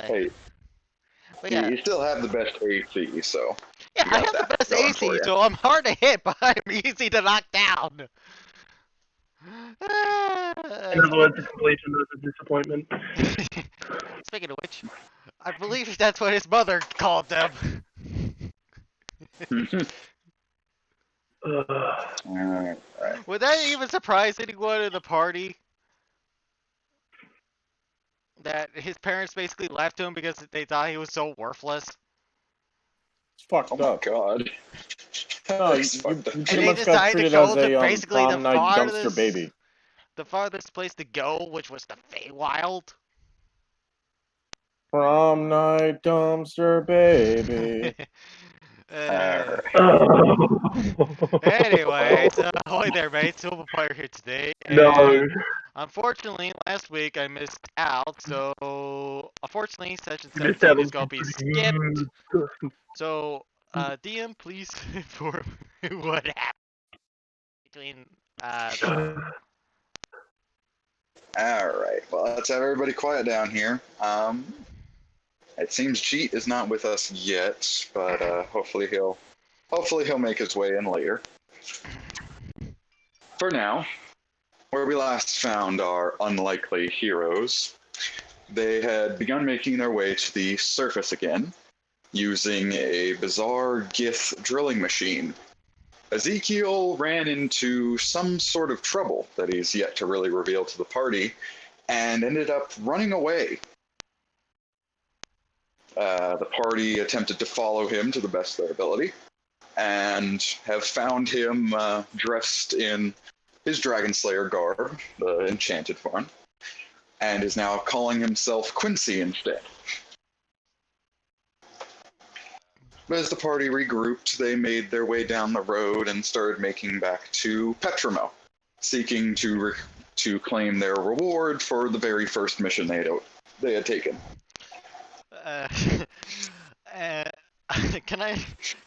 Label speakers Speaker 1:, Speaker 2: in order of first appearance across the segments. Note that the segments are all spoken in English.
Speaker 1: Hey,
Speaker 2: But
Speaker 1: you,
Speaker 2: yeah,
Speaker 1: you still have the best AC, so
Speaker 2: yeah,
Speaker 1: you
Speaker 2: I
Speaker 1: got
Speaker 2: have the
Speaker 1: that
Speaker 2: best
Speaker 1: going for
Speaker 2: AC,
Speaker 1: you.
Speaker 2: so I'm hard to hit, but I'm easy to knock down.
Speaker 3: In other
Speaker 2: Speak,
Speaker 3: words, completion was a disappointment.
Speaker 2: speaking of which, I believe that's what his mother called them.
Speaker 1: Alright.
Speaker 2: Would that even surprise anyone in the party that his parents basically left him because they thought he was so worthless?
Speaker 4: It's fucked
Speaker 1: Oh my
Speaker 4: up.
Speaker 1: god.
Speaker 4: No, you,
Speaker 1: That's
Speaker 4: you
Speaker 1: fucked up.
Speaker 2: And
Speaker 4: pretty
Speaker 2: they
Speaker 4: much got
Speaker 2: decided to
Speaker 4: treated
Speaker 2: show
Speaker 4: as
Speaker 2: him to
Speaker 4: a
Speaker 2: basically
Speaker 4: prom night dumpster baby.
Speaker 2: the farthest place to go, which was the Feywild.
Speaker 4: Prom night dumpster baby.
Speaker 2: uh,
Speaker 3: Oh.
Speaker 2: anyway, so ahoy there, mates. Silver Player here today,
Speaker 3: No.
Speaker 2: and unfortunately, last week I missed out. So unfortunately, session
Speaker 3: You missed out
Speaker 2: 17 is
Speaker 3: on
Speaker 2: gonna
Speaker 3: some
Speaker 2: be
Speaker 3: pretty
Speaker 2: skipped.
Speaker 3: good.
Speaker 2: So, DM, please inform what happened between
Speaker 1: Alright, well, let's have everybody quiet down here. It seems Jeet is not with us yet, but hopefully he'll make his way in later. For now, where we last found our unlikely heroes, they had begun making their way to the surface again, using a bizarre Gith drilling machine. Ezekiel ran into some sort of trouble that he's yet to really reveal to the party, and ended up running away. The party attempted to follow him to the best of their ability, and have found him dressed in his Dragon Slayer garb, the enchanted one, and is now calling himself Quincy instead. But as the party regrouped, they made their way down the road and started making back to Petramo, seeking to claim their reward for the very first mission they had taken.
Speaker 2: uh, uh, can I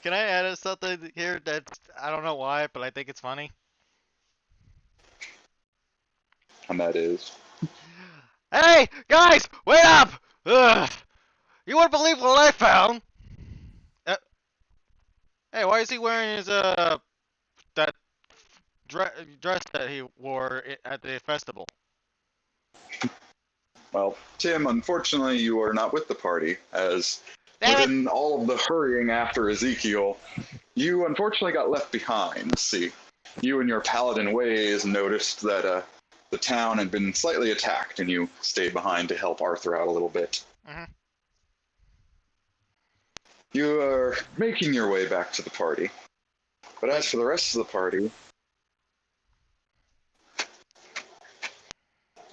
Speaker 2: add something here that I don't know why, but I think it's funny.
Speaker 1: And that is,
Speaker 2: Hey guys, wait up! Ugh. You wouldn't believe what I found. Hey, why is he wearing his that dress that he wore at the festival?
Speaker 1: well, Tim, unfortunately, you are not with the party, as
Speaker 2: Damn it!
Speaker 1: within all of the hurrying after Ezekiel, you unfortunately got left behind. See, you and your paladin ways noticed that the town had been slightly attacked, and you stayed behind to help Arthur out a little bit.
Speaker 2: Mm-hmm.
Speaker 1: You are making your way back to the party. But as for the rest of the party,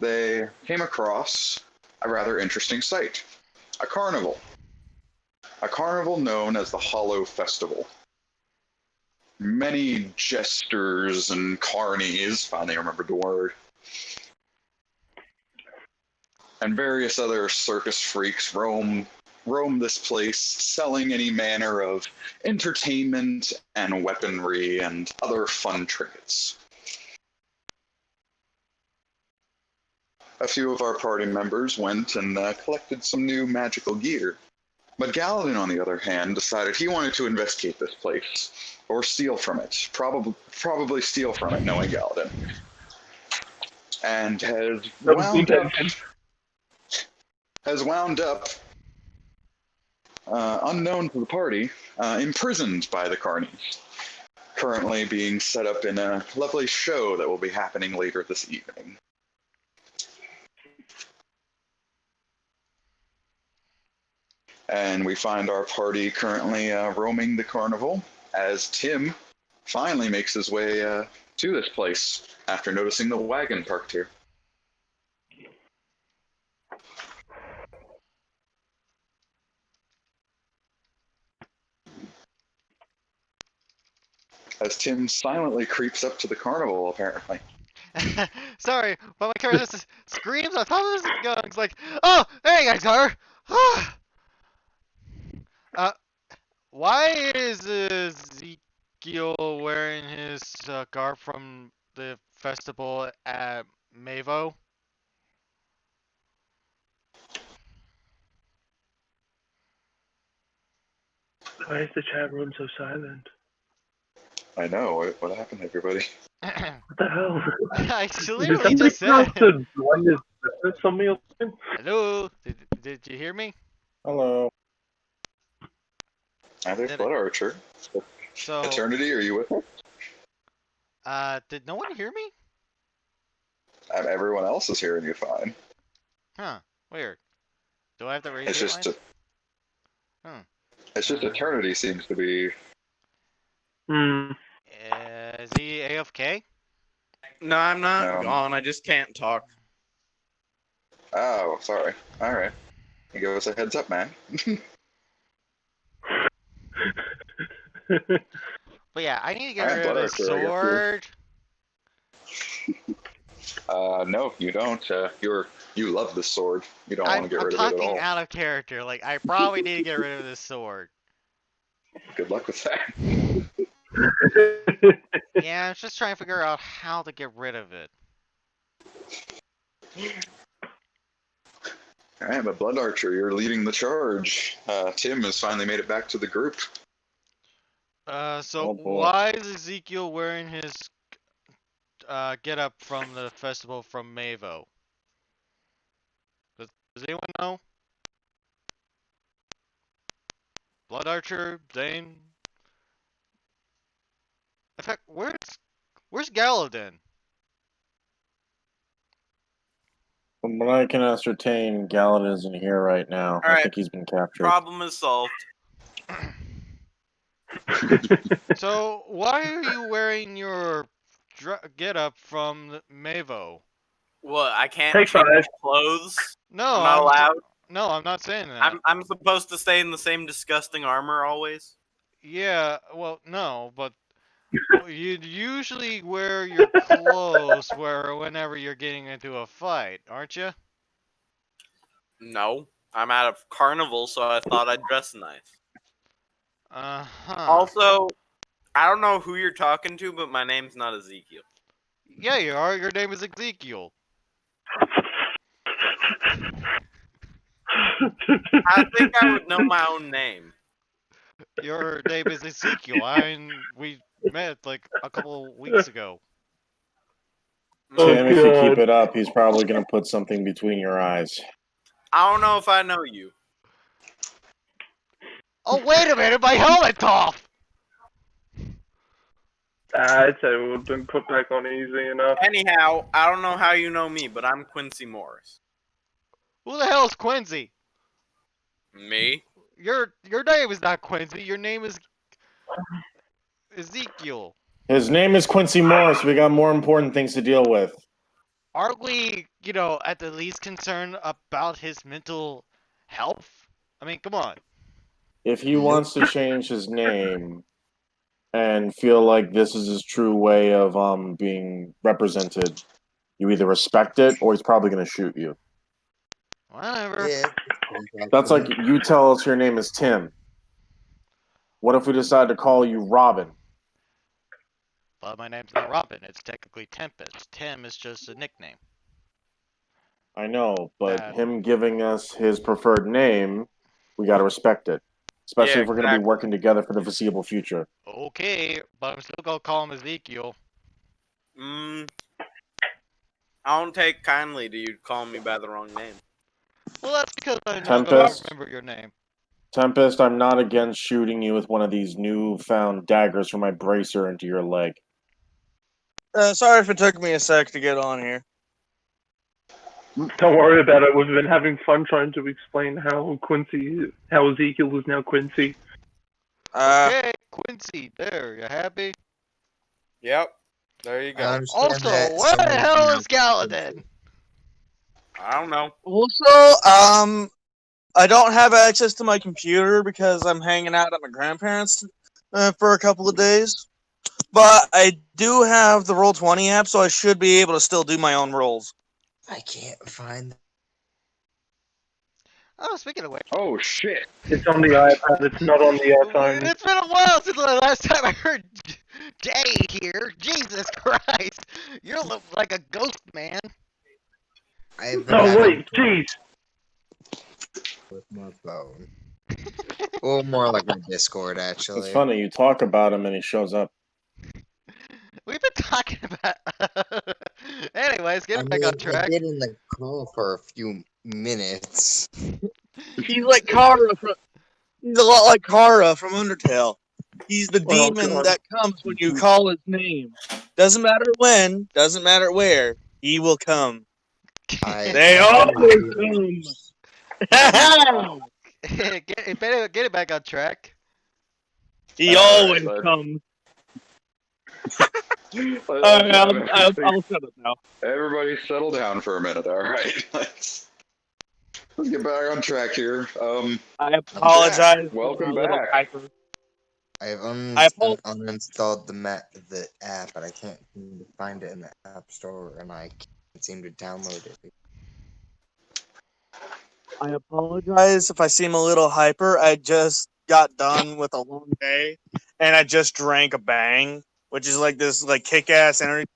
Speaker 1: they came across a rather interesting sight. A carnival. A carnival known as the Hollow Festival. Many jesters and carnies, finally remembered the word, and various other circus freaks roam this place, selling any manner of entertainment and weaponry and other fun trinkets. A few of our party members went and collected some new magical gear. But Galadin, on the other hand, decided he wanted to investigate this place, or steal from it. Probably steal from it, knowing Galadin. And has wound up unknown to the party, imprisoned by the Carnies, currently being set up in a lovely show that will be happening later this evening. And we find our party currently roaming the carnival as Tim finally makes his way to this place after noticing the wagon parked here. As Tim silently creeps up to the carnival, apparently.
Speaker 2: Sorry, but my character just screams on top of his guns like, "Oh, there you guys are!" uh, why is Ezekiel wearing his garb from the festival at Mavo?
Speaker 3: Why is the chat room so silent?
Speaker 1: I know. What happened, everybody?
Speaker 3: What the hell?
Speaker 2: I
Speaker 3: Did
Speaker 2: literally
Speaker 3: somebody
Speaker 2: just
Speaker 3: pronounce
Speaker 2: said.
Speaker 3: the blindness business on me or something?
Speaker 2: Hello? Did you hear me?
Speaker 4: Hello.
Speaker 1: Hi there,
Speaker 2: Did
Speaker 1: Blood Archer.
Speaker 2: So,
Speaker 1: Eternity, are you with us?
Speaker 2: did no one hear me?
Speaker 1: Everyone else is hearing you fine.
Speaker 2: Huh, weird. Do I have to raise
Speaker 1: It's
Speaker 2: it
Speaker 1: just,
Speaker 2: line? Hmm.
Speaker 1: it's just
Speaker 2: Uh.
Speaker 1: Eternity seems to be.
Speaker 3: Hmm.
Speaker 2: Is he AFK?
Speaker 5: No, I'm not
Speaker 1: Um,
Speaker 5: gone. I just can't talk.
Speaker 1: Oh, sorry. All right. Give us a heads up, man.
Speaker 2: But yeah, I need to get
Speaker 1: Alright,
Speaker 2: rid of
Speaker 1: Blood
Speaker 2: this
Speaker 1: Archer, I guess
Speaker 2: sword.
Speaker 1: No, you don't. You love the sword. You don't want
Speaker 2: I'm
Speaker 1: to get
Speaker 2: I'm
Speaker 1: rid of it at
Speaker 2: talking
Speaker 1: all.
Speaker 2: out of character. Like I probably need to get rid of this sword.
Speaker 1: Good luck with that.
Speaker 2: Yeah, I'm just trying to figure out how to get rid of it.
Speaker 1: Alright, but Blood Archer, you're leading the charge. Tim has finally made it back to the group.
Speaker 2: So
Speaker 4: Oh, boy.
Speaker 2: why is Ezekiel wearing his get up from the festival from Mavo? Does anyone know? Blood Archer, Zane. In fact, where's Galadin?
Speaker 4: From what I can ascertain, Galadin isn't here right now. I
Speaker 5: Alright.
Speaker 4: think he's been captured.
Speaker 5: Problem is solved.
Speaker 2: So why are you wearing your get up from the Mavo?
Speaker 5: What? I can't
Speaker 3: Take
Speaker 5: change
Speaker 3: 5.
Speaker 5: clothes.
Speaker 2: No,
Speaker 5: I'm not allowed.
Speaker 2: No, I'm not saying that.
Speaker 5: I'm supposed to stay in the same disgusting armor always.
Speaker 2: Yeah, well, no, but you'd usually wear your clothes whenever you're getting into a fight, aren't you?
Speaker 5: No, I'm at a carnival, so I thought I'd dress nice.
Speaker 2: Uh-huh.
Speaker 5: Also, I don't know who you're talking to, but my name's not Ezekiel.
Speaker 2: Yeah, you are. Your name is Ezekiel.
Speaker 5: I think I would know my own name.
Speaker 2: Your name is Ezekiel. We met like a couple weeks ago.
Speaker 4: Tim, if you keep
Speaker 3: God.
Speaker 4: it up, he's probably going to put something between your eyes.
Speaker 5: I don't know if I know you.
Speaker 2: Oh, wait a minute, my helmet's off!
Speaker 3: I'd say it would have been put back on easy enough.
Speaker 5: Anyhow, I don't know how you know me, but I'm Quincy Morris.
Speaker 2: Who the hell is Quincy?
Speaker 5: Me?
Speaker 2: Your name is not Quincy. Your name is Ezekiel.
Speaker 4: His name is Quincy Morris. We got more important things to deal with.
Speaker 2: Aren't we, at the least concerned about his mental health? I mean, come on.
Speaker 4: If he wants to change his name and feel like this is his true way of being represented, you either respect it or he's probably going to shoot you.
Speaker 2: Whatever.
Speaker 6: Yeah.
Speaker 4: That's like you tell us your name is Tim. What if we decide to call you Robin?
Speaker 2: But my name's not Robin. It's technically Tempest. Tim is just a nickname.
Speaker 4: I know, but
Speaker 2: Bad.
Speaker 4: him giving us his preferred name, we got to respect it. Especially
Speaker 5: Yeah,
Speaker 4: if we're going to be
Speaker 5: exactly.
Speaker 4: working together for the foreseeable future.
Speaker 2: Okay, but I'm still gonna call him Ezekiel.
Speaker 5: I don't take kindly to you calling me by the wrong name.
Speaker 2: Well, that's because I'm not gonna
Speaker 4: Tempest.
Speaker 2: remember your name.
Speaker 4: Tempest, I'm not against shooting you with one of these newfound daggers from my bracer into your leg.
Speaker 6: Sorry if it took me a sec to get on here.
Speaker 3: Don't worry about it. We've been having fun trying to explain how Ezekiel was now Quincy.
Speaker 2: Okay, Quincy, there, you happy?
Speaker 5: Yep. There you
Speaker 6: I
Speaker 5: go.
Speaker 6: understand
Speaker 2: Also,
Speaker 6: that
Speaker 2: where the
Speaker 6: some of
Speaker 2: hell
Speaker 6: you-
Speaker 2: is Galadin?
Speaker 5: I don't know.
Speaker 6: Also, I don't have access to my computer because I'm hanging out at my grandparents' for a couple of days. But I do have the Roll20 app, so I should be able to still do my own rolls. I can't find.
Speaker 2: Oh, speaking of which,
Speaker 1: Oh shit!
Speaker 3: It's on the iPad. It's not on the iPhone.
Speaker 2: it's been a while since the last time I heard Jay here. Jesus Christ, you look like a ghost, man.
Speaker 3: Oh wait, jeez.
Speaker 6: With my phone.
Speaker 7: Or more like my Discord, actually.
Speaker 4: It's funny, you talk about him and he shows up.
Speaker 2: We've been talking about. Anyways,
Speaker 7: I
Speaker 2: getting
Speaker 7: mean,
Speaker 2: back on
Speaker 7: I
Speaker 2: track.
Speaker 7: did in the call for a few minutes.
Speaker 6: He's like Kara from. He's a lot like Kara from Undertale. He's the
Speaker 3: Oh,
Speaker 6: demon
Speaker 3: God.
Speaker 6: that comes when you call his name. Doesn't matter when, doesn't matter where, he will come. They always come.
Speaker 2: Get it back on track.
Speaker 6: He
Speaker 1: All
Speaker 6: always
Speaker 1: right, bud.
Speaker 6: comes.
Speaker 1: Let's
Speaker 6: Alright,
Speaker 1: have
Speaker 6: I'll shut up now.
Speaker 1: everybody settle down for a minute. All right, let's get back on track here.
Speaker 6: I apologize. for
Speaker 1: welcome
Speaker 6: my little
Speaker 1: back.
Speaker 6: hyper.
Speaker 7: I have uninstalled the app, but I can't seem to find it in the App Store, and I can't seem to download it.
Speaker 6: I apologize if I seem a little hyper. I just got done with a long day, and I just drank a Bang, which is like this like kick-ass energy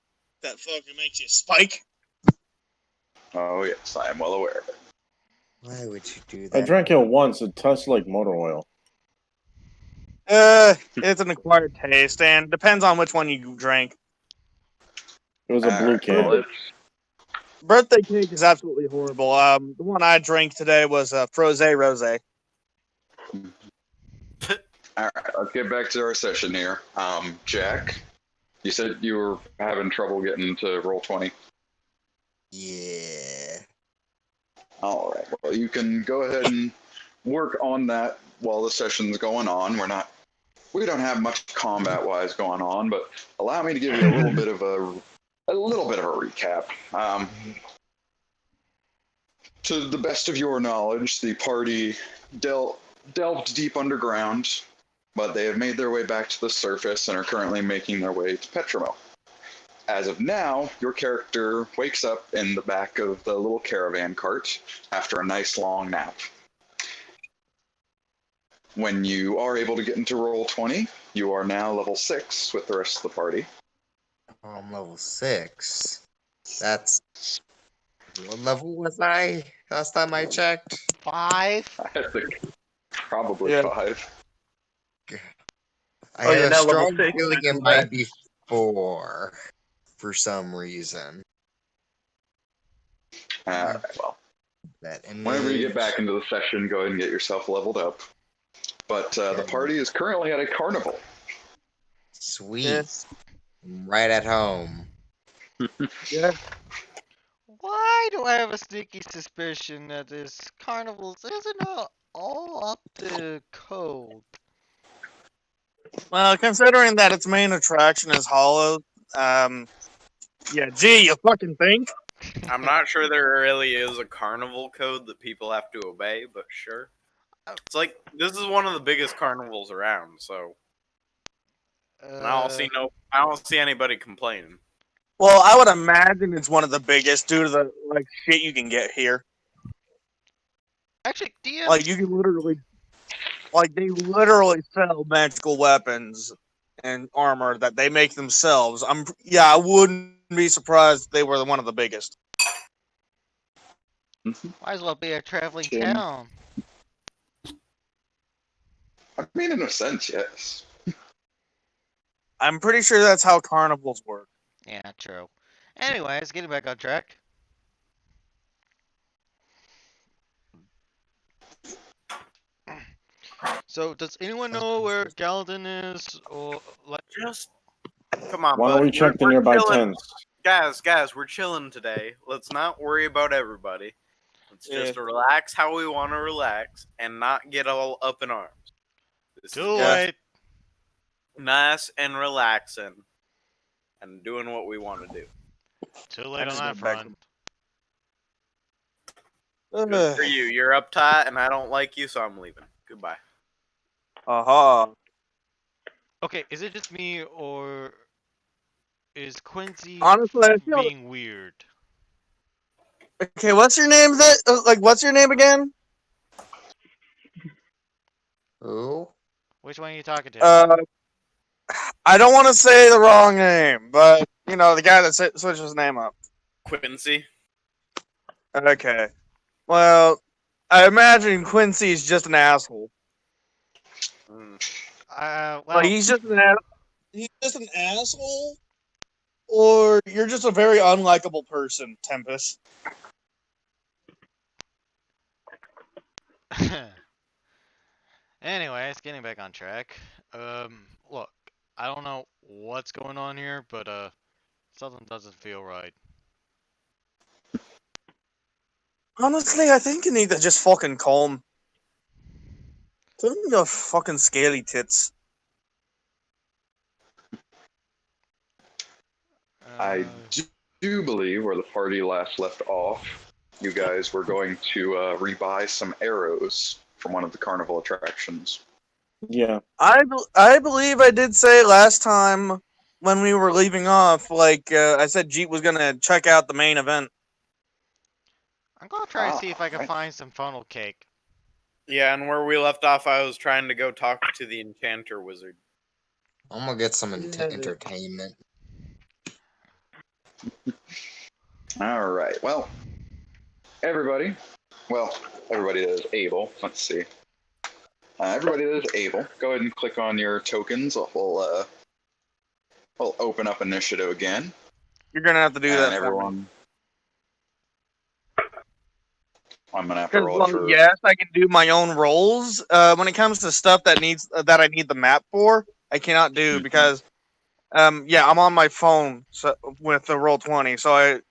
Speaker 6: that fucking makes you spike.
Speaker 1: Oh yes, I am well aware of it.
Speaker 7: Why would you do
Speaker 4: I
Speaker 7: that?
Speaker 4: drank it once. It tastes like motor oil.
Speaker 6: It's an acquired taste, and depends on which one you drank.
Speaker 4: It was a blue
Speaker 1: Alright,
Speaker 4: can.
Speaker 1: well, let's-
Speaker 6: Birthday cake is absolutely horrible. The one I drank today was Froze Rosé.
Speaker 1: All right, let's get back to our session here. Jack, you said you were having trouble getting to Roll20.
Speaker 7: Yeah.
Speaker 1: All right, well, you can go ahead and work on that while the session's going on. We don't have much combat-wise going on, but allow me to give you a little bit of a recap. To the best of your knowledge, the party delved deep underground, but they have made their way back to the surface and are currently making their way to Petramo. As of now, your character wakes up in the back of the little caravan cart after a nice long nap. When you are able to get into Roll20, you are now level 6 with the rest of the party.
Speaker 7: Oh, I'm level 6. That's... What level was I last time I checked?
Speaker 2: 5.
Speaker 1: I think probably
Speaker 6: Yeah.
Speaker 1: 5.
Speaker 7: I
Speaker 3: Oh, you're
Speaker 7: have a
Speaker 3: now level
Speaker 7: strong
Speaker 3: 6.
Speaker 7: feeling it might be 4 for some reason.
Speaker 1: Alright, well,
Speaker 7: That
Speaker 1: whenever you get
Speaker 7: image-
Speaker 1: back into the session, go ahead and get yourself leveled up. But the party is currently at a carnival.
Speaker 7: Sweet.
Speaker 6: Yeah.
Speaker 7: I'm right at home.
Speaker 6: Yeah.
Speaker 2: Why do I have a sneaky suspicion that this carnivals isn't all up to code?
Speaker 6: Well, considering that its main attraction is Hollow, yeah, gee, you fucking think?
Speaker 5: I'm not sure there really is a carnival code that people have to obey, but sure. It's like this is one of the biggest carnivals around, so and I don't see anybody complaining.
Speaker 6: Well, I would imagine it's one of the biggest due to the like shit you can get here.
Speaker 2: Actually, DM.
Speaker 6: Like you can literally, like they literally sell magical weapons and armor that they make themselves. I wouldn't be surprised if they were one of the biggest.
Speaker 2: Might as well be a traveling
Speaker 1: Jim.
Speaker 2: town.
Speaker 1: I mean, in a sense, yes.
Speaker 6: I'm pretty sure that's how carnivals work.
Speaker 2: Yeah, true. Anyways, getting back on track. So, does anyone know where Galadin is, or like?
Speaker 5: Just come on,
Speaker 4: Why don't
Speaker 5: bud.
Speaker 4: we check the
Speaker 5: We're
Speaker 4: nearby
Speaker 5: chilling.
Speaker 4: tents?
Speaker 5: Guys, we're chilling today. Let's not worry about everybody. Let's just
Speaker 6: Yeah.
Speaker 5: relax how we want to relax and not get all up in arms. This
Speaker 2: Too
Speaker 5: is
Speaker 2: late.
Speaker 5: nice and relaxing and doing what we want to do.
Speaker 2: Too late on
Speaker 6: just
Speaker 2: that
Speaker 6: went back
Speaker 2: front.
Speaker 5: Good for you. You're uptight and I don't like you, so I'm leaving. Goodbye.
Speaker 6: Aha.
Speaker 2: Okay, is it just me, or is Quincy
Speaker 6: Honestly, I feel
Speaker 2: being weird?
Speaker 6: okay. What's your name? What's your name again?
Speaker 7: Who?
Speaker 2: Which one are you talking to?
Speaker 6: I don't want to say the wrong name, but you know the guy that switched his name up.
Speaker 5: Quincy.
Speaker 6: Okay. Well, I imagine Quincy's just an asshole.
Speaker 2: Well,
Speaker 6: Like he's just an asshole, or you're just a very unlikable person, Tempest.
Speaker 2: anyways, getting back on track. Look, I don't know what's going on here, but something doesn't feel right.
Speaker 6: Honestly, I think you need to just fucking calm. Put in your fucking scaly tits.
Speaker 1: I
Speaker 2: Uh,
Speaker 1: do believe where the party last left off, you guys were going to rebuy some arrows from one of the carnival attractions.
Speaker 4: Yeah.
Speaker 6: I believe I did say last time when we were leaving off, like I said, Jeet was gonna check out the main event.
Speaker 2: I'm gonna try and
Speaker 1: Ah,
Speaker 2: see if I can
Speaker 1: right.
Speaker 2: find some funnel cake.
Speaker 5: Yeah, and where we left off, I was trying to go talk to the enchanter wizard.
Speaker 7: I'm gonna get some entertainment.
Speaker 1: All right. Well, everybody that is able. Let's see. Everybody that is able, go ahead and click on your tokens. We'll open up initiative again.
Speaker 6: You're gonna have to do
Speaker 1: And
Speaker 6: that.
Speaker 1: everyone. I'm gonna have to
Speaker 6: Because
Speaker 1: roll it for.
Speaker 6: yes, I can do my own rolls. When it comes to stuff that I need the map for, I cannot do because, yeah, I'm on my phone with the Roll20, so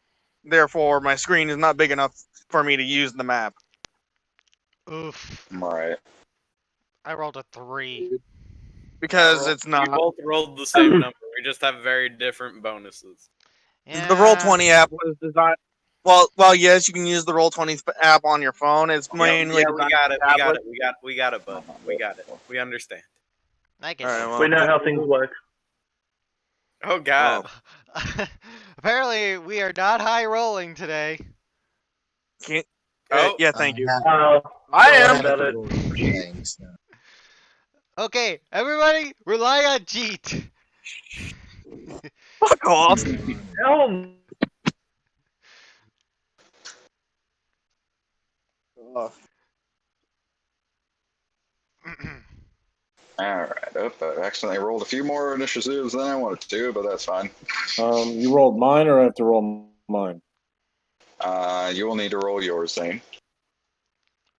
Speaker 6: therefore my screen is not big enough for me to use the map.
Speaker 2: Oof.
Speaker 1: All right.
Speaker 2: I rolled a 3.
Speaker 6: Because it's
Speaker 5: We
Speaker 6: not.
Speaker 5: both rolled the same number. We just have very different bonuses.
Speaker 2: Yeah.
Speaker 6: The Roll20 app was designed. Well, yes, you can use the Roll20 app on your phone. It's mainly
Speaker 5: Yeah, we
Speaker 6: designed
Speaker 5: got
Speaker 6: for
Speaker 5: it. We got
Speaker 6: tablet.
Speaker 5: it. We got it, bud. We got it. We understand.
Speaker 2: I get
Speaker 6: Alright,
Speaker 2: you.
Speaker 6: well.
Speaker 3: We know how things work.
Speaker 5: Oh God.
Speaker 2: Apparently, we are not high rolling today.
Speaker 5: Oh.
Speaker 6: Yeah, thank you.
Speaker 3: I
Speaker 6: I
Speaker 3: am.
Speaker 6: am.
Speaker 3: About it.
Speaker 7: Thanks.
Speaker 2: Okay, everybody, rely on Jeet.
Speaker 6: Fuck off.
Speaker 3: Hell,
Speaker 1: All right. I accidentally rolled a few more initiatives than I wanted to, but that's fine.
Speaker 4: You rolled mine, or I have to roll mine?
Speaker 1: You will need to roll yours, Zane.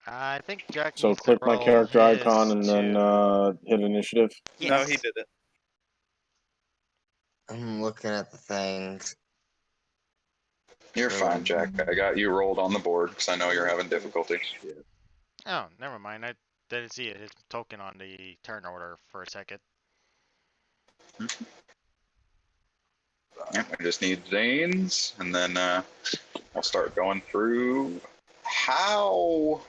Speaker 2: I think Jack
Speaker 4: So
Speaker 2: needs to
Speaker 4: click my
Speaker 2: roll
Speaker 4: character
Speaker 2: his
Speaker 4: icon and then
Speaker 2: too.
Speaker 4: hit initiative.
Speaker 2: Yes.
Speaker 5: No, he did it.
Speaker 7: I'm looking at the things.
Speaker 1: You're fine, Jack. I got you rolled on the board because I know you're having difficulty.
Speaker 2: Oh, never mind. I didn't see it. His token on the turn order for a second.
Speaker 1: Yeah, I just need Zane's, and then we'll start going through how.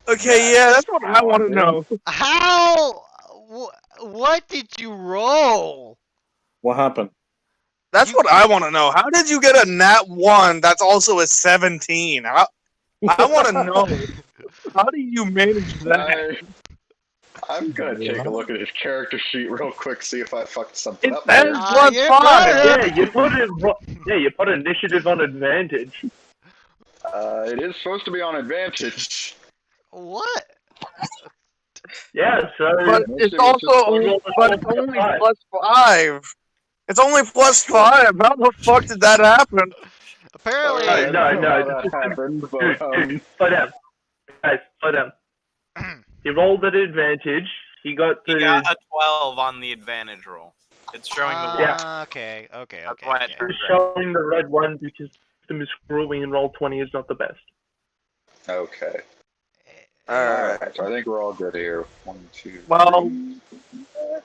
Speaker 6: Okay, yeah, that's what I want to know.
Speaker 2: How? What did you roll?
Speaker 4: What happened?
Speaker 6: That's what I want to know. How did you get a nat 1 that's also a 17? I want to know. How do you manage that?
Speaker 1: I'm gonna take a look at his character sheet real quick, see if I fucked something
Speaker 6: It
Speaker 1: up
Speaker 6: says
Speaker 1: there.
Speaker 6: plus
Speaker 2: you're
Speaker 6: 5.
Speaker 2: fine.
Speaker 3: you put initiative on advantage.
Speaker 1: It is supposed to be on advantage.
Speaker 2: What?
Speaker 3: Yeah, so
Speaker 6: But it's also but it's only plus 5. It's only plus 5. How the fuck did that happen?
Speaker 2: Apparently,
Speaker 1: Alright,
Speaker 3: No,
Speaker 1: I don't know
Speaker 3: no,
Speaker 1: how that happened, but,
Speaker 3: dude, slow down. Guys, slow down. He rolled at advantage. He got
Speaker 5: He
Speaker 3: the.
Speaker 5: got a 12 on the advantage roll. It's showing the one.
Speaker 3: Yeah.
Speaker 2: Okay.
Speaker 5: That's why it
Speaker 2: Okay.
Speaker 5: turned
Speaker 3: It's
Speaker 5: red.
Speaker 3: showing the red one because the system is screwing and roll 20 is not the best.
Speaker 1: okay.
Speaker 6: Alright.
Speaker 1: Alright, so I think we're all good here. 1, 2.
Speaker 6: Well,
Speaker 1: 3.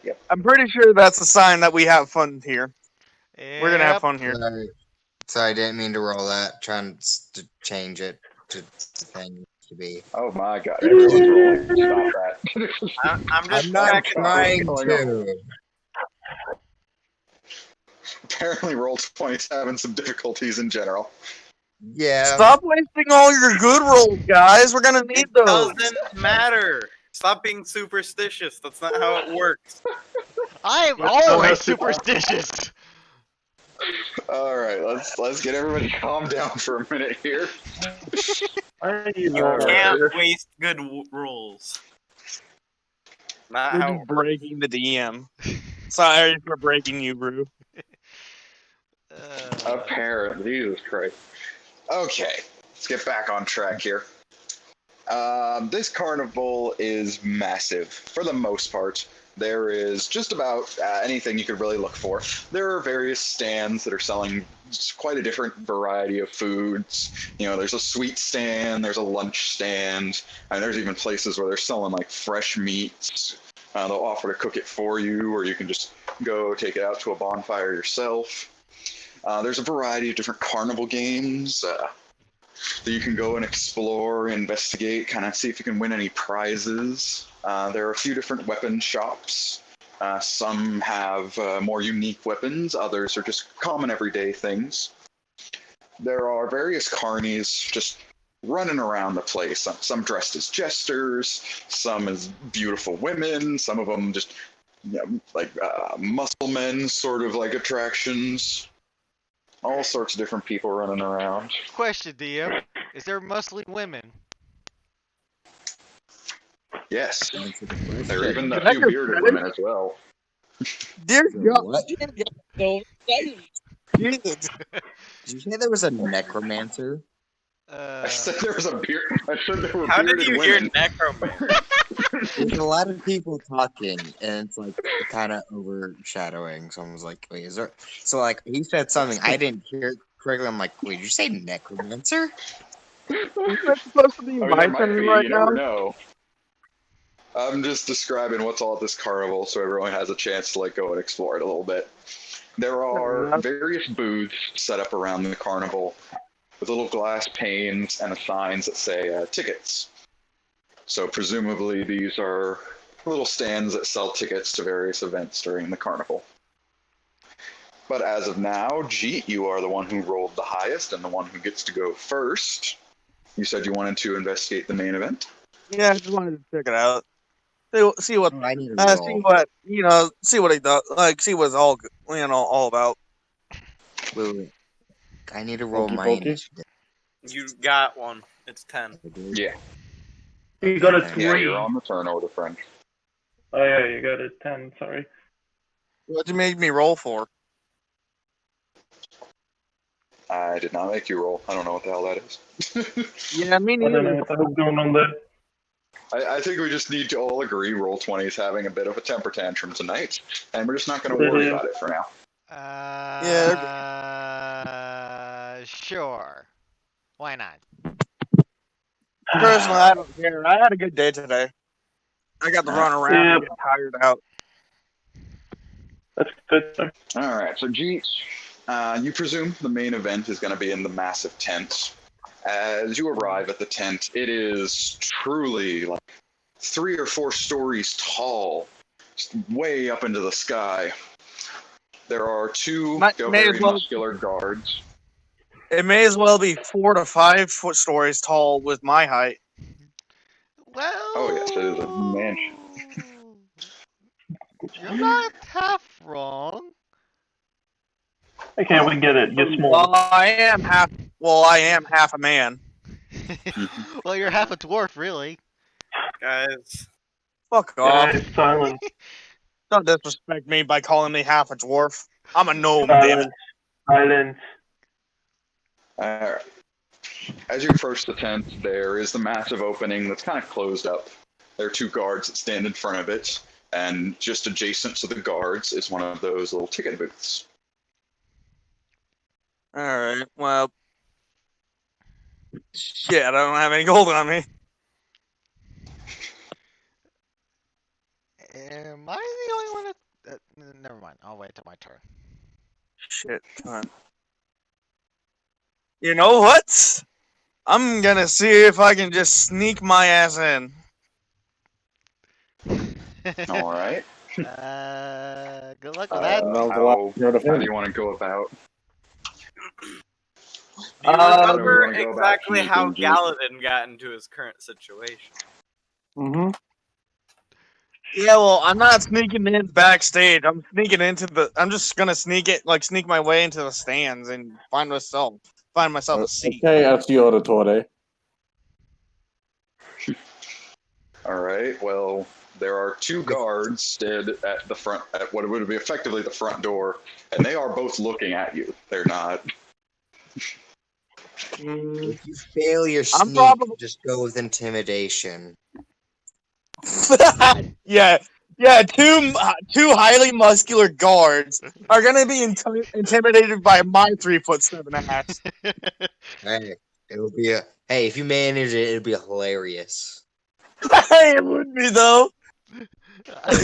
Speaker 1: Yep.
Speaker 6: I'm pretty sure that's a sign that we have fun here. We're gonna have fun here.
Speaker 7: Sorry, I didn't mean to roll that. Trying to change it to the thing to be.
Speaker 1: Oh my god, everyone's rolling. Stop that.
Speaker 5: I'm just
Speaker 7: I'm not
Speaker 5: checking.
Speaker 7: trying
Speaker 1: going
Speaker 7: to.
Speaker 1: Apparently, Roll20's having some difficulties in general.
Speaker 7: Yeah.
Speaker 6: Stop wasting all your good rolls, guys. We're gonna need
Speaker 5: It
Speaker 6: those.
Speaker 5: doesn't matter. Stop being superstitious. That's not how it works.
Speaker 2: I'm always superstitious.
Speaker 1: Alright, let's get everybody calm down for a minute here.
Speaker 3: I
Speaker 5: You
Speaker 1: Alright.
Speaker 5: can't waste good rules. Not
Speaker 6: You're
Speaker 5: how.
Speaker 6: just breaking the DM. Sorry for breaking you, Brew.
Speaker 1: Apparently, Jesus Christ. Okay, let's get back on track here. This carnival is massive for the most part. There is just about anything you could really look for. There are various stands that are selling quite a different variety of foods. You know, there's a sweet stand, there's a lunch stand, and there's even places where they're selling like fresh meats. They'll offer to cook it for you, or you can just go take it out to a bonfire yourself. There's a variety of different carnival games that you can go and explore, investigate, kind of see if you can win any prizes. There are a few different weapon shops. Some have more unique weapons, others are just common everyday things. There are various carnies just running around the place. Some dressed as jesters, some as beautiful women, some of them just like muscle men sort of like attractions. All sorts of different people running around.
Speaker 2: Question, DM. Is there muscly women?
Speaker 1: Yes.
Speaker 7: Answer the
Speaker 1: There are
Speaker 7: question.
Speaker 1: even a
Speaker 6: Can I
Speaker 1: few
Speaker 6: get
Speaker 1: bearded
Speaker 6: credit?
Speaker 1: women as well.
Speaker 6: Dear
Speaker 7: So
Speaker 6: God.
Speaker 7: what?
Speaker 6: Jesus.
Speaker 7: Did you say there was a necromancer?
Speaker 1: I said there was a beard. I said there were
Speaker 5: How
Speaker 1: bearded
Speaker 5: did you hear
Speaker 1: women.
Speaker 5: necromancer?
Speaker 7: There's a lot of people talking, and it's like kind of overshadowing. Someone was like, "Wait, is there?" So like he said something I didn't hear it correctly. I'm like, "Wait, did you say necromancer?"
Speaker 6: Is that supposed to be
Speaker 1: I mean,
Speaker 6: my
Speaker 1: there might
Speaker 6: turn
Speaker 1: be.
Speaker 6: right
Speaker 1: You
Speaker 6: now?
Speaker 1: never know. I'm just describing what's all at this carnival, so everyone has a chance to like go and explore it a little bit. There are various booths set up around the carnival with little glass panes and signs that say tickets. So presumably these are little stands that sell tickets to various events during the carnival. But as of now, Jeet, you are the one who rolled the highest and the one who gets to go first. You said you wanted to investigate the main event.
Speaker 6: Yeah, I just wanted to check it out. See what,
Speaker 7: Oh, I need to
Speaker 6: see
Speaker 7: roll.
Speaker 6: what see what he does. Like, see what it's all all about.
Speaker 7: Wait. I need to roll
Speaker 4: Pokey
Speaker 7: my
Speaker 4: pokey?
Speaker 7: initiative.
Speaker 5: You got one. It's 10.
Speaker 1: Yeah.
Speaker 3: You got a
Speaker 7: Okay.
Speaker 1: Yeah,
Speaker 3: 3.
Speaker 1: you're on the turn order, friend.
Speaker 3: Oh yeah, you got a 10, sorry.
Speaker 6: What you made me roll for?
Speaker 1: I did not make you roll. I don't know what the hell that is.
Speaker 6: Yeah, me
Speaker 3: I don't know
Speaker 6: neither.
Speaker 3: what the hell's going on there.
Speaker 1: I think we just need to all agree Roll20 is having a bit of a temper tantrum tonight, and we're just not going to worry about it for now.
Speaker 2: Sure. Why not?
Speaker 6: Personally, I don't care. I had a good day today. I got to run around and
Speaker 3: Yep.
Speaker 6: get tired out.
Speaker 3: That's good.
Speaker 1: All right, so Jeet, you presume the main event is going to be in the massive tent. As you arrive at the tent, it is truly like 3 or 4 stories tall, just way up into the sky. There are 2 very muscular guards.
Speaker 6: It may as well be 4 to 5 foot stories tall with my height.
Speaker 2: Well.
Speaker 1: Oh yes, it is a mansion.
Speaker 2: You're not half wrong.
Speaker 3: Okay, we get it. You're small.
Speaker 6: Well, I am half a man.
Speaker 2: Well, you're half a dwarf, really.
Speaker 5: Guys.
Speaker 6: Fuck off.
Speaker 3: Guys, silence.
Speaker 6: Don't disrespect me by calling me half a dwarf. I'm a gnome, damn it.
Speaker 3: Silence.
Speaker 1: Alright. As you approach the tent, there is the massive opening that's kind of closed up. There are 2 guards that stand in front of it, and just adjacent to the guards is one of those little ticket booths.
Speaker 6: Alright, well. Shit, I don't have any gold on me.
Speaker 2: Am I the only one that... never mind, I'll wait till my turn.
Speaker 6: Shit, come on. You know what? I'm gonna see if I can just sneak my ass in.
Speaker 1: Alright.
Speaker 2: Good luck with that.
Speaker 1: How do you want to go about?
Speaker 5: Do you
Speaker 1: how do
Speaker 5: remember
Speaker 1: we wanna go about
Speaker 5: exactly how
Speaker 1: sneaking, Jeet?
Speaker 5: Galadin got into his current situation?
Speaker 3: Mm-hmm.
Speaker 6: Yeah, well, I'm not sneaking in backstage. I'm sneaking into the. I'm just gonna sneak my way into the stands and find myself a seat.
Speaker 4: Okay, Ezio Auditore.
Speaker 1: All right. Well, there are two guards stood at the front, at what would be effectively the front door, and they are both looking at you. They're not.
Speaker 6: Mm,
Speaker 7: If you fail your
Speaker 6: I'm
Speaker 7: sneak,
Speaker 6: probably
Speaker 7: just go with intimidation.
Speaker 6: yeah, two highly muscular guards are gonna be intimidated by my 3'7" ass.
Speaker 7: Hey, it'll be a hey. If you manage it, it'll be hilarious.
Speaker 6: It would be though.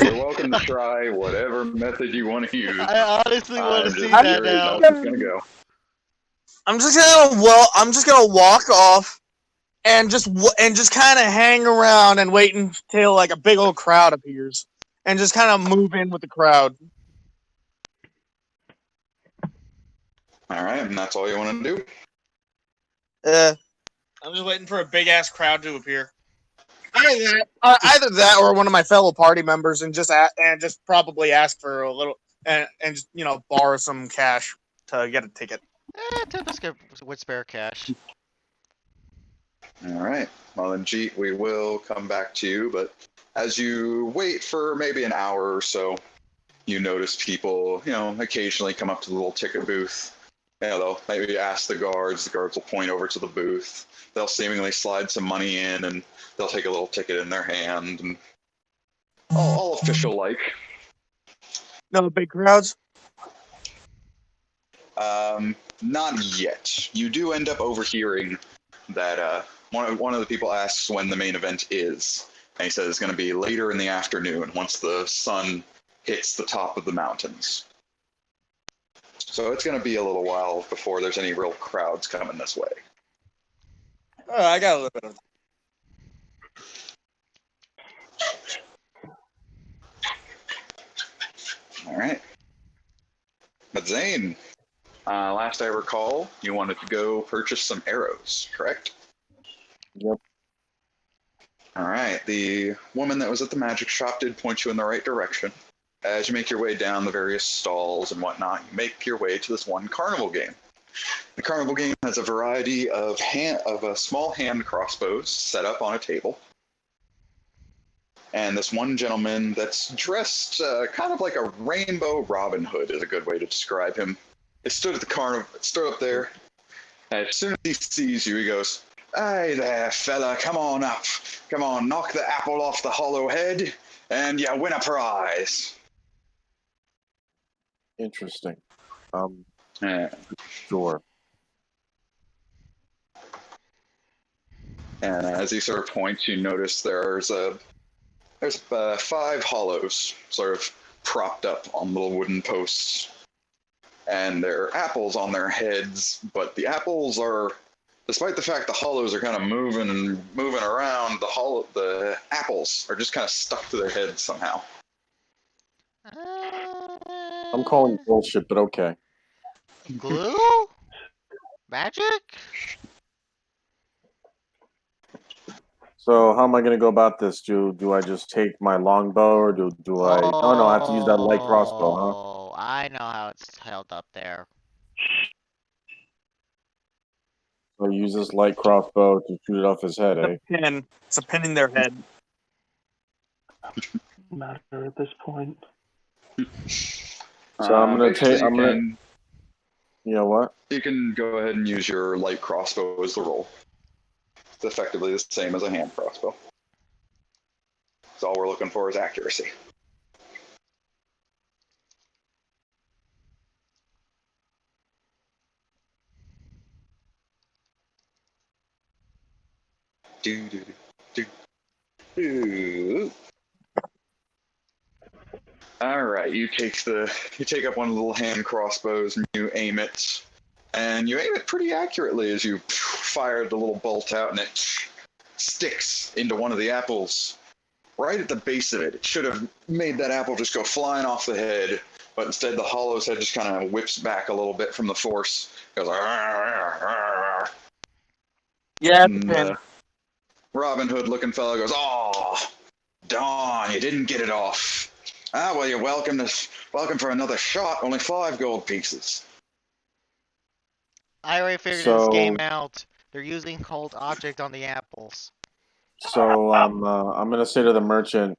Speaker 1: You're welcome to try whatever method you want to use.
Speaker 2: I honestly want
Speaker 1: I'm
Speaker 2: to see
Speaker 1: just
Speaker 2: that
Speaker 1: curious
Speaker 2: now.
Speaker 1: how it's gonna go.
Speaker 6: I'm just gonna walk off and just kind of hang around and wait until like a big old crowd appears, and just kind of move in with the crowd.
Speaker 1: All right, and that's all you want to do.
Speaker 6: I'm just waiting for a big ass crowd to appear. Either that or one of my fellow party members, and just probably ask for a little and just borrow some cash to get a ticket.
Speaker 2: Tempest would spare cash.
Speaker 1: All right. Well, then, Jeet, we will come back to you, but as you wait for maybe an hour or so, you notice people, occasionally come up to the little ticket booth. They'll maybe ask the guards will point over to the booth. They'll seemingly slide some money in, and they'll take a little ticket in their hand, and all official-like.
Speaker 6: No big crowds?
Speaker 1: Not yet. You do end up overhearing that one of the people asks when the main event is, and he says it's going to be later in the afternoon once the sun hits the top of the mountains. So it's going to be a little while before there's any real crowds coming this way.
Speaker 6: Oh, I got a little bit of.
Speaker 1: All right. But Zane, last I recall, you wanted to go purchase some arrows, correct?
Speaker 4: Yep.
Speaker 1: All right. The woman that was at the magic shop did point you in the right direction. As you make your way down the various stalls and whatnot, you make your way to this one carnival game. The carnival game has a variety of small hand crossbows set up on a table. And this one gentleman that's dressed kind of like a rainbow Robin Hood is a good way to describe him. He stood at the carnival, stood up there, and as soon as he sees you, he goes, "Hey there, fella, come on up. Come on, knock the apple off the hollow head, and you win a prize."
Speaker 4: Interesting.
Speaker 1: Yeah.
Speaker 4: Sure.
Speaker 1: And as he sort of points, you notice there's 5 hollows sort of propped up on little wooden posts. And there are apples on their heads, but the apples are, despite the fact the hollows are kind of moving around, the apples are just kind of stuck to their heads somehow.
Speaker 4: I'm calling bullshit, but okay.
Speaker 2: Glue? Magic?
Speaker 4: So how am I going to go about this? Do I just take my longbow, or do I? Oh no, I have to use that light crossbow, huh?
Speaker 2: Oh, I know how it's held up there.
Speaker 4: So I use this light crossbow to shoot it off his head, eh?
Speaker 6: It's a pin in their head.
Speaker 3: Matter at this point.
Speaker 4: So I'm gonna take. I'm gonna.
Speaker 1: can-
Speaker 4: You know what?
Speaker 1: You can go ahead and use your light crossbow as the roll. It's effectively the same as a hand crossbow. So all we're looking for is accuracy. Do, do, do, do. All right, you take up one of the little hand crossbows and you aim it, and you aim it pretty accurately as you fire the little bolt out, and it sticks into one of the apples right at the base of it. It should have made that apple just go flying off the head, but instead the hollow's head just kind of whips back a little bit from the force. Goes,
Speaker 6: Yeah,
Speaker 1: and, Robin Hood looking fellow goes, "Oh, darn, you didn't get it off. Ah, well, you're welcome for another shot. Only 5 gold pieces."
Speaker 2: I already figured
Speaker 4: So-
Speaker 2: this game out. They're using cold object on the apples.
Speaker 4: So I'm gonna say to the merchant.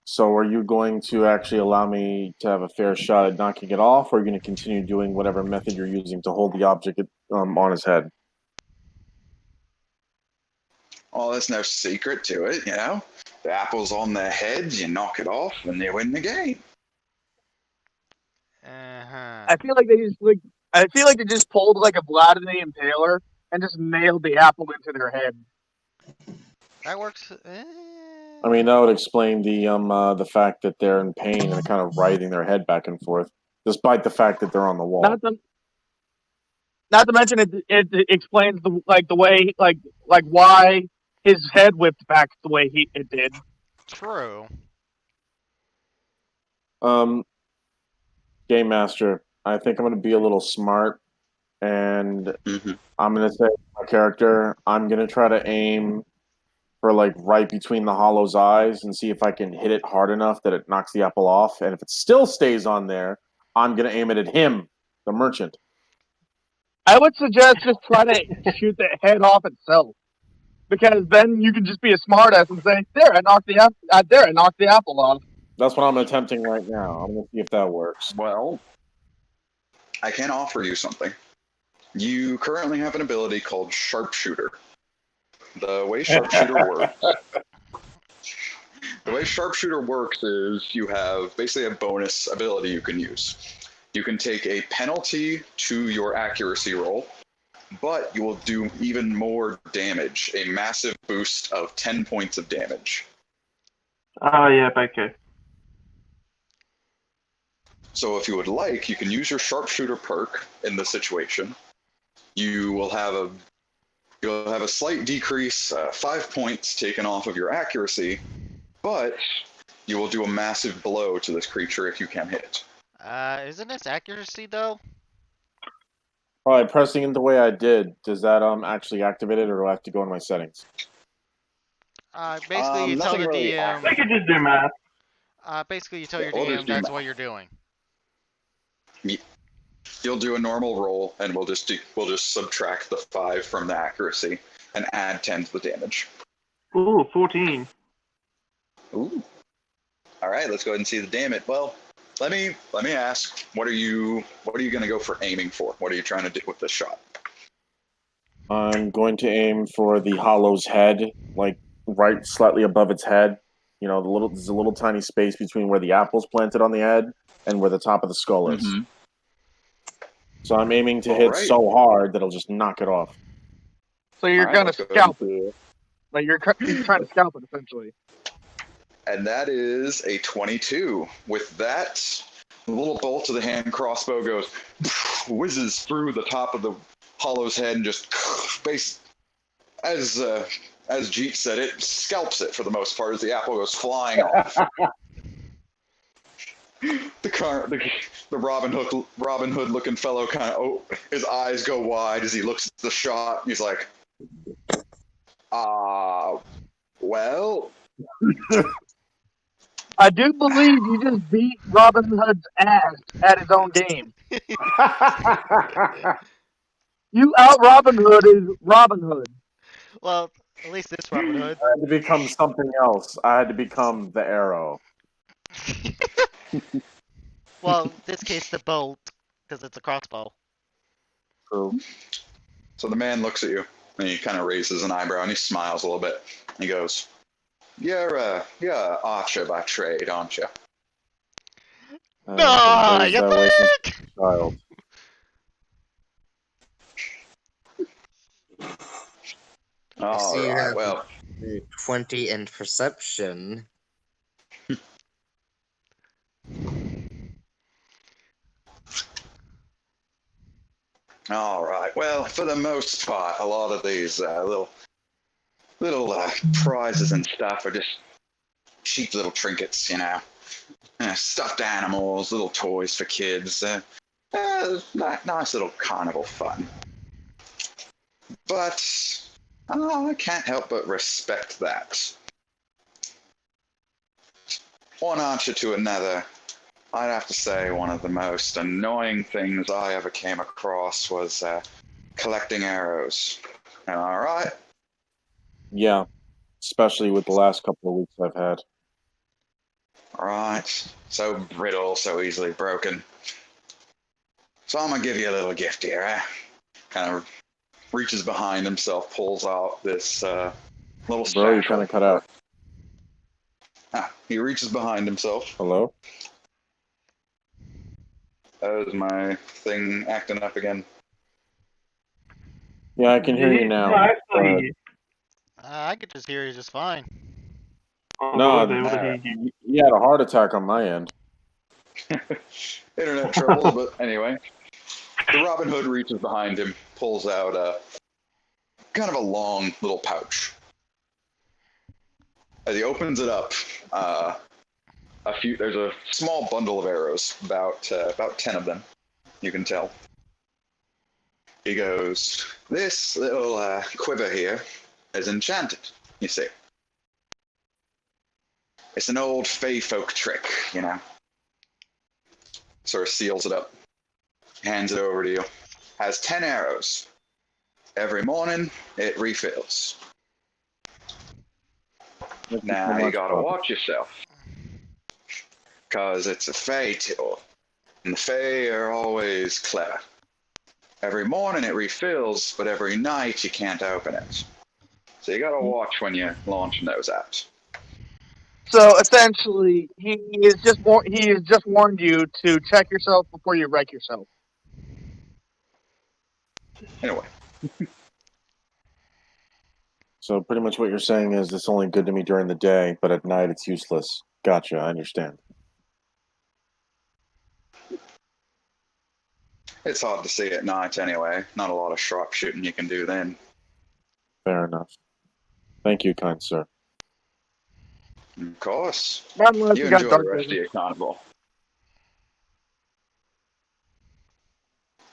Speaker 4: So are you going to actually allow me to have a fair shot at knocking it off, or are you going to continue doing whatever method you're using to hold the object on his head?
Speaker 1: Oh, there's no secret to it, you know. The apple's on their head, you knock it off, and they win the game.
Speaker 2: Uh-huh.
Speaker 6: I feel like they just pulled like a Vlad the Impaler and just nailed the apple into their head.
Speaker 2: That works.
Speaker 4: I mean, that would explain the fact that they're in pain and kind of writhing their head back and forth, despite the fact that they're on the wall.
Speaker 6: Not to mention it explains the way why his head whipped back the way it did.
Speaker 2: True.
Speaker 4: Game Master, I think I'm going to be a little smart, and I'm going to say my character, I'm going to try to aim for like right between the hollow's eyes and see if I can hit it hard enough that it knocks the apple off. And if it still stays on there, I'm going to aim it at him, the merchant.
Speaker 6: I would suggest just try to shoot the head off itself, because then you can just be a smartass and say, "There, I knocked the apple off."
Speaker 4: That's what I'm attempting right now. I'm going to see if that works.
Speaker 1: Well, I can offer you something. You currently have an ability called Sharpshooter. The way Sharpshooter works is you have basically a bonus ability you can use. You can take a penalty to your accuracy roll, but you will do even more damage, a massive boost of 10 points of damage.
Speaker 3: Yeah, okay.
Speaker 1: So if you would like, you can use your Sharpshooter perk in this situation. You'll have a slight decrease, 5 points taken off of your accuracy, but you will do a massive blow to this creature if you can hit.
Speaker 2: Isn't this accuracy though?
Speaker 4: All right, pressing it the way I did, does that actually activate it, or do I have to go in my settings?
Speaker 2: Basically you tell
Speaker 1: nothing
Speaker 2: the
Speaker 1: really
Speaker 2: DM.
Speaker 3: I could just do math.
Speaker 2: Basically you tell your
Speaker 1: we'll
Speaker 2: DM
Speaker 1: just do
Speaker 2: that's
Speaker 1: math.
Speaker 2: what you're doing.
Speaker 1: You'll do a normal roll, and we'll just subtract the 5 from the accuracy and add 10 to the damage.
Speaker 3: Ooh, 14.
Speaker 1: Ooh. All right, let's go ahead and see the damage. Well, let me ask, what are you going to go for aiming for? What are you trying to do with this shot?
Speaker 4: I'm going to aim for the hollow's head, like right slightly above its head. You know, there's a little tiny space between where the apple's planted on the head and where the top of the skull is.
Speaker 1: Mm-hmm.
Speaker 4: So I'm aiming to hit so hard that it'll just knock it off.
Speaker 6: So you're
Speaker 1: All right,
Speaker 6: gonna
Speaker 1: let's go
Speaker 6: scalp
Speaker 1: ahead.
Speaker 6: it, like you're trying to scalp it essentially.
Speaker 1: And that is a 22. With that, the little bolt of the hand crossbow goes, whizzes through the top of the hollow's head and just, as Jeet said, it scalps it for the most part as the apple goes flying off. The Robin Hood looking fellow kind of, his eyes go wide as he looks at the shot. And he's like, well.
Speaker 6: I do believe you just beat Robin Hood's ass at his own game. You out Robin Hood is Robin Hood.
Speaker 2: Well, at least this Robin Hood.
Speaker 4: I had to become something else. I had to become the arrow.
Speaker 2: Well, in this case the bolt, because it's a crossbow.
Speaker 4: True.
Speaker 1: So the man looks at you, and he kind of raises an eyebrow, and he smiles a little bit. He goes, You're an archer by trade, aren't you?
Speaker 2: No, you think?
Speaker 4: Child.
Speaker 7: I see you
Speaker 1: All right,
Speaker 7: have
Speaker 1: well,
Speaker 7: 20 in perception.
Speaker 1: all right. Well, for the most part, a lot of these little prizes and stuff are just cheap little trinkets, you know. Stuffed animals, little toys for kids. Nice little carnival fun. But I can't help but respect that. One archer to another, I'd have to say one of the most annoying things I ever came across was collecting arrows. Am I right?
Speaker 4: Yeah. especially with the last couple of weeks I've had.
Speaker 1: Right. So brittle, so easily broken. So I'm gonna give you a little gift here, eh? Kind of reaches behind himself, pulls out this little
Speaker 4: Bro, you
Speaker 1: satchel.
Speaker 4: kind of cut out.
Speaker 1: He reaches behind himself.
Speaker 4: Hello?
Speaker 1: That was my thing acting up again.
Speaker 4: Yeah, I can hear you now.
Speaker 3: No, actually,
Speaker 2: I could just hear you just fine.
Speaker 3: I
Speaker 4: No,
Speaker 3: was able to hear you.
Speaker 4: he had a heart attack on my end.
Speaker 1: Internet troubles, but anyway. The Robin Hood reaches behind him, pulls out kind of a long little pouch. As he opens it up, there's a small bundle of arrows, about 10 of them, you can tell. He goes, this little quiver here is enchanted, you see. It's an old fey folk trick, you know. Sort of seals it up, hands it over to you. Has 10 arrows. Every morning, it refills. Now you gotta watch yourself. Because it's a fey tool. And the fey are always clever. Every morning it refills, but every night you can't open it. So you gotta watch when you're launching those out.
Speaker 6: So essentially, he has just warned you to check yourself before you wreck yourself.
Speaker 1: Anyway,
Speaker 4: So pretty much what you're saying is it's only good to me during the day, but at night it's useless. Gotcha, I understand.
Speaker 1: it's hard to see at night anyway. Not a lot of sharpshooting you can do then.
Speaker 4: Fair enough. Thank you, kind sir.
Speaker 1: Of course.
Speaker 6: Not unless
Speaker 1: You
Speaker 6: you got
Speaker 1: enjoy
Speaker 6: dark
Speaker 1: the rest of
Speaker 6: vision.
Speaker 1: your carnival.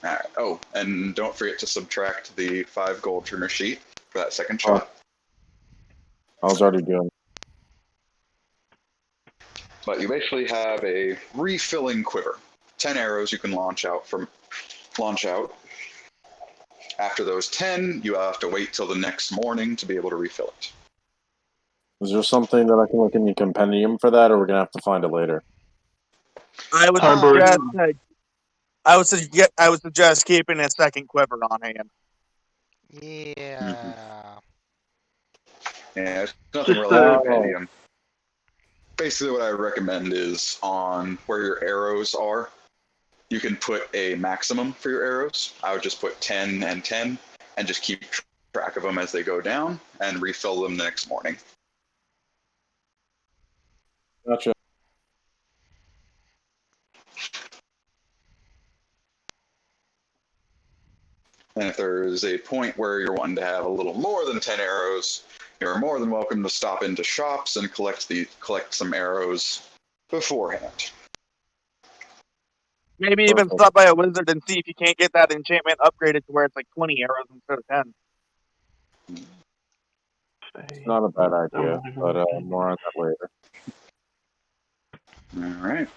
Speaker 1: Alright. Oh, and don't forget to subtract the 5 gold from your sheet for that second shot.
Speaker 4: I was already doing.
Speaker 1: But you basically have a refilling quiver. 10 arrows you can launch out. After those 10, you have to wait till the next morning to be able to refill it.
Speaker 4: Is there something that I can look in the compendium for that, or we're gonna have to find it later?
Speaker 6: I would suggest keeping a second quiver on hand.
Speaker 2: Yeah.
Speaker 1: Yeah, there's nothing
Speaker 3: Just,
Speaker 1: really in the
Speaker 4: uh,
Speaker 1: compendium. Basically, what I recommend is on where your arrows are, you can put a maximum for your arrows. I would just put 10 and 10 and just keep track of them as they go down and refill them the next morning.
Speaker 4: Gotcha.
Speaker 1: And if there is a point where you're wanting to have a little more than 10 arrows, you're more than welcome to stop into shops and collect some arrows beforehand.
Speaker 6: Maybe even
Speaker 4: Perfect.
Speaker 6: stop by a wizard and see if you can't get that enchantment upgraded to where it's like 20 arrows instead of 10.
Speaker 4: It's not a bad idea, but more on that later.
Speaker 1: All right.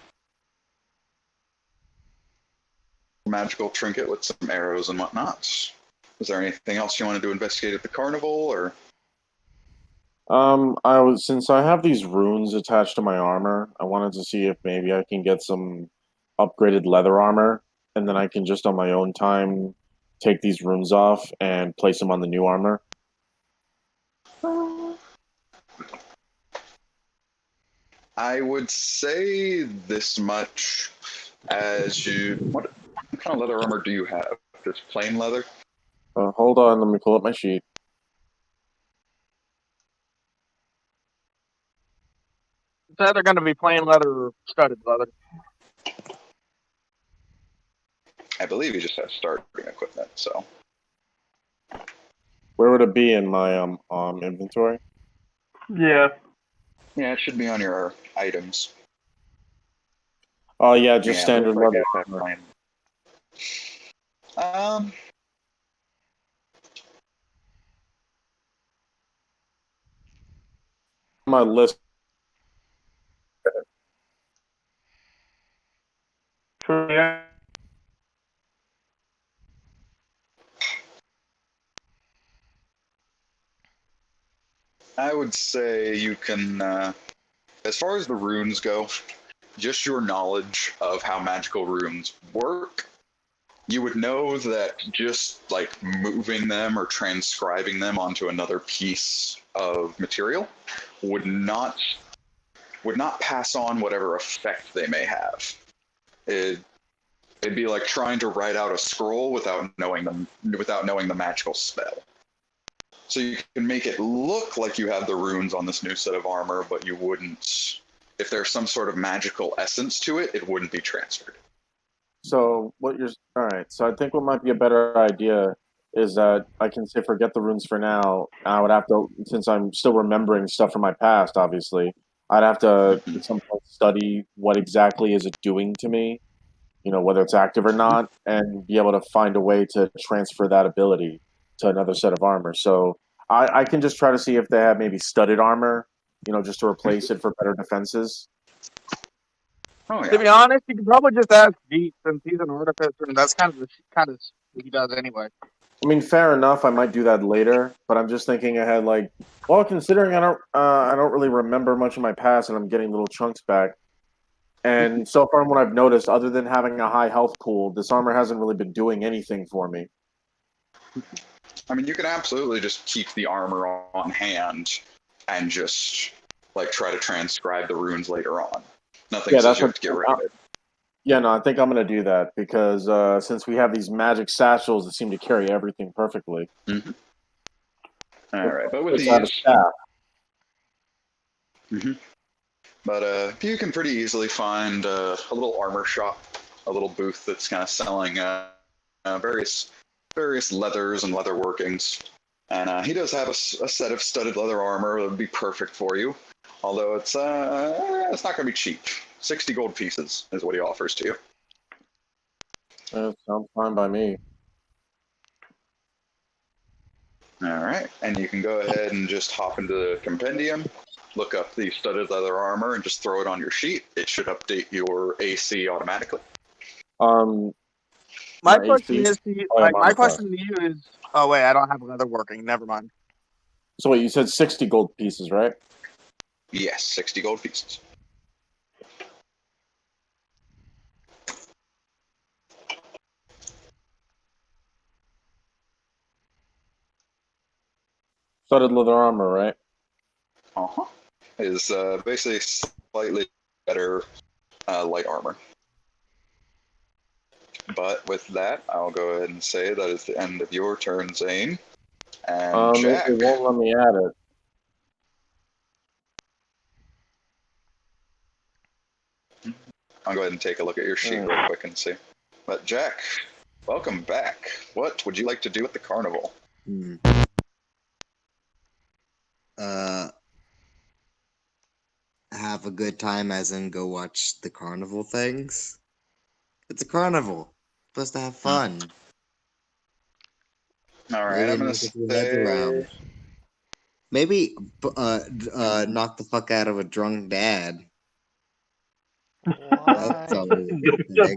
Speaker 1: Magical trinket with some arrows and whatnot. Is there anything else you wanted to investigate at the carnival, or?
Speaker 4: Since I have these runes attached to my armor, I wanted to see if maybe I can get some upgraded leather armor, and then I can just on my own time take these runes off and place them on the new armor.
Speaker 1: I would say this much as you. What kind of leather armor do you have? Just plain leather?
Speaker 4: Hold on, let me pull up my sheet.
Speaker 6: It's either going to be plain leather or studded leather.
Speaker 1: I believe you just have starting equipment, so.
Speaker 4: Where would it be in my inventory?
Speaker 3: Yeah.
Speaker 1: Yeah, it should be on your items.
Speaker 4: Oh yeah, just
Speaker 1: Yeah,
Speaker 4: standard
Speaker 1: looks like
Speaker 4: leather
Speaker 1: you have
Speaker 4: armor.
Speaker 1: plain.
Speaker 4: My list.
Speaker 3: Sure, yeah.
Speaker 1: I would say you can, as far as the runes go, just your knowledge of how magical runes work, you would know that just like moving them or transcribing them onto another piece of material would not pass on whatever effect they may have. It'd be like trying to write out a scroll without knowing the magical spell. So you can make it look like you have the runes on this new set of armor, but you wouldn't. If there's some sort of magical essence to it, it wouldn't be transferred.
Speaker 4: So all right. So I think what might be a better idea is that I can say forget the runes for now. I would have to, since I'm still remembering stuff from my past, obviously, I'd have to at some point study what exactly is it doing to me, whether it's active or not, and be able to find a way to transfer that ability to another set of armor. So I can just try to see if they have maybe studded armor, just to replace it for better defenses.
Speaker 1: Oh,
Speaker 6: To
Speaker 1: yeah.
Speaker 6: be honest, you could probably just ask Deep since he's an artificer, and that's kind of what he does anyway.
Speaker 4: I mean, fair enough. I might do that later, but I'm just thinking ahead. Like, well, considering I don't really remember much of my past, and I'm getting little chunks back. And so far, what I've noticed, other than having a high health pool, this armor hasn't really been doing anything for me.
Speaker 1: I mean, you can absolutely just keep the armor on hand and just like try to transcribe the runes later on. Nothing says you have to get rid of it.
Speaker 4: Yeah, no, I think I'm going to do that because since we have these magic satchels that seem to carry everything perfectly.
Speaker 1: Mm-hmm. All right, but with
Speaker 4: It's
Speaker 1: these,
Speaker 4: out of staff.
Speaker 1: Mm-hmm. But you can pretty easily find a little armor shop, a little booth that's kind of selling various leathers and leather workings. And he does have a set of studded leather armor that would be perfect for you. Although it's not going to be cheap. 60 gold pieces is what he offers to you.
Speaker 4: Sounds fine by me.
Speaker 1: All right, and you can go ahead and just hop into the compendium, look up the studded leather armor, and just throw it on your sheet. It should update your AC automatically.
Speaker 6: My question
Speaker 4: AC.
Speaker 6: is to you.
Speaker 4: Oh, yeah,
Speaker 6: My question to you is. Oh wait, I don't have leather working. Never mind.
Speaker 4: So wait, you said 60 gold pieces, right?
Speaker 1: Yes, 60 gold pieces.
Speaker 4: Studded leather armor, right?
Speaker 1: Uh-huh. Is basically slightly better light armor. But with that, I'll go ahead and say that is the end of your turn, Zane. And Jack.
Speaker 4: It won't let me add it.
Speaker 1: I'll go ahead and take a look at your sheet real quick and see. But Jack, welcome back. What would you like to do at the carnival?
Speaker 7: Have a good time, as in go watch the carnival things. It's a carnival. Supposed to have fun.
Speaker 1: All right, I'm gonna say.
Speaker 7: Maybe knock the fuck out of a drunk dad. That's always a good thing.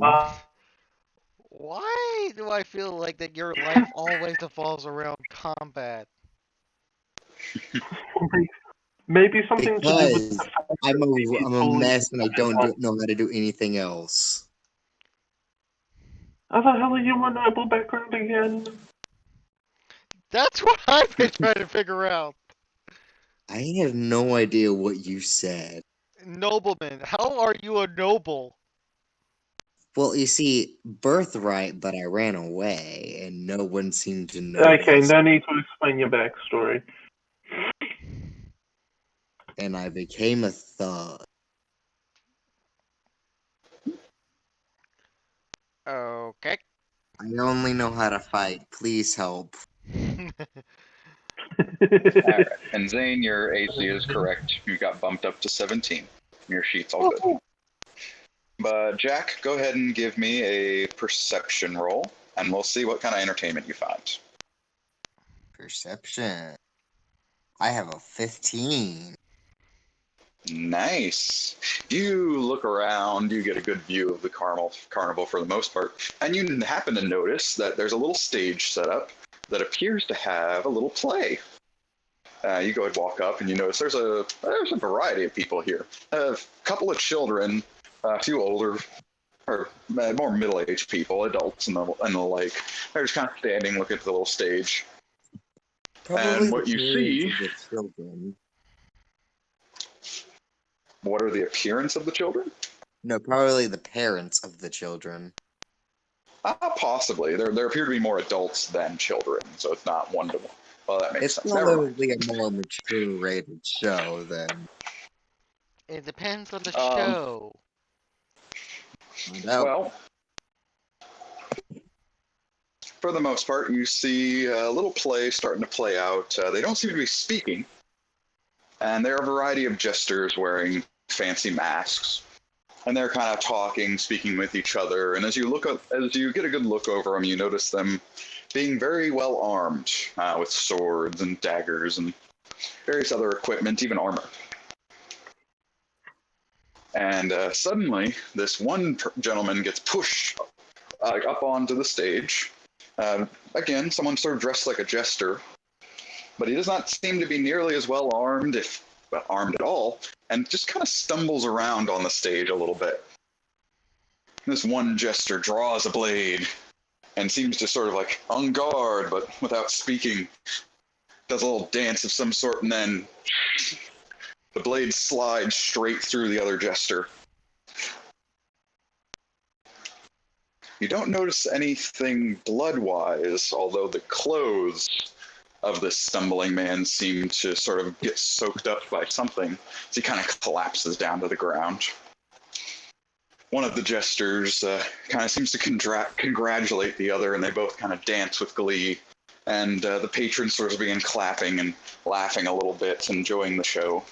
Speaker 2: Why do I feel like that your life always revolves around combat?
Speaker 3: Maybe something to do with
Speaker 7: Because I'm a mess and I don't know how to do anything else.
Speaker 3: How the hell are you on Apple background again?
Speaker 2: That's what I've been trying to figure out.
Speaker 7: I have no idea what you said.
Speaker 2: Nobleman, how are you a noble?
Speaker 7: Well, you see, birthright, but I ran away, and no one seemed to know.
Speaker 3: Okay, no need to explain your backstory.
Speaker 7: And I became a thug.
Speaker 2: Okay.
Speaker 7: I only know how to fight. Please help.
Speaker 1: Alright. And Zane, your AC is correct. You got bumped up to 17. Your sheet's all good. But Jack, go ahead and give me a perception roll, and we'll see what kind of entertainment you find.
Speaker 7: Perception. I have a 15.
Speaker 1: Nice. You look around, you get a good view of the carnival for the most part, and you happen to notice that there's a little stage set up that appears to have a little play. You go and walk up, and you notice there's a variety of people here. A couple of children, a few older, or more middle-aged people, adults and the like. They're just kind of standing, looking at the little stage.
Speaker 7: Probably
Speaker 1: what
Speaker 7: the
Speaker 1: you
Speaker 7: parents
Speaker 1: see-
Speaker 7: of the children.
Speaker 1: What are the appearance of the children?
Speaker 7: No, probably the parents of the children.
Speaker 1: Possibly. There appear to be more adults than children, so it's not one-to-one. Well, that makes
Speaker 7: It's
Speaker 1: sense. Never mind.
Speaker 7: probably a more mature rated show than.
Speaker 2: It depends on the
Speaker 1: Um,
Speaker 2: show.
Speaker 7: No.
Speaker 1: Well, for the most part, you see a little play starting to play out. They don't seem to be speaking, and there are a variety of jesters wearing fancy masks, and they're kind of talking, speaking with each other. And as you get a good look over them, you notice them being very well armed with swords and daggers and various other equipment, even armor. And suddenly, this one gentleman gets pushed up onto the stage. Again, someone sort of dressed like a jester, but he does not seem to be nearly as well armed, if armed at all, and just kind of stumbles around on the stage a little bit. This one jester draws a blade and seems to sort of like on guard, but without speaking. Does a little dance of some sort, and then the blade slides straight through the other jester. You don't notice anything blood-wise, although the clothes of this stumbling man seem to sort of get soaked up by something, as he kind of collapses down to the ground. One of the jesters kind of seems to congratulate the other, and they both kind of dance with glee. And the patrons sort of begin clapping and laughing a little bit, enjoying the show.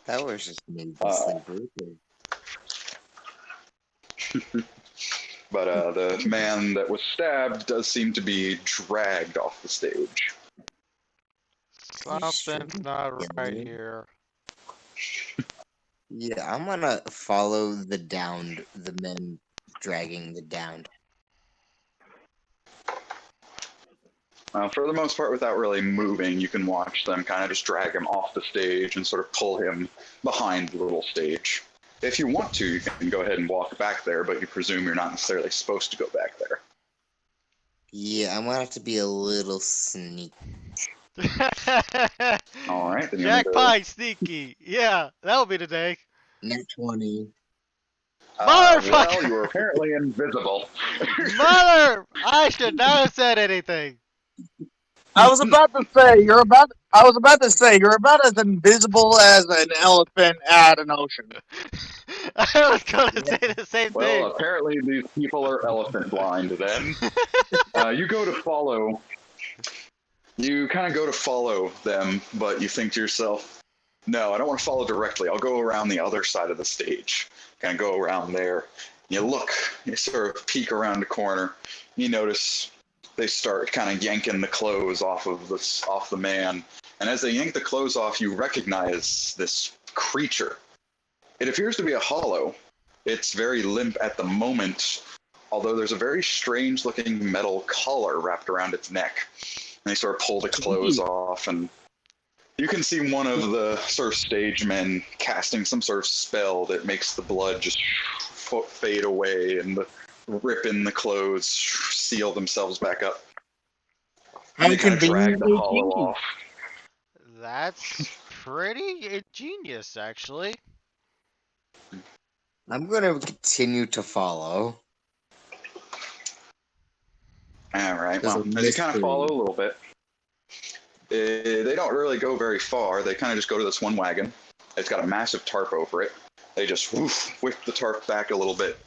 Speaker 7: That was just needlessly brutal.
Speaker 1: But the man that was stabbed does seem to be dragged off the stage.
Speaker 2: Something's not right
Speaker 7: Yeah.
Speaker 2: here.
Speaker 7: Yeah, I'm gonna follow the men dragging the downed.
Speaker 1: For the most part, without really moving, you can watch them kind of just drag him off the stage and sort of pull him behind the little stage. If you want to, you can go ahead and walk back there, but you presume you're not necessarily supposed to go back there.
Speaker 7: Yeah, I'm gonna have to be a little sneaky.
Speaker 1: All right, then
Speaker 2: Jack Pie sneaky. Yeah, that'll be the day.
Speaker 7: Net 20.
Speaker 2: Motherfucker!
Speaker 1: Well, you were apparently invisible.
Speaker 2: Mother! I should not have said anything.
Speaker 6: I was about to say you're about as invisible as an elephant at an ocean.
Speaker 2: I was gonna say the same
Speaker 1: Well,
Speaker 2: thing.
Speaker 1: apparently these people are elephant blind then. You go to follow. You kind of go to follow them, but you think to yourself, no, I don't want to follow directly. I'll go around the other side of the stage. Kind of go around there. You look, you sort of peek around the corner. You notice they start kind of yanking the clothes off the man. And as they yank the clothes off, you recognize this creature. It appears to be a hollow. It's very limp at the moment, although there's a very strange looking metal collar wrapped around its neck. And they sort of pull the clothes off, and you can see one of the sort of stage men casting some sort of spell that makes the blood just fade away and rip in the clothes, seal themselves back up. And they kind of drag the hollow off.
Speaker 2: That's pretty ingenious, actually.
Speaker 7: I'm gonna continue to follow.
Speaker 1: All right.
Speaker 7: There's
Speaker 1: Well,
Speaker 7: a
Speaker 1: as you kind of
Speaker 7: mystery.
Speaker 1: follow a little bit, they don't really go very far. They kind of just go to this one wagon. It's got a massive tarp over it. They just whip the tarp back a little bit,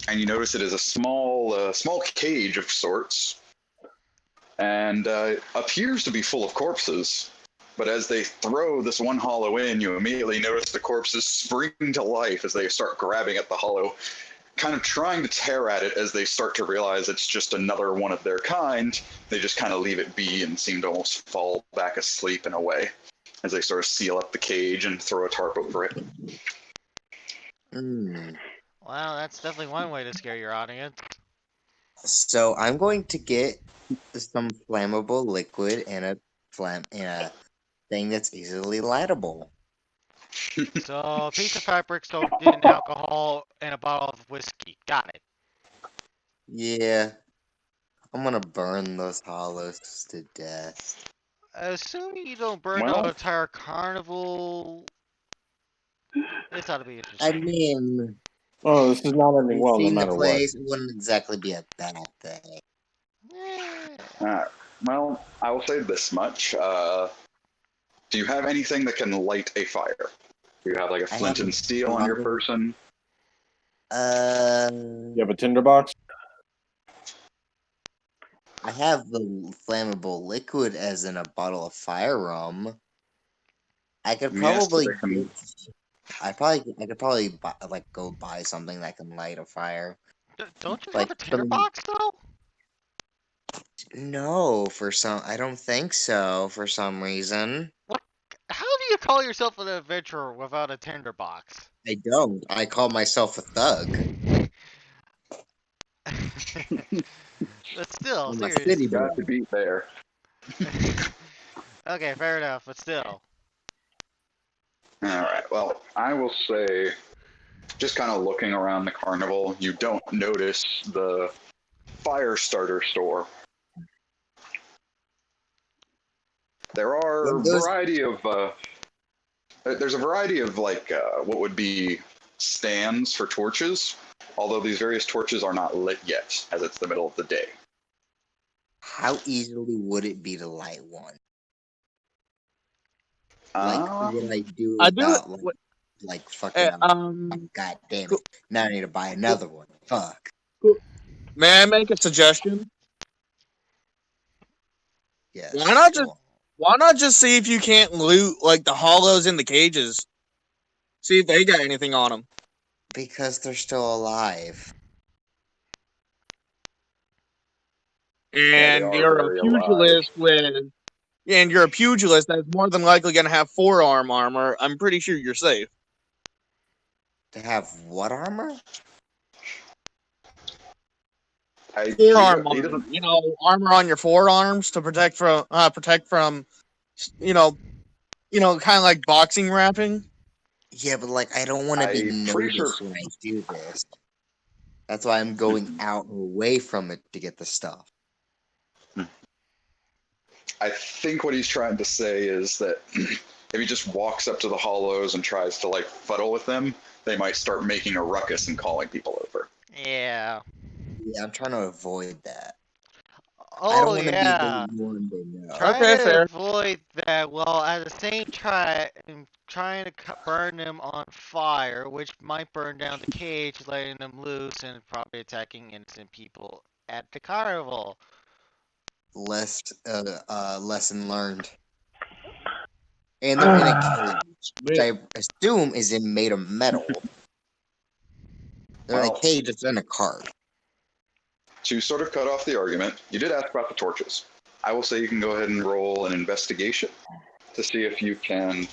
Speaker 1: and you notice it is a small cage of sorts, and appears to be full of corpses. But as they throw this one hollow in, you immediately notice the corpses spring to life as they start grabbing at the hollow, kind of trying to tear at it. As they start to realize it's just another one of their kind, they just kind of leave it be and seem to almost fall back asleep in a way as they sort of seal up the cage and throw a tarp over it.
Speaker 7: Hmm.
Speaker 2: Wow, that's definitely one way to scare your audience.
Speaker 7: So I'm going to get some flammable liquid and a thing that's easily lightable.
Speaker 2: So, piece of fabric soaked in alcohol and a bottle of whiskey. Got it.
Speaker 7: Yeah, I'm gonna burn those hollows to death.
Speaker 2: Assuming you don't burn
Speaker 1: Well-
Speaker 2: the entire carnival, this ought to be
Speaker 7: I
Speaker 2: interesting.
Speaker 7: mean,
Speaker 4: Oh, this is not ending well, no
Speaker 7: seeing the
Speaker 4: matter what.
Speaker 7: place wouldn't exactly be a bad thing.
Speaker 2: Eh,
Speaker 1: Well, I will say this much. Do you have anything that can light a fire? Do you have like a
Speaker 7: I
Speaker 1: flint
Speaker 7: have
Speaker 1: and steel on your
Speaker 7: fire.
Speaker 1: person?
Speaker 4: You have a tinderbox?
Speaker 7: I have the flammable liquid as in a bottle of fire rum. I could
Speaker 1: Yes,
Speaker 7: probably
Speaker 1: but they can-
Speaker 7: I could probably buy, like go buy something that can light a fire.
Speaker 2: don't you
Speaker 7: Like
Speaker 2: have a
Speaker 7: some-
Speaker 2: tinderbox though?
Speaker 7: No, I don't think so for some reason.
Speaker 2: How do you call yourself an adventurer without a tinderbox?
Speaker 7: I don't. I call myself a thug.
Speaker 2: But still,
Speaker 7: I'm a
Speaker 2: serious.
Speaker 7: city boy.
Speaker 1: Got to beat there.
Speaker 2: Okay, fair enough, but still.
Speaker 1: All right. Well, I will say, just kind of looking around the carnival, you don't notice the fire starter store. There are a
Speaker 7: When those-
Speaker 1: variety of there's a variety of like what would be stands for torches, although these various torches are not lit yet, as it's the middle of the day.
Speaker 7: How easily would it be to light one? Like, would I do
Speaker 6: I do
Speaker 7: without,
Speaker 6: it.
Speaker 7: like fucking,
Speaker 6: Um,
Speaker 7: god damn it. Now I need to buy another one. Fuck.
Speaker 6: may I make a suggestion?
Speaker 7: Yes.
Speaker 6: Why not just-
Speaker 7: go on.
Speaker 6: Why not just see if you can't loot like the hollows in the cages? See if they got anything on them.
Speaker 7: Because they're still alive.
Speaker 6: And
Speaker 1: are
Speaker 6: you're
Speaker 1: very
Speaker 6: a pugilist and you're a pugilist that's more than likely going to have forearm armor. I'm pretty sure you're safe.
Speaker 7: To have what armor?
Speaker 6: Forearm
Speaker 1: he
Speaker 6: armor,
Speaker 1: doesn't.
Speaker 6: you know, armor on your forearms to protect from, you know, kind of like boxing wrapping.
Speaker 7: Yeah, but like I don't want to be
Speaker 1: I'm pretty
Speaker 7: noticed
Speaker 1: sure-
Speaker 7: when I do this. That's why I'm going out and away from it to get the stuff.
Speaker 1: I think what he's trying to say is that if he just walks up to the hollows and tries to like fuddle with them, they might start making a ruckus and calling people over.
Speaker 2: Yeah.
Speaker 7: Yeah, I'm trying to avoid that. I don't
Speaker 2: Oh
Speaker 7: want to
Speaker 2: yeah.
Speaker 7: be the one to know.
Speaker 2: Try
Speaker 6: Okay,
Speaker 2: to
Speaker 6: fair.
Speaker 2: avoid that while at the same time trying to burn them on fire, which might burn down the cage, letting them loose and probably attacking innocent people at the carnival.
Speaker 7: Lesson learned. And they're in a cage, which I assume is made of metal. They're in a
Speaker 1: Well-
Speaker 7: cage that's in a cart.
Speaker 1: To sort of cut off the argument, you did ask about the torches. I will say you can go ahead and roll an investigation to see if you can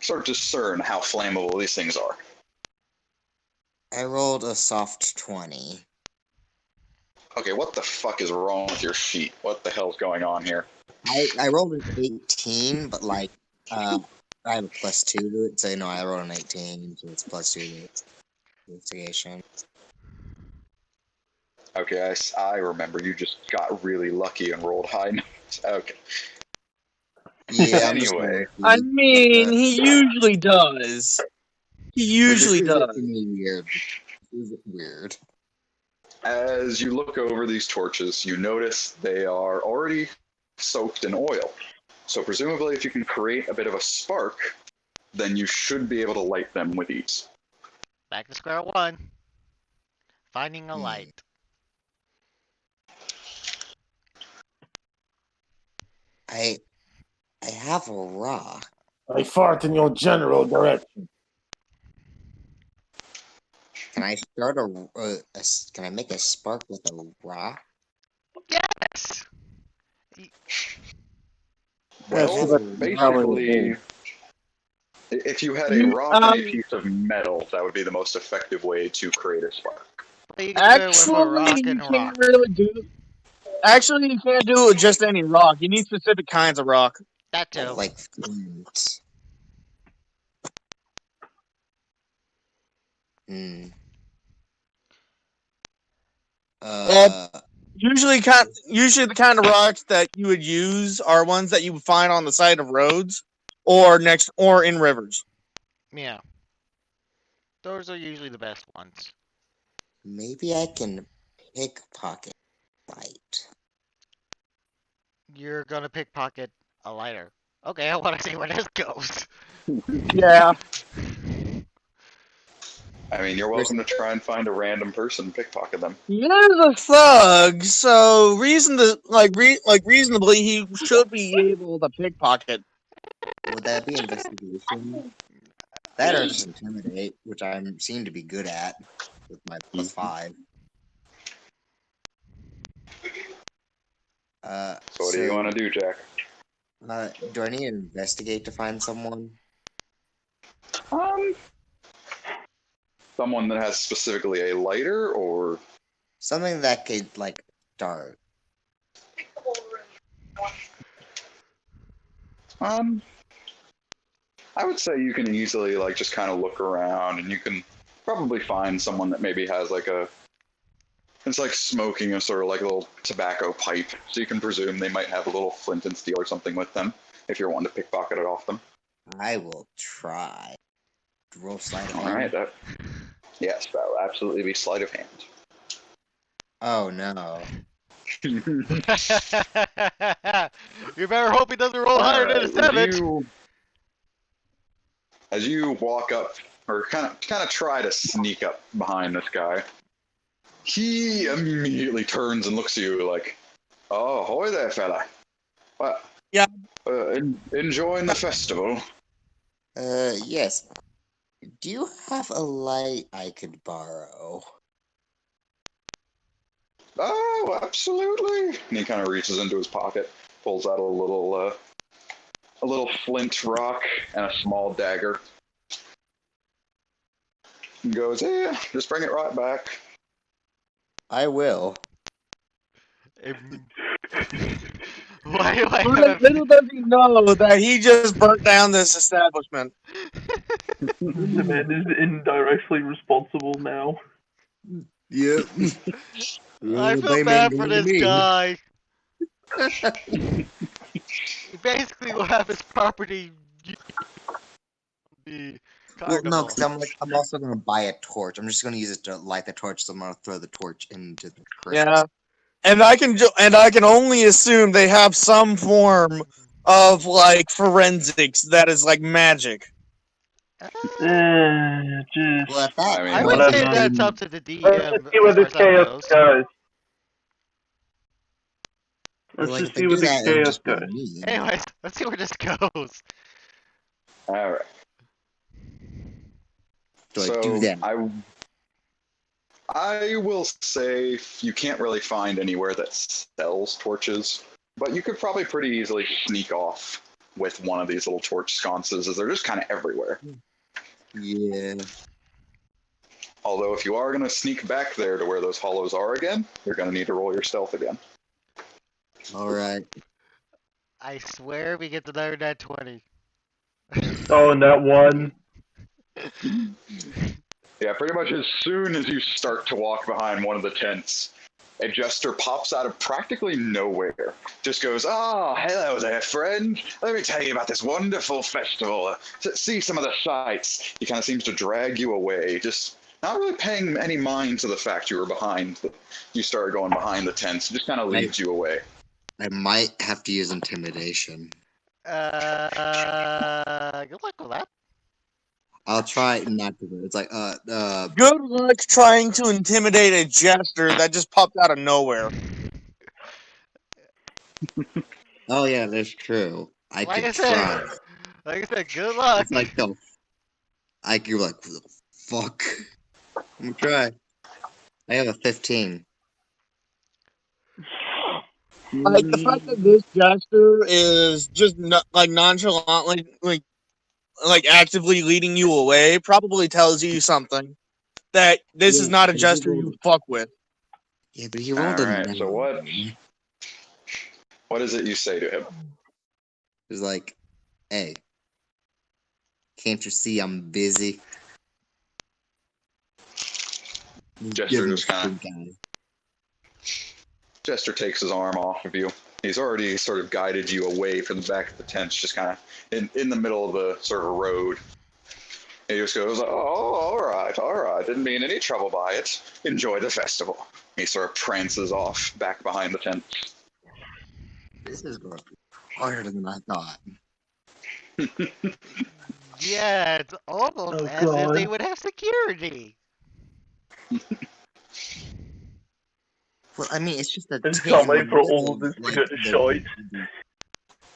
Speaker 1: sort of discern how flammable these things are.
Speaker 7: I rolled a soft 20.
Speaker 1: Okay, what the fuck is wrong with your feet? What the hell's going on here?
Speaker 7: I rolled an 18, but like I have a +2 to it, so no, I rolled an 18, so it's +2 to investigation.
Speaker 1: Okay, I remember you just got really lucky and rolled high notes. Okay.
Speaker 7: Yeah, I'm just
Speaker 1: Anyway.
Speaker 6: I mean, he usually does. He usually does.
Speaker 7: Weird. Is it weird?
Speaker 1: As you look over these torches, you notice they are already soaked in oil. So presumably if you can create a bit of a spark, then you should be able to light them with ease.
Speaker 2: Back to square one. Finding a light.
Speaker 7: I have a rock.
Speaker 4: I fart in your general direction.
Speaker 7: Can I start can I make a spark with a rock?
Speaker 2: Yes!
Speaker 1: Well,
Speaker 4: that's
Speaker 1: basically, if you had a rock and a piece of metal, that would be the most effective way to create a spark.
Speaker 2: Actually, you can do it with a rock
Speaker 6: Actually, you
Speaker 2: and a
Speaker 6: can't
Speaker 2: rock.
Speaker 6: really do. Actually, you can't do it with just any rock. You need specific kinds of rock.
Speaker 2: That too.
Speaker 7: Like flint. Hmm.
Speaker 6: Usually the kind of rocks that you would use are ones that you would find on the side of roads or in rivers.
Speaker 2: Yeah. Those are usually the best ones.
Speaker 7: Maybe I can pickpocket light.
Speaker 2: You're gonna pickpocket a lighter. Okay, I want to see where this goes.
Speaker 6: Yeah.
Speaker 1: I mean, you're welcome to try and find a random person and pickpocket them.
Speaker 6: You're a thug, so reasonably he should be able to pickpocket.
Speaker 7: Would that be investigation? That or just intimidate, which I seem to be good at with my +5.
Speaker 1: So what do you want to do, Jack?
Speaker 7: Do I need to investigate to find someone?
Speaker 1: Someone that has specifically a lighter, or
Speaker 7: Something that could, like, dart.
Speaker 1: I would say you can easily just kind of look around, and you can probably find someone that maybe has it's like smoking a sort of like a little tobacco pipe, so you can presume they might have a little flint and steel or something with them if you're wanting to pickpocket it off them.
Speaker 7: I will try. Roll sleight of hand.
Speaker 1: All right, yes, that will absolutely be sleight of hand.
Speaker 7: Oh no.
Speaker 2: You better hope he doesn't roll higher than a 7.
Speaker 1: As you walk up, or kind of try to sneak up behind this guy, he immediately turns and looks at you like, "Oh, hoy there, fella. What?
Speaker 6: Yeah.
Speaker 1: Enjoying the festival?"
Speaker 7: Yes. Do you have a light I could borrow?
Speaker 1: Oh, absolutely. And he kind of reaches into his pocket, pulls out a little flint rock and a small dagger. And goes, "Yeah, just bring it right back."
Speaker 7: I will.
Speaker 2: Why do I
Speaker 6: Little,
Speaker 2: have
Speaker 6: little does he know that he just burnt down this establishment.
Speaker 3: The man is indirectly responsible now.
Speaker 7: Yep.
Speaker 2: I feel bad for this guy. He basically will have his property.
Speaker 7: Well, no, because I'm also gonna buy a torch. I'm just gonna use it to light the torch. So I'm gonna throw the torch into the crate.
Speaker 6: Yeah, and I can only assume they have some form of forensics that is like magic.
Speaker 3: Just
Speaker 7: Well, at that,
Speaker 2: I
Speaker 1: mean,
Speaker 2: would say
Speaker 3: whatever.
Speaker 2: that's up to the DM.
Speaker 3: Let's just see where
Speaker 2: as
Speaker 3: this
Speaker 2: far as that
Speaker 3: chaos
Speaker 2: goes.
Speaker 3: goes. Let's
Speaker 7: like,
Speaker 3: just
Speaker 7: if they
Speaker 3: see where
Speaker 7: do
Speaker 3: this
Speaker 7: that, it'll
Speaker 3: chaos
Speaker 7: just be
Speaker 3: goes.
Speaker 7: me.
Speaker 2: Anyways, let's see where this goes.
Speaker 1: All right.
Speaker 7: Do I
Speaker 1: So
Speaker 7: do that?
Speaker 1: I will say you can't really find anywhere that sells torches, but you could probably pretty easily sneak off with one of these little torch sconces, as they're just kind of everywhere.
Speaker 7: Yeah.
Speaker 1: Although if you are going to sneak back there to where those hollows are again, you're going to need to roll your stealth again.
Speaker 7: All right.
Speaker 2: I swear we get another net 20.
Speaker 3: Oh, and that one.
Speaker 1: Yeah, pretty much as soon as you start to walk behind one of the tents, a jester pops out of practically nowhere. Just goes, "Ah, hello there, friend. Let me tell you about this wonderful festival. See some of the sights." He kind of seems to drag you away, just not really paying any mind to the fact you were behind. You started going behind the tents. Just kind of leads you away.
Speaker 7: I might have to use intimidation.
Speaker 2: Good luck with that.
Speaker 7: I'll try not to. It's like
Speaker 6: Good luck trying to intimidate a jester that just popped out of nowhere.
Speaker 7: Oh yeah, that's true. I
Speaker 2: Like I
Speaker 7: could
Speaker 2: said,
Speaker 7: try.
Speaker 2: Like I said, good luck.
Speaker 7: It's like the. You're like, fuck. I'm gonna try. I have a 15.
Speaker 6: Like the fact that this jester is just nonchalantly, like actively leading you away, probably tells you something. that this is
Speaker 7: Yeah,
Speaker 6: not a
Speaker 7: but he
Speaker 6: jester you
Speaker 7: rolled-
Speaker 6: fuck with.
Speaker 7: Yeah, but he rolled a
Speaker 1: Alright, so
Speaker 7: 9.
Speaker 1: what is it you say to him?
Speaker 7: It was like, hey, can't you see I'm busy?
Speaker 1: Jester
Speaker 7: Give him
Speaker 1: just kinda-
Speaker 7: stink eye.
Speaker 1: Jester takes his arm off of you. He's already sort of guided you away from the back of the tent, just kind of in the middle of the sort of road. And he just goes, "Oh, all right. Didn't mean any trouble by it. Enjoy the festival." He sort of prances off back behind the tent.
Speaker 7: This is going to be harder than I thought.
Speaker 2: Yeah, it's almost
Speaker 3: Oh,
Speaker 2: as if they
Speaker 3: God.
Speaker 2: would have security.
Speaker 7: Well, I mean, it's just a
Speaker 3: It's
Speaker 7: tent
Speaker 3: not
Speaker 7: in the
Speaker 3: like for all
Speaker 7: middle
Speaker 3: of this
Speaker 7: of,
Speaker 3: to go to
Speaker 7: the-
Speaker 3: shite.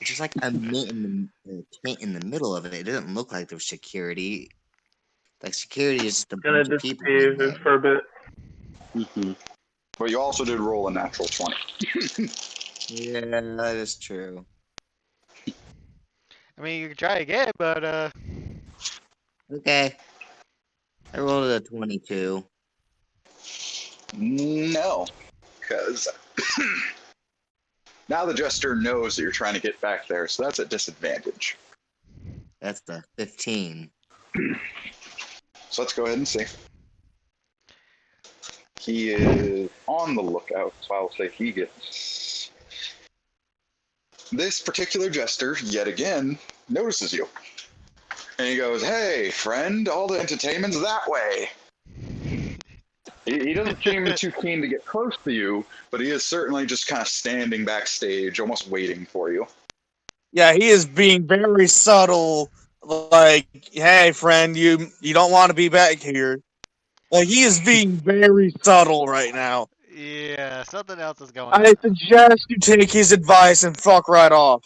Speaker 7: It's just like a tent in the middle of it. It doesn't look like there's security. Like security is just a
Speaker 3: Gonna
Speaker 7: bunch of people.
Speaker 3: disappear
Speaker 7: in there.
Speaker 3: for a bit.
Speaker 1: But you also did roll a natural 20.
Speaker 7: Yeah, that is true.
Speaker 2: I mean, you can try again, but
Speaker 7: Okay. I rolled a 22.
Speaker 1: No, because now the Jester knows that you're trying to get back there, so that's a disadvantage.
Speaker 7: That's the 15.
Speaker 1: So let's go ahead and see. He is on the lookout, so I'll say he gets. This particular Jester, yet again, notices you. And he goes, "Hey, friend, all the entertainment's that way." He doesn't seem too keen to get close to you, but he is certainly just kind of standing backstage, almost waiting for you.
Speaker 6: Yeah, he is being very subtle. Like, hey, friend, you don't want to be back here. Like, he is being very subtle right now.
Speaker 2: yeah, something else is going
Speaker 6: I
Speaker 2: on.
Speaker 6: suggest you take his advice and fuck right off.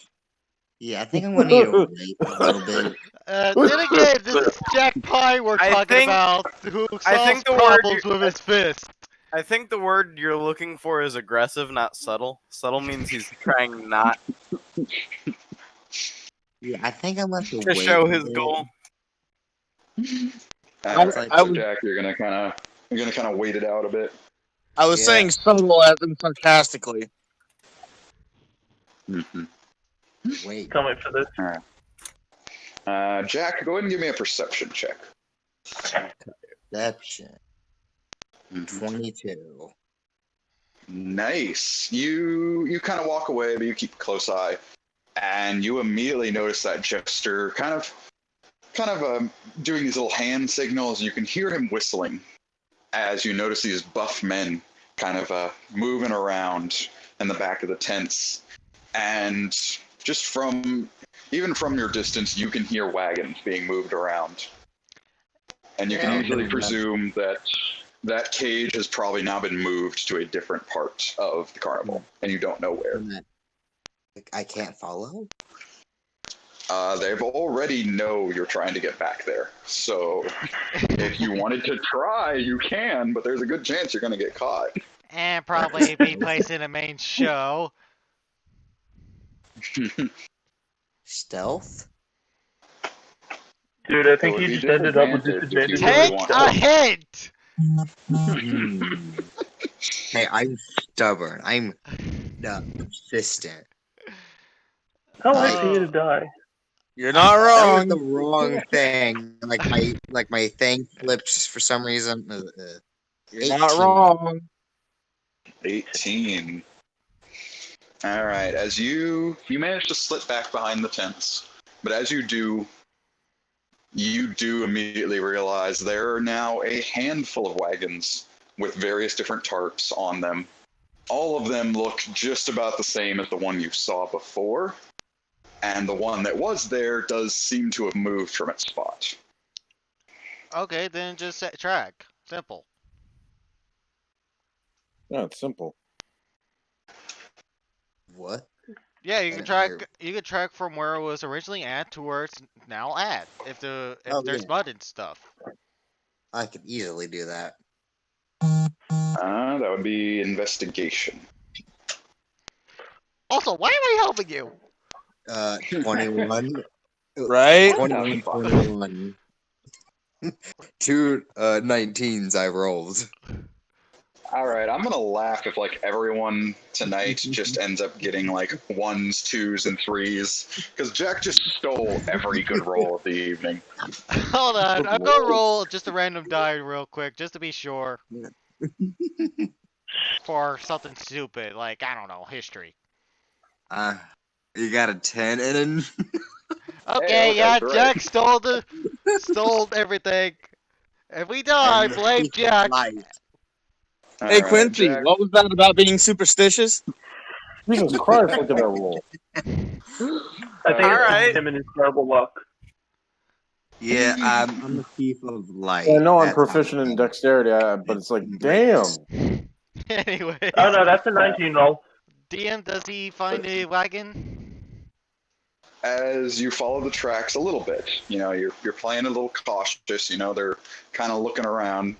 Speaker 7: Yeah, I think I'm gonna need a wait a little bit.
Speaker 2: Then again, this is Jack Pine we're
Speaker 5: I
Speaker 2: talking
Speaker 5: think-
Speaker 2: about, who
Speaker 5: I
Speaker 2: solves
Speaker 5: think the word
Speaker 2: problems
Speaker 5: you-
Speaker 2: with his fist.
Speaker 5: I think the word you're looking for is aggressive, not subtle. Subtle means he's trying not
Speaker 7: Yeah, I think I'm gonna have to
Speaker 5: to
Speaker 7: wait
Speaker 5: show
Speaker 7: a
Speaker 5: his
Speaker 7: bit.
Speaker 5: goal.
Speaker 1: Alright,
Speaker 6: I
Speaker 1: so
Speaker 6: was-
Speaker 1: Jack, you're gonna kind of wait it out a bit.
Speaker 6: I was
Speaker 7: Yeah.
Speaker 6: saying subtle as in sarcastically.
Speaker 1: Mm-hmm.
Speaker 7: Wait.
Speaker 3: Can't wait for this.
Speaker 1: Jack, go ahead and give me a perception check.
Speaker 7: Perception. 22.
Speaker 1: Nice. You kind of walk away, but you keep a close eye, and you immediately notice that Jester kind of doing these little hand signals. You can hear him whistling as you notice these buff men kind of moving around in the back of the tents, and just even from your distance, you can hear wagons being moved around, and you can
Speaker 7: Yeah.
Speaker 1: usually presume that that cage has probably now been moved to a different part of the carnival, and you don't know where.
Speaker 7: Like, I can't follow?
Speaker 1: They've already know you're trying to get back there, so if you wanted to try, you can, but there's a good chance you're going to get caught.
Speaker 2: And probably be placing a main show.
Speaker 7: Stealth?
Speaker 3: Dude, I think
Speaker 1: would
Speaker 3: he
Speaker 1: be
Speaker 3: just ended up with
Speaker 1: disadvantage if you
Speaker 3: disadvantage.
Speaker 1: really
Speaker 2: Take
Speaker 1: want
Speaker 2: a hint!
Speaker 7: Hmm. Hey, I'm stubborn. I'm persistent.
Speaker 3: How was
Speaker 2: Oh.
Speaker 3: he to die?
Speaker 6: You're not
Speaker 7: That was
Speaker 6: wrong.
Speaker 7: the wrong thing. Like my thing flips for some reason.
Speaker 6: You're not
Speaker 7: 18.
Speaker 6: wrong.
Speaker 1: 18. All right, as you manage to slip back behind the tents, but as you do immediately realize there are now a handful of wagons with various different tarps on them. All of them look just about the same as the one you saw before, and the one that was there does seem to have moved from its spot.
Speaker 2: Okay, then just set track. Simple.
Speaker 4: Yeah, it's simple.
Speaker 7: What?
Speaker 2: Yeah, you
Speaker 7: I
Speaker 2: can
Speaker 7: didn't
Speaker 2: track.
Speaker 7: hear.
Speaker 2: You can track from where it was originally at to where it's now at. If
Speaker 7: Oh,
Speaker 2: there's
Speaker 7: yeah.
Speaker 2: mud and stuff.
Speaker 7: I could easily do that.
Speaker 1: That would be investigation.
Speaker 2: Also, why am I helping you?
Speaker 7: 21.
Speaker 6: Right?
Speaker 7: 21. Two 19s I rolled.
Speaker 1: All right, I'm gonna laugh if like everyone tonight just ends up getting like 1s, 2s, and 3s, because Jack just stole every good roll of the evening.
Speaker 2: Hold on, I'm gonna roll just a random die real quick, just to be sure. For something stupid, like, I don't know, history.
Speaker 7: You got a 10 and
Speaker 2: Okay,
Speaker 1: okay,
Speaker 2: yeah,
Speaker 1: great.
Speaker 2: Jack stole everything. If we die,
Speaker 7: and
Speaker 2: blame Jack.
Speaker 7: light.
Speaker 4: Hey,
Speaker 1: All right,
Speaker 6: Quincy,
Speaker 1: Jack.
Speaker 6: what was that about being superstitious?
Speaker 4: Jesus Christ, look at that roll.
Speaker 3: I think
Speaker 5: Alright.
Speaker 3: it's him and his terrible luck.
Speaker 7: Yeah, I'm a thief of light.
Speaker 4: I know I'm
Speaker 7: That's
Speaker 4: proficient in dexterity, but it's like, damn.
Speaker 2: Anyways,
Speaker 3: Oh no, that's a 19 roll.
Speaker 2: DM, does he find a wagon?
Speaker 1: As you follow the tracks a little bit, you're playing a little cautious. They're kind of looking around,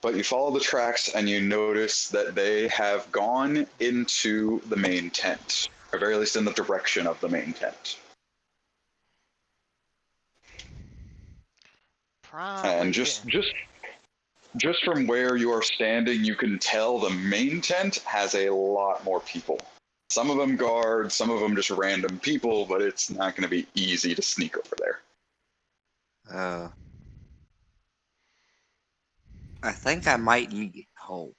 Speaker 1: but you follow the tracks and you notice that they have gone into the main tent, or very least in the direction of the main tent. And just from where you are standing, you can tell the main tent has a lot more people. Some of them guards, some of them just random people, but it's not going to be easy to sneak over there.
Speaker 7: I think I might need help.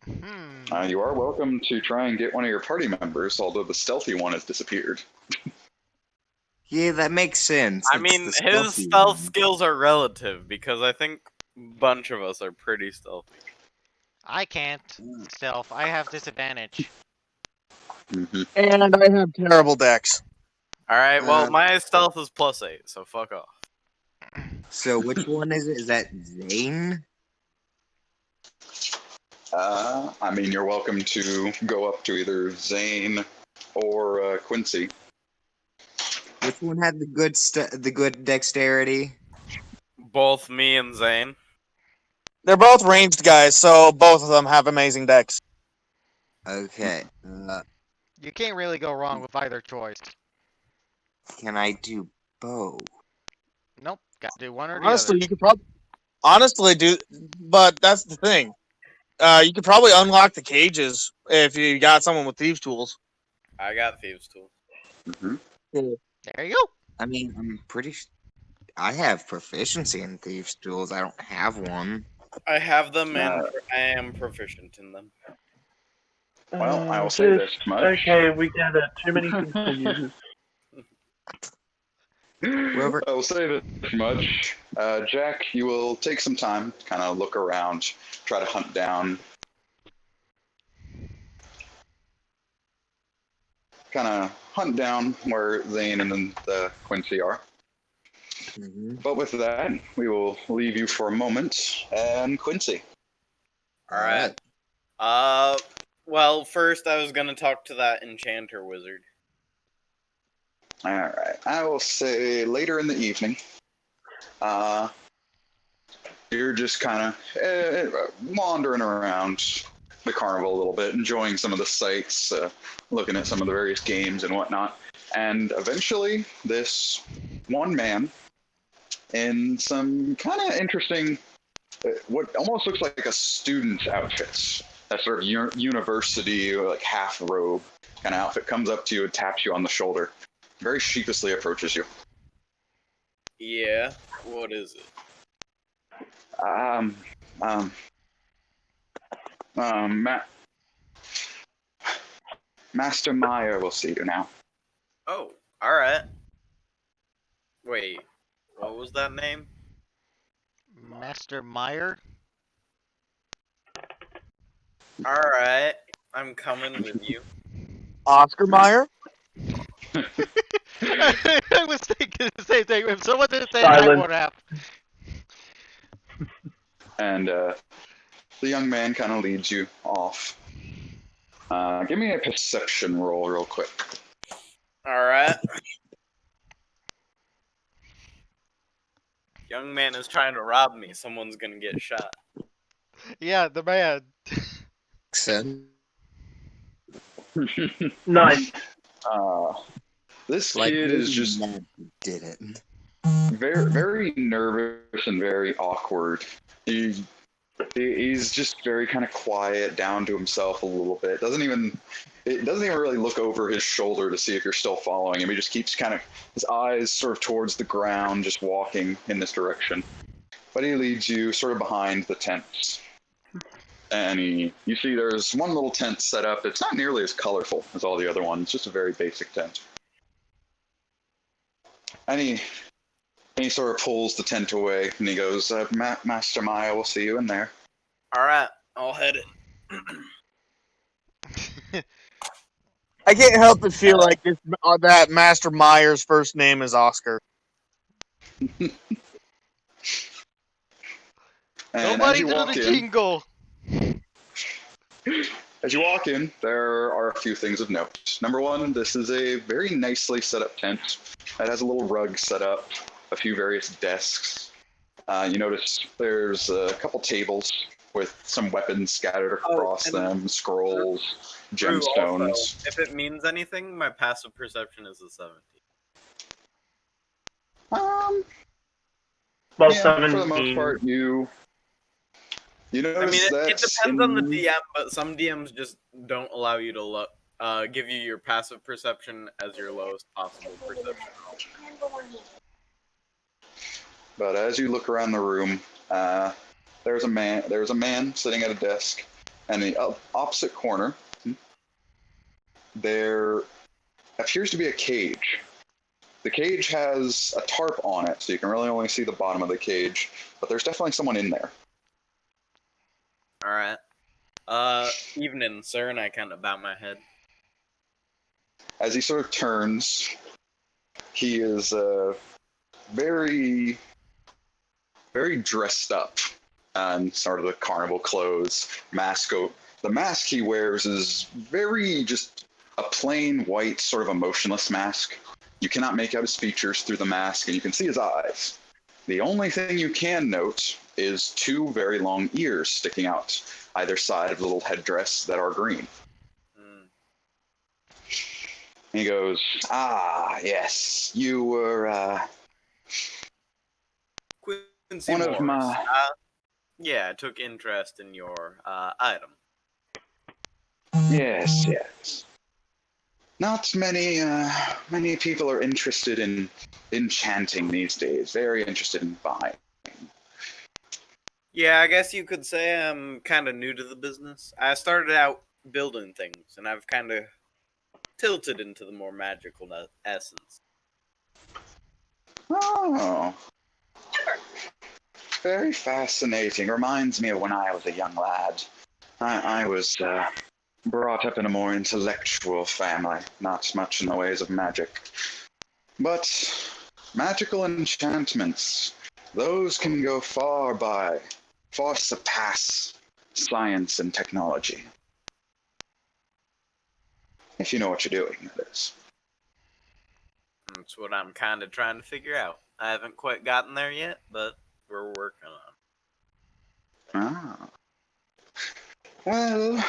Speaker 1: You are welcome to try and get one of your party members, although the stealthy one has disappeared.
Speaker 7: Yeah, that makes sense.
Speaker 5: I mean, his stealth skills are relative because I think a bunch of us are pretty stealthy.
Speaker 2: I can't stealth. I have disadvantage.
Speaker 1: Mm-hmm.
Speaker 6: And I have terrible decks.
Speaker 5: Alright, well, my stealth is +8, so fuck off.
Speaker 7: So which one is it? Is that Zane?
Speaker 1: I mean, you're welcome to go up to either Zane or Quincy.
Speaker 7: Which one had the good dexterity?
Speaker 5: Both me and Zane.
Speaker 6: They're both ranged guys, so both of them have amazing decks.
Speaker 7: Okay.
Speaker 2: You can't really go wrong with either choice.
Speaker 7: Can I do both?
Speaker 2: Nope, gotta do one or the
Speaker 6: Honestly,
Speaker 2: other.
Speaker 6: you could probably do, but that's the thing. You could probably unlock the cages if you got someone with thieves' tools.
Speaker 5: I got thieves' tools.
Speaker 1: Mm-hmm.
Speaker 2: There you go.
Speaker 7: I mean, I'm pretty. I have proficiency in thieves' tools. I don't have one.
Speaker 5: I have them and I am proficient in them.
Speaker 1: Well, I will say this much.
Speaker 3: Okay, we got too many things to use.
Speaker 7: Robert?
Speaker 1: I will say this much. Jack, you will take some time to kind of look around, try to hunt down. Where Zane and then the Quincy are.
Speaker 7: Mm-hmm.
Speaker 1: But with that, we will leave you for a moment. And Quincy.
Speaker 5: Alright. Well, first I was gonna talk to that enchanter wizard.
Speaker 1: Alright. I will say later in the evening, you're just kind of wandering around the carnival a little bit, enjoying some of the sights, looking at some of the various games and whatnot. And eventually, this one man in some kind of interesting, what almost looks like a student's outfit, that sort of university or like half robe kind of outfit, comes up to you and taps you on the shoulder. Very sheepishly approaches you.
Speaker 5: Yeah, what is it?
Speaker 1: Master Meyer will see you now.
Speaker 5: Oh, alright. Wait, what was that name?
Speaker 2: Master Meyer?
Speaker 5: Alright, I'm coming with you.
Speaker 6: Oscar Meyer?
Speaker 2: I was thinking the same thing. If someone didn't say
Speaker 3: Silence.
Speaker 2: that, what happened?
Speaker 1: And the young man kind of leads you off. Give me a perception roll real quick.
Speaker 5: Alright. Young man is trying to rob me. Someone's gonna get shot.
Speaker 2: Yeah, the man.
Speaker 3: Nice.
Speaker 1: This
Speaker 7: Like,
Speaker 1: kid is just...
Speaker 7: did it.
Speaker 1: very nervous and very awkward. He's just very kind of quiet, down to himself a little bit. It doesn't even really look over his shoulder to see if you're still following him. He just keeps kind of his eyes sort of towards the ground, just walking in this direction. But he leads you sort of behind the tents. And you see there's one little tent set up. It's not nearly as colorful as all the other ones, just a very basic tent. And he sort of pulls the tent away, and he goes, Master Maya, we'll see you in there.
Speaker 5: All right, I'll head in.
Speaker 6: I can't help but feel like that Master Meyer's first name is Oscar.
Speaker 2: Nobody do the jingle.
Speaker 1: As you walk in, there are a few things of note. Number one, this is a very nicely set up tent. It has a little rug set up, a few various desks. You notice there's a couple tables with some weapons scattered across them, scrolls, gemstones.
Speaker 5: Also, if it means anything, my passive perception is a 17.
Speaker 3: About
Speaker 1: Yeah,
Speaker 3: 17.
Speaker 1: for the most part, you notice
Speaker 5: I mean,
Speaker 1: that
Speaker 5: it depends on the DM, but some DMs just don't allow you to give you your passive perception as your lowest possible perception.
Speaker 1: But as you look around the room, there's a man sitting at a desk, and in the opposite corner, there appears to be a cage. The cage has a tarp on it, so you can really only see the bottom of the cage, but there's definitely someone in there.
Speaker 5: Alright. Evening, sir, and I kind of bow my head.
Speaker 1: As he sort of turns, he is very, very dressed up in sort of the carnival clothes, mask. The mask he wears is very just a plain white, sort of emotionless mask. You cannot make out his features through the mask, and you can see his eyes. The only thing you can note is two very long ears sticking out either side of the little headdress that are green. He goes, yes, you were,
Speaker 5: Quincy
Speaker 1: one of
Speaker 5: Morris.
Speaker 1: my...
Speaker 5: Yeah, I took interest in your item.
Speaker 1: Yes. Not many people are interested in enchanting these days. Very interested in buying.
Speaker 5: Yeah, I guess you could say I'm kind of new to the business. I started out building things, and I've kind of tilted into the more magical essence.
Speaker 1: Oh. Very fascinating. Reminds me of when I was a young lad. I was brought up in a more intellectual family, not much in the ways of magic. But magical enchantments, those can go far surpass science and technology. If you know what you're doing, that is.
Speaker 5: That's what I'm kind of trying to figure out. I haven't quite gotten there yet, but we're working on it.
Speaker 1: Ah. Well,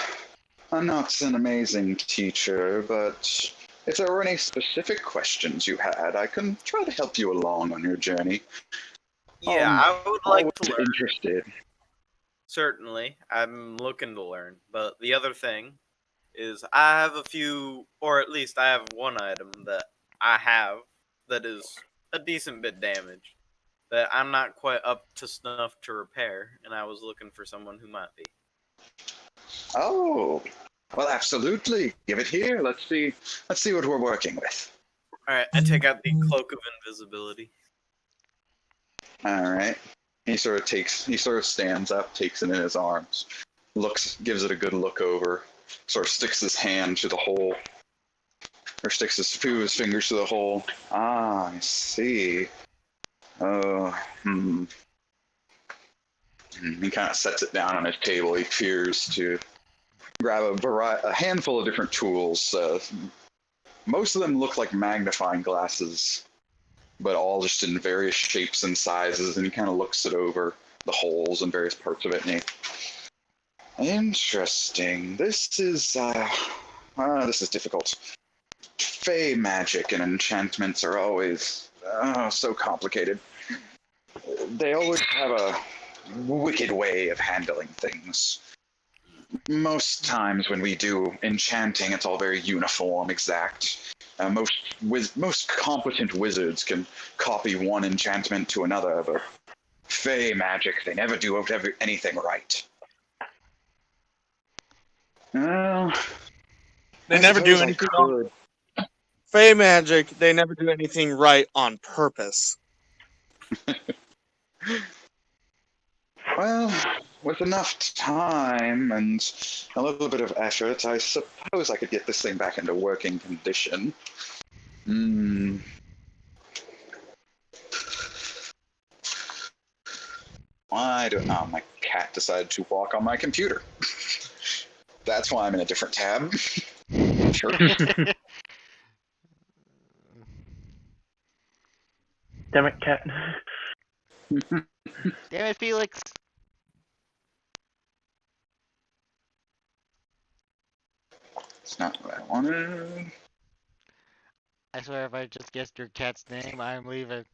Speaker 1: I'm not an amazing teacher, but if there were any specific questions you had, I can try to help you along on your journey.
Speaker 5: Yeah, I would like to learn.
Speaker 1: Interested.
Speaker 5: Certainly, I'm looking to learn. But the other thing is I have a few, or at least I have one item that I have that is a decent bit damaged that I'm not quite up to snuff to repair, and I was looking for someone who might be.
Speaker 1: Oh, well, absolutely. Give it here. Let's see what we're working with.
Speaker 5: All right, I take out the cloak of invisibility.
Speaker 1: All right. He sort of stands up, takes it in his arms, gives it a good look over, sort of sticks his hand to the hole, or sticks his fingers to the hole. Ah, I see. Oh, He kind of sets it down on his table. He appears to grab a handful of different tools. Most of them look like magnifying glasses, but all just in various shapes and sizes, and he kind of looks it over, the holes and various parts of it, and interesting. This is difficult. Fey magic and enchantments are always so complicated. They always have a wicked way of handling things. Most times when we do enchanting, it's all very uniform, exact. Most competent wizards can copy one enchantment to another, but Fey magic, they never do anything right. Well,
Speaker 6: They
Speaker 1: I
Speaker 6: never do
Speaker 1: suppose I
Speaker 6: anything
Speaker 1: could.
Speaker 6: on Fey magic. They never do anything right on purpose.
Speaker 1: Well, with enough time and a little bit of effort, I suppose I could get this thing back into working condition. I don't know. My cat decided to walk on my computer. That's why I'm in a different tab.
Speaker 3: Damn it, cat.
Speaker 2: Damn it, Felix.
Speaker 1: It's not what I wanted.
Speaker 2: I swear if I just guessed your cat's name, I'm leaving.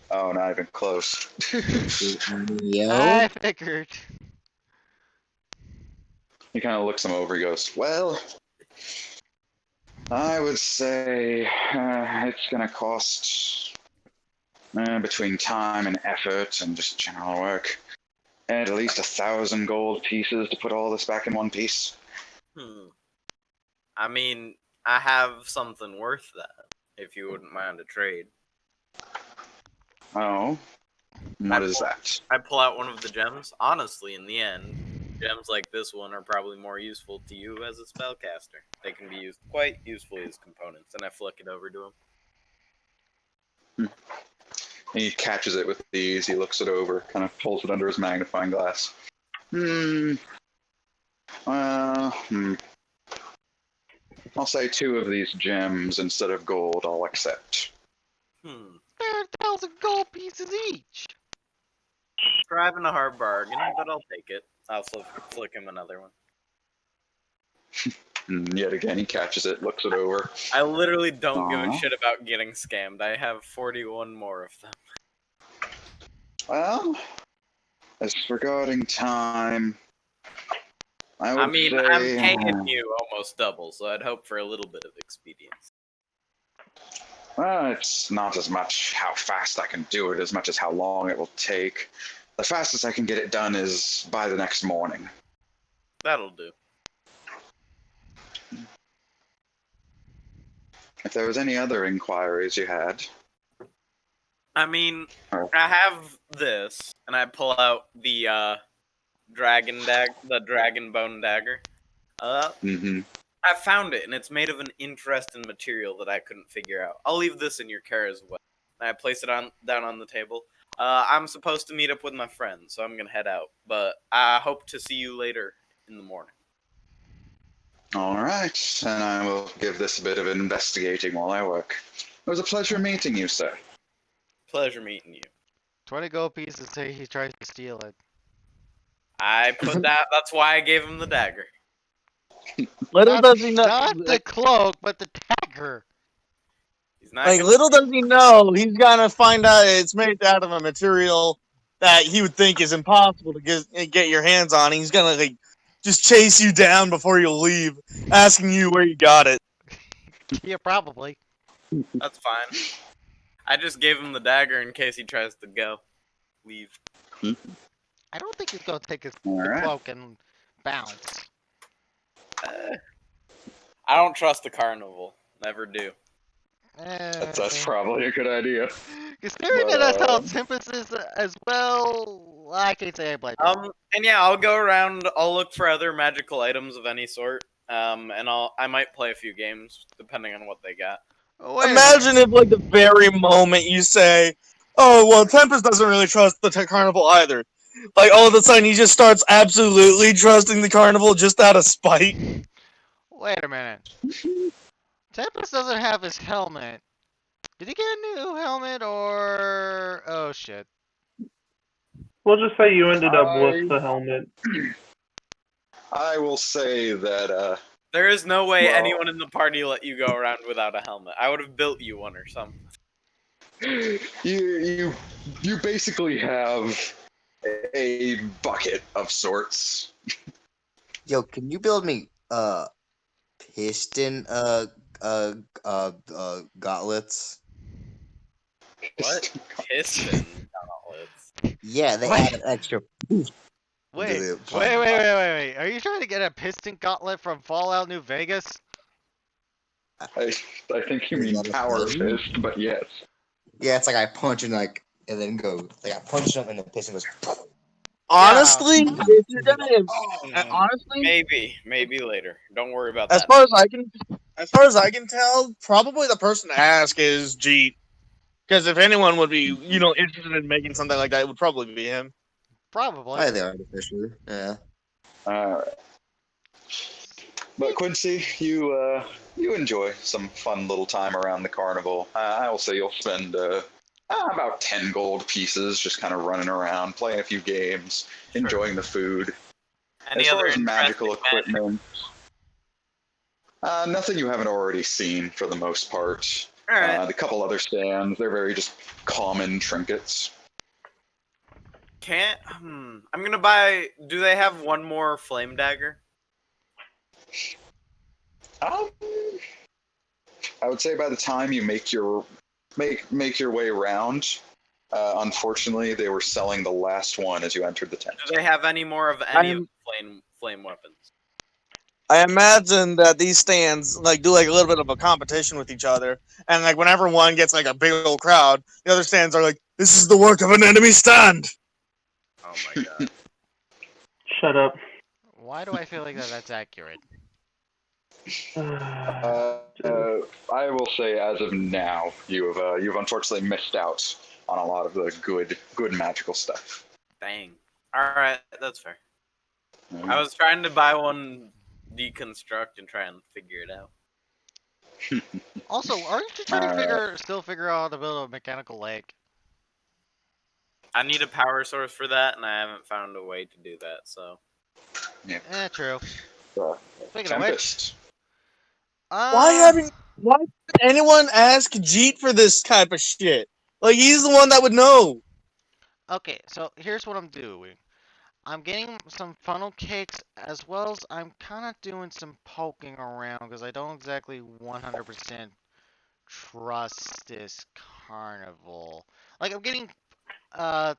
Speaker 1: Oh, not even close.
Speaker 7: Yo.
Speaker 2: I figured.
Speaker 1: He kind of looks him over. He goes, "Well, I would say it's going to cost between time and effort and just general work, at least 1,000 gold pieces to put all this back in one piece."
Speaker 5: I mean, I have something worth that, if you wouldn't mind a trade.
Speaker 1: Oh, what is that?
Speaker 5: I pull out one of the gems. Honestly, in the end, gems like this one are probably more useful to you as a spellcaster. They can be used quite usefully as components, and I flick it over to him.
Speaker 1: He catches it with ease. He looks it over, kind of pulls it under his magnifying glass. I'll say 2 of these gems instead of gold. I'll accept.
Speaker 2: They're 1,000 gold pieces each.
Speaker 5: Driving a hard bargain, but I'll take it. I'll flick him another one.
Speaker 1: Yet again, he catches it, looks it over.
Speaker 5: I literally don't give a
Speaker 1: Aw.
Speaker 5: shit about getting scammed. I have 41 more of them.
Speaker 1: Well, as regarding time, I
Speaker 5: mean,
Speaker 1: say,
Speaker 5: I'm paying you almost double, so I'd hope for a little bit of expedience.
Speaker 1: Well, it's not as much how fast I can do it as much as how long it will take. The fastest I can get it done is by the next morning.
Speaker 5: That'll do.
Speaker 1: If there was any other inquiries you had.
Speaker 5: I mean,
Speaker 1: Oh.
Speaker 5: I have this, and I pull out the dragon bone dagger. I found it, and it's made of an interesting material that I couldn't figure out. I'll leave this in your care as well. I place it down on the table. I'm supposed to meet up with my friends, so I'm gonna head out. But I hope to see you later in the morning.
Speaker 1: All right, and I will give this a bit of investigating while I work. It was a pleasure meeting you, sir.
Speaker 5: Pleasure meeting you.
Speaker 2: 20 gold pieces say he tries to steal it.
Speaker 5: I put that. That's why I gave him the dagger.
Speaker 6: Little does he know.
Speaker 2: Not the cloak, but the dagger.
Speaker 5: He's not
Speaker 6: Like
Speaker 5: gonna-
Speaker 6: little does he know, he's gonna find out it's made out of a material that he would think is impossible to get your hands on. He's gonna like just chase you down before you leave, asking you where you got it.
Speaker 2: Yeah, probably.
Speaker 5: That's fine. I just gave him the dagger in case he tries to leave.
Speaker 2: I don't think he's gonna take his
Speaker 1: All right.
Speaker 2: cloak and bounce.
Speaker 5: I don't trust the carnival. Never do.
Speaker 1: That's probably a good idea.
Speaker 2: Considering that that's how Tempest is as well, I can't say I blame him.
Speaker 5: And yeah, I'll go around. I'll look for other magical items of any sort. And I might play a few games depending on what they got.
Speaker 2: Wait a
Speaker 6: Imagine if, like, the very moment you say, "Oh, well, Tempest doesn't really trust the carnival either." Like, all of a sudden, he just starts absolutely trusting the carnival just out of spite.
Speaker 2: Wait a minute. Tempest doesn't have his helmet. Did he get a new helmet or... Oh shit.
Speaker 3: We'll just say you ended up with the helmet.
Speaker 1: I will say that
Speaker 5: There is no way
Speaker 1: Well-
Speaker 5: anyone in the party let you go around without a helmet. I would have built you one or something.
Speaker 1: You basically have a bucket of sorts.
Speaker 7: Yo, can you build me piston gauntlets?
Speaker 5: What? Piston gauntlets.
Speaker 7: Yeah, they
Speaker 2: What?
Speaker 7: add an extra.
Speaker 2: Wait,
Speaker 7: the
Speaker 2: wait. Are you trying to get a piston gauntlet from Fallout New Vegas?
Speaker 1: I think you
Speaker 7: Is
Speaker 1: mean
Speaker 7: that a
Speaker 1: power
Speaker 7: thing?
Speaker 1: fist, but yes.
Speaker 7: Yeah, it's like I punch and then go. Like I punch them and the piston goes.
Speaker 6: Honestly, if you're gonna,
Speaker 5: Mm,
Speaker 6: honestly,
Speaker 5: maybe later. Don't worry about
Speaker 6: as
Speaker 5: that.
Speaker 6: far as I can tell, probably the person to ask is Jeet. Because if anyone would be, interested in making something like that, it would probably be him.
Speaker 2: Probably.
Speaker 7: Hi there, artificially. Yeah.
Speaker 1: Alright. But Quincy, you enjoy some fun little time around the carnival. I will say you'll spend about 10 gold pieces just kind of running around, playing a few games, enjoying the food.
Speaker 5: Any
Speaker 1: As far
Speaker 5: other
Speaker 1: as magical
Speaker 5: interesting
Speaker 1: equipment, nothing you haven't already seen for the most part.
Speaker 5: All right.
Speaker 1: The couple other stands, they're very just common trinkets.
Speaker 5: I'm gonna buy. Do they have one more flame dagger?
Speaker 1: I would say by the time you make your way around, unfortunately, they were selling the last one as you entered the tent.
Speaker 5: Do they have any more of any of the flame weapons?
Speaker 6: I imagine that these stands do a little bit of a competition with each other, and whenever one gets a big old crowd, the other stands are like, "This is the work of an enemy stand."
Speaker 5: Oh my god.
Speaker 3: Shut up.
Speaker 2: Why do I feel like that's accurate?
Speaker 1: I will say, as of now, you've unfortunately missed out on a lot of the good magical stuff.
Speaker 5: Dang. All right, that's fair. I was trying to buy one, deconstruct, and try and figure it out.
Speaker 2: Also, aren't you trying to still figure out how to build a mechanical leg?
Speaker 5: I need a power source for that, and I haven't found a way to do that. So.
Speaker 2: True. Speaking of which,
Speaker 1: Tempest.
Speaker 6: Why did anyone ask Jeet for this type of shit? He's the one that would know.
Speaker 2: Okay, so here's what I'm doing. I'm getting some funnel cakes as well as I'm kind of doing some poking around because I don't exactly 100% trust this carnival. I'm getting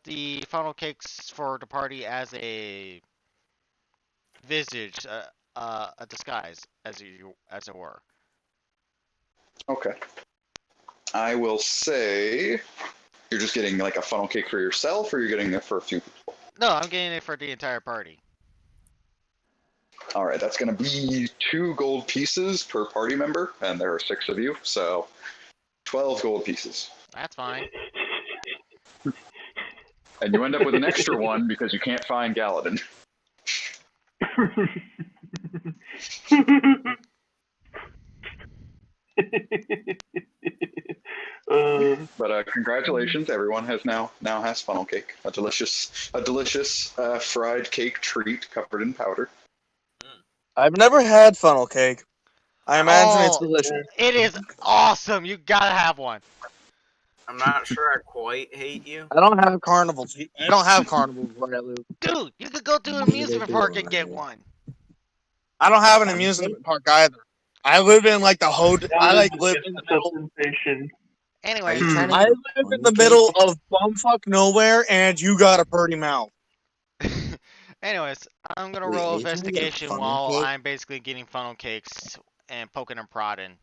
Speaker 2: the funnel cakes for the party as a visage, a disguise, as it were.
Speaker 1: Okay. I will say you're just getting a funnel cake for yourself, or you're getting it for a few people.
Speaker 2: No, I'm getting it for the entire party.
Speaker 1: All right, that's going to be 2 gold pieces per party member, and there are 6 of you, so 12 gold pieces.
Speaker 2: That's fine.
Speaker 1: And you end up with an extra one because you can't find Galadin. But congratulations, everyone now has funnel cake, a delicious fried cake treat covered in powder.
Speaker 6: I've never had funnel cake. I imagine it's delicious.
Speaker 2: It is awesome. You gotta have one.
Speaker 5: I'm not sure I quite hate you.
Speaker 6: I don't have carnivals. I don't have carnivals where I live.
Speaker 2: Dude, you could go to an amusement park and get one.
Speaker 6: I don't have an amusement park either. I live in the hood. I live in the middle.
Speaker 2: Anyway,
Speaker 6: I live in the middle of bumfuck nowhere, and you got a pretty mouth.
Speaker 2: anyways, I'm gonna
Speaker 7: Wait,
Speaker 2: roll
Speaker 7: are you trying to get a
Speaker 2: investigation
Speaker 7: funnel
Speaker 2: while
Speaker 7: cake?
Speaker 2: I'm basically getting funnel cakes and poking and prodding.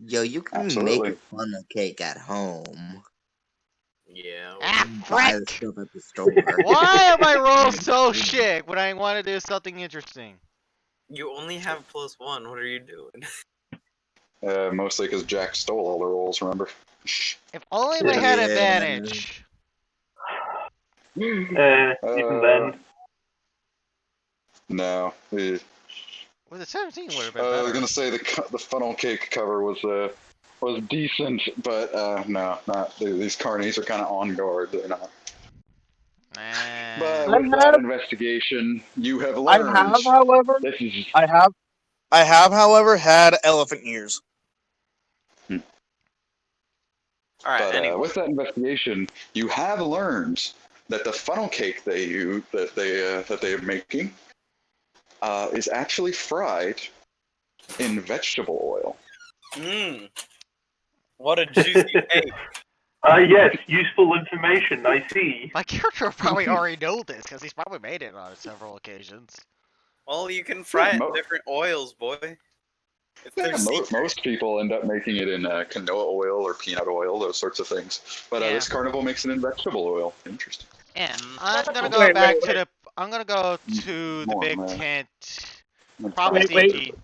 Speaker 7: Yo, you can
Speaker 1: Absolutely.
Speaker 7: make a funnel cake at home.
Speaker 5: Yeah.
Speaker 2: Ah,
Speaker 7: Buy the
Speaker 2: frick!
Speaker 7: stuff at the store.
Speaker 2: Why am I rolling so shit when I want to do something interesting?
Speaker 5: You only have +1. What are you doing?
Speaker 1: Mostly because Jack stole all the rolls, remember?
Speaker 2: If only I had
Speaker 7: Yeah.
Speaker 2: advantage.
Speaker 3: Even then.
Speaker 1: No.
Speaker 2: With a 17 would have been
Speaker 1: I was
Speaker 2: better.
Speaker 1: gonna say the funnel cake cover was decent, but no, not these carnies are kind of on guard. They're not. But with that investigation, you have learned.
Speaker 6: I have, however,
Speaker 1: This is
Speaker 6: however, had elephant ears.
Speaker 5: All right.
Speaker 1: But
Speaker 5: Anyway,
Speaker 1: with that investigation, you have learned that the funnel cake that they are making is actually fried in vegetable oil.
Speaker 5: mmm, what a juicy cake.
Speaker 3: Yes, useful information, I see.
Speaker 2: My character probably already know this because he's probably made it on several occasions.
Speaker 5: Well, you can fry it in
Speaker 1: mo-
Speaker 5: different oils, boy. It's
Speaker 1: Yeah,
Speaker 5: their secret.
Speaker 1: most people end up making it in canola oil or peanut oil, those sorts of things. But
Speaker 2: Yeah.
Speaker 1: this carnival makes it in vegetable oil. Interesting.
Speaker 2: Yeah,
Speaker 5: Mm.
Speaker 2: I'm gonna go
Speaker 6: Wait,
Speaker 2: back
Speaker 6: wait,
Speaker 2: to the. I'm gonna go to the
Speaker 1: More,
Speaker 2: big
Speaker 1: man.
Speaker 2: tent. Probably
Speaker 6: Wait,
Speaker 2: CG.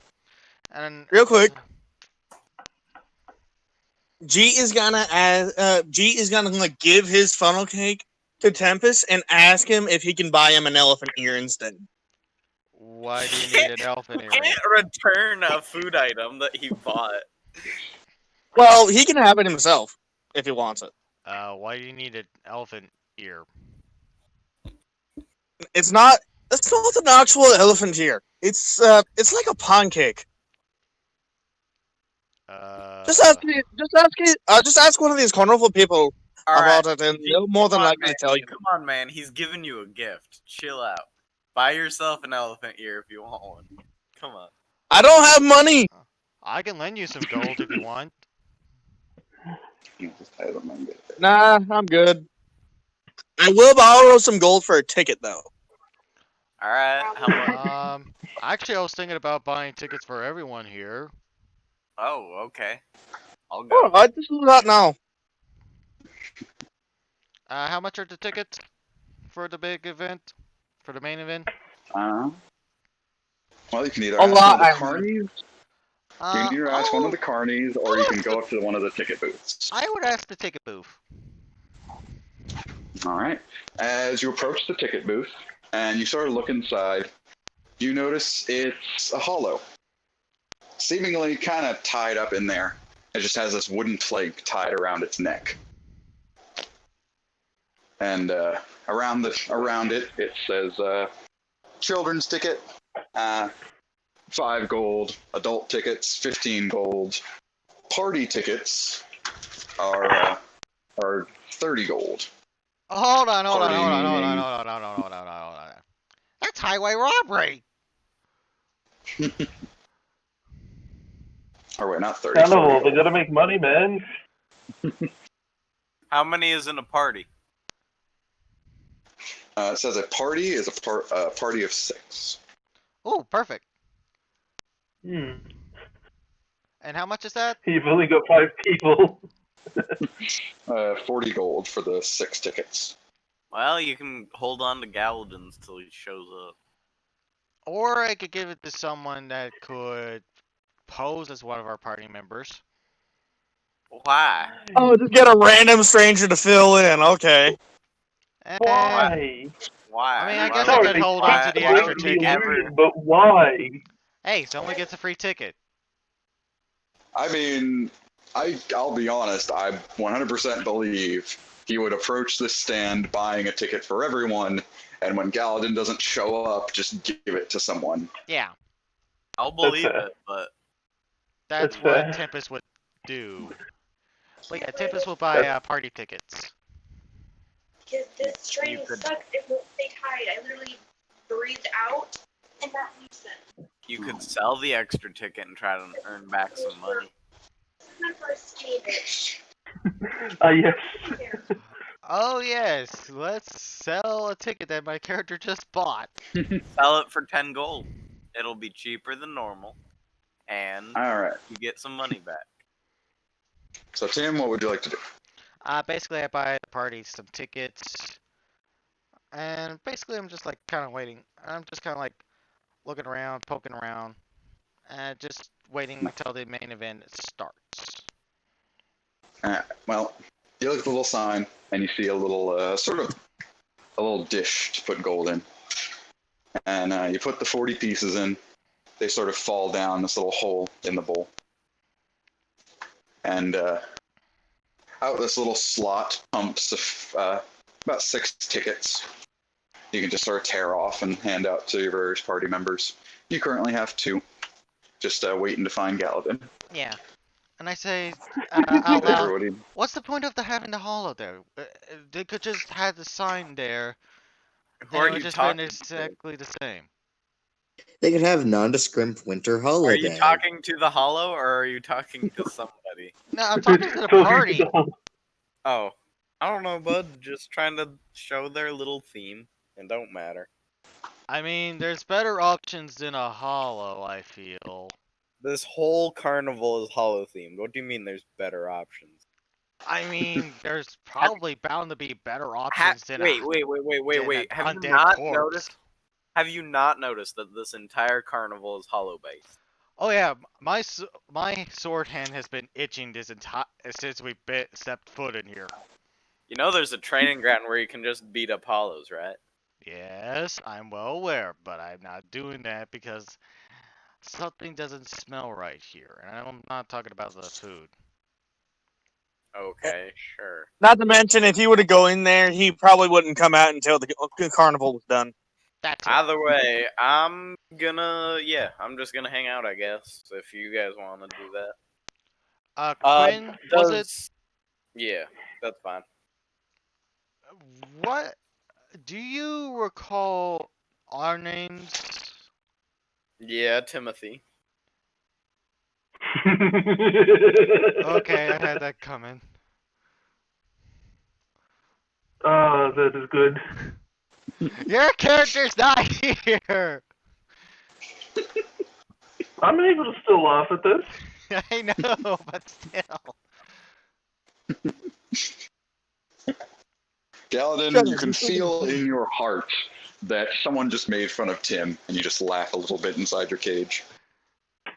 Speaker 2: And
Speaker 6: Real quick. G is gonna like give his funnel cake to Tempest and ask him if he can buy him an elephant ear instead.
Speaker 2: Why do you need an elephant
Speaker 5: You
Speaker 2: earring?
Speaker 5: can't return a food item that he bought.
Speaker 6: Well, he can have it himself if he wants it.
Speaker 2: Why do you need an elephant ear?
Speaker 6: It's not an actual elephant ear. It's like a pancake. cake. Just ask one of these carnival people
Speaker 5: All right.
Speaker 6: about it, and they'll more than
Speaker 5: Come on,
Speaker 6: likely
Speaker 5: man.
Speaker 6: tell you.
Speaker 5: Come on, man. He's giving you a gift. Chill out. Buy yourself an elephant ear if you want one. Come on.
Speaker 6: I don't have money.
Speaker 2: I can lend you some gold if you want.
Speaker 1: I don't mind it.
Speaker 6: Nah, I'm good. I will borrow some gold for a ticket though.
Speaker 5: All right. How much?
Speaker 2: Actually, I was thinking about buying tickets for everyone here.
Speaker 5: Oh, okay. I'll go.
Speaker 6: Oh, I just do that now.
Speaker 2: How much are the tickets for the big event? For the main event?
Speaker 1: Well, you can either
Speaker 6: A
Speaker 1: ask
Speaker 6: lot,
Speaker 1: one of
Speaker 6: I
Speaker 1: the carnies. You
Speaker 2: Uh,
Speaker 1: can either ask one of
Speaker 2: oh,
Speaker 1: the carnies, or you can go up to one of the ticket booths.
Speaker 2: I would ask the ticket booth.
Speaker 1: All right. As you approach the ticket booth and you sort of look inside, you notice it's a hollow, seemingly kind of tied up in there. It just has this wooden plank tied around its neck, and around it it says children's ticket, 5 gold. Adult tickets, 15 gold. Party tickets are 30 gold.
Speaker 2: Hold on.
Speaker 1: Party.
Speaker 2: That's highway robbery.
Speaker 1: Or wait, not 30.
Speaker 3: Carnival,
Speaker 1: 40
Speaker 3: they
Speaker 1: gold.
Speaker 3: gotta make money, man.
Speaker 5: How many is in a party?
Speaker 1: It says a party is a party of 6.
Speaker 2: Oh, perfect.
Speaker 3: Hmm.
Speaker 2: And how much is that?
Speaker 3: You've only got 5 people.
Speaker 1: 40 gold for the 6 tickets.
Speaker 5: Well, you can hold on to Galadin's till he shows up.
Speaker 2: Or I could give it to someone that could pose as one of our party members.
Speaker 5: Why?
Speaker 6: Oh, just get a random stranger to fill in. Okay.
Speaker 2: And,
Speaker 3: Why?
Speaker 5: Why?
Speaker 2: I mean, I
Speaker 5: Why
Speaker 2: guess
Speaker 5: would
Speaker 2: I
Speaker 3: Sorry,
Speaker 2: could hold
Speaker 5: why-
Speaker 2: on to the
Speaker 5: why
Speaker 2: extra
Speaker 5: would
Speaker 3: the
Speaker 5: we
Speaker 2: ticket.
Speaker 5: ever-
Speaker 3: But why?
Speaker 2: Hey, someone gets a free ticket.
Speaker 1: I mean, I'll be honest, I 100% believe he would approach this stand buying a ticket for everyone, and when Galadin doesn't show up, just give it to someone.
Speaker 2: Yeah,
Speaker 5: I'll believe
Speaker 3: fair.
Speaker 5: it, but
Speaker 2: that's
Speaker 3: That's
Speaker 2: what
Speaker 3: fair.
Speaker 2: Tempest would do. But yeah, Tempest will buy party tickets.
Speaker 8: Because this train
Speaker 5: You could-
Speaker 8: sucks. It won't stay tight. I literally breathed out, and that leaves it.
Speaker 5: you could sell the extra ticket and try to earn back some money.
Speaker 8: This is my first day, bitch.
Speaker 3: Yes.
Speaker 8: Here.
Speaker 2: Oh yes, let's sell a ticket that my character just bought.
Speaker 5: Sell it for 10 gold. It'll be cheaper than normal, and
Speaker 1: All right.
Speaker 5: you get some money back.
Speaker 1: So, Tim, what would you like to do?
Speaker 2: Basically I buy the party some tickets. And basically I'm just like kind of waiting. I'm just kind of like looking around, poking around, and just waiting until the main event starts.
Speaker 1: Well, you look at the little sign, and you see a little, a little dish to put gold in. And you put the 40 pieces in. They sort of fall down this little hole in the bowl. And out this little slot pumps about 6 tickets. You can just sort of tear off and hand out to your various party members. You currently have 2. Just waiting to find Galadin.
Speaker 2: Yeah. And I say out loud,
Speaker 1: Everybody,
Speaker 2: what's the point of having the hollow there? They could just have the sign there,
Speaker 5: Who
Speaker 2: and
Speaker 5: are
Speaker 2: it would
Speaker 5: you
Speaker 2: just been
Speaker 5: talking to?
Speaker 2: exactly the same.
Speaker 7: They could have nondescript winter
Speaker 5: Are
Speaker 7: holiday.
Speaker 5: you talking to the hollow or are you talking to somebody?
Speaker 2: No, I'm talking to the
Speaker 3: Talking
Speaker 2: party.
Speaker 3: to the-
Speaker 5: Oh, I don't know, bud. Just trying to show their little theme. It don't matter.
Speaker 2: I mean, there's better options than a hollow, I feel.
Speaker 5: This whole carnival is hollow themed. What do you mean there's better options?
Speaker 2: I mean, there's probably bound to be better options than
Speaker 5: Wait.
Speaker 2: an
Speaker 5: Have you
Speaker 2: undead
Speaker 5: not
Speaker 2: corpse.
Speaker 5: noticed? Have you not noticed that this entire carnival is hollow based?
Speaker 2: Oh yeah, my sword hand has been itching this entire since we stepped foot in here.
Speaker 5: You know there's a training ground where you can just beat up hollows, right?
Speaker 2: Yes, I'm well aware, but I'm not doing that because something doesn't smell right here, and I'm not talking about the food.
Speaker 5: Okay, sure.
Speaker 6: Not to mention, if he were to go in there, he probably wouldn't come out until the carnival was done.
Speaker 2: That's it.
Speaker 5: Either way, I'm just gonna hang out, I guess, if you guys want to do that.
Speaker 2: Quinn, was it?
Speaker 5: does- Yeah, that's fine.
Speaker 2: What? Do you recall our names?
Speaker 5: Yeah, Timothy.
Speaker 2: Okay, I had that coming.
Speaker 3: Ah, that is good.
Speaker 2: Your character's not here!
Speaker 3: I'm able to still laugh at this.
Speaker 2: I know, but still.
Speaker 1: Galadin, you can feel in your heart that someone just made fun of Tim, and you just laugh a little bit inside your cage.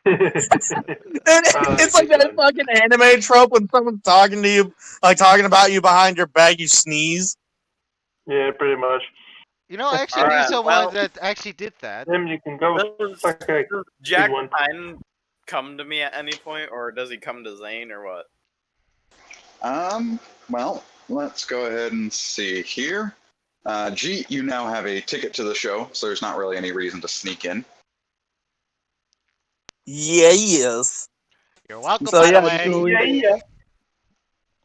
Speaker 6: It's like that fucking anime trope when someone's talking to you, like talking about you behind your back, you sneeze.
Speaker 3: Yeah, pretty much.
Speaker 2: You know, I actually knew
Speaker 5: Alright,
Speaker 2: someone
Speaker 5: well-
Speaker 2: that actually did that.
Speaker 3: Tim, you can go.
Speaker 5: Does,
Speaker 3: Okay,
Speaker 5: does Jack
Speaker 3: one.
Speaker 5: Pine come to me at any point, or does he come to Zane, or what?
Speaker 1: Well, let's go ahead and see here. G, you now have a ticket to the show, so there's not really any reason to sneak in.
Speaker 6: Yeah, yes.
Speaker 2: You're welcome,
Speaker 6: So,
Speaker 2: by
Speaker 6: yeah,
Speaker 2: the way.
Speaker 6: so-
Speaker 3: Yeah.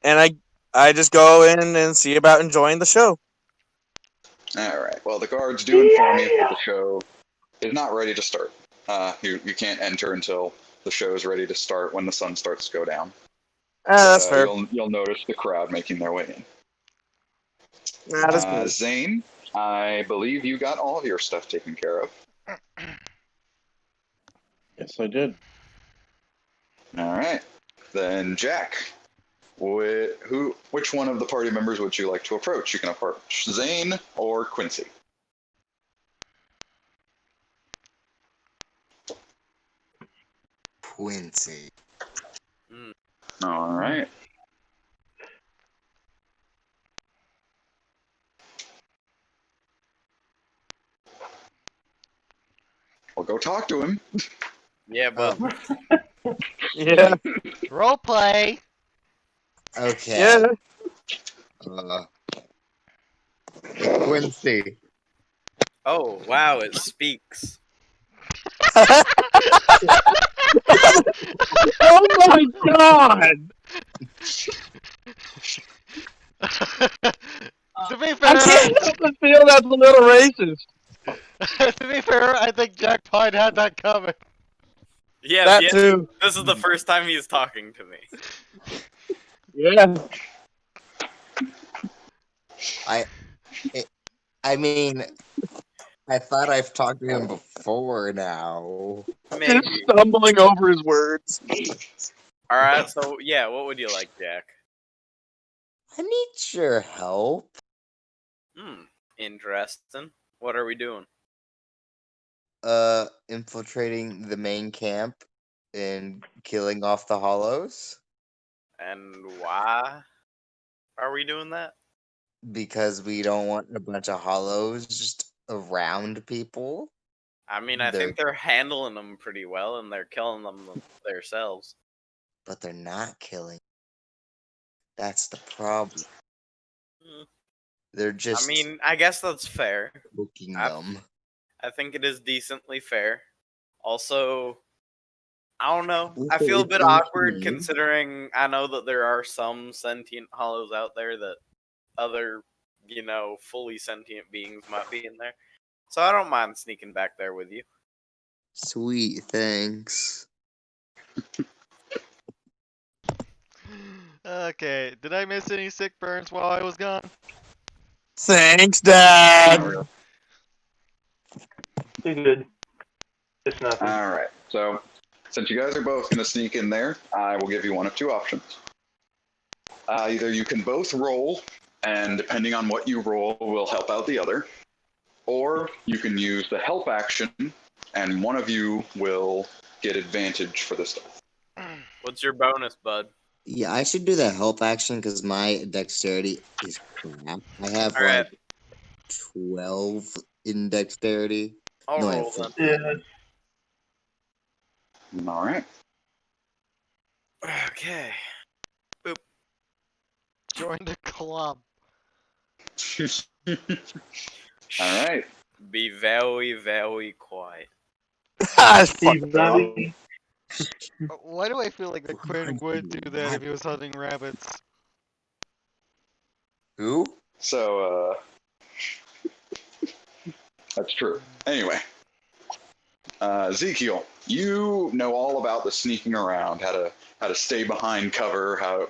Speaker 6: And I just go in and see about enjoying the show.
Speaker 1: Alright, well, the guards do inform me that the show is not ready to start. You can't enter until the show is ready to start when the sun starts to go down.
Speaker 6: That's fair.
Speaker 1: You'll notice the crowd making their way in.
Speaker 6: That is cool.
Speaker 1: Zane, I believe you got all of your stuff taken care of.
Speaker 4: Yes, I did.
Speaker 1: Alright. Then Jack, which one of the party members would you like to approach? You can approach Zane or Quincy.
Speaker 7: Quincy.
Speaker 1: Alright. Well, go talk to him.
Speaker 5: Yeah, but
Speaker 6: Yeah.
Speaker 2: Roleplay!
Speaker 7: Okay.
Speaker 6: Yeah.
Speaker 7: Hey, Quincy.
Speaker 5: oh wow, it speaks.
Speaker 6: Oh my god!
Speaker 2: To be
Speaker 6: I
Speaker 2: fair,
Speaker 6: can't help but feel that's a little racist.
Speaker 2: to be fair, I think Jack Pine had that coming.
Speaker 5: Yeah,
Speaker 6: That
Speaker 5: yeah,
Speaker 6: too.
Speaker 5: this is the first time he's talking to me.
Speaker 6: Yeah.
Speaker 7: I mean, I thought I've talked to him before now.
Speaker 5: Maybe.
Speaker 6: Just stumbling over his words.
Speaker 5: All right, so yeah, what would you like, Jack?
Speaker 7: I need your help.
Speaker 5: Interesting. What are we doing?
Speaker 7: Infiltrating the main camp and killing off the hollows
Speaker 5: And why are we doing that?
Speaker 7: because we don't want a bunch of hollows just around people.
Speaker 5: I mean, I think they're handling them pretty well, and they're killing them themselves.
Speaker 7: But they're not killing. That's the problem.
Speaker 5: Hmm.
Speaker 7: They're just
Speaker 5: I mean, I guess that's fair.
Speaker 7: poking
Speaker 5: I-
Speaker 7: them.
Speaker 5: I think it is decently fair. Also, I don't know.
Speaker 7: With
Speaker 5: I
Speaker 7: the-
Speaker 5: feel a
Speaker 7: with
Speaker 5: bit
Speaker 7: the
Speaker 5: awkward
Speaker 7: machine.
Speaker 5: considering I know that there are some sentient hollows out there that other, fully sentient beings might be in there. So I don't mind sneaking back there with you.
Speaker 7: Sweet, thanks.
Speaker 2: Okay, did I miss any sick burns while I was gone?
Speaker 6: Thanks, Dad.
Speaker 3: You're good. It's nothing.
Speaker 1: All right. So, since you guys are both going to sneak in there, I will give you one of two options. Either you can both roll, and depending on what you roll, will help out the other, or you can use the help action, and one of you will get advantage for this stuff.
Speaker 5: What's your bonus, bud?
Speaker 7: Yeah, I should do the help action because my dexterity is crap. I have
Speaker 5: All right.
Speaker 7: like 12 in dexterity.
Speaker 5: I'll
Speaker 7: No, I
Speaker 5: roll
Speaker 7: have
Speaker 5: then.
Speaker 3: Yeah.
Speaker 1: All right.
Speaker 5: Okay.
Speaker 2: Join the club.
Speaker 1: All right.
Speaker 5: Be very, very quiet.
Speaker 3: Steve Valley.
Speaker 2: Why do I feel like the Quinn would do that if he was hunting rabbits?
Speaker 7: Who?
Speaker 1: So, that's true. Anyway, Ezekiel, you know all about the sneaking around, how to stay behind cover, how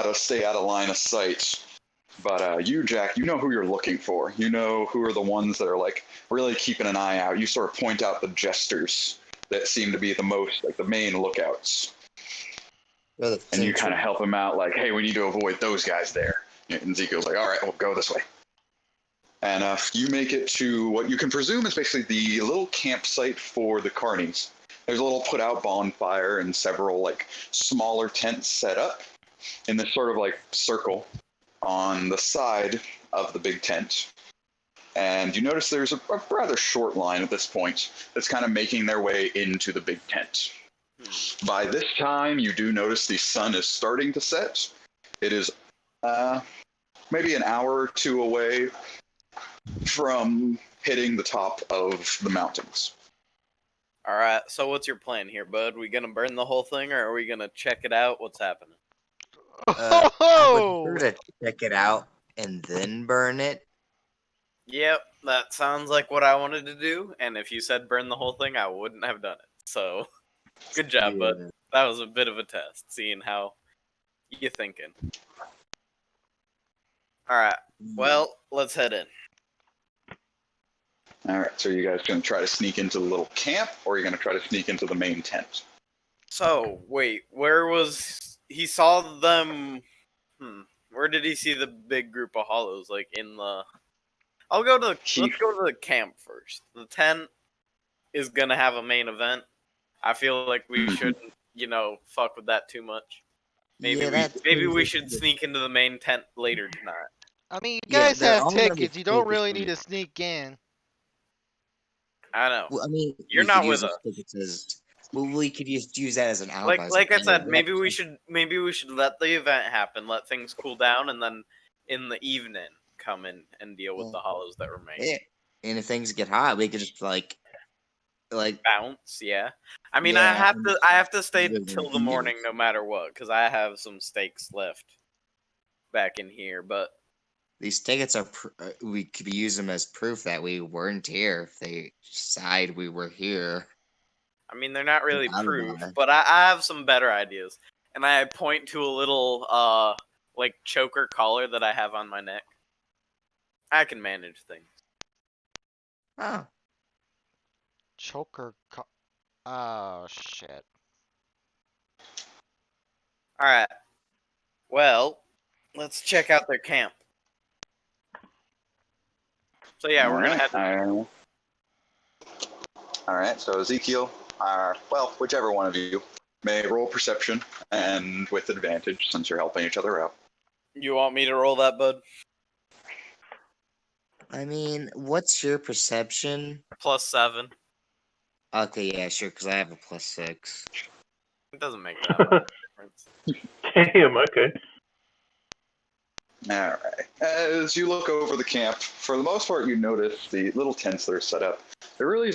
Speaker 1: to stay out of line of sight. But you, Jack, you know who you're looking for. You know who are the ones that are like really keeping an eye out. You sort of point out the jesters that seem to be the most like the main lookouts, and you kind of help them out. Like, hey, we need to avoid those guys there. And Ezekiel's like, all right, we'll go this way. And you make it to what you can presume is basically the little campsite for the carnies. There's a little put-out bonfire and several like smaller tents set up in this sort of like circle on the side of the big tent. And you notice there's a rather short line at this point that's kind of making their way into the big tent. By this time, you do notice the sun is starting to set. It is maybe an hour or two away from hitting the top of the mountains.
Speaker 5: All right. So what's your plan here, bud? We gonna burn the whole thing, or are we gonna check it out? What's happening?
Speaker 7: I
Speaker 2: Oh!
Speaker 7: would prefer to check it out and then burn it.
Speaker 5: Yep, that sounds like what I wanted to do. And if you said burn the whole thing, I wouldn't have done it. So, good job, bud.
Speaker 7: Yeah.
Speaker 5: That was a bit of a test, seeing how you thinking. All right. Well, let's head in.
Speaker 1: All right, so you guys going to try to sneak into the little camp, or are you going to try to sneak into the main tent?
Speaker 5: So, wait, where was he saw them? Where did he see the big group of hollows? Like in the. Let's go to the camp first. The tent is gonna have a main event. I feel like we shouldn't, fuck with that too much. Maybe we should sneak into the main tent later tonight.
Speaker 2: I mean, you
Speaker 7: Yeah,
Speaker 2: guys
Speaker 7: they're
Speaker 2: have
Speaker 7: all gonna be
Speaker 2: tickets. You don't
Speaker 7: tickets
Speaker 2: really
Speaker 7: for
Speaker 2: need
Speaker 7: me.
Speaker 2: to sneak in.
Speaker 5: I know.
Speaker 7: Well, I mean,
Speaker 5: You're
Speaker 7: we
Speaker 5: not
Speaker 7: could use
Speaker 5: with
Speaker 7: those
Speaker 5: us.
Speaker 7: tickets as- well, we could just use that as an alibi.
Speaker 5: Like I said, maybe we should let the event happen, let things cool down, and then in the evening come in and deal with the hollows that remain.
Speaker 7: Yeah. And if things get hot, we could just like
Speaker 5: Bounce, yeah. I mean,
Speaker 7: Yeah,
Speaker 5: I have to stay
Speaker 7: live
Speaker 5: till
Speaker 7: in
Speaker 5: the morning
Speaker 7: heels.
Speaker 5: no matter what, because I have some stakes left back in here. But
Speaker 7: these tickets are. We could use them as proof that we weren't here. If they decide we were here.
Speaker 5: I mean, they're not really
Speaker 7: Alibi.
Speaker 5: proof, but I have some better ideas. And I point to a little like choker collar that I have on my neck. I can manage things.
Speaker 7: Oh,
Speaker 2: Choker. Oh, shit.
Speaker 5: All right. Well, let's check out their camp. So yeah, we're gonna head.
Speaker 1: All right, so Ezekiel, whichever one of you may roll perception, and with advantage since you're helping each other out.
Speaker 5: You want me to roll that, bud?
Speaker 7: I mean, what's your perception?
Speaker 5: +7.
Speaker 7: Okay, yeah, sure, because I have a +6.
Speaker 5: It doesn't make that much difference.
Speaker 3: Damn, okay.
Speaker 1: All right. As you look over the camp, for the most part, you notice the little tents that are set up. They're really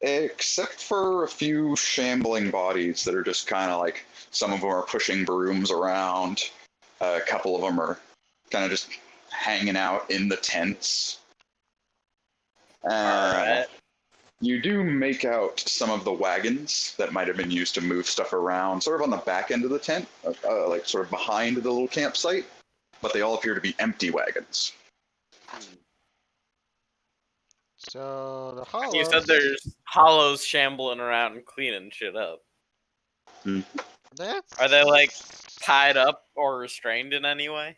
Speaker 1: except for a few shambling bodies that are just kind of like, some of them are pushing brooms around, a couple of them are kind of just hanging out in the tents.
Speaker 5: Alright.
Speaker 1: You do make out some of the wagons that might have been used to move stuff around, sort of on the back end of the tent, like sort of behind the little campsite, but they all appear to be empty wagons.
Speaker 2: So the hollows.
Speaker 5: You said there's hollows shambling around and cleaning shit up.
Speaker 2: That's...
Speaker 5: Are they like tied up or restrained in any way?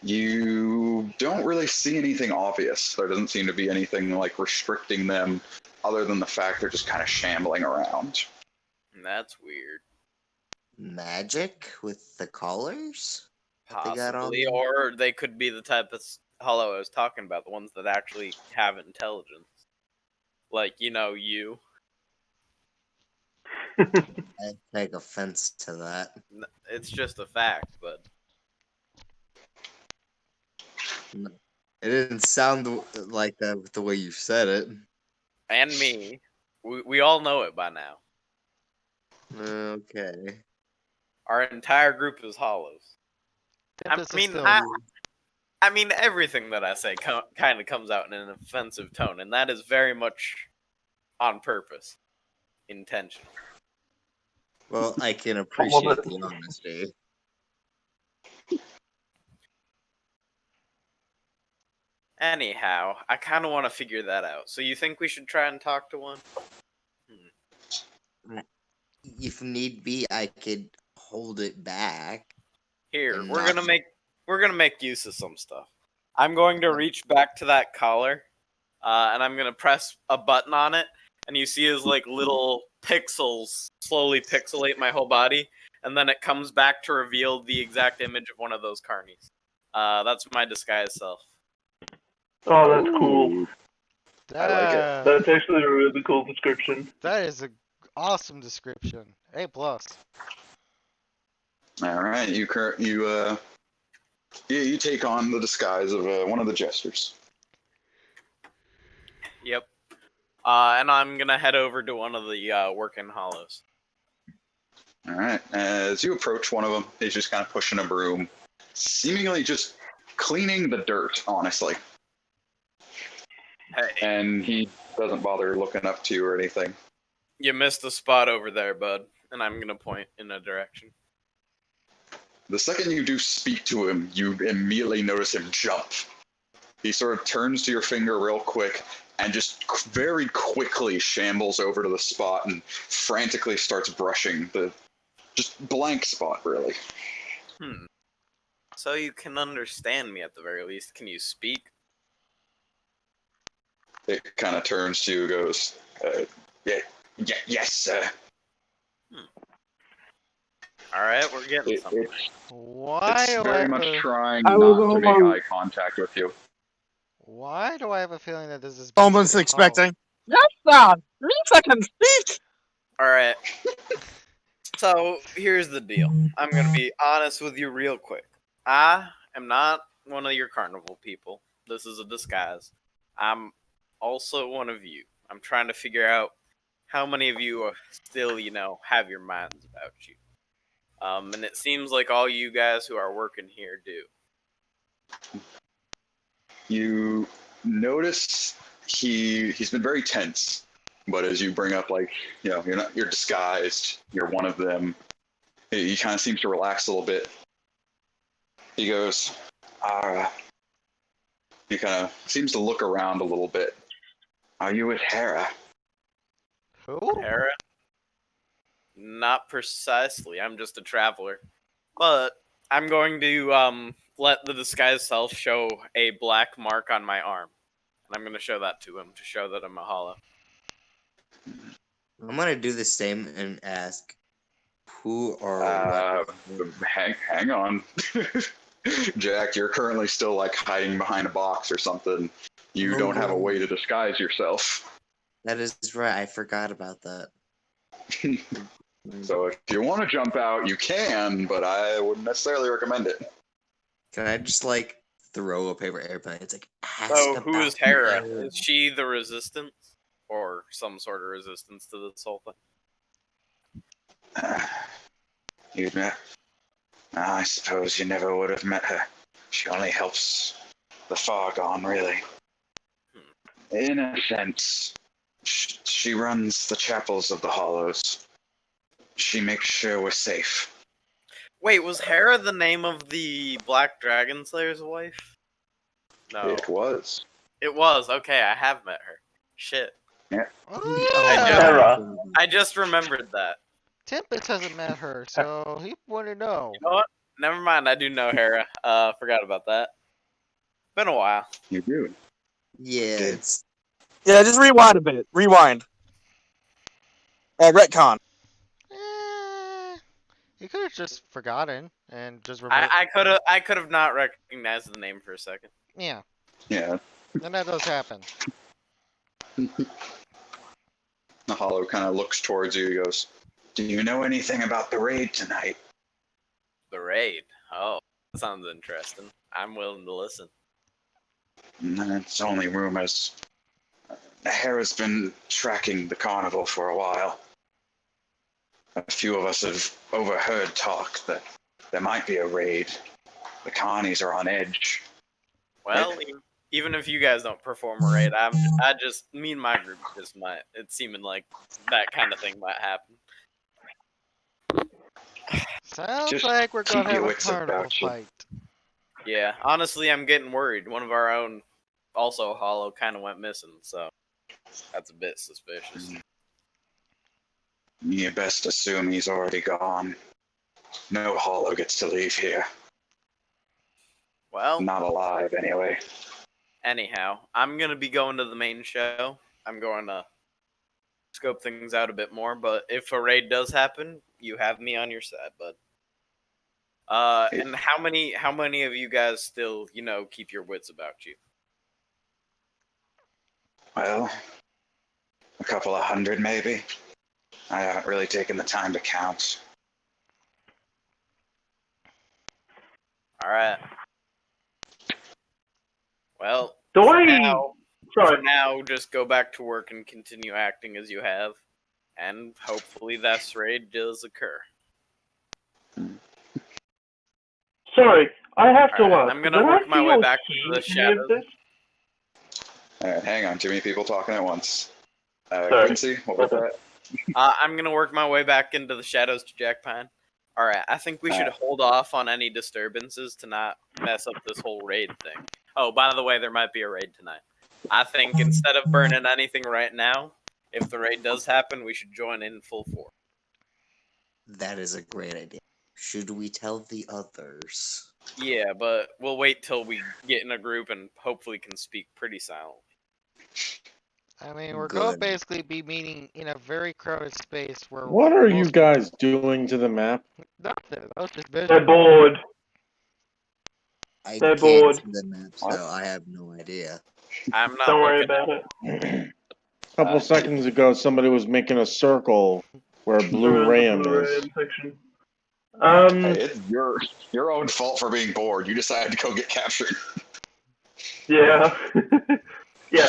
Speaker 1: You don't really see anything obvious. There doesn't seem to be anything like restricting them other than the fact they're just kind of shambling around.
Speaker 5: That's weird.
Speaker 7: Magic with the collars? that they got on
Speaker 5: Possibly.
Speaker 7: them?
Speaker 5: Or they could be the type of hollow I was talking about, the ones that actually have intelligence. Like, you know, you.
Speaker 7: I take offense to that.
Speaker 5: It's just a fact, but
Speaker 7: It didn't sound like that with the way you said it.
Speaker 5: and me, we all know it by now.
Speaker 7: Okay.
Speaker 5: Our entire group is hollows.
Speaker 2: Tempest is
Speaker 5: mean,
Speaker 2: still-
Speaker 5: I mean, everything that I say kind of comes out in an offensive tone, and that is very much on purpose, intentional.
Speaker 7: Well, I can appreciate the honesty.
Speaker 5: Anyhow, I kind of want to figure that out. So you think we should try and talk to one?
Speaker 7: If need be, I could hold it back.
Speaker 5: Here,
Speaker 7: And
Speaker 5: we're
Speaker 7: not-
Speaker 5: gonna make use of some stuff. I'm going to reach back to that collar, and I'm gonna press a button on it, and you see as like little pixels slowly pixelate my whole body, and then it comes back to reveal the exact image of one of those carnies. That's my disguised self.
Speaker 3: Oh, that's cool.
Speaker 1: I like it.
Speaker 3: That's actually a really cool description.
Speaker 2: That is an awesome description. A+.
Speaker 1: All right, you take on the disguise of one of the jesters.
Speaker 5: Yep. And I'm gonna head over to one of the working hollows.
Speaker 1: All right, as you approach one of them, he's just kind of pushing a broom, seemingly just cleaning the dirt, honestly.
Speaker 5: Hey,
Speaker 1: And he doesn't bother looking up to you or anything.
Speaker 5: you missed a spot over there, bud. And I'm gonna point in a direction.
Speaker 1: The second you do speak to him, you immediately notice him jump. He sort of turns to your finger real quick and just very quickly shambles over to the spot and frantically starts brushing the just blank spot, really.
Speaker 5: So you can understand me at the very least. Can you speak?
Speaker 1: It kind of turns to you, goes, yes, sir.
Speaker 5: All right, we're getting
Speaker 1: It,
Speaker 5: somewhere.
Speaker 2: Why
Speaker 1: it's
Speaker 2: do I
Speaker 1: very
Speaker 2: have
Speaker 1: much
Speaker 2: a,
Speaker 1: trying
Speaker 3: I
Speaker 1: not
Speaker 3: was
Speaker 1: to make
Speaker 3: almost-
Speaker 1: eye contact with you.
Speaker 2: why do I have a feeling that this is
Speaker 6: Someone's
Speaker 2: basically
Speaker 6: expecting. Yes, sir. 3 seconds speech.
Speaker 5: All right. So here's the deal. I'm gonna be honest with you real quick. I am not one of your carnival people. This is a disguise. I'm also one of you. I'm trying to figure out how many of you are still, have your minds about you. And it seems like all you guys who are working here do.
Speaker 1: You notice he's been very tense, but as you bring up, like, you're disguised, you're one of them, he kind of seems to relax a little bit. He goes, he kind of seems to look around a little bit. Are you with Hera?
Speaker 2: Who?
Speaker 5: Hera? Not precisely. I'm just a traveler. But I'm going to let the disguised self show a black mark on my arm. And I'm going to show that to him to show that I'm a hollow.
Speaker 7: I'm gonna do the same and ask who or what.
Speaker 1: Hang on. Jack, you're currently still like hiding behind a box or something. You don't have a way to disguise yourself.
Speaker 7: That is right. I forgot about that.
Speaker 1: So if you want to jump out, you can, but I wouldn't necessarily recommend it.
Speaker 7: Can I just throw a paper airplane? It's like. Ask
Speaker 5: So who
Speaker 7: about
Speaker 5: is Hera?
Speaker 7: Hera.
Speaker 5: Is she the resistance? or some sort of resistance to this whole thing.
Speaker 1: You'd met. I suppose you never would have met her. She only helps the far gone, really. In a sense, she runs the chapels of the Hollows. She makes sure we're safe.
Speaker 5: Wait, was Hera the name of the Black Dragon Slayer's wife? No.
Speaker 1: It was.
Speaker 5: It was. Okay, I have met her. Shit.
Speaker 2: Oh,
Speaker 3: Hera.
Speaker 5: I just remembered that.
Speaker 2: Tempest hasn't met her, so he wouldn't know.
Speaker 5: You know what? Never mind, I do know Hera. Forgot about that. Been a while.
Speaker 1: You do.
Speaker 7: Yeah,
Speaker 1: Did-
Speaker 7: it's
Speaker 6: Yeah, just rewind a bit. Rewind. Retcon.
Speaker 2: He could have just forgotten and just remembered.
Speaker 5: I could have not recognized the name for a second.
Speaker 2: Yeah,
Speaker 1: Yeah.
Speaker 2: and that does happen.
Speaker 1: The Hollow kind of looks towards you. He goes, "Do you know anything about the raid tonight?"
Speaker 5: The raid. Oh, that sounds interesting. I'm willing to listen.
Speaker 1: It's only rumors. Hera's been tracking the carnival for a while. A few of us have overheard talk that there might be a raid. The carnies are on edge.
Speaker 5: Well, even if you guys don't perform a raid, me and my group just might. It's seeming like that kind of thing might happen.
Speaker 2: Sounds
Speaker 1: Just
Speaker 2: like we're
Speaker 1: keep
Speaker 2: gonna
Speaker 1: your
Speaker 2: have a
Speaker 1: wits
Speaker 2: carnival
Speaker 1: about you.
Speaker 2: fight.
Speaker 5: Yeah, honestly, I'm getting worried. One of our own, also Hollow, kind of went missing, so that's a bit suspicious.
Speaker 1: You best assume he's already gone. No Hollow gets to leave here.
Speaker 5: Well,
Speaker 1: Not alive, anyway.
Speaker 5: anyhow, I'm gonna be going to the main show. I'm going to scope things out a bit more, but if a raid does happen, you have me on your side, bud. And how many of you guys still, keep your wits about you?
Speaker 1: Well, a couple of hundred, maybe. I haven't really taken the time to count.
Speaker 5: All right. Well,
Speaker 3: Do
Speaker 5: for
Speaker 3: I?
Speaker 5: now,
Speaker 3: Sorry.
Speaker 5: just go back to work and continue acting as you have, and hopefully this raid does occur.
Speaker 3: Sorry, I have to
Speaker 5: Alright,
Speaker 3: ask.
Speaker 5: I'm gonna
Speaker 3: did
Speaker 5: work
Speaker 3: I
Speaker 5: my
Speaker 3: see
Speaker 5: way
Speaker 3: or
Speaker 5: back
Speaker 3: see
Speaker 5: to the
Speaker 3: any of
Speaker 5: shadows.
Speaker 3: this?
Speaker 1: Alright, hang on. Too many people talking at once.
Speaker 3: Sorry.
Speaker 1: Quincy, what was that?
Speaker 5: I'm gonna work my way back into the shadows to Jack Pine. Alright, I think we should hold off on any disturbances to not mess up this whole raid thing. Oh, by the way, there might be a raid tonight. I think instead of burning anything right now, if the raid does happen, we should join in full force.
Speaker 7: that is a great idea. Should we tell the others?
Speaker 5: Yeah, but we'll wait till we get in a group and hopefully can speak pretty silently.
Speaker 2: I mean, we're going to
Speaker 7: Good.
Speaker 2: basically be meeting in a very crowded space where.
Speaker 4: What are you
Speaker 2: most-
Speaker 4: guys doing to the map?
Speaker 2: Nothing. I was just
Speaker 3: They're
Speaker 2: visual.
Speaker 3: bored.
Speaker 7: I
Speaker 3: They're
Speaker 7: can't
Speaker 3: bored.
Speaker 7: see the map,
Speaker 1: What?
Speaker 7: so I have no idea.
Speaker 5: I'm not
Speaker 3: Don't worry
Speaker 5: looking
Speaker 3: about
Speaker 5: at
Speaker 3: it.
Speaker 4: A couple seconds ago, somebody was making a circle where Blue
Speaker 3: Around the
Speaker 4: Ram
Speaker 3: Blue
Speaker 4: is.
Speaker 3: Ram section.
Speaker 1: Hey, it's your own fault for being bored. You decided to go get captured.
Speaker 3: Yeah. Yeah.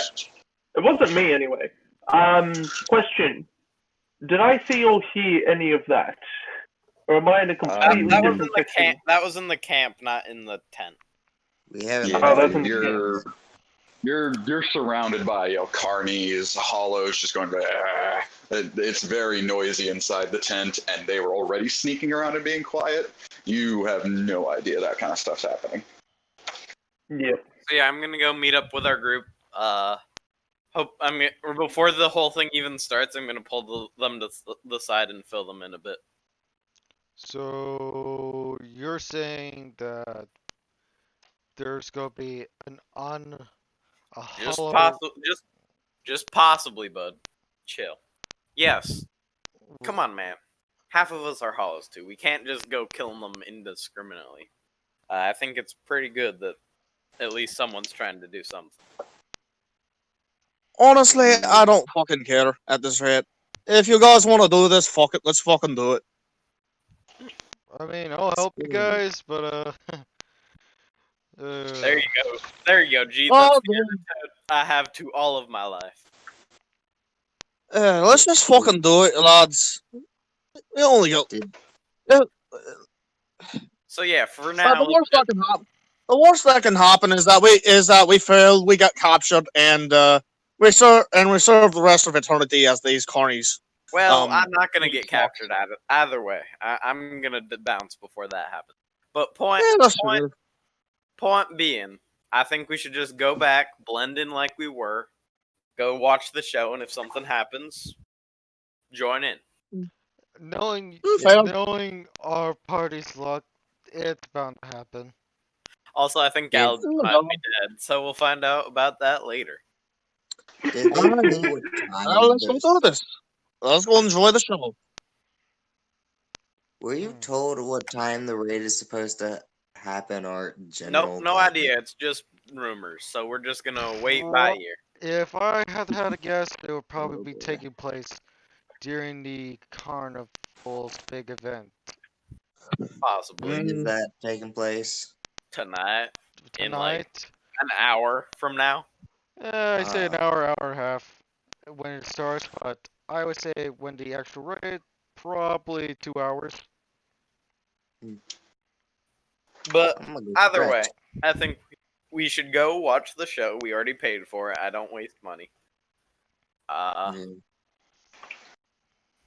Speaker 3: It wasn't me anyway. Question. Did I see or hear any of that? Or am I in a completely
Speaker 5: that was in
Speaker 3: different
Speaker 5: the
Speaker 3: section?
Speaker 5: camp. That was in the camp, not in the tent.
Speaker 7: We haven't.
Speaker 1: Yeah,
Speaker 3: Oh, that's in-
Speaker 1: you're surrounded by carnies, hollows, just going. "Ah." It's very noisy inside the tent, and they were already sneaking around and being quiet. You have no idea that kind of stuff's happening.
Speaker 3: Yeah.
Speaker 5: So yeah, I'm gonna go meet up with our group. Or before the whole thing even starts, I'm gonna pull them to the side and fill them in a bit.
Speaker 2: So you're saying that there's going to be a
Speaker 5: Just
Speaker 2: hollow.
Speaker 5: just possibly, bud. Chill. Yes. Come on, man. Half of us are hollows too. We can't just go killing them indiscriminately. I think it's pretty good that at least someone's trying to do something.
Speaker 6: Honestly, I don't fucking care at this rate. If you guys want to do this, fuck it. Let's fucking do it.
Speaker 2: I mean, I'll help you guys, but
Speaker 5: There you go. There you go, G.
Speaker 6: Oh,
Speaker 5: That's the attitude I have to all of my life.
Speaker 6: Let's just fucking do it, lads. We only got.
Speaker 7: Did
Speaker 5: So yeah, for
Speaker 6: But
Speaker 5: now,
Speaker 6: the worst that can happen is that we failed, we got captured, and we serve the rest of eternity as these carnies.
Speaker 5: well, I'm not gonna get captured either way. I'm gonna bounce before that happens. But point being, I think we should just go back, blend in like we were, go watch the show, and if something happens, join in.
Speaker 2: Knowing
Speaker 6: Fair.
Speaker 2: knowing our party's luck, it's bound to happen.
Speaker 5: Also, I think
Speaker 7: Yeah.
Speaker 5: Gal might be dead, so we'll find out about that later.
Speaker 7: Did they say what time
Speaker 6: Let's go do this. Let's go enjoy the show.
Speaker 7: Were you told what time the raid is supposed to happen or general?
Speaker 5: Nope, no idea. It's just rumors, so we're just gonna wait by ear.
Speaker 2: If I had had a guess, it would probably be taking place during the carnival's big event
Speaker 5: Possibly
Speaker 7: When is that taking place?
Speaker 5: tonight, in like
Speaker 2: tonight.
Speaker 5: an hour from now.
Speaker 2: I say an hour and a half when it starts, but I would say when the actual raid, probably 2 hours.
Speaker 5: But
Speaker 7: I'm gonna go
Speaker 5: either way,
Speaker 7: stretch.
Speaker 5: I think we should go watch the show. We already paid for it. I don't waste money.
Speaker 7: Mm.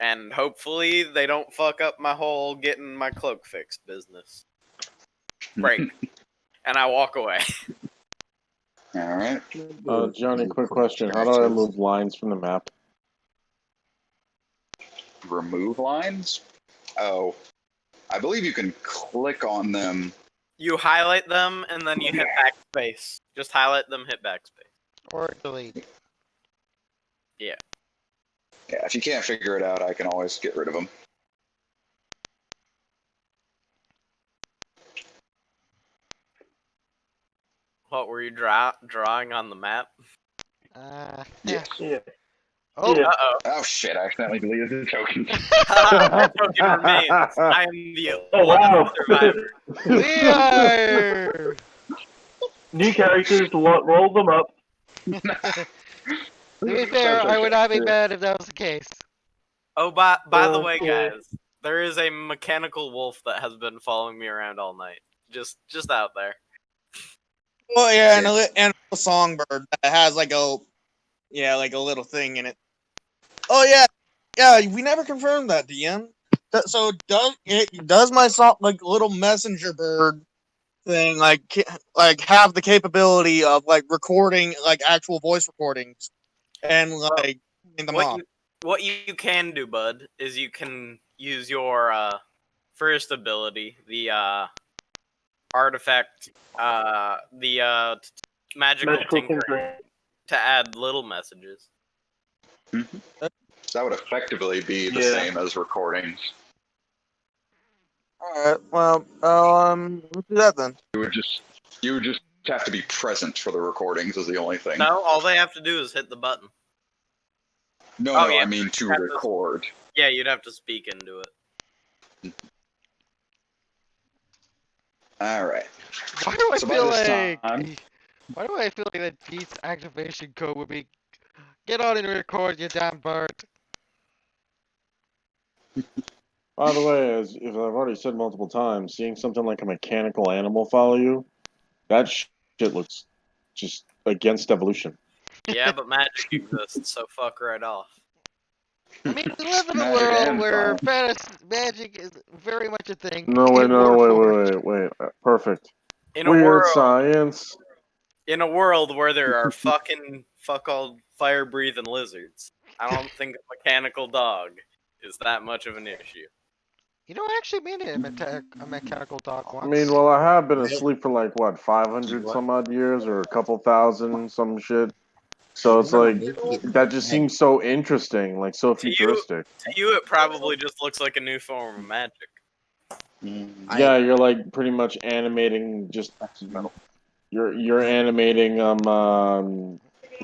Speaker 5: And hopefully they don't fuck up my whole getting my cloak fixed business. Break. And I walk away.
Speaker 1: All right.
Speaker 4: Johnny, quick question. How do I remove lines from the map?
Speaker 1: Remove lines? Oh, I believe you can click on them.
Speaker 5: You highlight them and then you hit backspace. Just highlight them, hit backspace.
Speaker 2: Or delete.
Speaker 1: Yeah, if you can't figure it out, I can always get rid of them.
Speaker 5: What were you drawing on the map?
Speaker 1: Yeah.
Speaker 3: Yeah.
Speaker 2: Oh,
Speaker 3: Yeah.
Speaker 5: Uh-oh.
Speaker 1: Oh shit! I accidentally deleted the token.
Speaker 5: That token remains. I am the
Speaker 3: Oh, wow.
Speaker 5: survivor.
Speaker 2: Lear!
Speaker 3: New characters, roll them up.
Speaker 2: To be fair, I would not be mad if that was the case.
Speaker 5: Oh, by the
Speaker 3: Oh,
Speaker 5: way,
Speaker 3: cool.
Speaker 5: guys, there is a mechanical wolf that has been following me around all night. Just out there.
Speaker 6: Oh yeah, and a songbird that has like a little thing in it. Oh yeah, we never confirmed that, DM. So does my song like little messenger bird thing like have the capability of like recording like actual voice recordings and like in the mob?
Speaker 5: What you can do, bud, is you can use your first ability, the artifact, the magical tinkering, to add little messages.
Speaker 1: That would effectively be the
Speaker 3: Yeah.
Speaker 1: same as recording.
Speaker 6: Alright, well, let's do that then.
Speaker 1: You would just have to be present for the recordings is the only thing.
Speaker 5: No, all they have to do is hit the button.
Speaker 1: No,
Speaker 5: Oh,
Speaker 1: no,
Speaker 5: yeah.
Speaker 1: I mean to
Speaker 5: Have to-
Speaker 1: record.
Speaker 5: Yeah, you'd have to speak into it.
Speaker 1: All right.
Speaker 2: Why do I
Speaker 1: So by
Speaker 2: feel
Speaker 1: this
Speaker 2: like?
Speaker 1: time-
Speaker 2: Why do I feel like that Pete's activation code would be? Get on and record, you damn bird.
Speaker 4: By the way, as I've already said multiple times, seeing something like a mechanical animal follow you, that shit looks just against evolution.
Speaker 5: Yeah, but magic exists, so fuck right off.
Speaker 2: I mean, we live in a
Speaker 1: Magic
Speaker 2: world
Speaker 1: and
Speaker 2: where
Speaker 1: fun.
Speaker 2: magic is very much a thing.
Speaker 4: No,
Speaker 2: in Warforged.
Speaker 4: wait. Perfect.
Speaker 5: In a
Speaker 4: Weird
Speaker 5: world,
Speaker 4: science.
Speaker 5: in a world where there are fuck all fire breathing lizards, I don't think a mechanical dog is that much of an issue.
Speaker 2: You know, I actually made it a mechanical dog once.
Speaker 4: I mean, well, I have been asleep for like what, 500 some odd years, or a couple thousand, some shit. So it's like that just seems so interesting, like so
Speaker 5: To you-
Speaker 4: futuristic.
Speaker 5: To you, it probably just looks like a new form of magic.
Speaker 4: Yeah, you're like pretty much animating just you're animating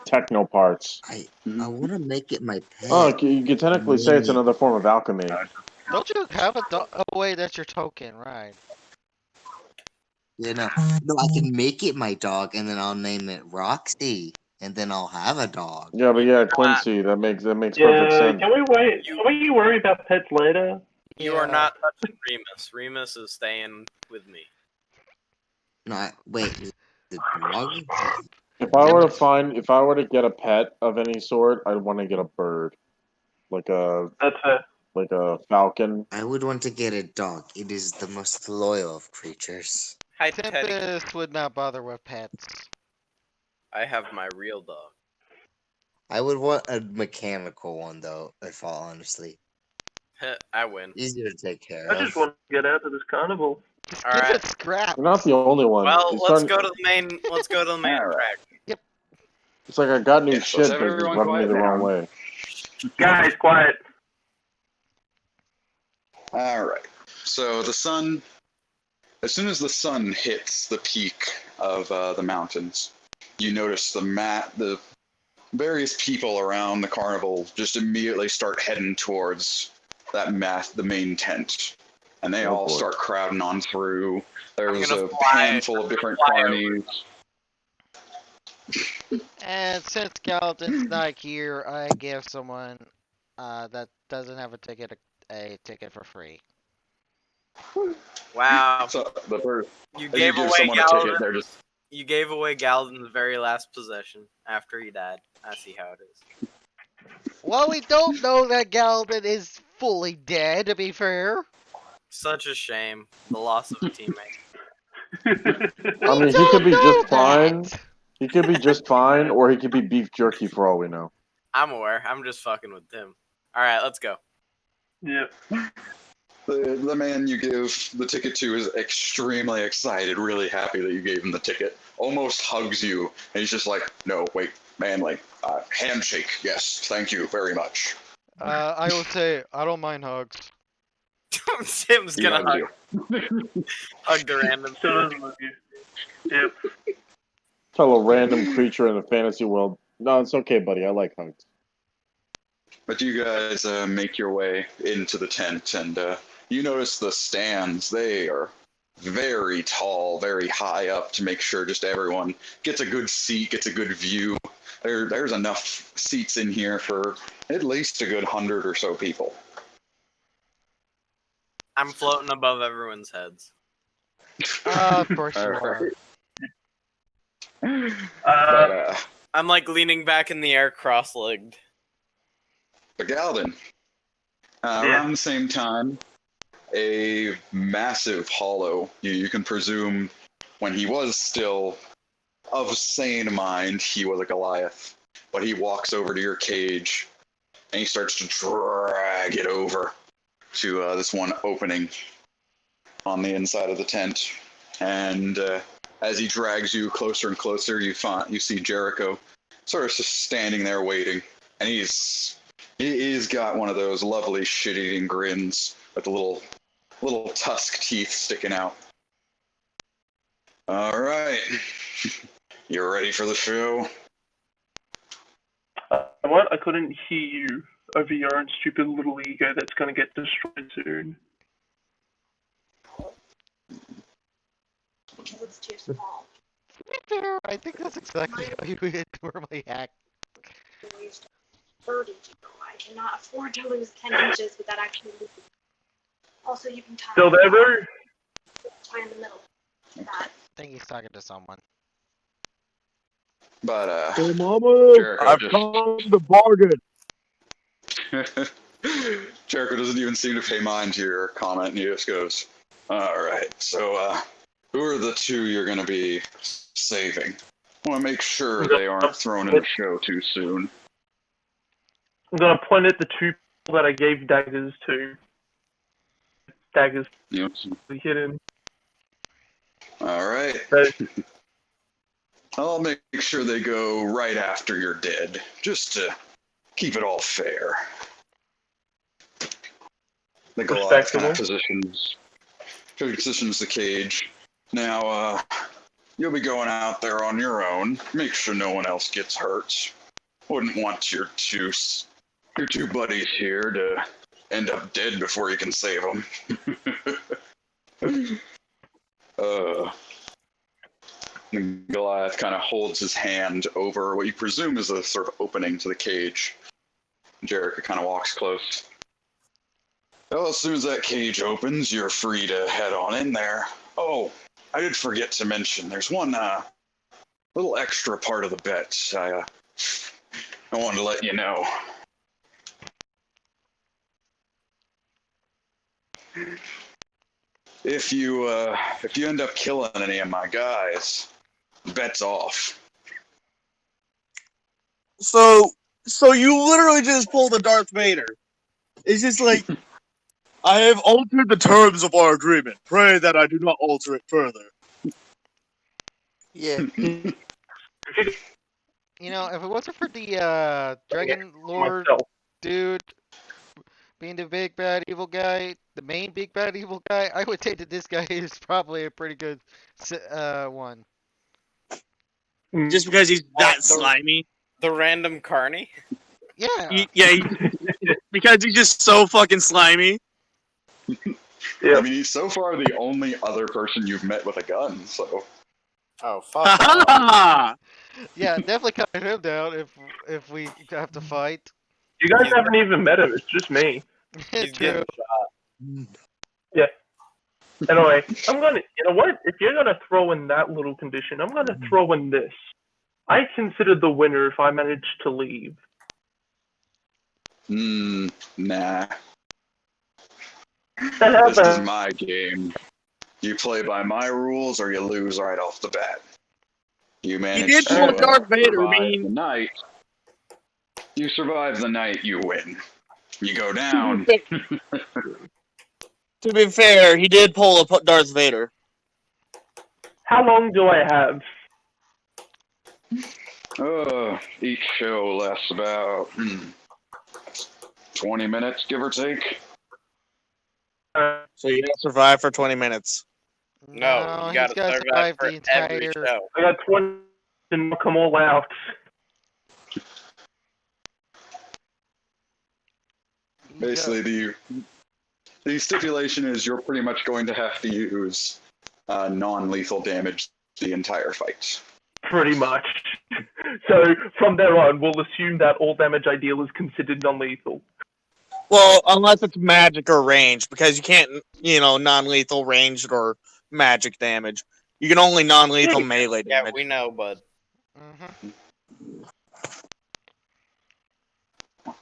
Speaker 4: techno parts.
Speaker 7: I want to make it my pet.
Speaker 4: Oh, you could technically say it's another form of alchemy.
Speaker 2: Don't you have a dog? Oh wait, that's your token, right?
Speaker 7: Yeah, no, I can make it my dog, and then I'll name it Roxy. and then I'll have a dog.
Speaker 4: Yeah, but yeah, Quincy, that makes perfect
Speaker 3: Yeah,
Speaker 4: sense.
Speaker 3: can we wait? Can we worry about pets later?
Speaker 5: You are not touching Remus. Remus is staying with me.
Speaker 7: No, wait, the dog?
Speaker 4: If I were to get a pet of any sort, I'd want to get a bird, like a
Speaker 3: That's it.
Speaker 4: falcon.
Speaker 7: I would want to get a dog. It is the most loyal of creatures.
Speaker 5: Hi, Teddy.
Speaker 2: Tempest would not bother with pets.
Speaker 5: I have my real dog.
Speaker 7: I would want a mechanical one though, if all honestly.
Speaker 5: I win.
Speaker 7: Easier to take care
Speaker 3: I
Speaker 7: of.
Speaker 3: just want to get out of this carnival.
Speaker 2: Just
Speaker 5: All
Speaker 2: give
Speaker 5: right.
Speaker 2: it scraps.
Speaker 4: You're not the only one.
Speaker 5: Well,
Speaker 4: It's
Speaker 5: let's
Speaker 4: starting-
Speaker 5: go to the main. Let's go to the main
Speaker 1: All right.
Speaker 5: track.
Speaker 4: It's like I got new
Speaker 1: Yeah, so
Speaker 4: shit,
Speaker 1: is
Speaker 4: but it's
Speaker 1: everyone
Speaker 4: rubbing me
Speaker 1: quiet
Speaker 4: the wrong
Speaker 1: down?
Speaker 4: way.
Speaker 3: Guys, quiet.
Speaker 1: All right. So the sun, as soon as the sun hits the peak of the mountains, you notice the various people around the carnival just immediately start heading towards the main tent, and they
Speaker 4: Oh,
Speaker 1: all
Speaker 4: boy.
Speaker 1: start crowding on through. There's
Speaker 5: gonna
Speaker 1: a
Speaker 5: fly-
Speaker 1: handful of different
Speaker 5: fly over.
Speaker 1: carnies.
Speaker 2: And since Gallatin's not here, I give someone that doesn't have a ticket a ticket for free.
Speaker 5: Wow.
Speaker 1: So the first,
Speaker 5: You
Speaker 1: as you
Speaker 5: gave
Speaker 1: give
Speaker 5: away
Speaker 1: someone a ticket,
Speaker 5: Galadin.
Speaker 1: they're just
Speaker 5: You gave away Galadin's very last possession after he died. I see how it is.
Speaker 2: Well, we don't know that Gallatin is fully dead, to be fair.
Speaker 5: Such a shame. The loss of a teammate.
Speaker 4: I mean, he
Speaker 2: don't
Speaker 4: could be
Speaker 2: know
Speaker 4: just
Speaker 2: that.
Speaker 4: fine. He could be just fine, or he could be beef jerky for all we know.
Speaker 5: I'm aware. I'm just fucking with Tim. Alright, let's go.
Speaker 3: Yeah.
Speaker 1: the man you give the ticket to is extremely excited, really happy that you gave him the ticket. Almost hugs you, and he's just like, "No, wait, manly, handshake. Yes, thank you very much."
Speaker 2: I will say, I don't mind hugs.
Speaker 5: Tim's
Speaker 1: He
Speaker 5: gonna
Speaker 1: hugs
Speaker 5: hug the random.
Speaker 3: So does love you. Yep.
Speaker 4: Tell a random creature in the fantasy world, no, it's okay, buddy. I like hugs.
Speaker 1: But you guys make your way into the tent, and you notice the stands. They are very tall, very high up to make sure just everyone gets a good seat, gets a good view. There's enough seats in here for at least a good 100 or so people.
Speaker 5: I'm floating above everyone's heads.
Speaker 2: For sure.
Speaker 1: Alright.
Speaker 3: Uh,
Speaker 1: But
Speaker 5: I'm like leaning back in the air, cross-legged.
Speaker 1: Galadin, around the same time, a massive hollow, you can presume when he was still of sane mind, he was a Goliath. But he walks over to your cage, and he starts to drag it over to this one opening on the inside of the tent. And as he drags you closer and closer, you see Jericho sort of just standing there waiting. And he's got one of those lovely shit-eating grins with the little tusk teeth sticking out. All right. You ready for the show?
Speaker 3: what? I couldn't hear you over your own stupid little ego that's gonna get destroyed soon.
Speaker 8: Because it's too small.
Speaker 2: To be fair, I think that's exactly how you would normally act.
Speaker 8: Ways to 30 to go. I cannot afford to lose 10 inches without actually losing. Also, you can tie
Speaker 3: Still there, bro?
Speaker 8: tie in the middle. That.
Speaker 2: I think he's talking to someone.
Speaker 1: But
Speaker 6: Hey, mama,
Speaker 1: Jericho
Speaker 6: I've
Speaker 1: just-
Speaker 6: come to bargain.
Speaker 1: Jericho doesn't even seem to pay mind to your comment, and he just goes, "All right, so who are the two you're going to be saving? I want to make sure they aren't thrown in the show too soon."
Speaker 3: I'm gonna point at the two people that I gave daggers to. Daggers
Speaker 1: Yep.
Speaker 3: hidden.
Speaker 1: All right.
Speaker 3: So,
Speaker 1: I'll make sure they go right after you're dead, just to keep it all fair. The Goliath kind of positions the cage. Now, you'll be going out there on your own. Make sure no one else gets hurt. Wouldn't want your two buddies here to end up dead before you can save them. And Goliath kind of holds his hand over what you presume is a sort of opening to the cage. Jericho kind of walks close. Well, as soon as that cage opens, you're free to head on in there. Oh, I did forget to mention, there's one little extra part of the bet. I wanted to let you know. If you end up killing any of my guys, bet's off.
Speaker 6: So you literally just pulled a Darth Vader. It's just like, I have altered the terms of our agreement. Pray that I do not alter it further.
Speaker 2: Yeah. You know, if it wasn't for the Dragon Lord
Speaker 3: Myself.
Speaker 2: dude being the big bad evil guy, the main big bad evil guy, I would say that this guy is probably a pretty good one.
Speaker 6: Just because he's that
Speaker 5: the-
Speaker 6: slimy.
Speaker 5: The random carny.
Speaker 2: Yeah.
Speaker 6: Because he's just so fucking slimy.
Speaker 3: Yeah.
Speaker 1: I mean, he's so far the only other person you've met with a gun, so.
Speaker 5: Oh fuck.
Speaker 6: Ha
Speaker 2: Yeah, definitely cut him down if we have to fight.
Speaker 3: You guys haven't even met him. It's just me.
Speaker 5: He's
Speaker 2: True.
Speaker 5: getting
Speaker 3: Anyway, I'm gonna. You know what? If you're gonna throw in that little condition, I'm gonna throw in this. I consider the winner if I manage to leave.
Speaker 1: Nah.
Speaker 3: That
Speaker 1: This is
Speaker 3: happens.
Speaker 1: my game. You play by my rules or you lose right off the bat. You manage
Speaker 6: did
Speaker 1: to
Speaker 6: pull Darth Vader,
Speaker 1: survive
Speaker 6: mean-
Speaker 1: the night. You survive the night, you win. You go down.
Speaker 6: To be fair, he did pull a Darth Vader.
Speaker 3: How long do I have?
Speaker 1: Each show lasts about 20 minutes, give or take.
Speaker 6: So you gotta survive for 20 minutes.
Speaker 5: No, you
Speaker 2: he's
Speaker 5: gotta
Speaker 2: gotta
Speaker 5: survive for
Speaker 2: the
Speaker 5: every
Speaker 2: entire.
Speaker 5: show.
Speaker 3: I got 20 and knock them all out.
Speaker 1: Basically, the stipulation is you're pretty much going to have to use non-lethal damage the entire fight.
Speaker 3: Pretty much. So from there on, we'll assume that all damage I deal is considered non-lethal.
Speaker 6: Well, unless it's magic or range, because you can't, non-lethal ranged or magic damage. You can only non-lethal melee
Speaker 5: Yeah,
Speaker 6: damage.
Speaker 5: we know, bud.
Speaker 2: Mhm.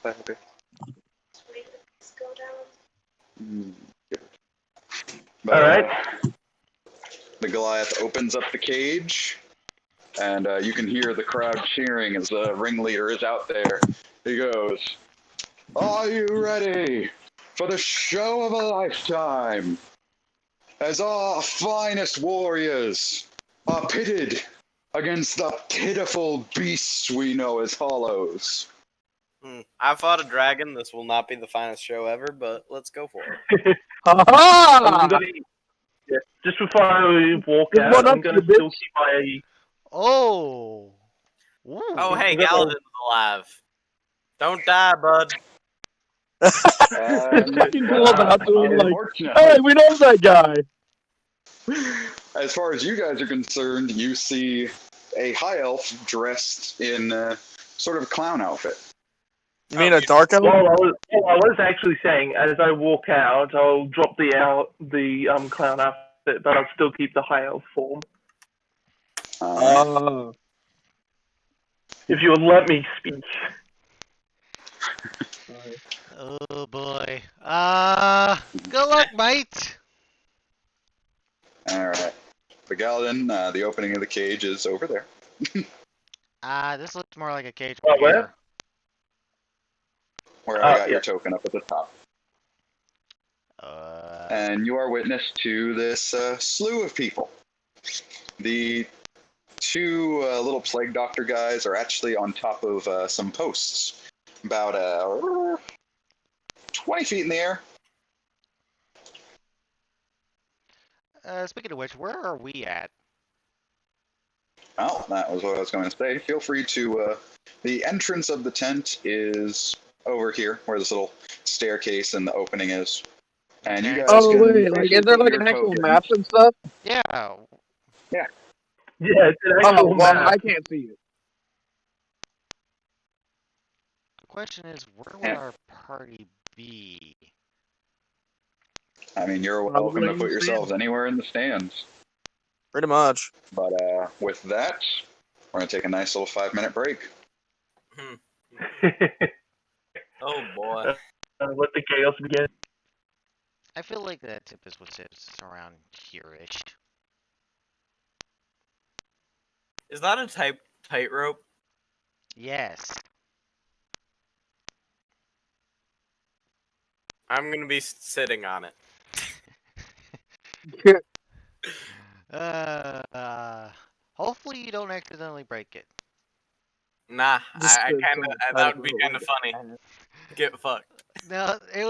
Speaker 8: Wait, let's go down.
Speaker 1: But,
Speaker 3: All right.
Speaker 1: The Goliath opens up the cage, and you can hear the crowd cheering as the ringleader is out there. He goes, "Are you ready for the show of a lifetime? As our finest warriors are pitted against the pitiful beasts we know as hollows."
Speaker 5: I fought a dragon. This will not be the finest show ever, but let's go for it.
Speaker 3: I'm gonna, yeah, just before I walk
Speaker 6: Good
Speaker 3: out,
Speaker 6: one
Speaker 3: I'm
Speaker 6: up,
Speaker 3: gonna
Speaker 6: you
Speaker 3: still
Speaker 6: bitch.
Speaker 3: keep my.
Speaker 2: Oh. Ooh.
Speaker 5: Oh, hey,
Speaker 3: No.
Speaker 5: Galadin's alive. Don't die, bud.
Speaker 1: And,
Speaker 6: Fucking cool about to him, like,
Speaker 1: unfortunately,
Speaker 6: hey, we know that guy.
Speaker 1: as far as you guys are concerned, you see a high elf dressed in sort of a clown outfit.
Speaker 6: You mean a dark elf?
Speaker 3: Well, I was actually saying, as I walk out, I'll drop the clown outfit, but I'll still keep the high elf form. If you would let me speak.
Speaker 2: Oh boy. Good luck, mate.
Speaker 1: All right. For Galadin, the opening of the cage is over there.
Speaker 2: This looks more like a cage.
Speaker 3: Oh,
Speaker 2: right
Speaker 3: where?
Speaker 2: here.
Speaker 1: Where I got
Speaker 3: yeah.
Speaker 1: your token up at the top. And you are witness to this slew of people. The two little plague doctor guys are actually on top of some posts, about 20 feet in the air.
Speaker 2: Speaking of which, where are we at?
Speaker 1: Oh, that was what I was going to say. Feel free to. The entrance of the tent is over here, where this little staircase and the opening is. And you guys
Speaker 6: Oh,
Speaker 1: can
Speaker 6: wait, like, is there, like,
Speaker 1: your
Speaker 6: an actual
Speaker 1: tokens.
Speaker 6: map and stuff?
Speaker 2: Yeah.
Speaker 3: Yeah, it's an
Speaker 6: Oh,
Speaker 3: actual
Speaker 6: well,
Speaker 3: map.
Speaker 6: I can't see it.
Speaker 2: The question is, where would
Speaker 1: Yeah.
Speaker 2: our party be?
Speaker 1: I mean, you're
Speaker 3: Probably
Speaker 1: welcome to
Speaker 3: in
Speaker 1: put
Speaker 3: the
Speaker 1: yourselves anywhere in the stands.
Speaker 6: Pretty much.
Speaker 1: But with that, we're going to take a nice little 5-minute break.
Speaker 5: Oh boy.
Speaker 3: Let the chaos begin.
Speaker 2: I feel like that tip is what's around here-ish.
Speaker 5: Is that a tightrope?
Speaker 2: Yes.
Speaker 5: I'm gonna be sitting on it.
Speaker 2: Hopefully you don't accidentally break it.
Speaker 5: Nah,
Speaker 6: Just
Speaker 5: I
Speaker 6: to
Speaker 5: kinda
Speaker 6: show the
Speaker 5: that would be
Speaker 6: tightrope.
Speaker 5: kinda funny. Get fucked.
Speaker 2: No, it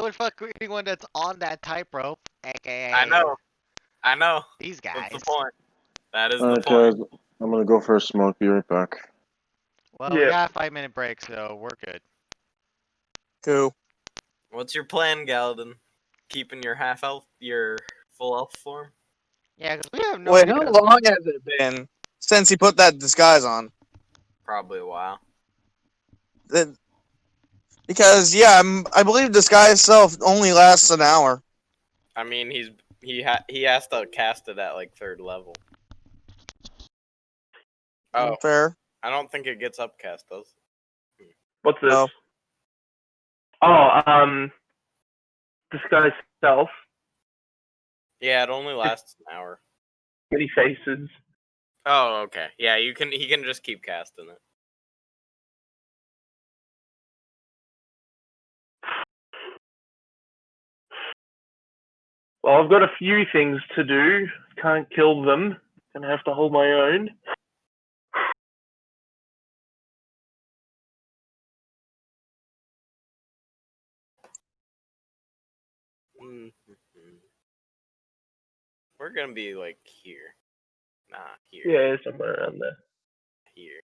Speaker 2: would fuck anyone that's on that tightrope, aka
Speaker 5: I know.
Speaker 2: these
Speaker 5: That's
Speaker 2: guys.
Speaker 5: the point. That is the
Speaker 4: Alright,
Speaker 5: point.
Speaker 4: guys. I'm gonna go for a smoke. Be right back.
Speaker 2: Well, we
Speaker 3: Yeah.
Speaker 2: got a 5-minute break, so we're good.
Speaker 6: Cool.
Speaker 5: What's your plan, Galadin? Keeping your your full elf form?
Speaker 2: Yeah, because we have no
Speaker 6: Wait, how
Speaker 2: idea.
Speaker 6: long has it been since he put that disguise on?
Speaker 5: Probably a while.
Speaker 6: Because yeah, I believe disguise itself only lasts an hour.
Speaker 5: I mean, he has to cast it at like 3rd level. Oh,
Speaker 6: Fair.
Speaker 5: I don't think it gets upcast, does it?
Speaker 3: What's this?
Speaker 6: Oh.
Speaker 3: Oh, disguise self.
Speaker 5: Yeah, it only lasts an hour.
Speaker 3: Pretty faces.
Speaker 5: Oh, okay. Yeah, he can just keep casting it.
Speaker 3: Well, I've got a few things to do. Can't kill them. Gonna have to hold my own.
Speaker 5: We're gonna be like here. Nah, here.
Speaker 3: Yeah, somewhere around there.
Speaker 5: Here.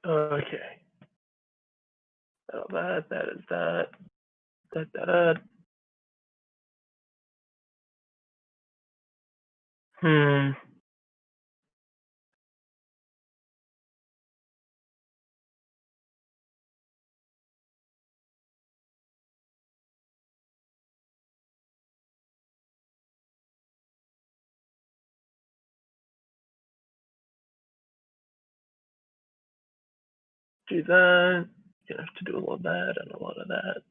Speaker 3: Okay. Oh, that is that. That. Hmm. Do that. Gonna have to do a lot of that and a lot of that.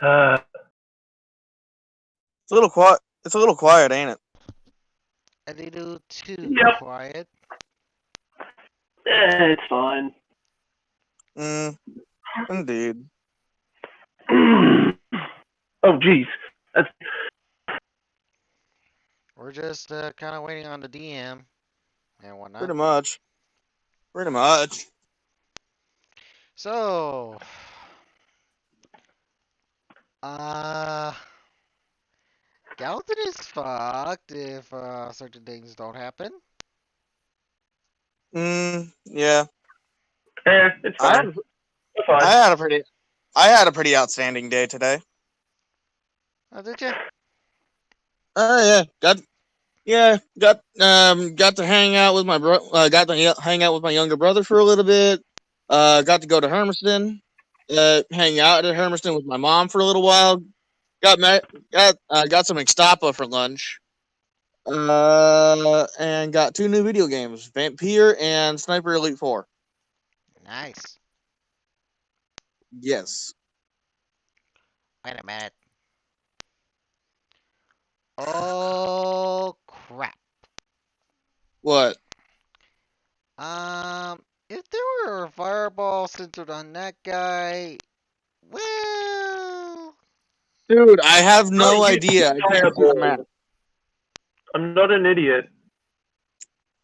Speaker 6: It's a little quiet. It's a little quiet, ain't it?
Speaker 2: A little too
Speaker 3: Yep.
Speaker 2: quiet.
Speaker 3: It's fine.
Speaker 6: Indeed.
Speaker 3: Oh, jeez. That's
Speaker 2: We're just kind of waiting on the DM and whatnot.
Speaker 6: Pretty much. Pretty much.
Speaker 2: So, Gallatin is fucked if certain things don't happen.
Speaker 6: Yeah.
Speaker 3: it's
Speaker 6: I
Speaker 3: fine.
Speaker 6: had,
Speaker 3: It's fine.
Speaker 6: I had a pretty outstanding day today.
Speaker 2: Oh, did you?
Speaker 6: Yeah. Got to hang out with my hang out with my younger brother for a little bit. Got to go to Hermiston. Hang out at Hermiston with my mom for a little while. Got some Mixtapa for lunch. And got 2 new video games, Vampire and Sniper Elite 4.
Speaker 2: Nice.
Speaker 6: Yes.
Speaker 2: Wait a minute. Oh crap.
Speaker 6: What?
Speaker 2: If there were a fireball centered on that guy, well,
Speaker 6: Dude, I have no
Speaker 3: Oh, you-
Speaker 6: idea. I can't see the map.
Speaker 3: I'm not an idiot.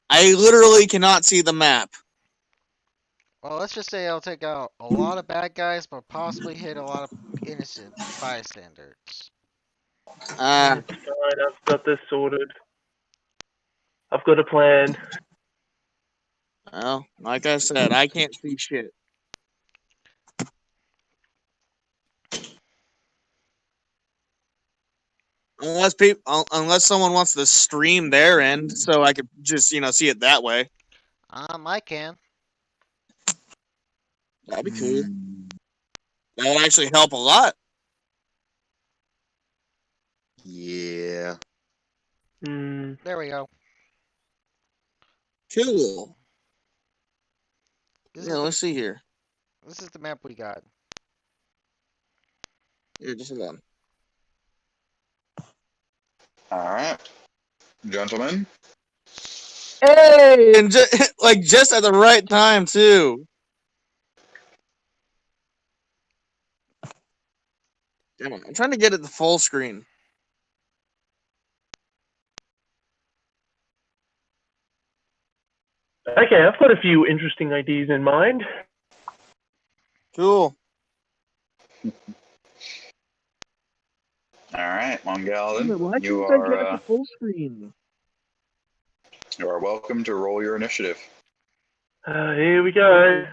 Speaker 6: I literally cannot see the map.
Speaker 2: well, let's just say I'll take out a lot of bad guys, but possibly hit a lot of innocent bystanders.
Speaker 3: It's fine. I've got this sorted. I've got a plan.
Speaker 6: Well, like I said, I can't see shit. Unless someone wants to stream their end, so I could just see it that way.
Speaker 2: I can.
Speaker 6: That'd be cool. That would actually help a lot.
Speaker 7: Yeah.
Speaker 2: There we go.
Speaker 6: Cool.
Speaker 2: This
Speaker 6: Yeah,
Speaker 2: is
Speaker 6: let's see here.
Speaker 2: This is the map we got.
Speaker 6: Here, just hold on.
Speaker 1: All right, gentlemen.
Speaker 6: Hey, and just at the right time too. Damn it, I'm trying to get it to full screen.
Speaker 3: Okay, I've got a few interesting ideas in mind.
Speaker 6: Cool.
Speaker 1: All right, Mongalden,
Speaker 6: Why
Speaker 1: you
Speaker 6: can't I get it
Speaker 1: are
Speaker 6: to full screen?
Speaker 1: you are welcome to roll your initiative.
Speaker 3: Here we go.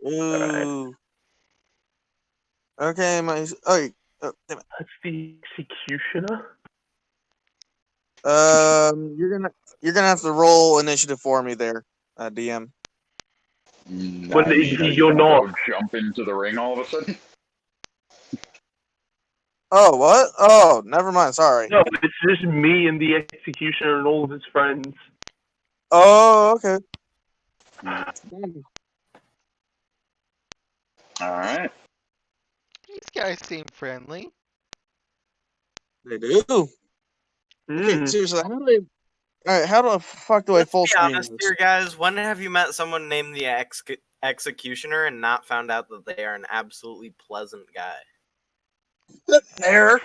Speaker 6: Ooh. Okay, damn it.
Speaker 3: That's the executioner.
Speaker 6: You're gonna have to roll initiative for me there, DM.
Speaker 3: Well,
Speaker 1: I mean, are you
Speaker 3: you're
Speaker 1: gonna
Speaker 3: not.
Speaker 1: go jump into the ring all of a sudden?
Speaker 6: Oh, what? Oh, never mind. Sorry.
Speaker 3: No, it's just me and the executioner and all of his friends.
Speaker 6: Oh, okay.
Speaker 1: All right.
Speaker 2: These guys seem friendly.
Speaker 6: They do. Okay, seriously, how the fuck do I full
Speaker 5: Be
Speaker 6: screen
Speaker 5: honest
Speaker 6: this?
Speaker 5: here, guys. When have you met someone named the Executioner and not found out that they are an absolutely pleasant guy?
Speaker 6: There.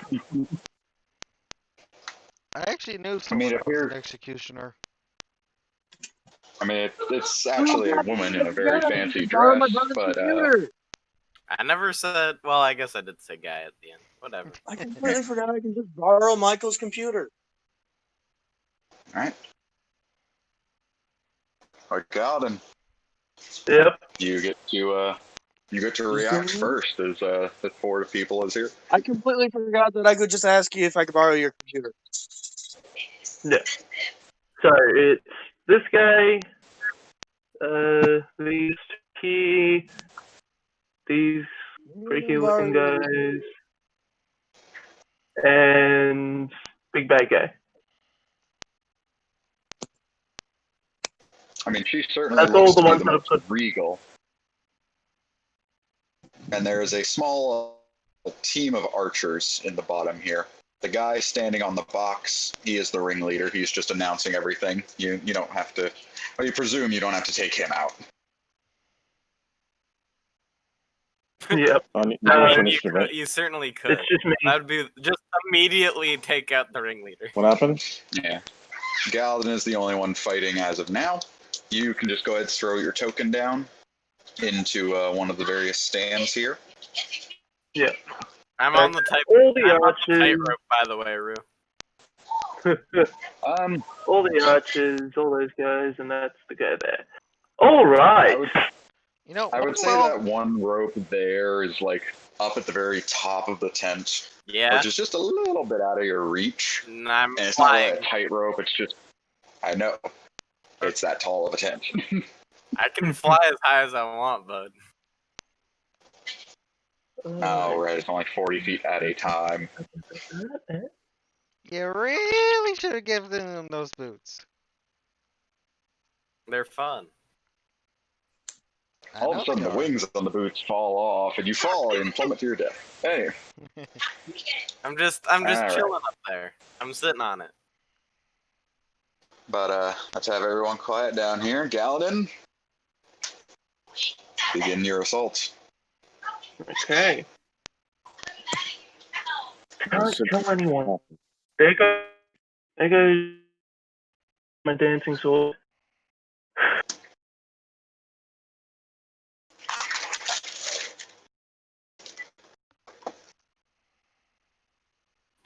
Speaker 2: I actually knew someone
Speaker 1: if
Speaker 2: who was
Speaker 1: you're-
Speaker 2: an executioner.
Speaker 1: I mean, it's actually a woman in a very fancy
Speaker 6: Borrow my
Speaker 1: dress,
Speaker 6: brother's
Speaker 1: but
Speaker 6: computer.
Speaker 5: I never said. Well, I guess I did say guy at the end. Whatever.
Speaker 6: I completely forgot I can just borrow Michael's computer.
Speaker 1: all right. Mongalden,
Speaker 3: Yep.
Speaker 1: you get to react first as the 4 people is here.
Speaker 6: I completely forgot that I could just ask you if I could borrow your computer.
Speaker 3: Yeah. So it's this guy, these here, these freaky looking guys, and big bad guy.
Speaker 1: I mean, she certainly
Speaker 3: That's all
Speaker 1: looks
Speaker 3: the
Speaker 1: to be
Speaker 3: ones
Speaker 1: the
Speaker 3: that I've
Speaker 1: most
Speaker 3: put.
Speaker 1: regal. and there is a small team of archers in the bottom here. The guy standing on the box, he is the ringleader. He's just announcing everything. You don't have to, or you presume you don't have to take him out.
Speaker 3: Yep.
Speaker 5: You certainly could.
Speaker 3: It's just me.
Speaker 5: That would be just immediately take out the ringleader.
Speaker 4: What happened?
Speaker 1: Yeah. Galadin is the only one fighting as of now. You can just go ahead and throw your token down into one of the various stands here.
Speaker 3: Yeah.
Speaker 5: I'm on the
Speaker 3: All the
Speaker 5: tightrope, by the way, Rue.
Speaker 3: All the archers, all those guys, and that's the guy there. All right.
Speaker 1: I would say that one rope there is like up at the very top of the tent.
Speaker 5: Yeah.
Speaker 1: Which is just a little bit out of your reach.
Speaker 5: And I'm
Speaker 1: and it's
Speaker 5: flying.
Speaker 1: not really a tightrope, it's just, I know, it's that tall of a tent.
Speaker 5: I can fly as high as I want, bud.
Speaker 1: Oh, right, it's only 40 feet at a time.
Speaker 2: You really should have given them those boots.
Speaker 5: They're fun.
Speaker 1: All of a sudden, the wings on the boots fall off, and you fall and plummet to your death. Hey.
Speaker 5: I'm just
Speaker 1: Alright.
Speaker 5: chilling up there. I'm sitting on it.
Speaker 1: But let's have everyone quiet down here. Galadin, begin your assault.
Speaker 3: Okay. Can't kill anyone. There goes my dancing sword.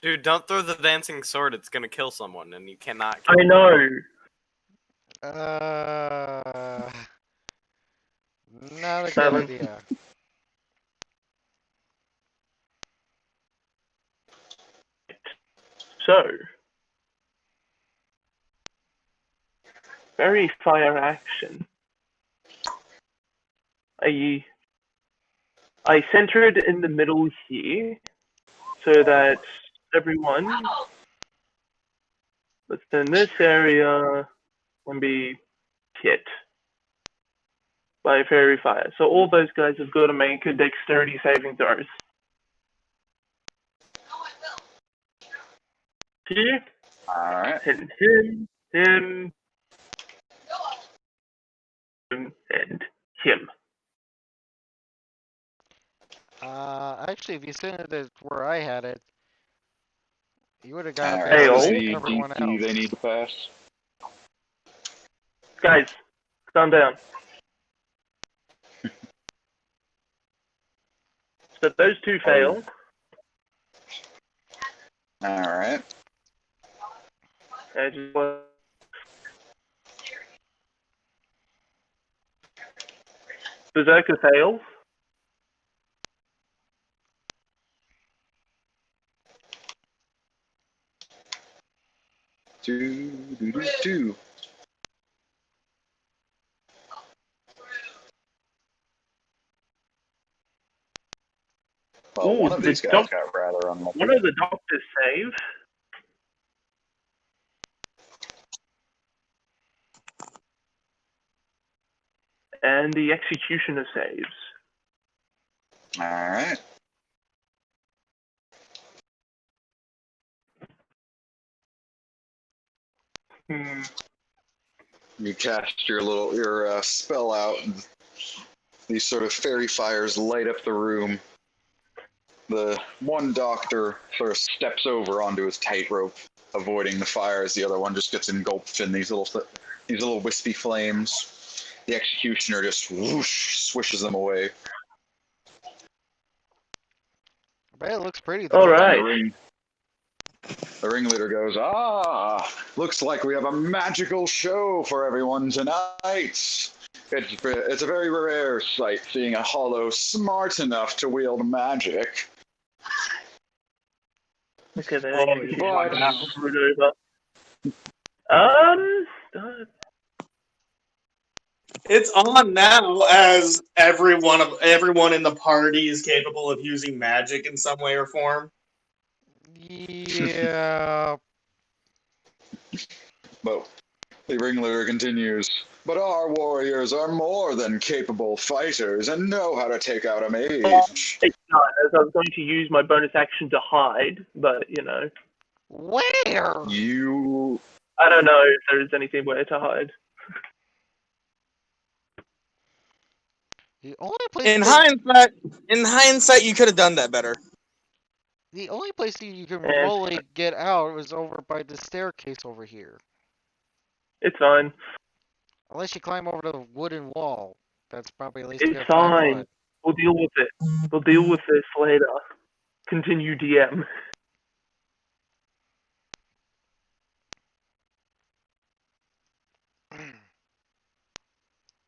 Speaker 5: Dude, don't throw the dancing sword. It's gonna kill someone, and you cannot.
Speaker 3: I know.
Speaker 2: Not a good
Speaker 3: 7.
Speaker 2: idea.
Speaker 3: So, very fire action. I center it in the middle here, so that everyone that's in this area can be hit by fairy fire. So all those guys have got to make a dexterity saving throws. Here,
Speaker 1: Alright.
Speaker 3: and him, and him.
Speaker 2: Actually, if you sent it where I had it, you would have got
Speaker 1: Alright,
Speaker 2: it
Speaker 1: so
Speaker 2: better
Speaker 1: the
Speaker 2: than everyone
Speaker 1: DC
Speaker 2: else.
Speaker 1: they need to pass.
Speaker 3: Guys, calm down. So those two fail.
Speaker 1: Alright.
Speaker 3: Berserker fails.
Speaker 1: Two. Well,
Speaker 3: Ooh,
Speaker 1: one of these
Speaker 3: the
Speaker 1: guys got rather unlucky.
Speaker 3: One of the doctors save. And the executioner saves.
Speaker 1: Alright. You cast your spell out, and these sort of fairy fires light up the room. The one doctor sort of steps over onto his tightrope, avoiding the fires. The other one just gets engulfed in these little wispy flames. The executioner just whoosh, swishes them away.
Speaker 2: But it looks pretty though.
Speaker 3: All right.
Speaker 1: The ringleader goes, looks like we have a magical show for everyone tonight. It's a very rare sight seeing a hollow smart enough to wield magic.
Speaker 3: Look at that.
Speaker 1: But
Speaker 6: It's on now, as everyone in the party is capable of using magic in some way or form.
Speaker 2: Yeah.
Speaker 1: But The ringleader continues, but our warriors are more than capable fighters and know how to take out a mage.
Speaker 3: It's not, as I was going to use my bonus action to hide, but, you know.
Speaker 2: Where?
Speaker 1: You...
Speaker 3: I don't know if there is anything where to hide.
Speaker 2: The only place
Speaker 6: In hindsight, you could have done that better.
Speaker 2: the only place that you can
Speaker 3: Eh.
Speaker 2: really get out is over by the staircase over here.
Speaker 3: It's fine.
Speaker 2: Unless you climb over the wooden wall. That's probably at least
Speaker 3: It's
Speaker 2: a good 5
Speaker 3: fine.
Speaker 2: foot.
Speaker 3: We'll deal with it. We'll deal with this later. Continue, DM.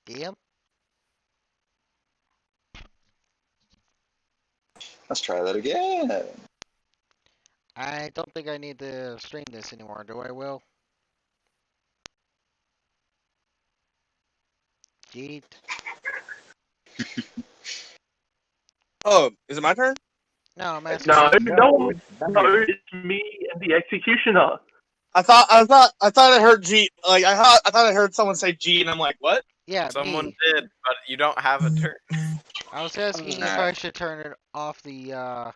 Speaker 2: DM?
Speaker 1: Let's try that again.
Speaker 2: I don't think I need to stream this anymore, do I, Will? Jeet.
Speaker 6: Oh, is it my turn?
Speaker 2: No, I'm asking
Speaker 3: No,
Speaker 2: you.
Speaker 3: no, it's me and the executioner.
Speaker 6: I thought I heard G. Like I thought I heard someone say G, and I'm like, what?
Speaker 2: Yeah,
Speaker 5: Someone
Speaker 2: me.
Speaker 5: did, but you don't have a turn.
Speaker 2: I was asking if I should turn it off the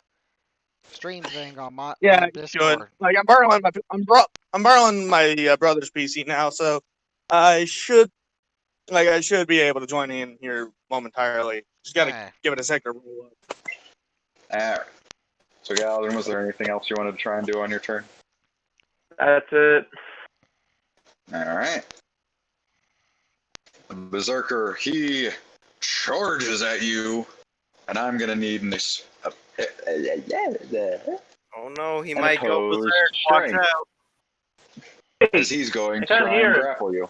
Speaker 2: stream thing on my
Speaker 6: Yeah,
Speaker 2: on
Speaker 6: you
Speaker 2: Discord.
Speaker 6: should. Like I'm borrowing my brother's PC now, so I should be able to join in here momentarily. Just gotta
Speaker 2: Ah.
Speaker 6: give it a second to roll up.
Speaker 1: Alright. So, Galadin, was there anything else you wanted to try and do on your turn?
Speaker 3: That's it.
Speaker 1: Alright. The Berserker, he charges at you, and I'm gonna need this.
Speaker 5: Oh no, he
Speaker 1: And
Speaker 5: might go
Speaker 1: opposed
Speaker 5: berserk. Watch
Speaker 1: strength.
Speaker 5: out.
Speaker 1: As he's going to
Speaker 3: I can't
Speaker 1: try
Speaker 3: hear
Speaker 1: and
Speaker 3: it.
Speaker 1: grapple you.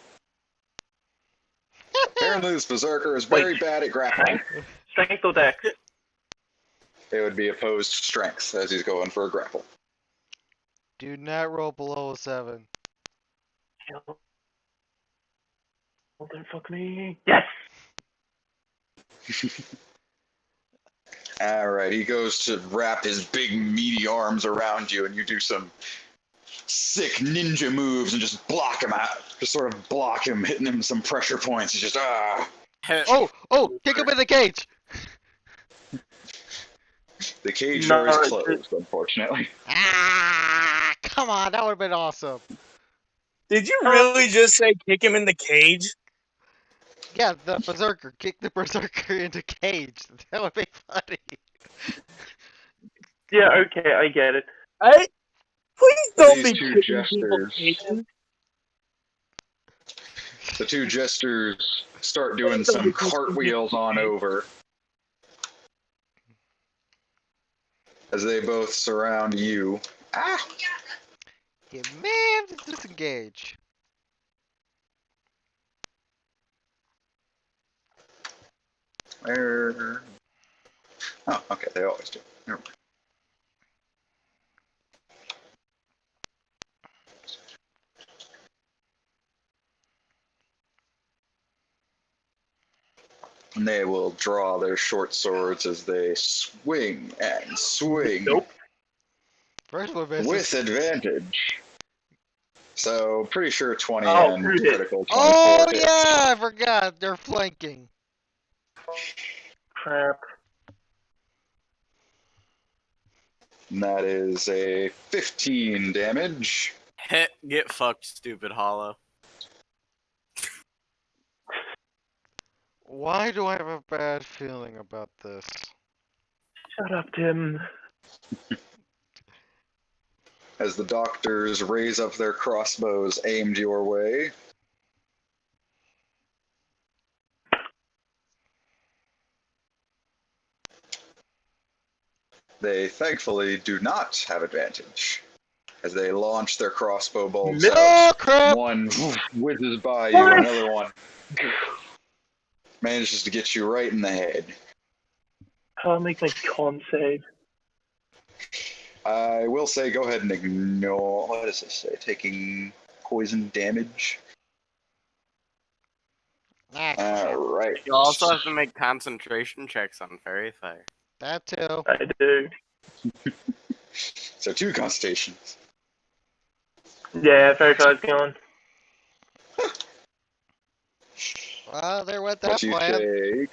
Speaker 1: Apparently, this Berserker is very
Speaker 3: Wait.
Speaker 1: bad at grappling.
Speaker 3: Strength or dex?
Speaker 1: It would be opposed strength as he's going for a grapple.
Speaker 2: Do not roll below a 7.
Speaker 3: Oh, don't fuck me. Yes!
Speaker 1: Alright, he goes to wrap his big meaty arms around you, and you do some sick ninja moves and just block him out. Just sort of block him, hitting him some pressure points. He's just,
Speaker 2: Oh! Kick him in the cage!
Speaker 1: The cage
Speaker 3: No,
Speaker 1: door is
Speaker 3: it's-
Speaker 1: closed, unfortunately.
Speaker 2: Ah! Come on, that would have been awesome.
Speaker 6: Did you really just say kick him in the cage?
Speaker 2: Yeah, the Berserker. Kick the Berserker into cage. That would be funny.
Speaker 3: Yeah, okay, I get it.
Speaker 6: Please don't
Speaker 1: These
Speaker 6: be
Speaker 1: two
Speaker 6: kicking people in
Speaker 1: jesters.
Speaker 6: cages.
Speaker 1: The two jesters start doing some cartwheels on over as they both surround you. Ah!
Speaker 2: You may have to disengage.
Speaker 1: Where? Oh, okay, they always do. Never mind. And they will draw their short swords as they swing and swing
Speaker 3: Nope.
Speaker 2: First one misses.
Speaker 1: with advantage. So, pretty sure 20
Speaker 3: Oh,
Speaker 1: and
Speaker 3: crit hit.
Speaker 1: critical 24
Speaker 2: Oh
Speaker 1: hits.
Speaker 2: yeah, I forgot. They're flanking.
Speaker 3: Crap.
Speaker 1: And that is a 15 damage.
Speaker 5: Get fucked, stupid Hollow.
Speaker 2: Why do I have a bad feeling about this?
Speaker 3: Shut up, Tim.
Speaker 1: As the doctors raise up their crossbows aimed your way. They thankfully do not have advantage. As they launch their crossbow bolts
Speaker 2: Oh
Speaker 1: out,
Speaker 2: crap!
Speaker 1: one whizzes by you,
Speaker 3: What?
Speaker 1: another one manages to get you right in the head.
Speaker 3: I'll make my con save.
Speaker 1: I will say, go ahead and ignore. What does this say? Taking poison damage.
Speaker 2: Ah, crap.
Speaker 1: All right.
Speaker 5: You also have to make concentration checks on Fairy Fire.
Speaker 2: That too.
Speaker 3: I do.
Speaker 1: So 2 constations.
Speaker 3: Yeah, very fire's gone.
Speaker 2: Well, there went that
Speaker 1: But you
Speaker 2: plan.
Speaker 1: take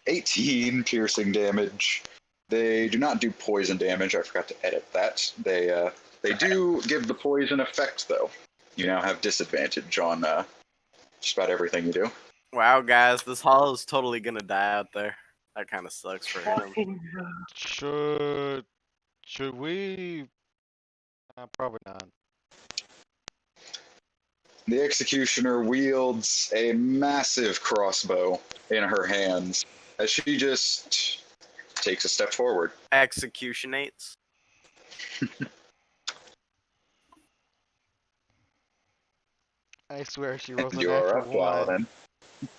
Speaker 1: 18 piercing damage. They do not do poison damage. I forgot to edit that. They do give the poison effect, though. You now have disadvantage on just about everything you do.
Speaker 5: Wow, guys, this hollow's totally gonna die out there. That kind of sucks for him.
Speaker 2: Should we? Probably not.
Speaker 1: The executioner wields a massive crossbow in her hands as she just takes a step forward.
Speaker 5: Executionates.
Speaker 2: I swear she rolls a
Speaker 1: You are
Speaker 2: natural
Speaker 1: up,
Speaker 2: one.
Speaker 1: then.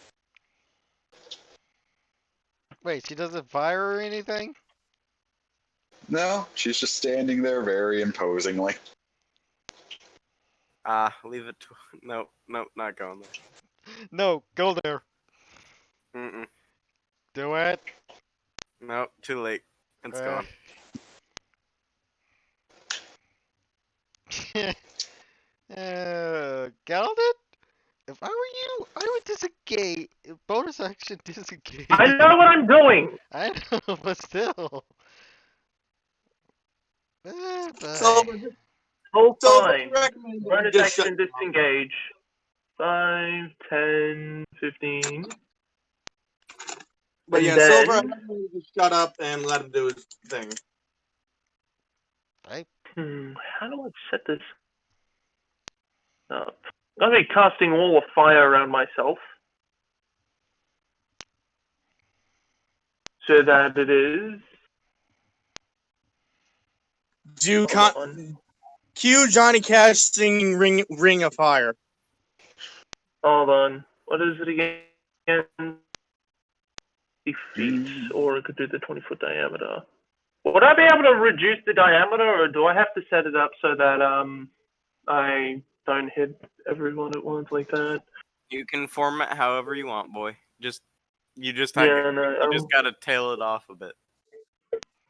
Speaker 2: Wait, she doesn't fire or anything?
Speaker 1: No, she's just standing there very imposingly.
Speaker 5: Leave it to. No, not going there.
Speaker 2: No, go there.
Speaker 5: Mm-mm.
Speaker 2: Do it.
Speaker 5: No, too late. It's gone.
Speaker 2: Galded? If I were you, I would disengage. Bonus action disengage.
Speaker 3: I know what I'm doing.
Speaker 2: I know, but still.
Speaker 6: So,
Speaker 3: Oh,
Speaker 6: so
Speaker 3: fine.
Speaker 6: recommend
Speaker 3: Bonus
Speaker 6: just shut-
Speaker 3: action disengage. 5, 10, 15.
Speaker 6: But
Speaker 3: And
Speaker 6: yeah,
Speaker 3: then-
Speaker 6: Silver, I recommend you just shut up and let him do his thing.
Speaker 3: How do I set this up? I'm going to be casting all of fire around myself. So that it is.
Speaker 6: Do
Speaker 3: Hold on.
Speaker 6: cue Johnny Cash singing Ring of Fire.
Speaker 3: Hold on. What is it again? 50 feet, or it could do the 20-foot diameter. Would I be able to reduce the diameter, or do I have to set it up so that I don't hit everyone at once like that?
Speaker 5: You can form it however you want, boy. You just gotta tail it off a bit.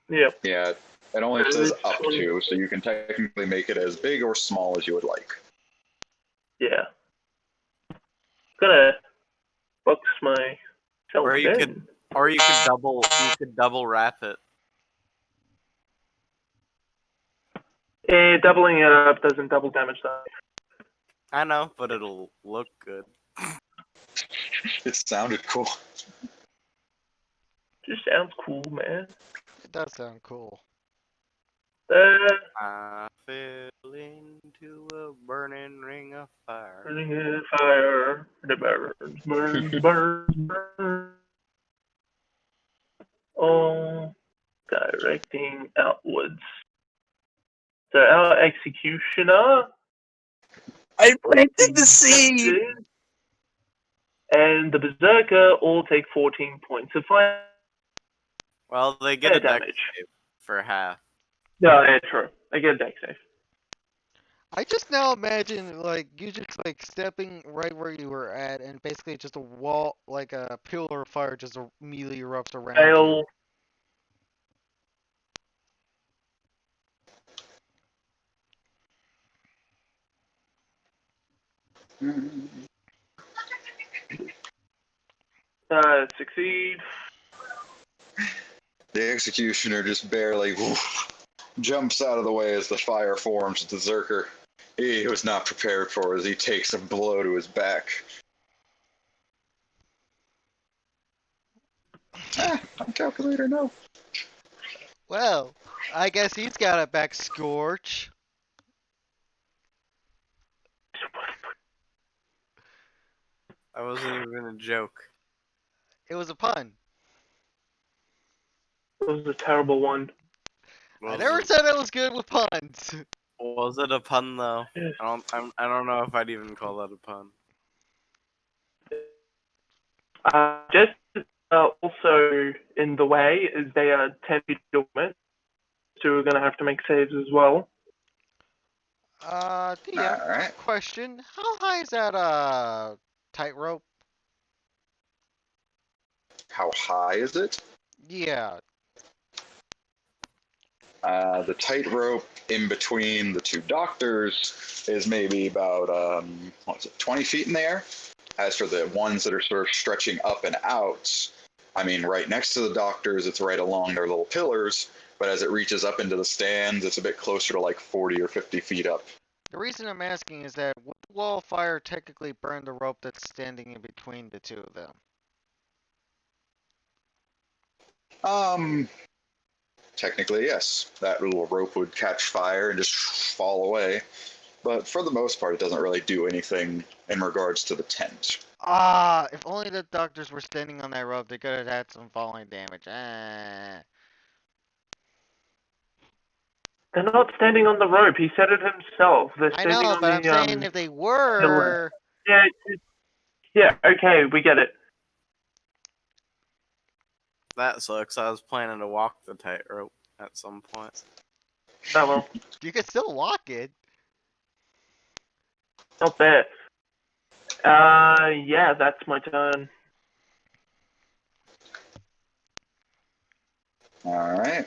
Speaker 3: Yeah.
Speaker 1: Yeah, it only says up to, so you can technically make it as big or small as you would like.
Speaker 3: Yeah. Gonna box myself
Speaker 5: Or you
Speaker 3: in.
Speaker 5: could double wrap it.
Speaker 3: Doubling it up doesn't double damage that.
Speaker 5: I know, but it'll look good.
Speaker 1: It sounded cool.
Speaker 3: Just sounds cool, man.
Speaker 2: It does sound cool.
Speaker 5: I fell into a burning ring of fire.
Speaker 3: Burning in fire, it burns, burns, burns, burns. Oh, directing outwards. So our executioner
Speaker 6: I planted the seed.
Speaker 3: and the berserker all take 14 points of fire
Speaker 5: Well, they get a dex
Speaker 3: damage.
Speaker 5: save for half.
Speaker 3: No, yeah, true. I get a dex save.
Speaker 2: I just now imagine, like, you just, like, stepping right where you were at, and basically just a wall, like a pillar of fire just immediately erupts around
Speaker 3: Fail. Succeed.
Speaker 1: The executioner just barely jumps out of the way as the fire forms. The berserker he was not prepared for as he takes a blow to his back. On calculator, no.
Speaker 2: Well, I guess he's got a back scorch.
Speaker 5: That wasn't even a joke.
Speaker 2: It was a pun.
Speaker 3: It was a terrible one.
Speaker 2: I never said I was good with puns.
Speaker 5: Was it a pun though?
Speaker 3: Yes.
Speaker 5: I don't know if I'd even call that a pun.
Speaker 3: Just also in the way is they are 10 feet away, so we're gonna have to make saves as well.
Speaker 2: DM,
Speaker 1: Alright.
Speaker 2: question. How high is that, tightrope?
Speaker 1: How high is it?
Speaker 2: Yeah.
Speaker 1: The tightrope in between the two doctors is maybe about, 20 feet in the air? As for the ones that are sort of stretching up and out, I mean, right next to the doctors, it's right along their little pillars, but as it reaches up into the stands, it's a bit closer to like 40 or 50 feet up.
Speaker 2: The reason I'm asking is that would the wall of fire technically burn the rope that's standing in between the two of them?
Speaker 1: Technically, yes. That little rope would catch fire and just fall away. But for the most part, it doesn't really do anything in regards to the tent.
Speaker 2: Ah, if only the doctors were standing on that rope, they could have had some falling damage. Ah.
Speaker 3: They're not standing on the rope. He said it himself. They're
Speaker 2: I
Speaker 3: standing
Speaker 2: know,
Speaker 3: on
Speaker 2: but I'm
Speaker 3: the
Speaker 2: saying if they were...
Speaker 3: Yeah, yeah. Okay, we get it.
Speaker 5: That sucks. I was planning to walk the tightrope at some point.
Speaker 3: Oh well,
Speaker 2: You could still walk it.
Speaker 3: not there. Yeah, that's my turn.
Speaker 1: Alright.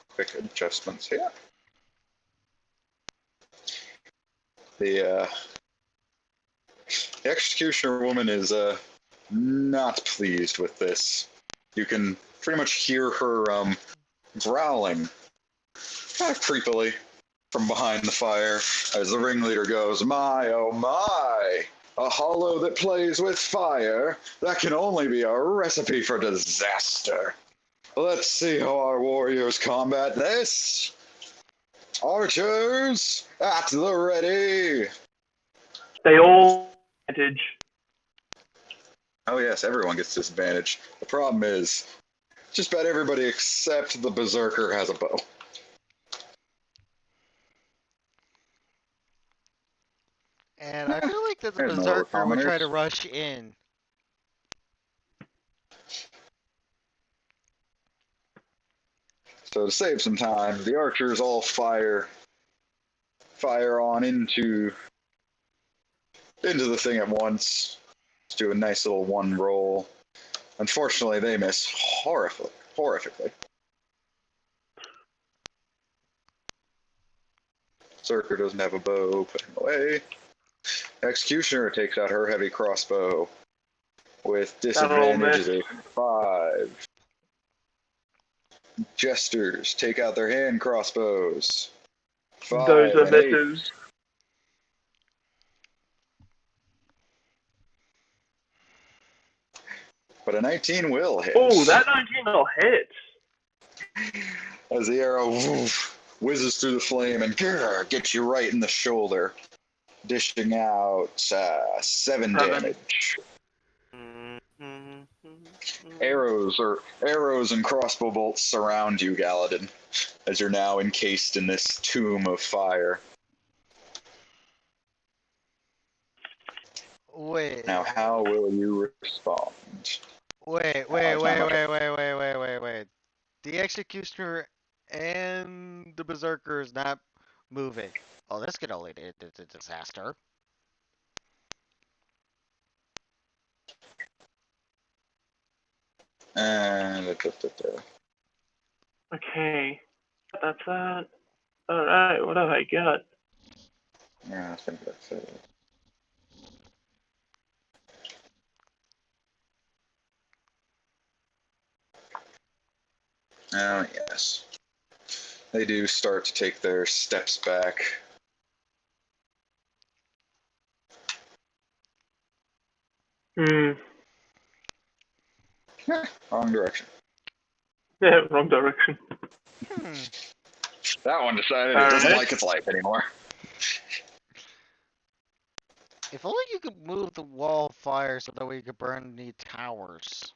Speaker 1: Quick adjustments here. The executioner woman is not pleased with this. You can pretty much hear her growling kind of creepily from behind the fire as the ringleader goes, "My, oh my! A hollow that plays with fire? That can only be a recipe for disaster. Let's see how our warriors combat this. Archers, at the ready!"
Speaker 3: They all advantage.
Speaker 1: Oh yes, everyone gets disadvantage. The problem is, just about everybody except the berserker has a bow.
Speaker 2: And I feel like that the
Speaker 1: There's no
Speaker 2: berserker would try to
Speaker 1: commoners.
Speaker 2: rush in.
Speaker 1: So to save some time, the archers all fire on into the thing at once. Let's do a nice little one roll. Unfortunately, they miss horrifically. Berserker doesn't have a bow, put him away. Executioner takes out her heavy crossbow with disadvantage of 5. Jesters take out their hand crossbows. 5
Speaker 3: Those are
Speaker 1: and 8.
Speaker 3: misses.
Speaker 1: But a 19 will hit.
Speaker 3: Oh, that 19 will hit.
Speaker 1: As the arrow whizzes through the flame and gets you right in the shoulder, dishing out 7 damage. Arrows and crossbow bolts surround you, Galadin, as you're now encased in this tomb of fire.
Speaker 2: Wait.
Speaker 1: Now, how will you respond?
Speaker 2: Wait. The executioner and the berserker is not moving. Oh, this could only be a disaster.
Speaker 1: And
Speaker 3: Okay, that's that. Alright, what have I got?
Speaker 1: yeah, I think that's it. Oh, yes. They do start to take their steps back. Wrong direction.
Speaker 3: Yeah, wrong direction.
Speaker 1: That one decided it doesn't like its life anymore.
Speaker 2: If only you could move the wall of fire so that way you could burn the towers.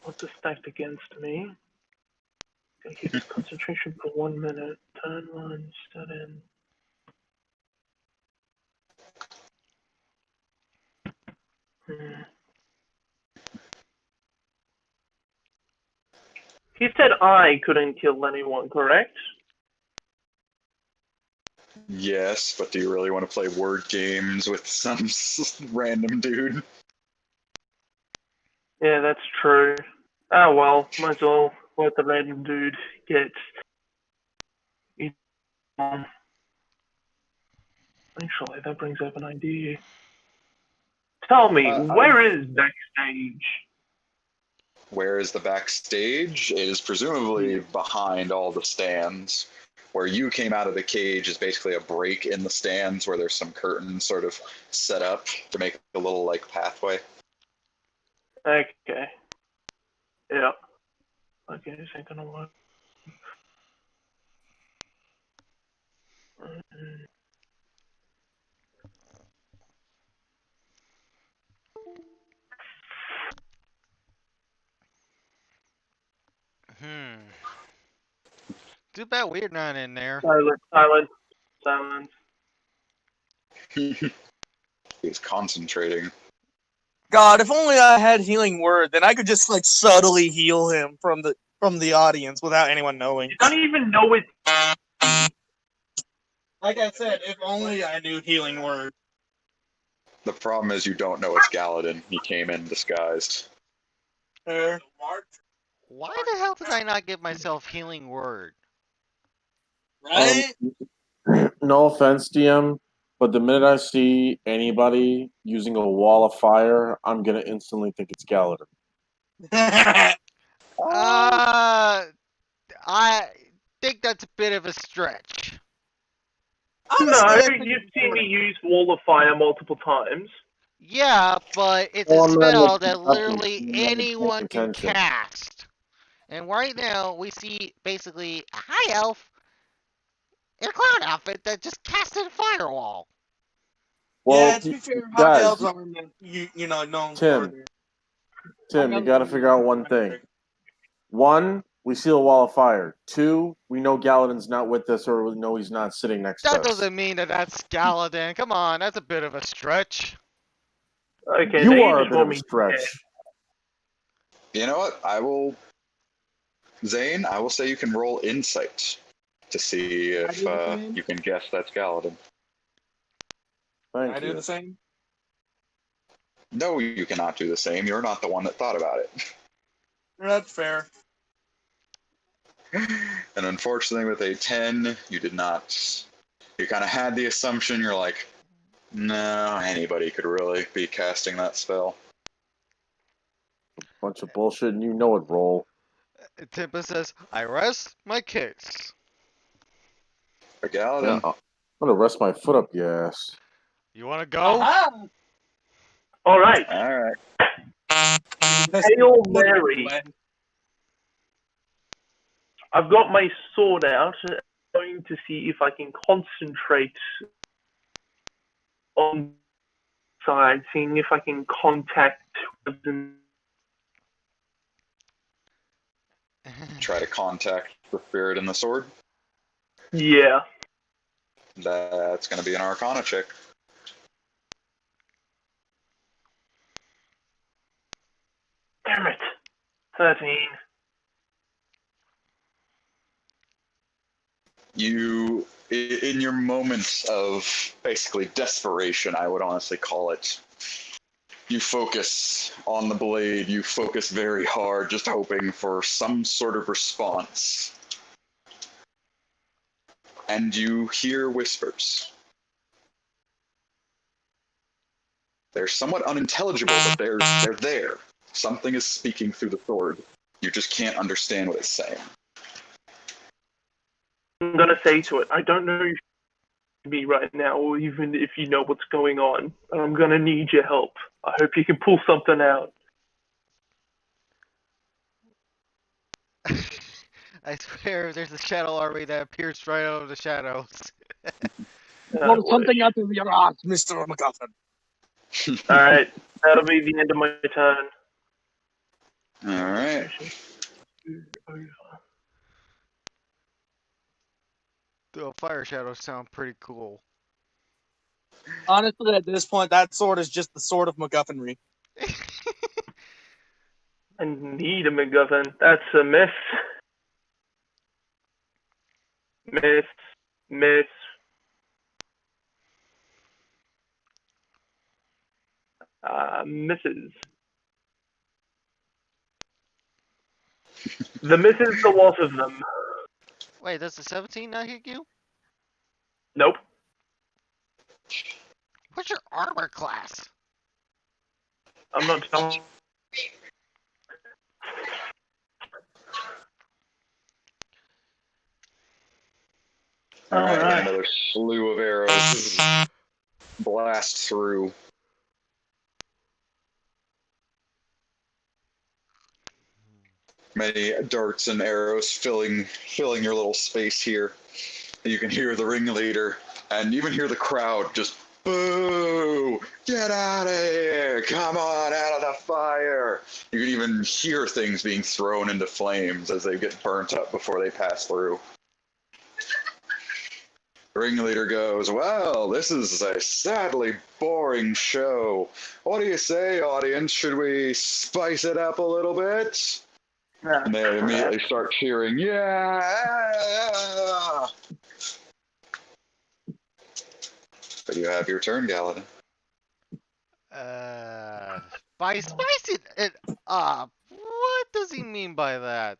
Speaker 3: What's this stacked against me? Gonna keep this concentration for 1 minute. Turn 1, set in. He said I couldn't kill anyone, correct?
Speaker 1: Yes, but do you really want to play word games with some random dude?
Speaker 3: Yeah, that's true. Oh well, might as well let the random dude get. Actually, that brings up an idea. Tell me, where is backstage?
Speaker 1: Where is the backstage? It is presumably behind all the stands. Where you came out of the cage is basically a break in the stands where there's some curtains sort of set up to make a little like pathway.
Speaker 3: Okay. Yeah. Okay, this ain't gonna work.
Speaker 2: Too bad we're not in there.
Speaker 3: Silence.
Speaker 1: He's concentrating.
Speaker 6: God, if only I had healing word, then I could just like subtly heal him from the audience without anyone knowing.
Speaker 3: You don't even know it.
Speaker 6: Like I said, if only I knew healing word.
Speaker 1: The problem is you don't know it's Galadin. He came in disguised.
Speaker 2: Why the hell did I not give myself healing word?
Speaker 6: Right?
Speaker 4: No offense, DM, but the minute I see anybody using a wall of fire, I'm gonna instantly think it's Galadin.
Speaker 2: I think that's a bit of a stretch.
Speaker 3: No, you've seen me use Wall of Fire multiple times.
Speaker 2: Yeah, but it's a spell that literally anyone can cast. And right now, we see basically a high elf in a clown outfit that just casted a firewall.
Speaker 6: Well, yeah, to be fair, high elves are known
Speaker 4: Tim,
Speaker 6: for.
Speaker 4: Tim, you gotta figure out one thing. One, we see a wall of fire. Two, we know Galadin's not with us, or we know he's not sitting next to us.
Speaker 2: That doesn't mean that that's Galadin. Come on, that's a bit of a stretch.
Speaker 3: Okay,
Speaker 4: you are a bit of a stretch.
Speaker 1: You know what? Zane, I will say you can roll insight to see if you can guess that's Galadin.
Speaker 4: Thank
Speaker 6: I do the same?
Speaker 1: No, you cannot do the same. You're not the one that thought about it.
Speaker 6: That's fair.
Speaker 1: And unfortunately, with a 10, you did not. You kind of had the assumption. You're like, no, anybody could really be casting that spell.
Speaker 4: Bunch of bullshit, and you know it, roll.
Speaker 2: Timpa says, I rest my case.
Speaker 1: For Galadin.
Speaker 4: Yeah, I'm gonna rest my foot up your ass.
Speaker 2: You wanna go?
Speaker 3: Alright.
Speaker 1: Alright.
Speaker 3: Hail Mary. I've got my sword out. I'm going to see if I can concentrate on side, seeing if I can contact them.
Speaker 1: Try to contact the spirit in the sword.
Speaker 3: Yeah.
Speaker 1: That's going to be an Arcana check.
Speaker 3: Damn it. 13.
Speaker 1: You, in your moments of basically desperation, I would honestly call it, you focus on the blade, you focus very hard, just hoping for some sort of response. And you hear whispers. They're somewhat unintelligible, but they're there. Something is speaking through the sword. You just can't understand what it's saying.
Speaker 3: I'm going to say to it, I don't know if you me right now, or even if you know what's going on, but I'm going to need your help. I hope you can pull something out.
Speaker 2: I swear there's a shadow army that appears right out of the shadows.
Speaker 6: Pull something out of your ass, Mr. MacGuffin.
Speaker 3: Alright, that'll be the end of my turn.
Speaker 1: Alright.
Speaker 2: The fire shadows sound pretty cool.
Speaker 6: Honestly, at this point, that sword is just the sword of MacGuffinry.
Speaker 3: I need a MacGuffin. That's a miss. Miss. Misses. The myth is the loss of them.
Speaker 2: Wait, does the 17 not hit you?
Speaker 3: Nope.
Speaker 2: What's your armor class?
Speaker 3: I'm not telling.
Speaker 1: All right,
Speaker 3: Alright.
Speaker 1: another slew of arrows blast through. Many darts and arrows filling your little space here. You can hear the ringleader and even hear the crowd just boo! Get out of here! Come on out of the fire! You can even hear things being thrown into flames as they get burnt up before they pass through. The ringleader goes, well, this is a sadly boring show. What do you say, audience? Should we spice it up a little bit? And they immediately start cheering, yeah! But you have your turn, Galadin.
Speaker 2: Spice it up. What does he mean by that?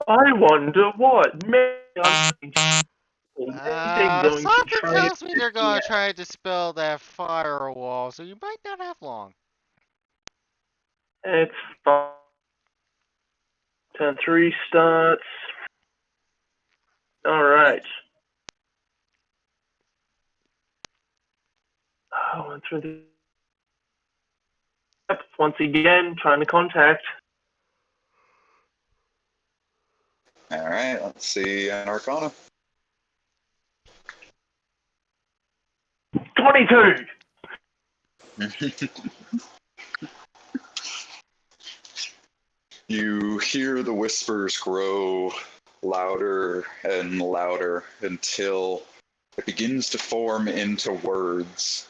Speaker 3: I wonder what. Maybe I'm going to
Speaker 2: Something
Speaker 3: try
Speaker 2: tells me they're gonna try to dispel that firewall, so you might not have long.
Speaker 3: It's fine. Turn 3 starts. Alright. Oh, went through the... Yep, once again, trying to contact.
Speaker 1: All right, let's see an Arcana.
Speaker 3: 22!
Speaker 1: You hear the whispers grow louder and louder until it begins to form into words.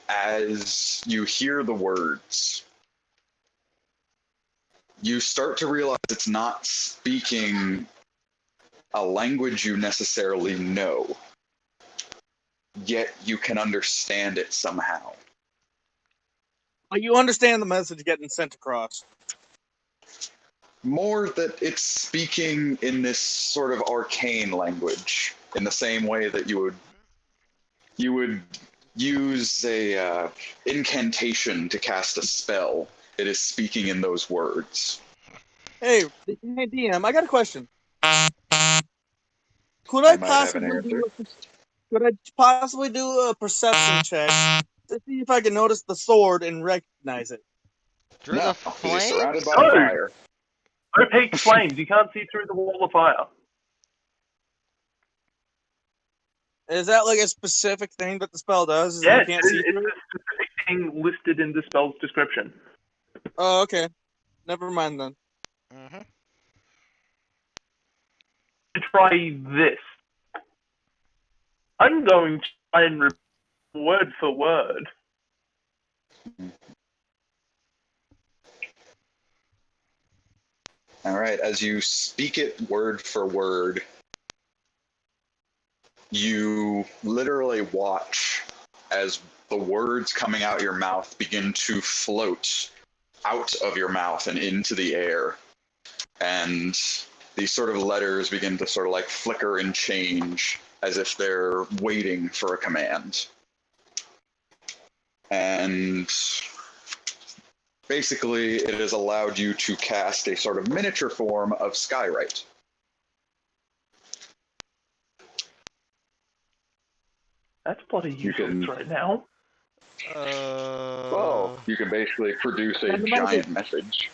Speaker 1: As you hear the words, you start to realize it's not speaking a language you necessarily know, yet you can understand it somehow.
Speaker 6: But you understand the message getting sent across.
Speaker 1: More that it's speaking in this sort of arcane language, in the same way that you would use a incantation to cast a spell. It is speaking in those words.
Speaker 6: Hey, DM, I got a question. Could
Speaker 1: I
Speaker 6: I
Speaker 1: might have an
Speaker 6: possibly do a perception check to see if I can notice the sword and recognize it?
Speaker 2: Through
Speaker 1: No,
Speaker 2: the
Speaker 1: 'cause he's surrounded
Speaker 2: flames?
Speaker 1: by fire.
Speaker 3: Opaque flames, you can't see through the wall of fire.
Speaker 6: Is that like a specific thing that the spell does? Is
Speaker 3: Yes,
Speaker 6: you can't see
Speaker 3: it's
Speaker 6: through
Speaker 3: a
Speaker 6: it?
Speaker 3: specific thing listed in the spell's description.
Speaker 6: Oh, okay. Never mind then.
Speaker 2: Mm-hmm.
Speaker 3: Try this. I'm going to try and repeat word for word.
Speaker 1: All right, as you speak it word for word, you literally watch as the words coming out your mouth begin to float out of your mouth and into the air. And these sort of letters begin to sort of like flicker and change as if they're waiting for a command. And basically, it has allowed you to cast a sort of miniature form of Skywrite.
Speaker 3: That's bloody useless right now.
Speaker 1: Well, you can basically produce a giant message.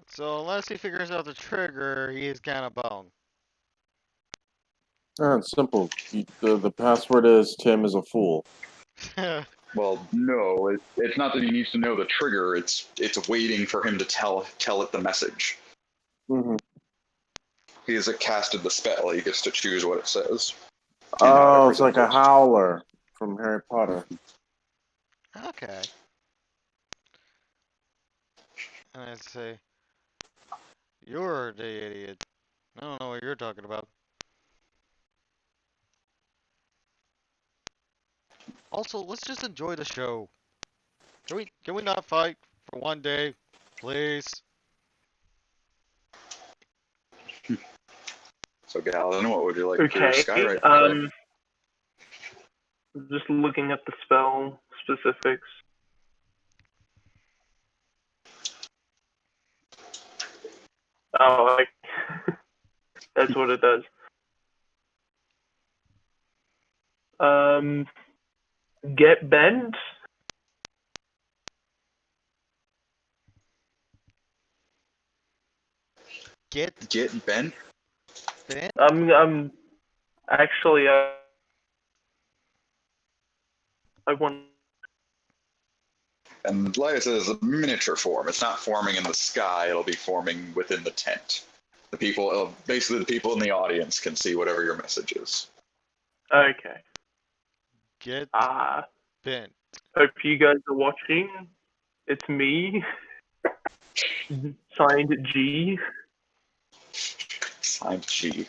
Speaker 2: So unless he figures out the trigger, he is kind of boned.
Speaker 4: It's simple. The password is Tim is a fool.
Speaker 1: Well, no, it's not that he needs to know the trigger. It's waiting for him to tell it the message.
Speaker 4: Mm-hmm.
Speaker 1: He hasn't casted the spell. He gets to choose what it says.
Speaker 4: Oh, it's like a howler from Harry Potter.
Speaker 2: Okay. And I say, you're the idiot. I don't know what you're talking about. Also, let's just enjoy the show. Can we not fight for one day, please?
Speaker 1: So, Galadin, what would you like for your
Speaker 3: Okay.
Speaker 1: Skywrite to
Speaker 3: Just looking at the spell specifics. Oh, that's what it does. Get bent.
Speaker 1: Get bent?
Speaker 2: bent?
Speaker 3: I'm actually I want.
Speaker 1: And like I said, it's a miniature form. It's not forming in the sky. It'll be forming within the tent. The people, basically, the people in the audience can see whatever your message is.
Speaker 3: Okay.
Speaker 2: Get bent.
Speaker 3: Hope you guys are watching. It's me. Signed G.
Speaker 1: Signed G.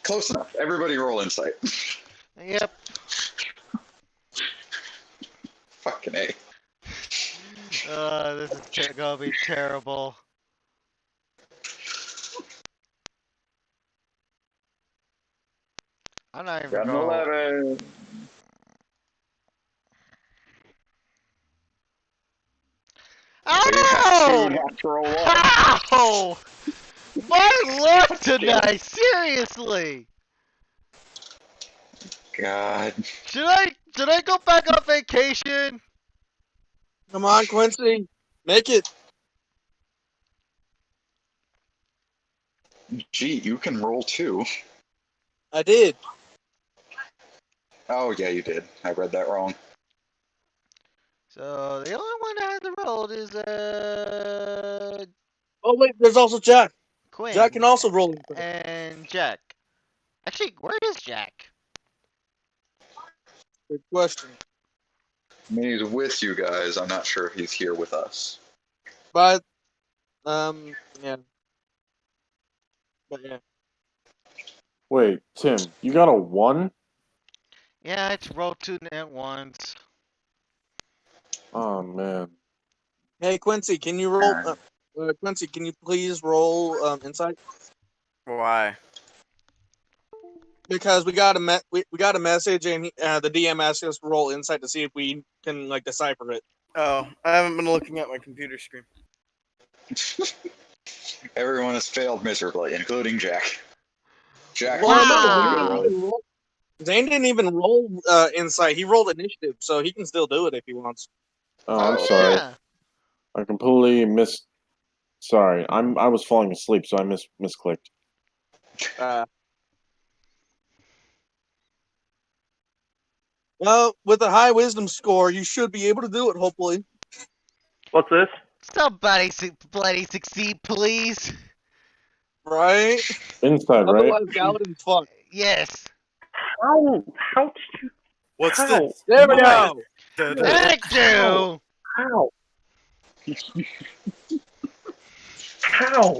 Speaker 1: Close enough. Everybody roll insight.
Speaker 2: Yep.
Speaker 1: Fucking A.
Speaker 2: This is gonna be terrible. I'm not even
Speaker 1: Got an
Speaker 2: going.
Speaker 1: 11.
Speaker 2: Ow!
Speaker 1: Natural one.
Speaker 2: Ow! My luck tonight, seriously!
Speaker 1: God.
Speaker 2: Should I go back on vacation?
Speaker 6: Come on, Quincy. Make it.
Speaker 1: Gee, you can roll too.
Speaker 6: I did.
Speaker 1: Oh, yeah, you did. I read that wrong.
Speaker 2: So the only one that hasn't rolled is
Speaker 6: Oh wait, there's also Jack.
Speaker 2: Quinn.
Speaker 6: Jack can also roll.
Speaker 2: And Jack. Actually, where is Jack?
Speaker 6: Good question.
Speaker 1: I mean, he's with you guys. I'm not sure if he's here with us.
Speaker 6: But yeah. But yeah.
Speaker 4: Wait, Tim, you got a 1?
Speaker 2: Yeah, it's roll 2 net ones.
Speaker 4: Oh man.
Speaker 6: Hey Quincy, can you roll? Quincy, can you please roll insight?
Speaker 5: Why?
Speaker 6: Because we got a message and the DM asked us to roll insight to see if we can like decipher it.
Speaker 5: Oh, I haven't been looking at my computer screen.
Speaker 1: Everyone has failed miserably, including Jack. Jack.
Speaker 2: Wow.
Speaker 6: Zane didn't even roll insight. He rolled initiative, so he can still do it if he wants.
Speaker 4: Oh, I'm sorry.
Speaker 2: Yeah.
Speaker 4: I completely missed. Sorry, I was falling asleep, so I misclicked.
Speaker 6: Well, with a high wisdom score, you should be able to do it. Hopefully.
Speaker 3: What's this?
Speaker 2: Somebody bloody succeed, please.
Speaker 6: Right?
Speaker 4: Inside, right?
Speaker 6: Otherwise, Galadin's fucked.
Speaker 2: Yes.
Speaker 3: How did you?
Speaker 5: What's
Speaker 3: How?
Speaker 5: this?
Speaker 6: There we go.
Speaker 2: Thank you.
Speaker 3: How? How?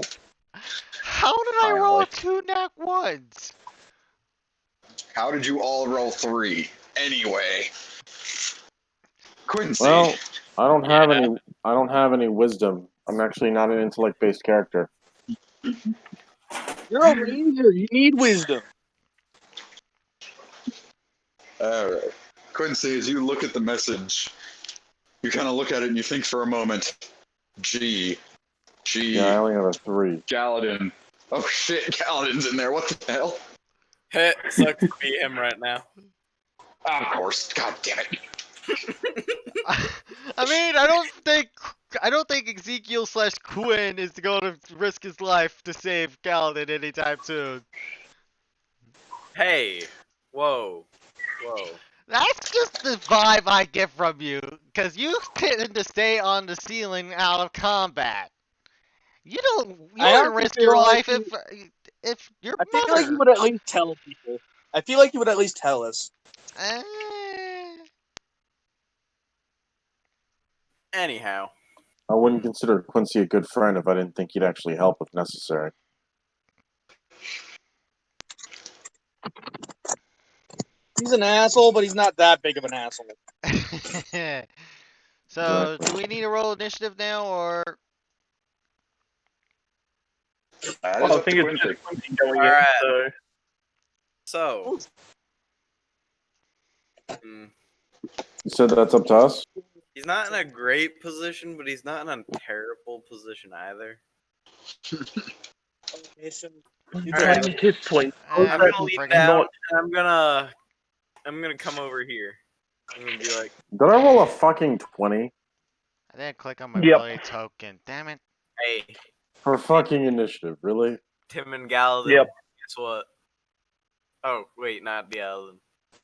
Speaker 2: How did I roll 2 nat ones?
Speaker 1: How did you all roll 3? Anyway. Quincy.
Speaker 4: Well, I don't have any. I don't have any wisdom. I'm actually not an intellect-based character.
Speaker 6: You're a ranger. You need wisdom.
Speaker 1: Alright. Quincy, as you look at the message, you kind of look at it and you think for a moment, G.
Speaker 4: Yeah, I only have a 3.
Speaker 1: Galadin. Oh shit, Galadin's in there. What the hell?
Speaker 5: It sucks to be him right now.
Speaker 1: Of course. God damn it.
Speaker 2: I mean, I don't think Ezekiel / Quinn is going to risk his life to save Galadin anytime soon.
Speaker 5: Hey, whoa.
Speaker 2: That's just the vibe I get from you, because you tend to stay on the ceiling out of combat. You don't risk your life if your
Speaker 6: I feel like you would at least tell people. I feel like you would at least tell us.
Speaker 5: Anyhow.
Speaker 4: I wouldn't consider Quincy a good friend if I didn't think he'd actually help if necessary.
Speaker 6: He's an asshole, but he's not that big of an asshole.
Speaker 2: So, do we need to roll initiative now, or?
Speaker 1: That is
Speaker 3: Well, I
Speaker 1: up to
Speaker 3: think it's
Speaker 1: Quincy.
Speaker 3: just Quincy going in,
Speaker 5: Alright.
Speaker 3: so.
Speaker 5: So, hmm,
Speaker 4: You said that's up to us?
Speaker 5: he's not in a great position, but he's not in a terrible position either.
Speaker 3: He's
Speaker 5: Alright.
Speaker 3: playing his point.
Speaker 2: I'm
Speaker 5: I'm
Speaker 3: That's
Speaker 5: gonna lean
Speaker 2: friggin-
Speaker 5: down, and I'm gonna come over here. I'm gonna be like,
Speaker 4: Did I roll a fucking 20
Speaker 2: I didn't click on my
Speaker 3: Yep.
Speaker 2: bloody token. Damn it.
Speaker 5: hey,
Speaker 4: for fucking initiative? Really?
Speaker 5: Tim and Galadin,
Speaker 3: Yep.
Speaker 5: guess what? Oh, wait, not Galadin.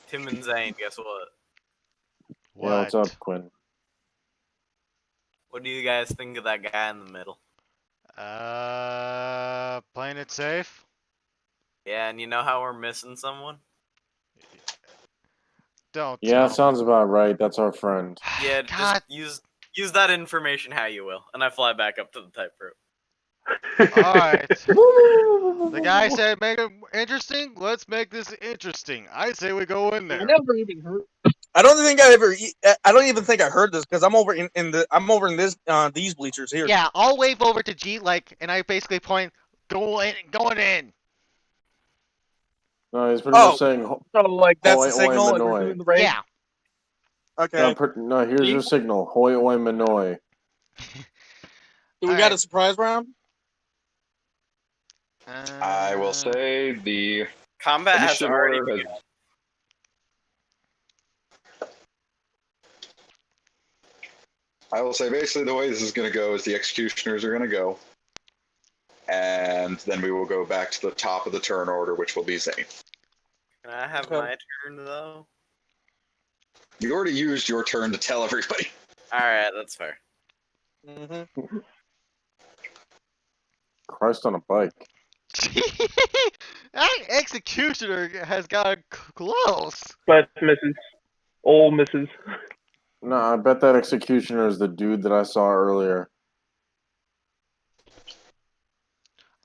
Speaker 5: Tim and Zane, guess what?
Speaker 2: What?
Speaker 4: Yeah, what's up, Quinn?
Speaker 5: What do you guys think of that guy in the middle?
Speaker 2: Playing it safe?
Speaker 5: Yeah, and you know how we're missing someone?
Speaker 2: Don't
Speaker 4: Yeah,
Speaker 2: tell
Speaker 4: sounds about right. That's our friend.
Speaker 2: me.
Speaker 5: Yeah,
Speaker 2: God.
Speaker 5: just use that information how you will. And I fly back up to the tightrope.
Speaker 2: Alright. The guy said make it interesting. Let's make this interesting. I say we go in
Speaker 6: I
Speaker 2: there.
Speaker 6: never even heard. I don't think I ever. I don't even think I heard this because I'm over in this these bleachers here.
Speaker 2: Yeah, I'll wave over to G and I basically point, going in.
Speaker 4: No, he's pretty
Speaker 6: Oh.
Speaker 4: much saying,
Speaker 6: So like that's
Speaker 4: Oi,
Speaker 6: the signal.
Speaker 4: oi,
Speaker 6: Like, we're
Speaker 4: Manoy.
Speaker 6: doing the raid?
Speaker 2: Yeah.
Speaker 6: Okay.
Speaker 4: no, here's your signal. Hoi, oi, Manoy.
Speaker 6: Do we got a surprise round?
Speaker 1: I will say the
Speaker 5: Combat has
Speaker 1: initiative
Speaker 5: already
Speaker 1: order
Speaker 5: begun.
Speaker 1: I will say basically the way this is going to go is the executioners are going to go, and then we will go back to the top of the turn order, which will be Zane.
Speaker 5: Can I have
Speaker 6: Okay.
Speaker 5: my turn though?
Speaker 1: You already used your turn to tell everybody.
Speaker 5: Alright, that's fair.
Speaker 6: Mm-hmm.
Speaker 4: Christ on a bike.
Speaker 2: That executioner has got close.
Speaker 3: But misses. All misses.
Speaker 4: No, I bet that executioner is the dude that I saw earlier.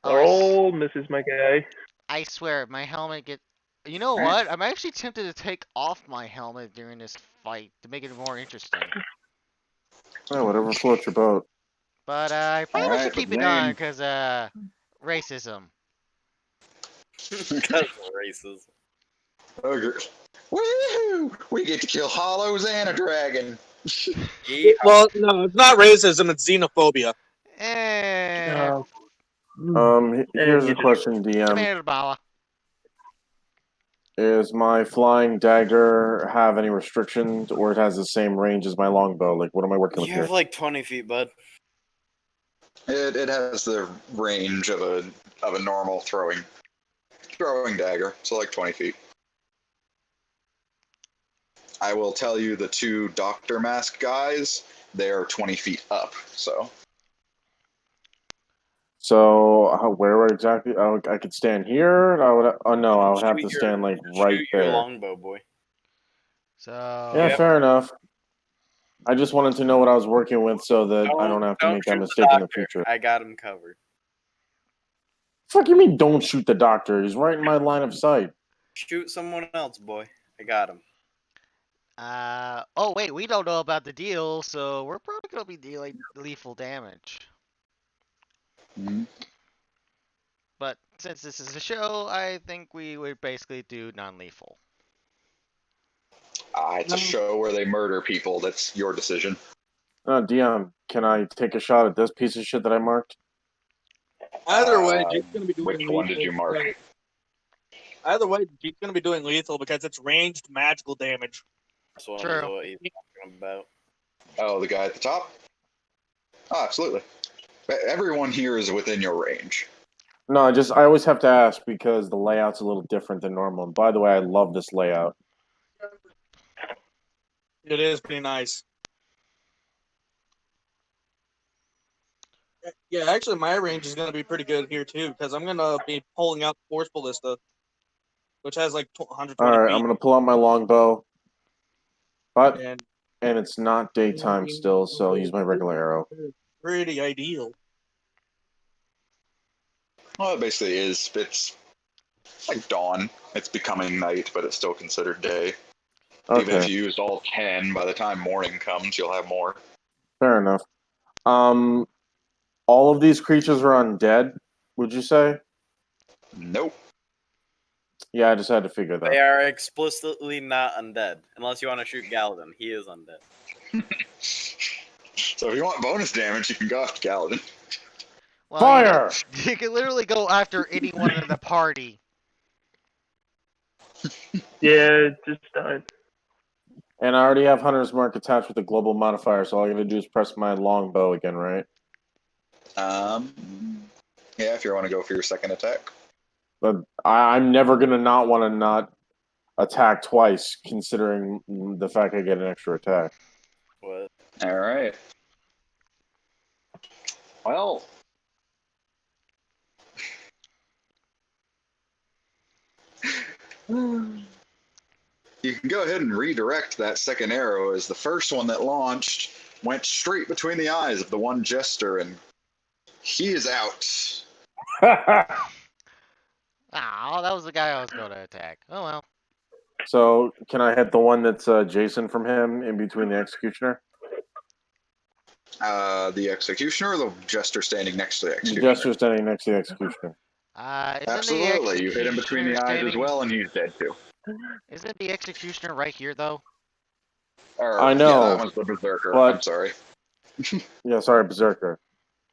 Speaker 2: Oh,
Speaker 3: All misses, my guy.
Speaker 2: I swear, my helmet get. You know what? I'm actually tempted to take off my helmet during this fight to make it more interesting.
Speaker 4: Yeah, whatever floats your boat.
Speaker 2: But I probably
Speaker 1: Alright,
Speaker 2: should keep
Speaker 1: but
Speaker 2: it on
Speaker 1: Zane-
Speaker 2: because racism.
Speaker 5: Because of racism.
Speaker 1: Okay. Woohoo! We get to kill hollows and a dragon.
Speaker 5: Yeah.
Speaker 6: Well, no, it's not racism. It's xenophobia.
Speaker 2: Eh.
Speaker 4: Here's
Speaker 3: you
Speaker 4: a
Speaker 3: just-
Speaker 4: question, DM.
Speaker 2: Tomato bala.
Speaker 4: Is my flying dagger have any restrictions, or it has the same range as my longbow? Like, what am I working with
Speaker 5: You
Speaker 4: here?
Speaker 5: have like 20 feet, bud.
Speaker 1: It has the range of a normal throwing dagger, so like 20 feet. I will tell you the two doctor mask guys, they are 20 feet up, so.
Speaker 4: So, where exactly? I could stand here. I would. Oh no, I would have to
Speaker 5: Shoot
Speaker 4: stand like
Speaker 5: your-
Speaker 4: right
Speaker 5: shoot your
Speaker 4: there.
Speaker 5: longbow, boy.
Speaker 2: So.
Speaker 4: Yeah,
Speaker 5: Yep.
Speaker 4: fair enough. I just wanted to know what I was working with so that I don't have to make that
Speaker 5: shoot the
Speaker 4: mistake in the
Speaker 5: doctor.
Speaker 4: future.
Speaker 5: I got him covered.
Speaker 4: Fuck you mean don't shoot the doctor? He's right in my line of sight.
Speaker 5: Shoot someone else, boy. I got him.
Speaker 2: Oh wait, we don't know about the deal, so we're probably gonna be dealing lethal damage.
Speaker 1: Mhm.
Speaker 2: But since this is a show, I think we would basically do non-lethal.
Speaker 1: It's a show where they murder people. That's your decision.
Speaker 4: DM, can I take a shot at this piece of shit that I marked?
Speaker 6: Either way, Jake's gonna be doing
Speaker 1: Which one did you mark?
Speaker 6: Either way, Jake's gonna be doing lethal because it's ranged magical damage.
Speaker 5: That's what,
Speaker 2: True.
Speaker 5: what he's talking about.
Speaker 1: Oh, the guy at the top? Oh, absolutely. Everyone here is within your range.
Speaker 4: No, I always have to ask because the layout's a little different than normal. And by the way, I love this layout.
Speaker 6: It is pretty nice. Yeah, actually, my range is gonna be pretty good here too because I'm gonna be pulling out the Force Ballista, which has like 120
Speaker 4: All right,
Speaker 6: feet.
Speaker 4: I'm gonna pull out my longbow, but
Speaker 6: And
Speaker 4: it's not daytime still, so I'll use my regular arrow.
Speaker 6: pretty ideal.
Speaker 1: Well, it basically is. It's like dawn. It's becoming night, but it's still considered day. Even if
Speaker 4: Okay,
Speaker 1: you used all 10, by the time morning comes, you'll have more.
Speaker 4: fair enough. All of these creatures are undead, would you say?
Speaker 1: Nope.
Speaker 4: Yeah, I just had to figure that.
Speaker 5: They are explicitly not undead, unless you want to shoot Galadin. He is undead.
Speaker 1: So if you want bonus damage, you can go after Galadin.
Speaker 2: Well,
Speaker 4: Fire!
Speaker 2: You can literally go after anyone in the party.
Speaker 3: Yeah, just don't.
Speaker 4: And I already have Hunter's Mark attached with the global modifier, so all I gotta do is press my longbow again, right?
Speaker 1: Yeah, if you want to go for your second attack.
Speaker 4: But I'm never gonna not want to not attack twice, considering the fact I get an extra attack.
Speaker 5: What?
Speaker 1: All right. Well, you can go ahead and redirect that second arrow, as the first one that launched went straight between the eyes of the one jester, and he is out.
Speaker 2: Oh, that was the guy I was going to attack. Oh well.
Speaker 4: So, can I hit the one that's Jason from him in between the executioner?
Speaker 1: The executioner or the jester standing next to the
Speaker 4: The
Speaker 1: executioner?
Speaker 4: jester standing next to the executioner.
Speaker 2: Isn't
Speaker 1: Absolutely. You hit him between the
Speaker 2: executioner
Speaker 1: eyes as
Speaker 2: standing-
Speaker 1: well, and he's dead too.
Speaker 2: Isn't the executioner right here though?
Speaker 1: Or,
Speaker 4: I know,
Speaker 1: Yeah, that one's the berserker.
Speaker 4: but-
Speaker 1: I'm sorry.
Speaker 4: Yeah, sorry, Berserker.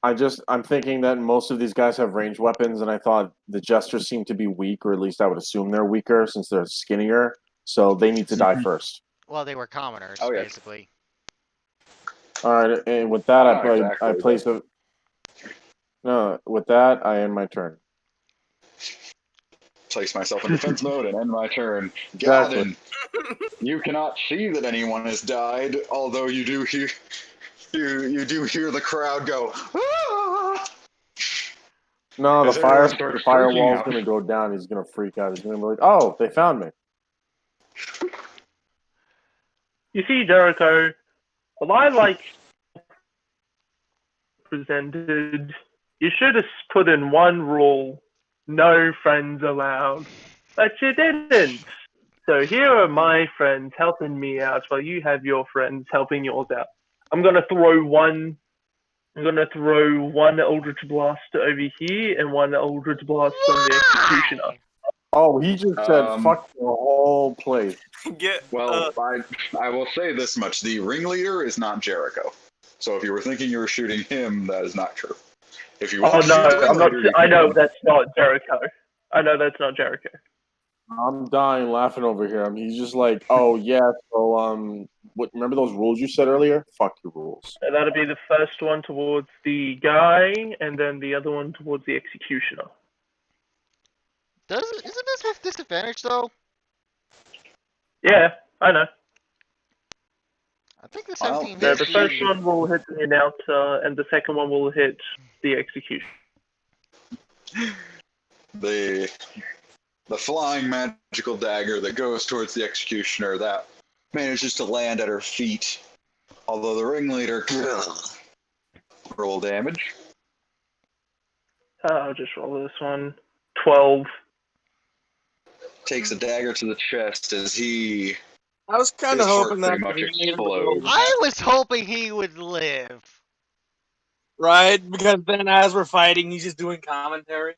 Speaker 4: I'm thinking that most of these guys have ranged weapons, and I thought the jesters seem to be weak, or at least I would assume they're weaker since they're skinnier, so they need to die first.
Speaker 2: Well, they were commoners,
Speaker 1: Oh, yeah.
Speaker 2: basically.
Speaker 4: Alright, and with that,
Speaker 1: Not
Speaker 4: I
Speaker 1: exactly,
Speaker 4: place a... No, with that, I end my turn.
Speaker 1: Place myself in defense mode and end my turn.
Speaker 4: Exactly.
Speaker 1: Galadin, you cannot see that anyone has died, although you do hear you do hear the crowd go. "Ah!"
Speaker 4: No, the
Speaker 1: As everyone
Speaker 4: fire
Speaker 1: starts freaking
Speaker 4: firewall's
Speaker 1: out.
Speaker 4: gonna go down, he's gonna freak out, he's gonna be like, oh, they found me.
Speaker 3: You see, Jericho, well, I like presented. You should have put in one rule: no friends allowed. But you didn't. So here are my friends helping me out, while you have your friends helping yours out. I'm gonna throw one Eldritch Blast over here and one Eldritch Blast on the Executioner.
Speaker 4: Oh, he just said,
Speaker 1: Um,
Speaker 4: fuck the whole place.
Speaker 5: Get
Speaker 1: Well, I will say this much: the ringleader is not Jericho. So if you were thinking you were shooting him, that is not true. If you
Speaker 3: Oh
Speaker 1: want to shoot the
Speaker 3: no, I'm not.
Speaker 1: ringleader, you
Speaker 3: I know
Speaker 1: can.
Speaker 3: that's not Jericho. I know that's not Jericho.
Speaker 4: I'm dying laughing over here. He's just like, oh yeah, so what? Remember those rules you said earlier? Fuck your rules.
Speaker 3: And that'll be the first one towards the guy, and then the other one towards the Executioner.
Speaker 2: Isn't this with disadvantage though?
Speaker 3: Yeah, I know.
Speaker 2: I think the
Speaker 1: Well,
Speaker 2: 17
Speaker 3: So
Speaker 2: hits
Speaker 3: the first
Speaker 2: you.
Speaker 3: one will hit the announcer, and the second one will hit the Executioner.
Speaker 1: The flying magical dagger that goes towards the executioner that manages to land at her feet, although the ringleader roll damage.
Speaker 3: I'll just roll this one. 12.
Speaker 1: Takes a dagger to the chest as he
Speaker 6: I was kind
Speaker 1: His
Speaker 6: of
Speaker 1: heart
Speaker 6: hoping that
Speaker 1: pretty much
Speaker 6: he made him
Speaker 1: explodes.
Speaker 6: go,
Speaker 2: I was hoping he would live.
Speaker 6: right, because then as we're fighting, he's just doing commentary.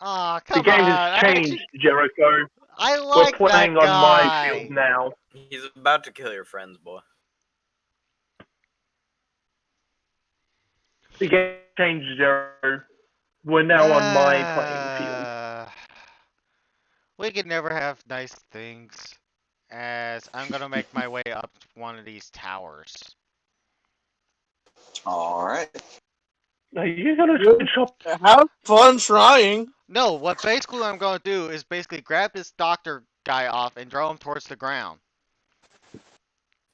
Speaker 2: Aw,
Speaker 3: The
Speaker 2: come
Speaker 3: game
Speaker 2: on.
Speaker 3: has changed, Jericho.
Speaker 2: I
Speaker 3: We're
Speaker 2: like
Speaker 3: playing
Speaker 2: that
Speaker 3: on my
Speaker 2: guy.
Speaker 3: field now.
Speaker 5: He's about to kill your friends, boy.
Speaker 3: The game changed, Jericho. We're now on my playing field.
Speaker 2: We could never have nice things, as I'm gonna make my way up one of these towers.
Speaker 1: All right.
Speaker 3: Are you gonna chop?
Speaker 6: Have fun trying.
Speaker 2: No, what basically I'm gonna do is basically grab this doctor guy off and throw him towards the ground.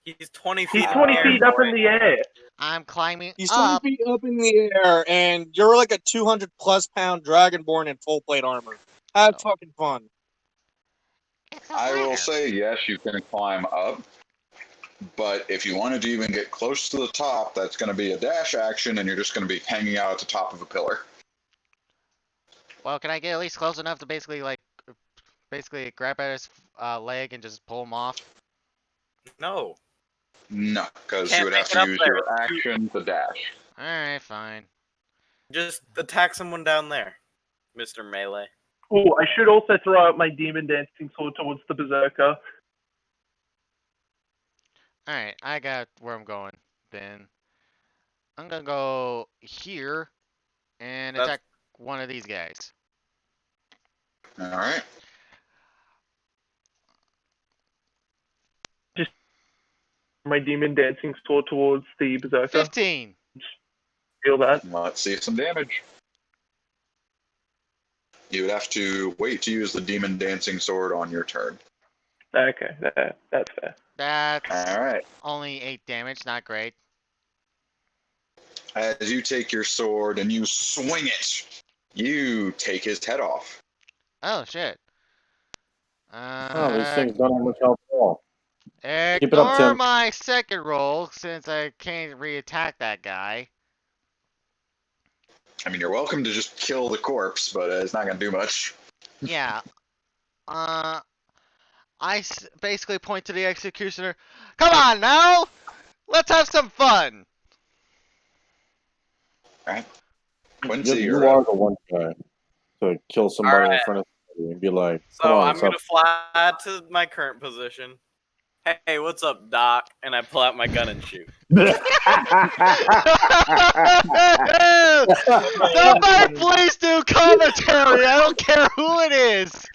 Speaker 5: He's 20 feet.
Speaker 3: He's
Speaker 5: in
Speaker 3: 20
Speaker 5: the air,
Speaker 3: feet up
Speaker 5: boy.
Speaker 3: in the air.
Speaker 2: I'm climbing
Speaker 6: He's 20
Speaker 2: up.
Speaker 6: feet up in the air, and you're like a 200+ pound dragonborn in full plate armor. Have fucking fun.
Speaker 2: It's a
Speaker 1: I will
Speaker 2: ladder.
Speaker 1: say yes, you can climb up, but if you wanted to even get close to the top, that's going to be a dash action, and you're just going to be hanging out at the top of a pillar.
Speaker 2: Well, can I get at least close enough to basically grab at his leg and just pull him off?
Speaker 5: No.
Speaker 1: No, because you
Speaker 5: Can't
Speaker 1: would
Speaker 5: make
Speaker 1: have
Speaker 5: it
Speaker 1: to
Speaker 5: up
Speaker 1: use
Speaker 5: there.
Speaker 1: your action to dash.
Speaker 2: Alright, fine.
Speaker 5: Just attack someone down there, Mr. Melee.
Speaker 3: Oh, I should also throw out my demon dancing sword towards the berserker.
Speaker 2: Alright, I got where I'm going then. I'm gonna go here and
Speaker 5: That's-
Speaker 2: attack one of these guys.
Speaker 1: All right.
Speaker 3: My demon dancing sword towards the berserker.
Speaker 2: 15!
Speaker 3: Feel that?
Speaker 1: Let's see some damage. You would have to wait to use the demon dancing sword on your turn.
Speaker 3: Okay, that's fair.
Speaker 2: That's
Speaker 1: All right.
Speaker 2: only 8 damage, not great.
Speaker 1: As you take your sword and you swing it, you take his head off.
Speaker 2: Oh, shit.
Speaker 4: Oh, these things don't have much health at all. Keep it up,
Speaker 2: Ignore
Speaker 4: Tim.
Speaker 2: my second roll, since I can't re-attack that guy.
Speaker 1: I mean, you're welcome to just kill the corpse, but it's not going to do much.
Speaker 2: Yeah. Basically point to the executioner. Come on now! Let's have some fun!
Speaker 1: Quincy,
Speaker 4: You
Speaker 1: you're
Speaker 4: are
Speaker 1: up.
Speaker 4: the one guy to kill somebody in
Speaker 5: Alright.
Speaker 4: front of somebody and be like,
Speaker 5: So
Speaker 4: come on,
Speaker 5: I'm
Speaker 4: what's
Speaker 5: gonna
Speaker 4: up?
Speaker 5: fly to my current position. Hey, what's up, Doc? And I pull out my gun and shoot.
Speaker 2: Somebody please do commentary! I don't care who it is!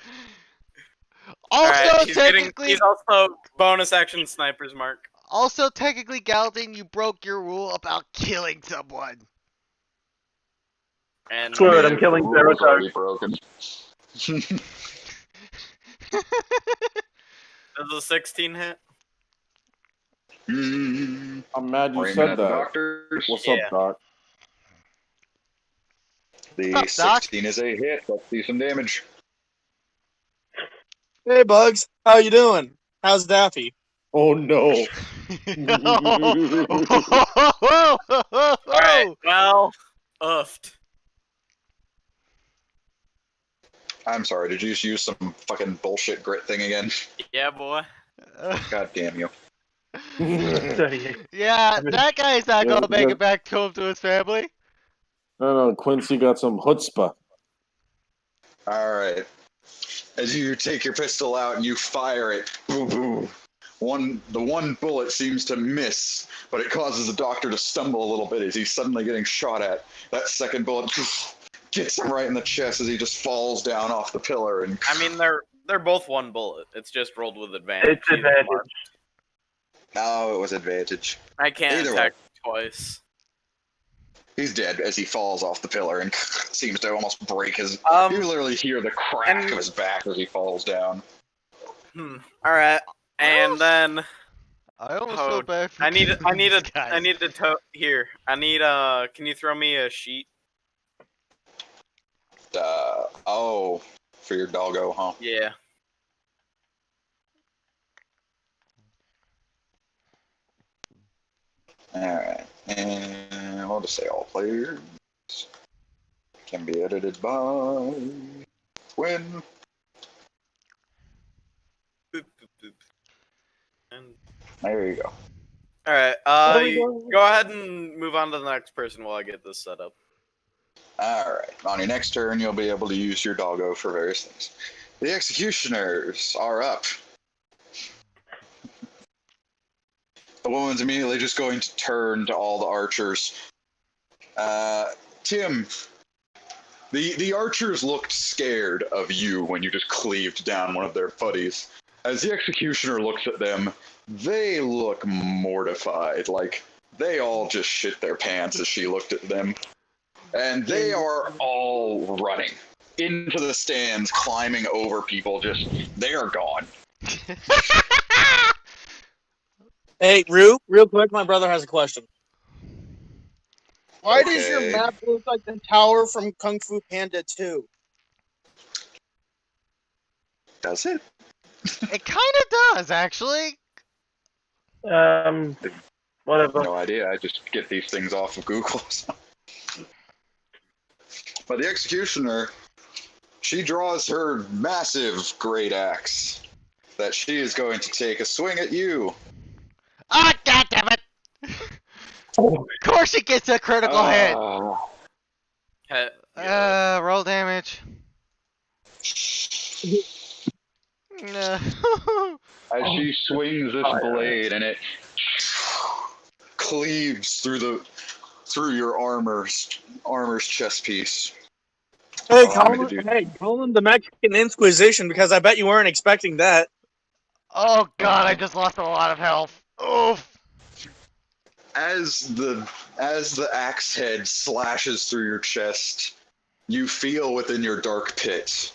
Speaker 2: Also,
Speaker 5: Alright,
Speaker 2: technically,
Speaker 5: he's also bonus action sniper's mark.
Speaker 2: Galadin, you broke your rule about killing someone.
Speaker 5: And
Speaker 3: Screw it,
Speaker 1: Man,
Speaker 3: I'm killing
Speaker 1: the rule's
Speaker 3: Zeratar.
Speaker 1: already broken.
Speaker 5: does a 16 hit?
Speaker 1: Mm,
Speaker 4: I'm mad you
Speaker 1: Raymond
Speaker 4: said
Speaker 1: at the
Speaker 4: that.
Speaker 1: doctors.
Speaker 4: What's
Speaker 5: Yeah.
Speaker 4: up, Doc?
Speaker 1: The
Speaker 2: What's up, Doc?
Speaker 1: 16 is a hit. Let's see some damage.
Speaker 6: Hey, Bugs. How you doing? How's Daffy?
Speaker 4: Oh no.
Speaker 5: Alright, well, oofed.
Speaker 1: I'm sorry, did you just use some fucking bullshit grit thing again?
Speaker 5: Yeah, boy.
Speaker 1: God damn you.
Speaker 3: 38.
Speaker 2: Yeah, that guy's not
Speaker 4: Yeah,
Speaker 2: gonna make
Speaker 4: yeah.
Speaker 2: it back home to his family.
Speaker 4: No, Quincy got some chutzpah.
Speaker 1: Alright. As you take your pistol out and you fire it, boom, boom. The one bullet seems to miss, but it causes the doctor to stumble a little bit as he's suddenly getting shot at. That second bullet gets him right in the chest as he just falls down off the pillar. And
Speaker 5: I mean, they're both one bullet. It's just rolled with advantage.
Speaker 3: It's advantage.
Speaker 1: oh, it was advantage.
Speaker 5: I can't
Speaker 1: Either
Speaker 5: attack twice.
Speaker 1: He's dead as he falls off the pillar and seems to almost break his. You literally hear the crack of his back as he falls down.
Speaker 5: Alright. And then
Speaker 2: I almost feel bad for
Speaker 5: I need
Speaker 2: these guys.
Speaker 5: here. Can you throw me a sheet?
Speaker 1: Oh, for your doggo, huh?
Speaker 5: Yeah.
Speaker 1: Alright, and I'll just say all players can be edited by Quinn.
Speaker 5: And
Speaker 1: There you go.
Speaker 5: alright,
Speaker 3: There we
Speaker 5: go
Speaker 3: go.
Speaker 5: ahead and move on to the next person while I get this set up.
Speaker 1: Alright, on your next turn, you'll be able to use your doggo for various things. The executioners are up. The woman's immediately just going to turn to all the archers. Tim, the archers looked scared of you when you just cleaved down one of their buddies. As the executioner looks at them, they look mortified. Like, they all just shit their pants as she looked at them. And they are all running into the stands, climbing over people, they are gone.
Speaker 6: Hey, Rue, real quick, my brother has a question. Why does your
Speaker 1: Okay.
Speaker 6: map look like the tower from Kung Fu Panda 2?
Speaker 1: Does it?
Speaker 2: It kind of does, actually.
Speaker 3: Whatever.
Speaker 1: No idea. I just get these things off of Google. But the executioner she draws her massive great axe that she is going to take a swing at you.
Speaker 2: Ah, god damn it! Of course it gets a critical hit. Roll damage. No.
Speaker 1: As she swings this blade and it cleaves through your armor's chest piece.
Speaker 6: Hey,
Speaker 1: Allow me to do-
Speaker 6: call him the Mexican Inquisition because I bet you weren't expecting that.
Speaker 2: Oh god, I just lost a lot of health. Oof.
Speaker 1: As the axe head slashes through your chest, you feel within your dark pit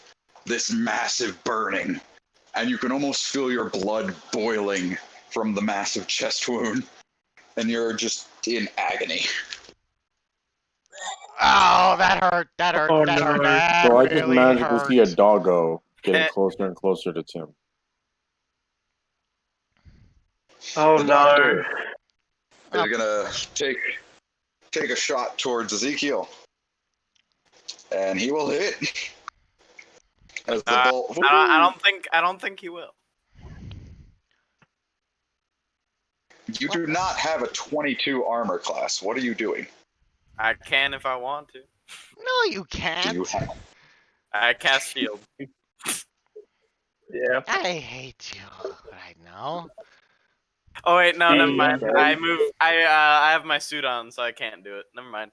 Speaker 1: this massive burning, and you can almost feel your blood boiling from the massive chest wound, and you're just in agony.
Speaker 2: Oh, that hurt. That hurt.
Speaker 3: Oh,
Speaker 2: that
Speaker 3: no.
Speaker 2: hurt. That
Speaker 4: So I
Speaker 2: really
Speaker 4: just magically
Speaker 2: hurt.
Speaker 4: see a doggo getting closer and closer to Tim.
Speaker 3: Oh
Speaker 1: The
Speaker 3: no.
Speaker 1: doctor is gonna take a shot towards Ezekiel, and he will hit. As the bolt.
Speaker 5: I don't think he will.
Speaker 1: You do not have a 22 armor class. What are you doing?
Speaker 5: I can if I want to.
Speaker 2: No, you
Speaker 1: Do
Speaker 2: can't.
Speaker 1: you have?
Speaker 5: I cast shield.
Speaker 3: Yeah.
Speaker 2: I hate you right now.
Speaker 5: Oh wait, no, never mind.
Speaker 1: Okay.
Speaker 5: I have my suit on, so I can't do it. Never mind.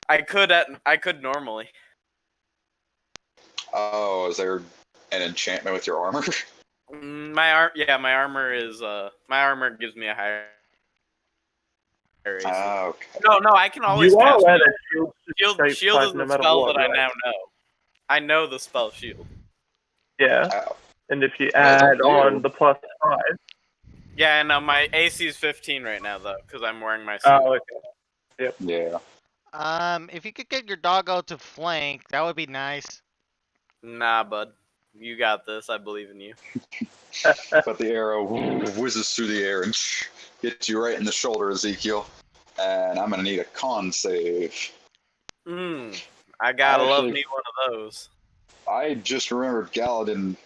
Speaker 5: I could normally.
Speaker 1: Oh, is there an enchantment with your armor?
Speaker 5: My armor gives me a higher AC.
Speaker 1: Okay.
Speaker 5: No, I can always
Speaker 3: You are
Speaker 5: cast
Speaker 3: aware
Speaker 5: shield.
Speaker 3: that
Speaker 5: Shield is
Speaker 3: no
Speaker 5: the
Speaker 3: matter
Speaker 5: spell
Speaker 3: what,
Speaker 5: that I
Speaker 3: right?
Speaker 5: now know. I know the spell shield.
Speaker 3: Yeah.
Speaker 1: Ow.
Speaker 3: And if you add on the +5.
Speaker 5: Yeah, no, my AC is 15 right now though, because I'm wearing my suit.
Speaker 3: Oh, okay.
Speaker 1: Yeah.
Speaker 2: If you could get your doggo to flank, that would be nice.
Speaker 5: Nah, bud, you got this. I believe in you.
Speaker 1: But the arrow whizzes through the air and hits you right in the shoulder, Ezekiel. And I'm gonna need a con save.
Speaker 5: I gotta love me one of those.
Speaker 1: I just remembered Galadin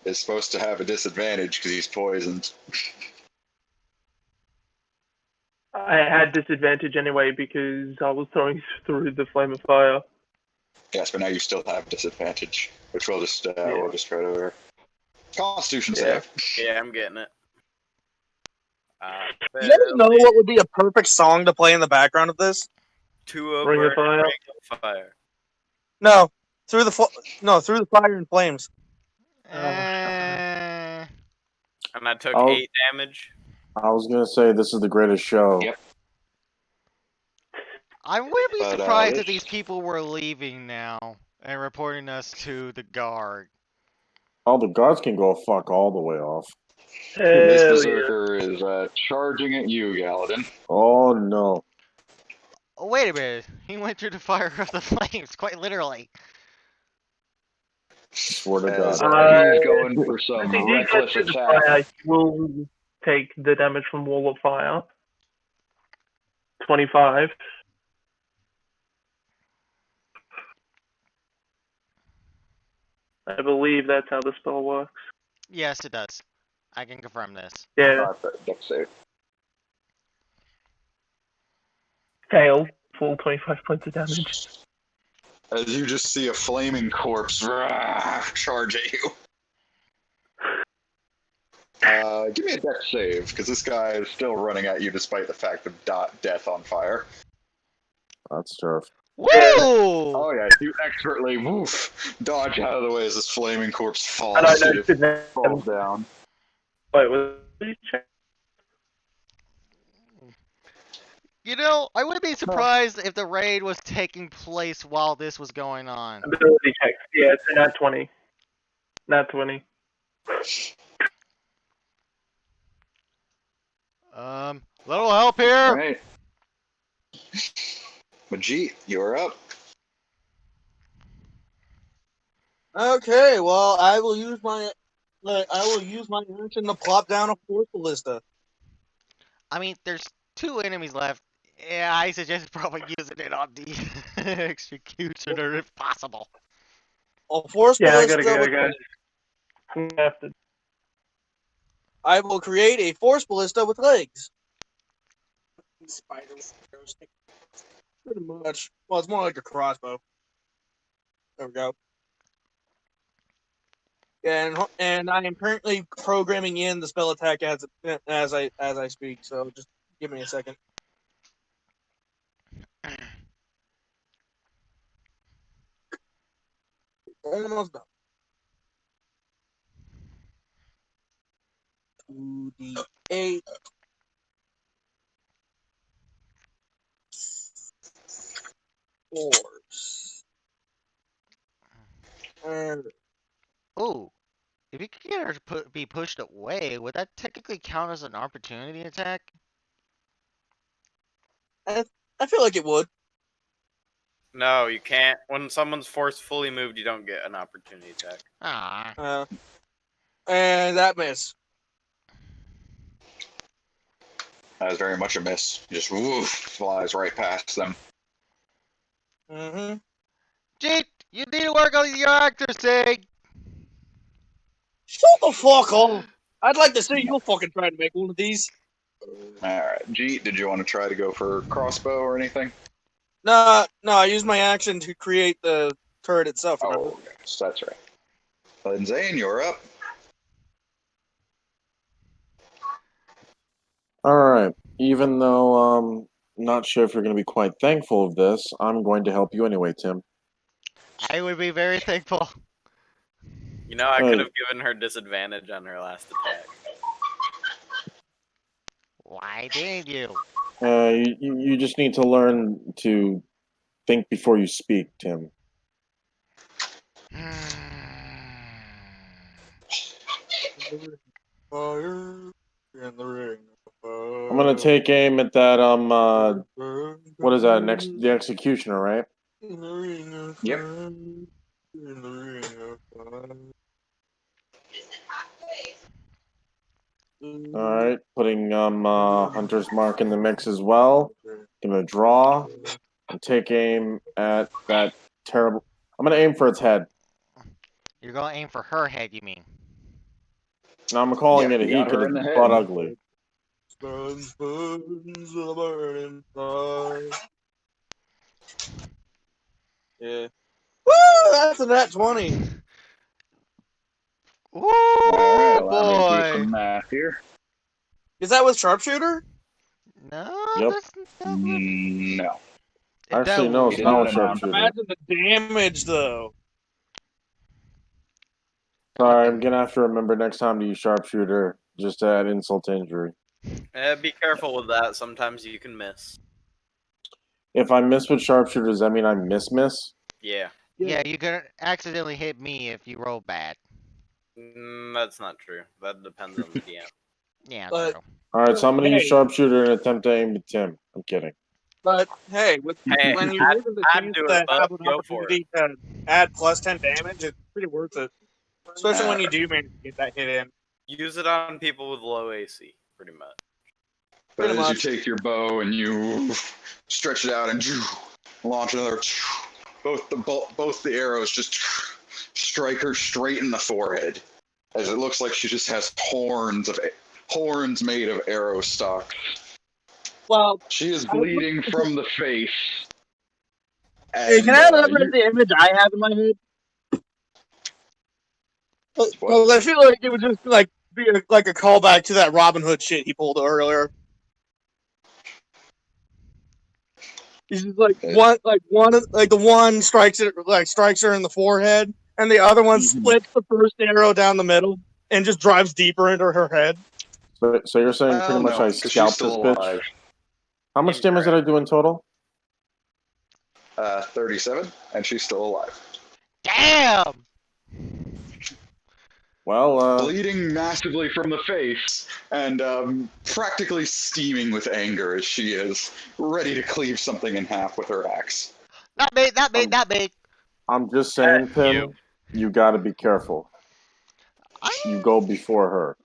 Speaker 1: is supposed to have a disadvantage because he's poisoned.
Speaker 3: I had disadvantage anyway because I was throwing through the flame of fire.
Speaker 1: Yes, but now you still have disadvantage, which we'll just try over. Constitution
Speaker 3: Yeah.
Speaker 1: save.
Speaker 5: Yeah, I'm getting it.
Speaker 6: You guys know what would be a perfect song to play in the background of this?
Speaker 5: Two of
Speaker 3: Ring of Fire?
Speaker 5: Ring of Fire.
Speaker 6: No, through the fire and flames.
Speaker 2: Eh,
Speaker 5: And I took
Speaker 4: Oh.
Speaker 5: 8 damage.
Speaker 4: I was gonna say this is the greatest show.
Speaker 1: Yep.
Speaker 2: I would be
Speaker 1: But,
Speaker 2: surprised
Speaker 1: this-
Speaker 2: if these people were leaving now and reporting us to the guard.
Speaker 4: All the guards can go fuck all the way off.
Speaker 1: This
Speaker 3: Hell yeah.
Speaker 1: berserker is charging at you, Galadin.
Speaker 4: Oh no.
Speaker 2: Oh, wait a minute. He went through the fire of the flames, quite literally.
Speaker 4: Swear to
Speaker 1: As
Speaker 4: God.
Speaker 1: he's going for
Speaker 3: If
Speaker 1: some
Speaker 3: he did get
Speaker 1: reckless
Speaker 3: to the
Speaker 1: attack.
Speaker 3: fire, he will take the damage from Wall of Fire. 25. I believe that's how the spell works.
Speaker 2: Yes, it does. I can confirm this.
Speaker 3: Yeah,
Speaker 1: Dex save.
Speaker 3: fail. Full 25 points of damage.
Speaker 1: As you just see a flaming corpse charge at you. Give me a dex save, because this guy is still running at you despite the fact of death on fire.
Speaker 4: That's tough.
Speaker 2: Woo!
Speaker 1: Oh yeah, you expertly dodge out of the way as this flaming corpse falls,
Speaker 3: And I noticed
Speaker 1: falls down.
Speaker 3: Wait, was he check?
Speaker 2: You know, I wouldn't be surprised if the raid was taking place while this was going on.
Speaker 3: Ability check. Yeah, it's a nat 20. Nat 20.
Speaker 2: Little help here.
Speaker 1: Alright. Majit, you're up.
Speaker 6: Okay, well, I will use my action to plop down a force ballista.
Speaker 2: I mean, there's 2 enemies left. Yeah, I suggest probably using it on the executioner if possible.
Speaker 6: A force
Speaker 3: Yeah, I
Speaker 6: ballista
Speaker 3: gotta go,
Speaker 6: with
Speaker 3: guys.
Speaker 6: legs.
Speaker 3: I have to.
Speaker 6: I will create a force ballista with legs. Spider arrows. Pretty much. Well, it's more like a crossbow. There we go. And I am currently programming in the spell attack as I speak. So just give me a second. Almost done. 2d8. Force. And
Speaker 2: Ooh, if you could get her to be pushed away, would that technically count as an opportunity attack?
Speaker 6: I feel like it would.
Speaker 5: No, you can't. When someone's forcefully moved, you don't get an opportunity attack.
Speaker 2: Ah.
Speaker 6: And that miss.
Speaker 1: That was very much a miss. Just woof, flies right past them.
Speaker 6: Mm-hmm.
Speaker 2: Jeet, you need to work on your accuracy.
Speaker 6: Shut the fuck up. I'd like to see you fucking try to make one of these.
Speaker 1: Alright, Jeet, did you want to try to go for crossbow or anything?
Speaker 6: No, I used my action to create the turret itself. Remember?
Speaker 1: Oh, yes, that's right. Then Zane, you're up.
Speaker 4: Alright. Even though I'm not sure if you're going to be quite thankful of this, I'm going to help you anyway, Tim.
Speaker 2: I would be very thankful.
Speaker 5: You know, I
Speaker 4: Hey.
Speaker 5: could have given her disadvantage on her last attack.
Speaker 2: Why didn't you?
Speaker 4: You just need to learn to think before you speak, Tim.
Speaker 6: Fire in the ring.
Speaker 4: I'm gonna take aim at that what is that, the executioner, right?
Speaker 1: Yep.
Speaker 4: Alright, putting Hunter's Mark in the mix as well. Gonna draw and take aim at that terrible. I'm gonna aim for its head.
Speaker 2: You're gonna aim for her head, you mean?
Speaker 4: Now I'm calling
Speaker 1: Yep,
Speaker 4: it a
Speaker 1: you
Speaker 4: he
Speaker 1: got her
Speaker 4: because
Speaker 1: in the
Speaker 4: it's
Speaker 1: head.
Speaker 4: butt ugly.
Speaker 6: Yeah. Woo! That's a nat 20.
Speaker 2: Woo,
Speaker 1: Alright, allow me to do
Speaker 2: boy!
Speaker 1: some math here.
Speaker 6: Is that with sharpshooter?
Speaker 2: No,
Speaker 4: Yep.
Speaker 1: No.
Speaker 4: Actually, no, it's
Speaker 1: He did
Speaker 4: not
Speaker 1: not
Speaker 4: with
Speaker 1: announce.
Speaker 4: sharpshooter.
Speaker 6: Imagine the damage, though.
Speaker 4: Sorry, I'm gonna have to remember next time to use sharpshooter just to add insult to injury.
Speaker 5: Be careful with that. Sometimes you can miss.
Speaker 4: If I miss with sharpshooter, does that mean I miss?
Speaker 5: Yeah.
Speaker 2: Yeah, you're gonna accidentally hit me if you roll bad.
Speaker 5: That's not true. That depends on the DM.
Speaker 2: Yeah,
Speaker 6: But-
Speaker 2: true.
Speaker 4: Alright, so I'm gonna use
Speaker 6: Hey.
Speaker 4: sharpshooter and attempt to aim at Tim. I'm kidding.
Speaker 6: But hey,
Speaker 5: Hey,
Speaker 6: when you're given the
Speaker 5: I'd
Speaker 6: chance
Speaker 5: do
Speaker 6: to
Speaker 5: it, bud.
Speaker 6: have an
Speaker 5: Go for
Speaker 6: opportunity to add plus 10 damage, it's pretty worth it. Especially when you do manage to get that hit in.
Speaker 5: Use it on people with low AC, pretty much.
Speaker 1: But
Speaker 6: Pretty
Speaker 1: as
Speaker 6: much.
Speaker 1: you take your bow and you stretch it out and launch another, both the arrows just strike her straight in the forehead, as it looks like she just has horns made of arrow stock.
Speaker 6: Well,
Speaker 1: She is bleeding from the face.
Speaker 6: hey,
Speaker 1: And,
Speaker 6: can I elaborate the image I have in my head? Because I feel like it would just be like a callback to that Robin Hood shit he pulled earlier. He's just the one strikes her in the forehead, and the other one splits the first arrow down the middle and just drives deeper into her head.
Speaker 4: So you're saying pretty much I
Speaker 1: 'cause she's
Speaker 4: scalped this
Speaker 1: still
Speaker 4: bitch?
Speaker 1: alive.
Speaker 4: How much damage did I do in total?
Speaker 1: 37, and she's still alive.
Speaker 2: Damn!
Speaker 4: Well,
Speaker 1: Bleeding massively from the face, and practically steaming with anger as she is, ready to cleave something in half with her axe.
Speaker 2: Not me, not me, not me.
Speaker 4: I'm just saying, Tim, you gotta be careful. You go before her.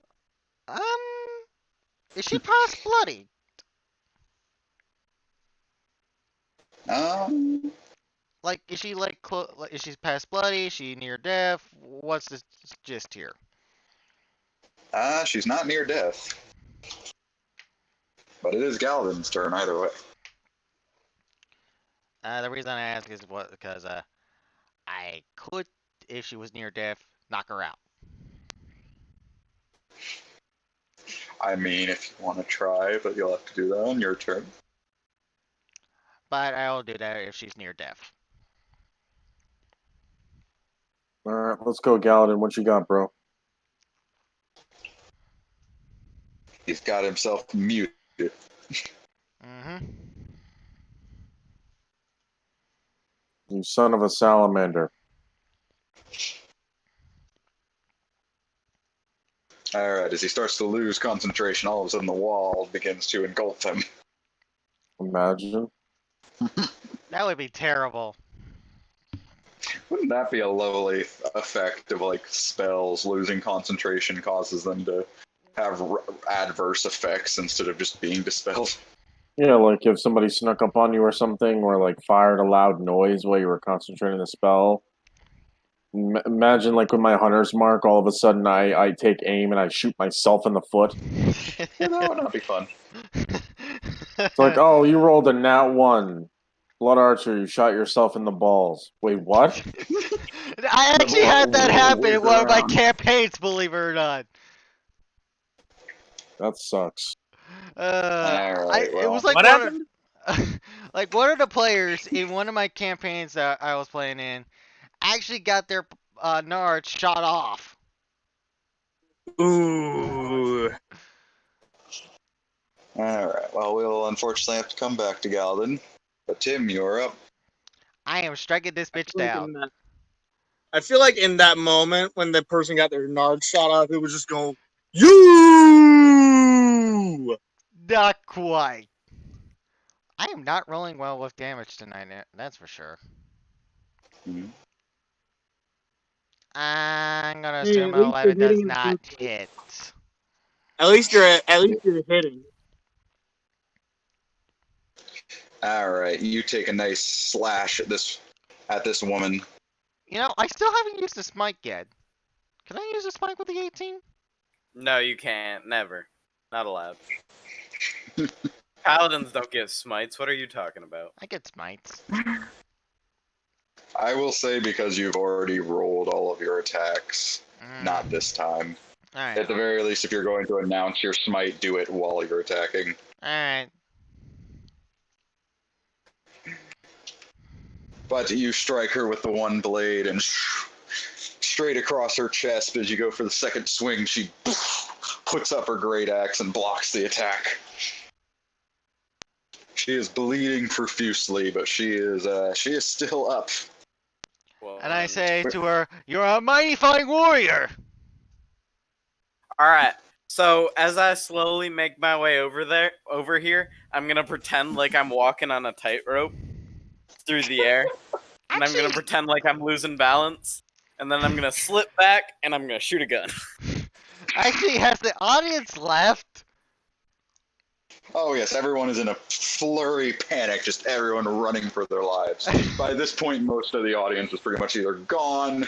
Speaker 2: Is she past bloody? like, is she like, is she past bloody? Is she near death? What's the gist here?
Speaker 1: She's not near death. But it is Galadin's turn either way.
Speaker 2: The reason I ask is because I could, if she was near death, knock her out.
Speaker 1: I mean, if you want to try, but you'll have to do that on your turn.
Speaker 2: But I'll do that if she's near death.
Speaker 4: Alright, let's go, Galadin. What you got, bro?
Speaker 1: He's got himself muted.
Speaker 2: Mm-hmm.
Speaker 4: You son of a salamander.
Speaker 1: Alright, as he starts to lose concentration, all of a sudden the wall begins to engulf him.
Speaker 4: Imagine.
Speaker 2: That would be terrible.
Speaker 1: Wouldn't that be a lovely effect of, like, spells? Losing concentration causes them to have adverse effects instead of just being dispelled.
Speaker 4: Yeah, like if somebody snuck up on you or something, or like fired a loud noise while you were concentrating the spell. Imagine like with my hunter's mark, all of a sudden I take aim and I shoot myself in the foot.
Speaker 1: Yeah, that would not be fun.
Speaker 4: It's like, oh, you rolled a nat 1. Blood Archer, you shot yourself in the balls. Wait, what?
Speaker 2: I actually had that happen in one of my
Speaker 1: around.
Speaker 2: campaigns, believe it or not.
Speaker 4: That sucks.
Speaker 1: Alright,
Speaker 2: It was
Speaker 1: well,
Speaker 2: like
Speaker 5: What happened?
Speaker 2: like one of the players in one of my campaigns that I was playing in actually got their Nard shot off.
Speaker 6: Ooh.
Speaker 1: Alright, well, we'll unfortunately have to come back to Galadin. But Tim, you're up.
Speaker 2: I am striking this bitch down.
Speaker 6: I feel like in that moment when the person got their nard shot off, it was just going, you.
Speaker 2: Not quite. I am not rolling well with damage tonight, that's for sure.
Speaker 1: Mhm.
Speaker 2: I'm gonna
Speaker 6: Yeah,
Speaker 2: assume
Speaker 6: at least
Speaker 2: 11
Speaker 6: you're
Speaker 2: does
Speaker 6: hitting
Speaker 2: not
Speaker 6: it.
Speaker 2: hit.
Speaker 6: At least you're hitting.
Speaker 1: Alright, you take a nice slash at this woman.
Speaker 2: You know, I still haven't used the smite yet. Can I use the smite with the 18?
Speaker 5: No, you can't. Never. Not allowed. Paladins don't get smites. What are you talking about?
Speaker 2: I get smites.
Speaker 1: I will say, because you've already rolled all of your attacks, not this time.
Speaker 2: Alright.
Speaker 1: At the very least, if you're going to announce your smite, do it while you're attacking.
Speaker 2: Alright.
Speaker 1: But you strike her with the one blade, and straight across her chest as you go for the second swing, she puts up her great axe and blocks the attack. She is bleeding profusely, but she is still up.
Speaker 5: Well,
Speaker 2: And I say to her, "You're a mighty fine warrior."
Speaker 5: all right. So as I slowly make my way over here, I'm gonna pretend like I'm walking on a tightrope through the air, and I'm gonna pretend like I'm losing balance, and then I'm gonna slip back and I'm gonna shoot a gun.
Speaker 2: Actually, has the audience left?
Speaker 1: Oh yes, everyone is in a flurry panic, just everyone running for their lives. By this point, most of the audience is pretty much either gone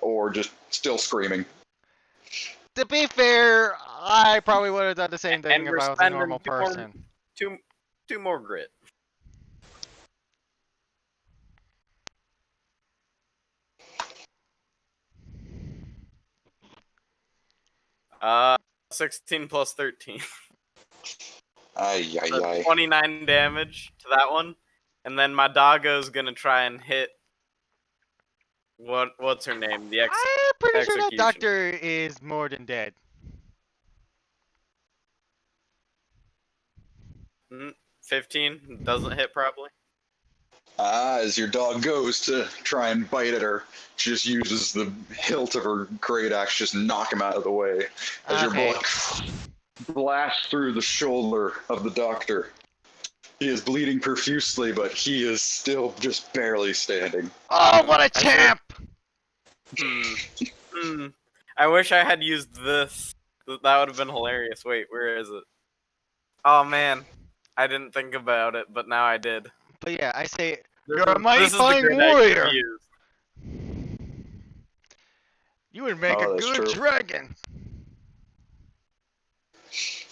Speaker 1: or just still screaming.
Speaker 2: To be fair, I probably would have done the same thing
Speaker 5: And
Speaker 2: if
Speaker 5: we're
Speaker 2: I was a
Speaker 5: spending
Speaker 2: normal
Speaker 5: two more-
Speaker 2: person.
Speaker 5: Two more grit. Uh, 16 plus 13.
Speaker 1: Ay, ay,
Speaker 5: So
Speaker 1: ay.
Speaker 5: 29 damage to that one, and then my doggo's gonna try and hit. What's her name? The
Speaker 2: I'm pretty sure that
Speaker 5: execution.
Speaker 2: doctor is more than dead.
Speaker 5: 15 doesn't hit probably.
Speaker 1: As your dog goes to try and bite at her, she just uses the hilt of her great axe, just knock him out of the way. As your
Speaker 2: Okay.
Speaker 1: bullet blasts through the shoulder of the doctor. He is bleeding profusely, but he is still just barely standing.
Speaker 2: Oh, what a champ!
Speaker 5: I wish I had used this. That would have been hilarious. Wait, where is it? Oh man, I didn't think about it, but now I did.
Speaker 2: But yeah, I say, You're a mighty
Speaker 5: This is the
Speaker 2: fine
Speaker 5: grid I
Speaker 2: warrior.
Speaker 5: use.
Speaker 2: You would make
Speaker 1: Oh,
Speaker 2: a
Speaker 1: that's
Speaker 2: good
Speaker 1: true.
Speaker 2: dragon.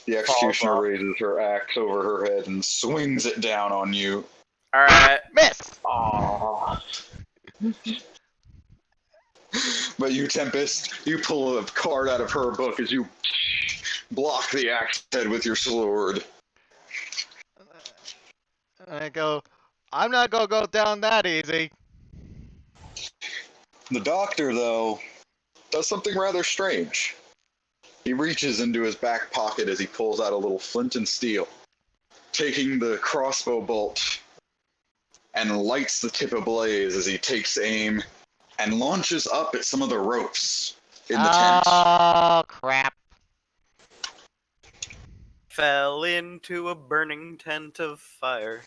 Speaker 1: The executioner
Speaker 5: off.
Speaker 1: raises her axe over her head and swings it down on you.
Speaker 5: All right.
Speaker 2: Miss.
Speaker 1: Aww. But you, Tempest, you pull a card out of her book as you block the axe head with your sword.
Speaker 2: And I go, I'm not gonna go down that easy.
Speaker 1: The doctor, though, does something rather strange. He reaches into his back pocket as he pulls out a little flint and steel, taking the crossbow bolt and lights the tip ablaze as he takes aim and launches up at some of the ropes in the tent.
Speaker 2: Oh, crap.
Speaker 5: Fell into a burning tent of fire.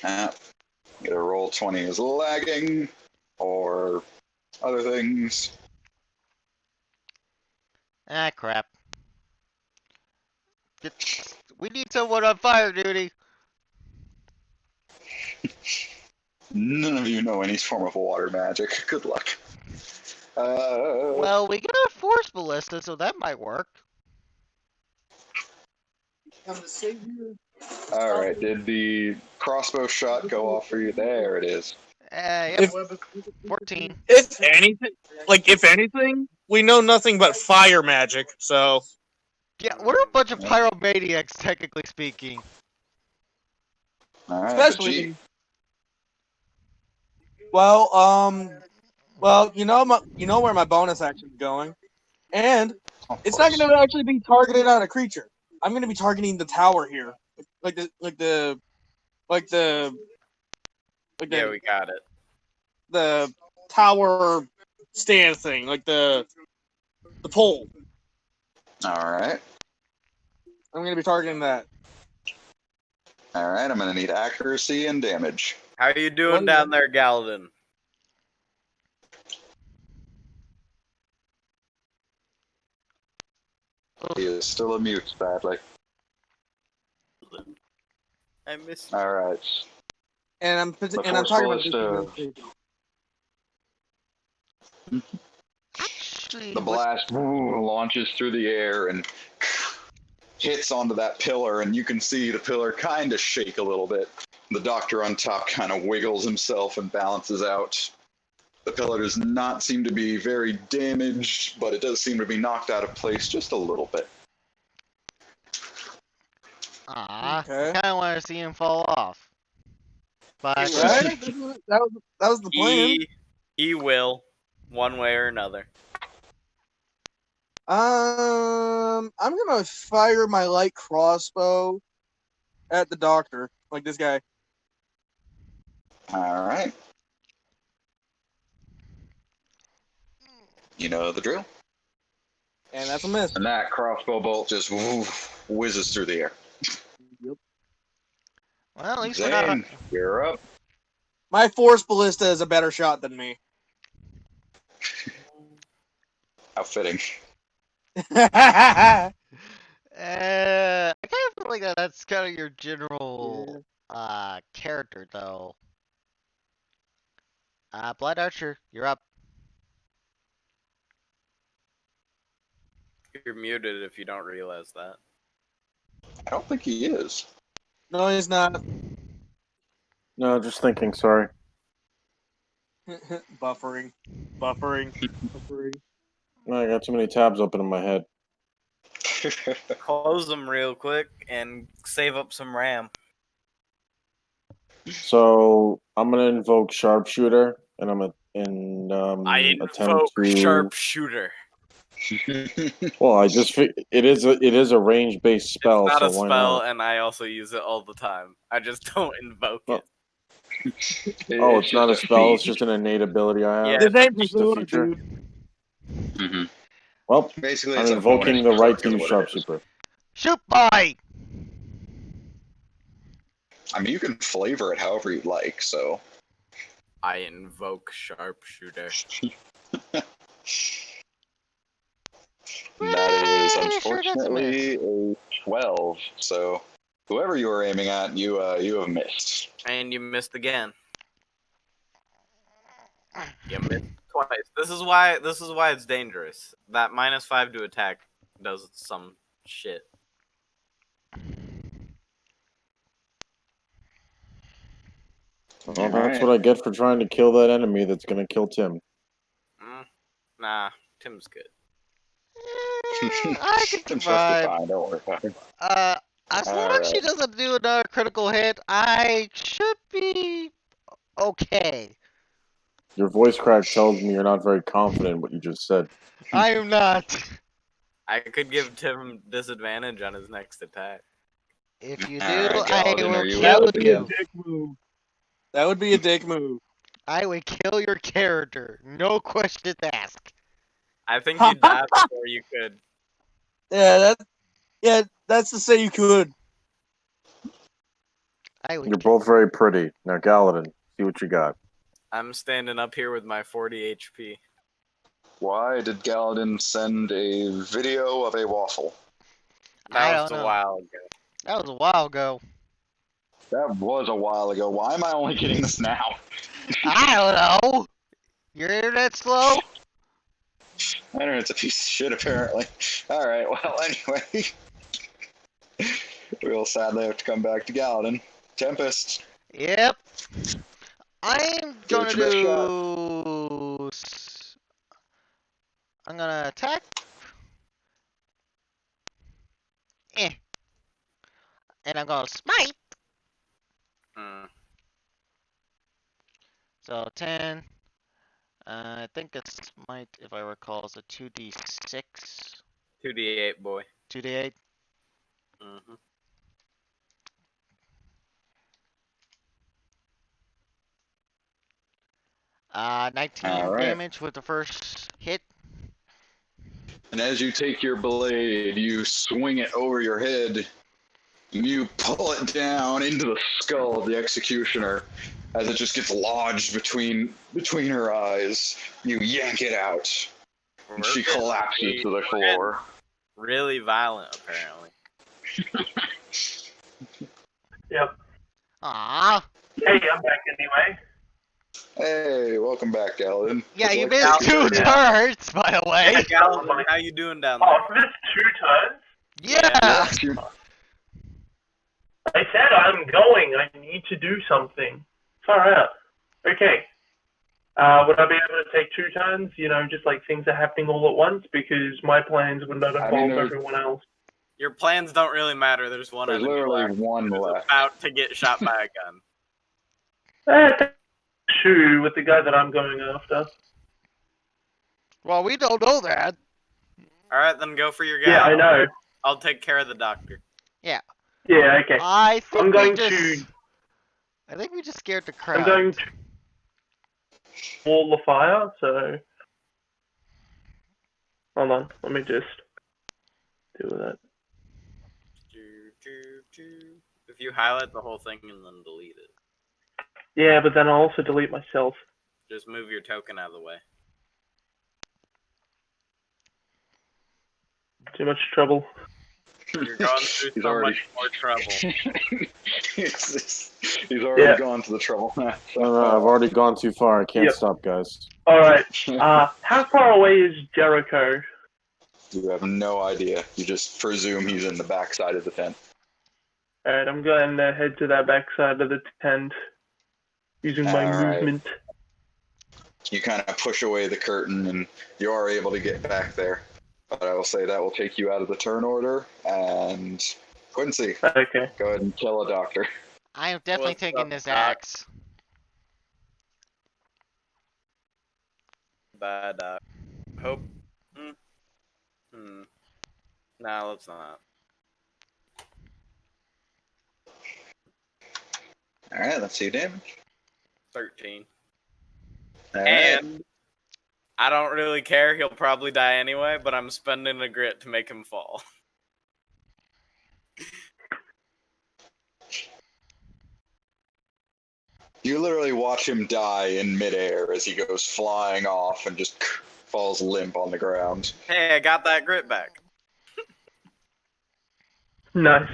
Speaker 1: Either roll 20 is lagging, or other things.
Speaker 2: Ah, crap. We need someone on fire duty.
Speaker 1: None of you know any form of water magic. Good luck.
Speaker 2: Well, we got a force ballista, so that might work.
Speaker 1: Alright, did the crossbow shot go off for you? There it is.
Speaker 2: Yep. 14.
Speaker 6: If anything, we know nothing but fire magic, so.
Speaker 2: Yeah, we're a bunch of pyromaniacs, technically speaking.
Speaker 1: Alright,
Speaker 6: Especially. Well, you know where my bonus action is going, and it's not going to actually be targeted on a creature. I'm going to be targeting the tower here,
Speaker 5: Yeah, we got it.
Speaker 6: the tower stand thing, like the pole.
Speaker 1: Alright.
Speaker 6: I'm going to be targeting that.
Speaker 1: Alright, I'm gonna need accuracy and damage.
Speaker 5: How you doing down there, Galadin?
Speaker 1: He is still a mute, badly.
Speaker 5: I missed you.
Speaker 1: Alright.
Speaker 6: And I'm
Speaker 1: The
Speaker 6: talking about
Speaker 1: force
Speaker 2: Actually,
Speaker 1: The blast launches through the air and hits onto that pillar, and you can see the pillar kind of shake a little bit. The doctor on top kind of wiggles himself and balances out. The pillar does not seem to be very damaged, but it does seem to be knocked out of place just a little bit.
Speaker 2: I
Speaker 6: Okay.
Speaker 2: kind of want to see him fall off. But
Speaker 6: Right? That was the plan.
Speaker 5: He will, one way or another.
Speaker 6: I'm gonna fire my light crossbow at the doctor, like this guy.
Speaker 1: Alright. You know the drill.
Speaker 6: And that's a miss.
Speaker 1: And that crossbow bolt just whizzes through the air.
Speaker 6: Yep.
Speaker 2: well, at least we're not.
Speaker 1: Zane, you're up.
Speaker 6: My force ballista is a better shot than me.
Speaker 1: How fitting.
Speaker 2: I kind of feel like that's kind of your general character, though. Blood Archer, you're up.
Speaker 5: You're muted if you don't realize that.
Speaker 1: I don't think he is.
Speaker 6: No, he's not.
Speaker 4: No, just thinking. Sorry.
Speaker 6: Buffering. Buffering.
Speaker 4: No, I got too many tabs open in my head.
Speaker 5: Close them real quick and save up some RAM.
Speaker 4: So I'm gonna invoke sharpshooter, and I'm
Speaker 5: I
Speaker 4: attempt
Speaker 5: invoke
Speaker 4: to.
Speaker 5: sharpshooter.
Speaker 4: Well, it is a range based spell,
Speaker 5: It's not
Speaker 4: so
Speaker 5: a
Speaker 4: why
Speaker 5: spell,
Speaker 4: not?
Speaker 5: and I also use it all the time. I just don't invoke
Speaker 4: Oh.
Speaker 5: it.
Speaker 4: Oh, it's not a
Speaker 1: just
Speaker 4: spell; it's
Speaker 1: feat.
Speaker 4: just an innate ability I have.
Speaker 5: Yeah.
Speaker 6: This ain't
Speaker 4: Just a
Speaker 6: Persona,
Speaker 4: feature.
Speaker 6: dude.
Speaker 1: Mhm.
Speaker 4: Well,
Speaker 1: Basically,
Speaker 4: I'm
Speaker 1: it's a
Speaker 4: invoking the
Speaker 1: bonus
Speaker 4: right
Speaker 1: perk
Speaker 4: to
Speaker 1: is
Speaker 4: use
Speaker 1: what it is.
Speaker 4: sharpshooter.
Speaker 2: Shoot, boy!
Speaker 1: I mean, you can flavor it however you like, so.
Speaker 5: I invoke sharpshooter.
Speaker 1: That is
Speaker 2: Sure, that's a
Speaker 1: unfortunately a 12, so Whoever you were aiming at, you have missed.
Speaker 5: And you missed again. You missed twice. This is why it's dangerous. That -5 to attack does some shit.
Speaker 4: Well, that's what I get for trying to kill that enemy that's gonna kill Tim.
Speaker 5: Nah, Tim's good.
Speaker 2: I can
Speaker 1: Tim's
Speaker 2: survive.
Speaker 1: fine, don't worry about it.
Speaker 2: As long as she doesn't do another critical hit, I should be okay.
Speaker 4: Your voice crack tells me you're not very confident in what you just said.
Speaker 2: I am not.
Speaker 5: I could give Tim disadvantage on his next attack.
Speaker 2: If you do,
Speaker 1: Alright,
Speaker 2: I
Speaker 1: Galvin,
Speaker 2: will
Speaker 1: are you
Speaker 6: That
Speaker 2: kill
Speaker 6: would be a
Speaker 2: you.
Speaker 6: dick move. That would be a dick move.
Speaker 2: I would kill your character. No questions asked.
Speaker 5: I think you died before you could.
Speaker 6: Yeah, that's to say you could.
Speaker 2: I would
Speaker 4: You're
Speaker 2: kill
Speaker 4: both very pretty. Now, Galadin, see what you got.
Speaker 5: I'm standing up here with my 40 HP.
Speaker 1: Why did Galadin send a video of a waffle?
Speaker 2: I
Speaker 5: That was
Speaker 2: don't
Speaker 5: a
Speaker 2: know.
Speaker 5: while ago.
Speaker 2: That was a while ago.
Speaker 1: That was a while ago. Why am I only getting this now?
Speaker 2: I don't know. Your internet's slow?
Speaker 1: Internet's a piece of shit, apparently. Alright, well, anyway. We'll sadly have to come back to Galadin. Tempest.
Speaker 2: Yep. I'm gonna
Speaker 1: it your best
Speaker 2: do. I'm gonna attack. And I'm gonna smite.
Speaker 5: Mm.
Speaker 2: So 10. I think a smite, if I recall, is a 2d6.
Speaker 5: 2d8, boy.
Speaker 2: 2d8.
Speaker 5: Mm-hmm.
Speaker 2: Uh, 19
Speaker 1: Alright.
Speaker 2: damage with the first hit.
Speaker 1: And as you take your blade, you swing it over your head. You pull it down into the skull of the executioner. As it just gets lodged between her eyes, you yank it out. And she collapses to the floor.
Speaker 5: Really violent, apparently.
Speaker 3: Yep.
Speaker 2: Ah.
Speaker 3: Hey, I'm back anyway.
Speaker 1: Hey, welcome back, Galadin.
Speaker 2: Yeah, you
Speaker 1: Looks
Speaker 2: missed
Speaker 1: like-
Speaker 2: 2 turns, by the way.
Speaker 5: Hey, Galadin, how you doing down
Speaker 3: Oh,
Speaker 5: there?
Speaker 3: for this 2 turns?
Speaker 2: Yeah.
Speaker 1: Yes, you-
Speaker 3: I said I'm going. I need to do something. Far out. Okay. Would I be able to take 2 turns? You know, just like things are happening all at once because my plans would not
Speaker 1: I
Speaker 3: involve
Speaker 1: mean, there's-
Speaker 3: everyone else.
Speaker 5: Your plans don't really matter. There's one
Speaker 1: There's
Speaker 5: enemy
Speaker 1: literally
Speaker 5: left
Speaker 1: one
Speaker 5: who's
Speaker 1: left.
Speaker 5: about to get shot by a gun.
Speaker 3: Shoot with the guy that I'm going after.
Speaker 2: Well, we don't know that.
Speaker 5: All right, then go for your guy.
Speaker 3: Yeah, I know.
Speaker 5: I'll take care of the doctor.
Speaker 3: Yeah, okay.
Speaker 2: I think
Speaker 3: I'm going
Speaker 2: we just.
Speaker 3: to.
Speaker 2: I think we just scared the crowd.
Speaker 3: I'm going to wall the fire. So hold on. Let me just do that.
Speaker 5: If you highlight the whole thing and then delete it,
Speaker 3: Yeah, but then I'll also delete myself.
Speaker 5: just move your token out of the way.
Speaker 3: Too much trouble.
Speaker 5: You're going through
Speaker 1: He's
Speaker 5: so
Speaker 1: already-
Speaker 5: much more trouble.
Speaker 1: He's already gone to the trouble.
Speaker 4: No, I've already gone too far. I can't
Speaker 3: Yep.
Speaker 4: stop, guys.
Speaker 3: All right. How far away is Jericho?
Speaker 1: You have no idea. You just presume he's in the backside of the tent.
Speaker 3: All right, I'm going to head to that backside of the tent using my
Speaker 1: All right.
Speaker 3: movement.
Speaker 1: You kind of push away the curtain, and you are able to get back there. But I will say that will take you out of the turn order. And Quincy,
Speaker 3: Okay.
Speaker 1: go ahead and kill a doctor.
Speaker 2: I am definitely
Speaker 5: What's
Speaker 2: taking
Speaker 5: up,
Speaker 2: this
Speaker 5: Doc?
Speaker 2: axe.
Speaker 5: Bad. Hope. Nah, let's not.
Speaker 1: All right, let's see damage.
Speaker 5: 13.
Speaker 1: All right.
Speaker 5: And I don't really care. He'll probably die anyway, but I'm spending a grit to make him fall.
Speaker 1: You literally watch him die in midair as he goes flying off and just falls limp on the ground.
Speaker 5: Hey, I got that grit back.
Speaker 3: Nice.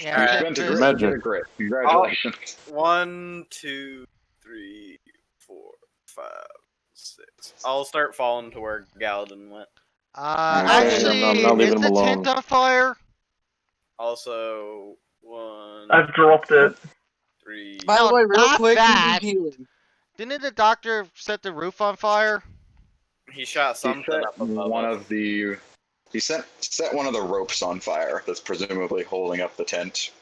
Speaker 2: Yeah,
Speaker 5: Alright.
Speaker 1: Spent a
Speaker 2: Tempest.
Speaker 1: great
Speaker 4: Magic.
Speaker 1: great. Congratulations.
Speaker 5: 1, 2, 3, 4, 5, 6. I'll start falling to where Galadin went.
Speaker 2: Actually,
Speaker 4: I'm not
Speaker 2: is
Speaker 4: leaving
Speaker 2: the
Speaker 4: him
Speaker 2: tent
Speaker 4: alone.
Speaker 2: on fire?
Speaker 5: Also, 1,
Speaker 3: I've dropped it.
Speaker 5: 3.
Speaker 6: By
Speaker 2: No,
Speaker 6: the way, real
Speaker 2: not
Speaker 6: quick, who
Speaker 2: that.
Speaker 6: needs healing?
Speaker 2: Didn't the doctor set the roof on fire?
Speaker 5: He shot
Speaker 1: He
Speaker 5: something
Speaker 1: set
Speaker 5: up above
Speaker 1: one
Speaker 5: us.
Speaker 1: of the. He set one of the ropes on fire that's presumably holding up the tent.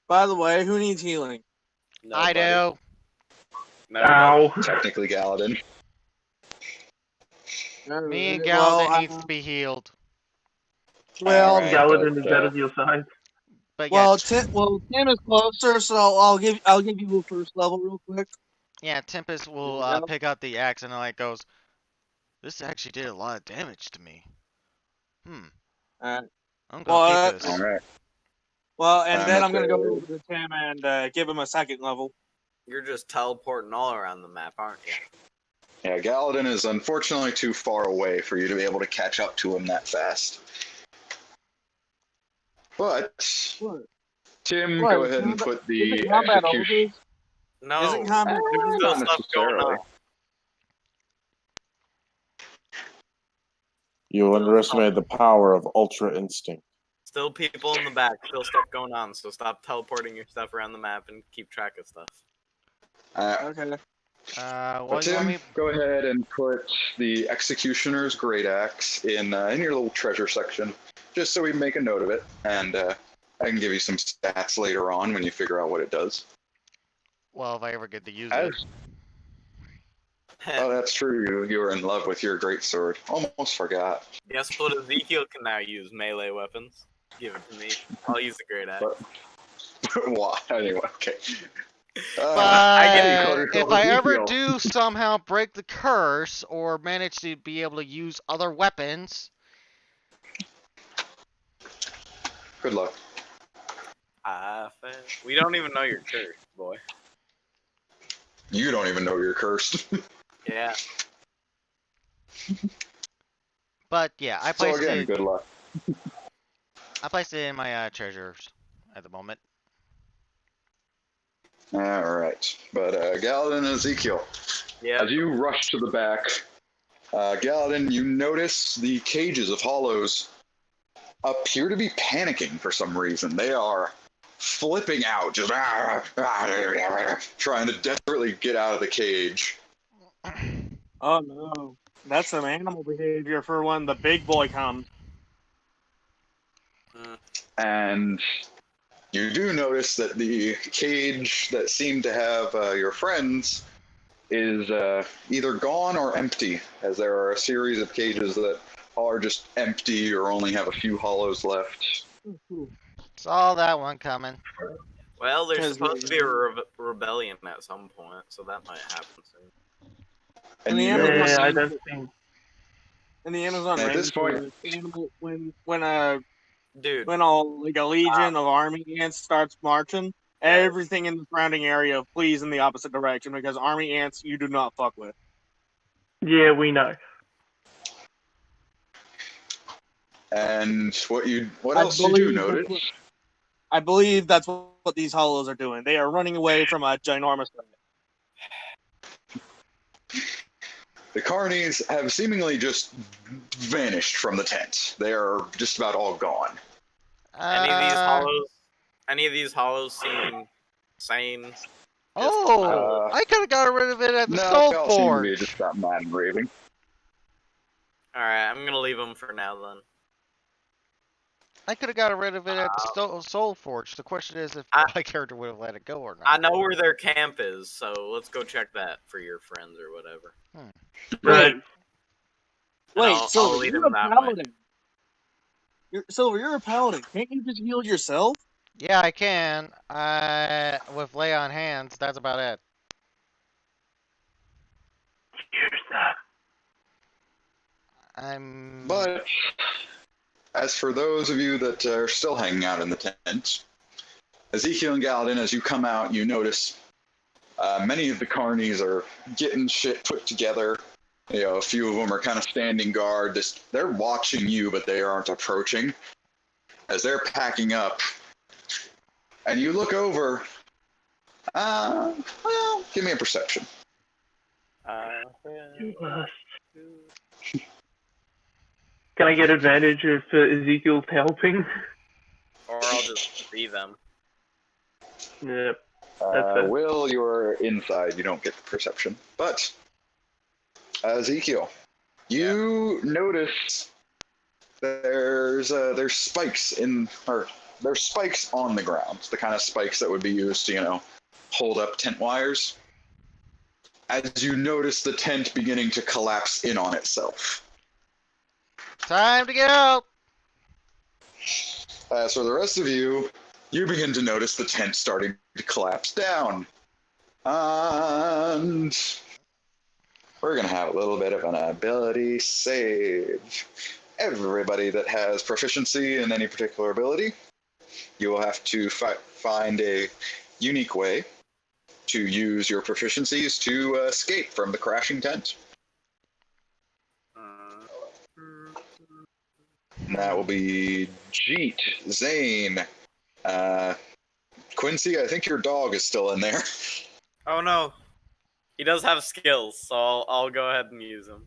Speaker 6: By the way, who needs healing?
Speaker 2: I
Speaker 5: Nobody.
Speaker 2: do.
Speaker 5: Nobody.
Speaker 3: Ow.
Speaker 1: Technically, Galadin.
Speaker 2: Me and
Speaker 6: Well,
Speaker 2: Galadin needs to be healed.
Speaker 6: well,
Speaker 1: Alright,
Speaker 3: Galadin is
Speaker 1: but,
Speaker 3: at your side.
Speaker 2: But yeah,
Speaker 6: well, Tim is closer, so I'll give you a first level real quick.
Speaker 2: yeah, Tempest will
Speaker 6: Yep.
Speaker 2: pick up the axe and like goes, "This actually did a lot of damage to me.
Speaker 6: Alright.
Speaker 2: I'm gonna
Speaker 6: Well,
Speaker 2: keep this."
Speaker 1: Alright.
Speaker 6: Well, and then I'm gonna go
Speaker 1: Okay.
Speaker 6: over to Tim and give him a second level.
Speaker 5: You're just teleporting all around the map, aren't you?
Speaker 1: Yeah, Galadin is unfortunately too far away for you to be able to catch up to him that fast. But,
Speaker 6: What?
Speaker 1: Tim,
Speaker 6: What?
Speaker 1: go ahead and put the
Speaker 6: Isn't combat
Speaker 1: execution.
Speaker 6: over?
Speaker 5: No.
Speaker 6: Isn't combat
Speaker 5: There's
Speaker 6: over?
Speaker 5: still
Speaker 1: Not
Speaker 5: stuff going
Speaker 1: necessarily.
Speaker 5: on.
Speaker 4: You underestimated the power of Ultra Instinct.
Speaker 5: Still people in the back, still stuff going on, so stop teleporting your stuff around the map and keep track of stuff.
Speaker 6: Okay.
Speaker 2: What
Speaker 1: But
Speaker 2: do you want
Speaker 1: Tim,
Speaker 2: me?
Speaker 1: go ahead and put the Executioner's Great Axe in your little treasure section, just so we make a note of it, and I can give you some stats later on when you figure out what it does.
Speaker 2: Well, if I ever get to use
Speaker 1: As-
Speaker 2: it.
Speaker 1: Oh, that's true. You were in love with your great sword. Almost forgot.
Speaker 5: Guess what Ezekiel can now use? Melee weapons. Give it to me. I'll use the great axe.
Speaker 1: Why? Anyway, okay.
Speaker 2: But if I ever do somehow break the curse or manage to be able to use other weapons,
Speaker 1: Good luck.
Speaker 5: We don't even know your curse, boy.
Speaker 1: You don't even know you're cursed.
Speaker 5: Yeah.
Speaker 2: but yeah, I
Speaker 1: So
Speaker 2: placed
Speaker 1: again,
Speaker 2: it.
Speaker 1: good luck.
Speaker 2: I placed it in my treasures at the moment.
Speaker 1: Alright. But Galadin and Ezekiel,
Speaker 5: Yeah.
Speaker 1: as you rush to the back, Galadin, you notice the cages of hollows appear to be panicking for some reason. They are flipping out, just trying to desperately get out of the cage.
Speaker 6: Oh no, that's some animal behavior for when the big boy comes.
Speaker 1: And you do notice that the cage that seemed to have your friends is either gone or empty, as there are a series of cages that are just empty or only have a few hollows left.
Speaker 2: Saw that one coming.
Speaker 5: Well, there's
Speaker 6: 'Cause
Speaker 5: supposed to be a rebellion at some point, so that might happen soon.
Speaker 1: And
Speaker 6: the
Speaker 1: you
Speaker 6: animal-
Speaker 1: notice,
Speaker 3: Yeah, I don't think.
Speaker 6: In the Amazon
Speaker 1: At this
Speaker 6: rainforest, animal when
Speaker 5: Dude,
Speaker 6: all like a legion of army ants starts marching, everything in the surrounding area flees in the opposite direction because army ants you do not fuck with.
Speaker 3: Yeah, we know.
Speaker 1: and what
Speaker 6: I
Speaker 1: else did you
Speaker 6: believe that's
Speaker 1: notice?
Speaker 6: what- I believe that's what these hollows are doing. They are running away from a ginormous threat.
Speaker 1: The carnies have seemingly just vanished from the tent. They are just about all gone.
Speaker 5: any of these hollows seem sane?
Speaker 2: Oh, I could have got rid of it at the
Speaker 1: No,
Speaker 2: Soul
Speaker 1: they all seem to be
Speaker 2: Forge.
Speaker 1: just about mad and raving.
Speaker 5: Alright, I'm gonna leave them for now then.
Speaker 2: I could have got rid of it at the Soul Forge. The question is if my character would have let it go or not.
Speaker 5: I know where their camp is, so let's go check that for your friends or whatever.
Speaker 3: Right.
Speaker 6: Wait,
Speaker 5: I'll
Speaker 6: Silver,
Speaker 5: lead
Speaker 6: you're
Speaker 5: him
Speaker 6: a
Speaker 5: that way.
Speaker 6: paladin. Silver, you're a paladin. Can't you just heal yourself?
Speaker 2: Yeah, I can. With lay on hands, that's about it.
Speaker 3: Use that.
Speaker 1: But as for those of you that are still hanging out in the tent, Ezekiel and Galadin, as you come out, you notice many of the carnies are getting shit put together. You know, a few of them are kind of standing guard. They're watching you, but they aren't approaching. As they're packing up, and you look over. Well, give me a perception.
Speaker 3: You must. Can I get advantage if Ezekiel's helping?
Speaker 5: Or I'll just see them.
Speaker 3: Yep. That's fair.
Speaker 1: Will, you're inside. You don't get the perception. But, Ezekiel, you notice there's spikes there's spikes on the ground. The kind of spikes that would be used to, hold up tent wires. As you notice the tent beginning to collapse in on itself.
Speaker 2: Time to get out!
Speaker 1: As for the rest of you, you begin to notice the tent starting to collapse down. And we're going to have a little bit of an ability save. Everybody that has proficiency in any particular ability, you will have to find a unique way to use your proficiencies to escape from the crashing tent. That will be Jeet, Zane, Quincy. I think your dog is still in there.
Speaker 5: Oh no, he does have skills, so I'll go ahead and use him.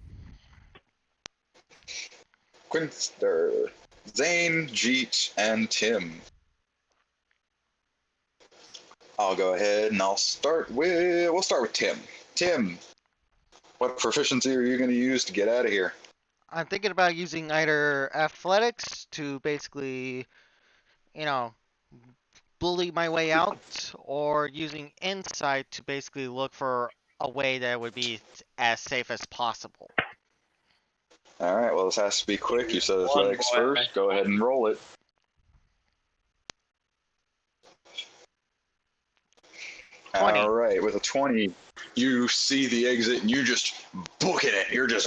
Speaker 1: Zane, Jeet, and Tim. I'll go ahead and we'll start with Tim. Tim, what proficiency are you going to use to get out of here?
Speaker 2: I'm thinking about using either athletics to basically, bully my way out, or using insight to basically look for a way that would be as safe as possible.
Speaker 1: All right, well, this has to be quick. You said athletics first. Go ahead and roll it. All right, with a 20, you see the exit and you just booking it. You're just.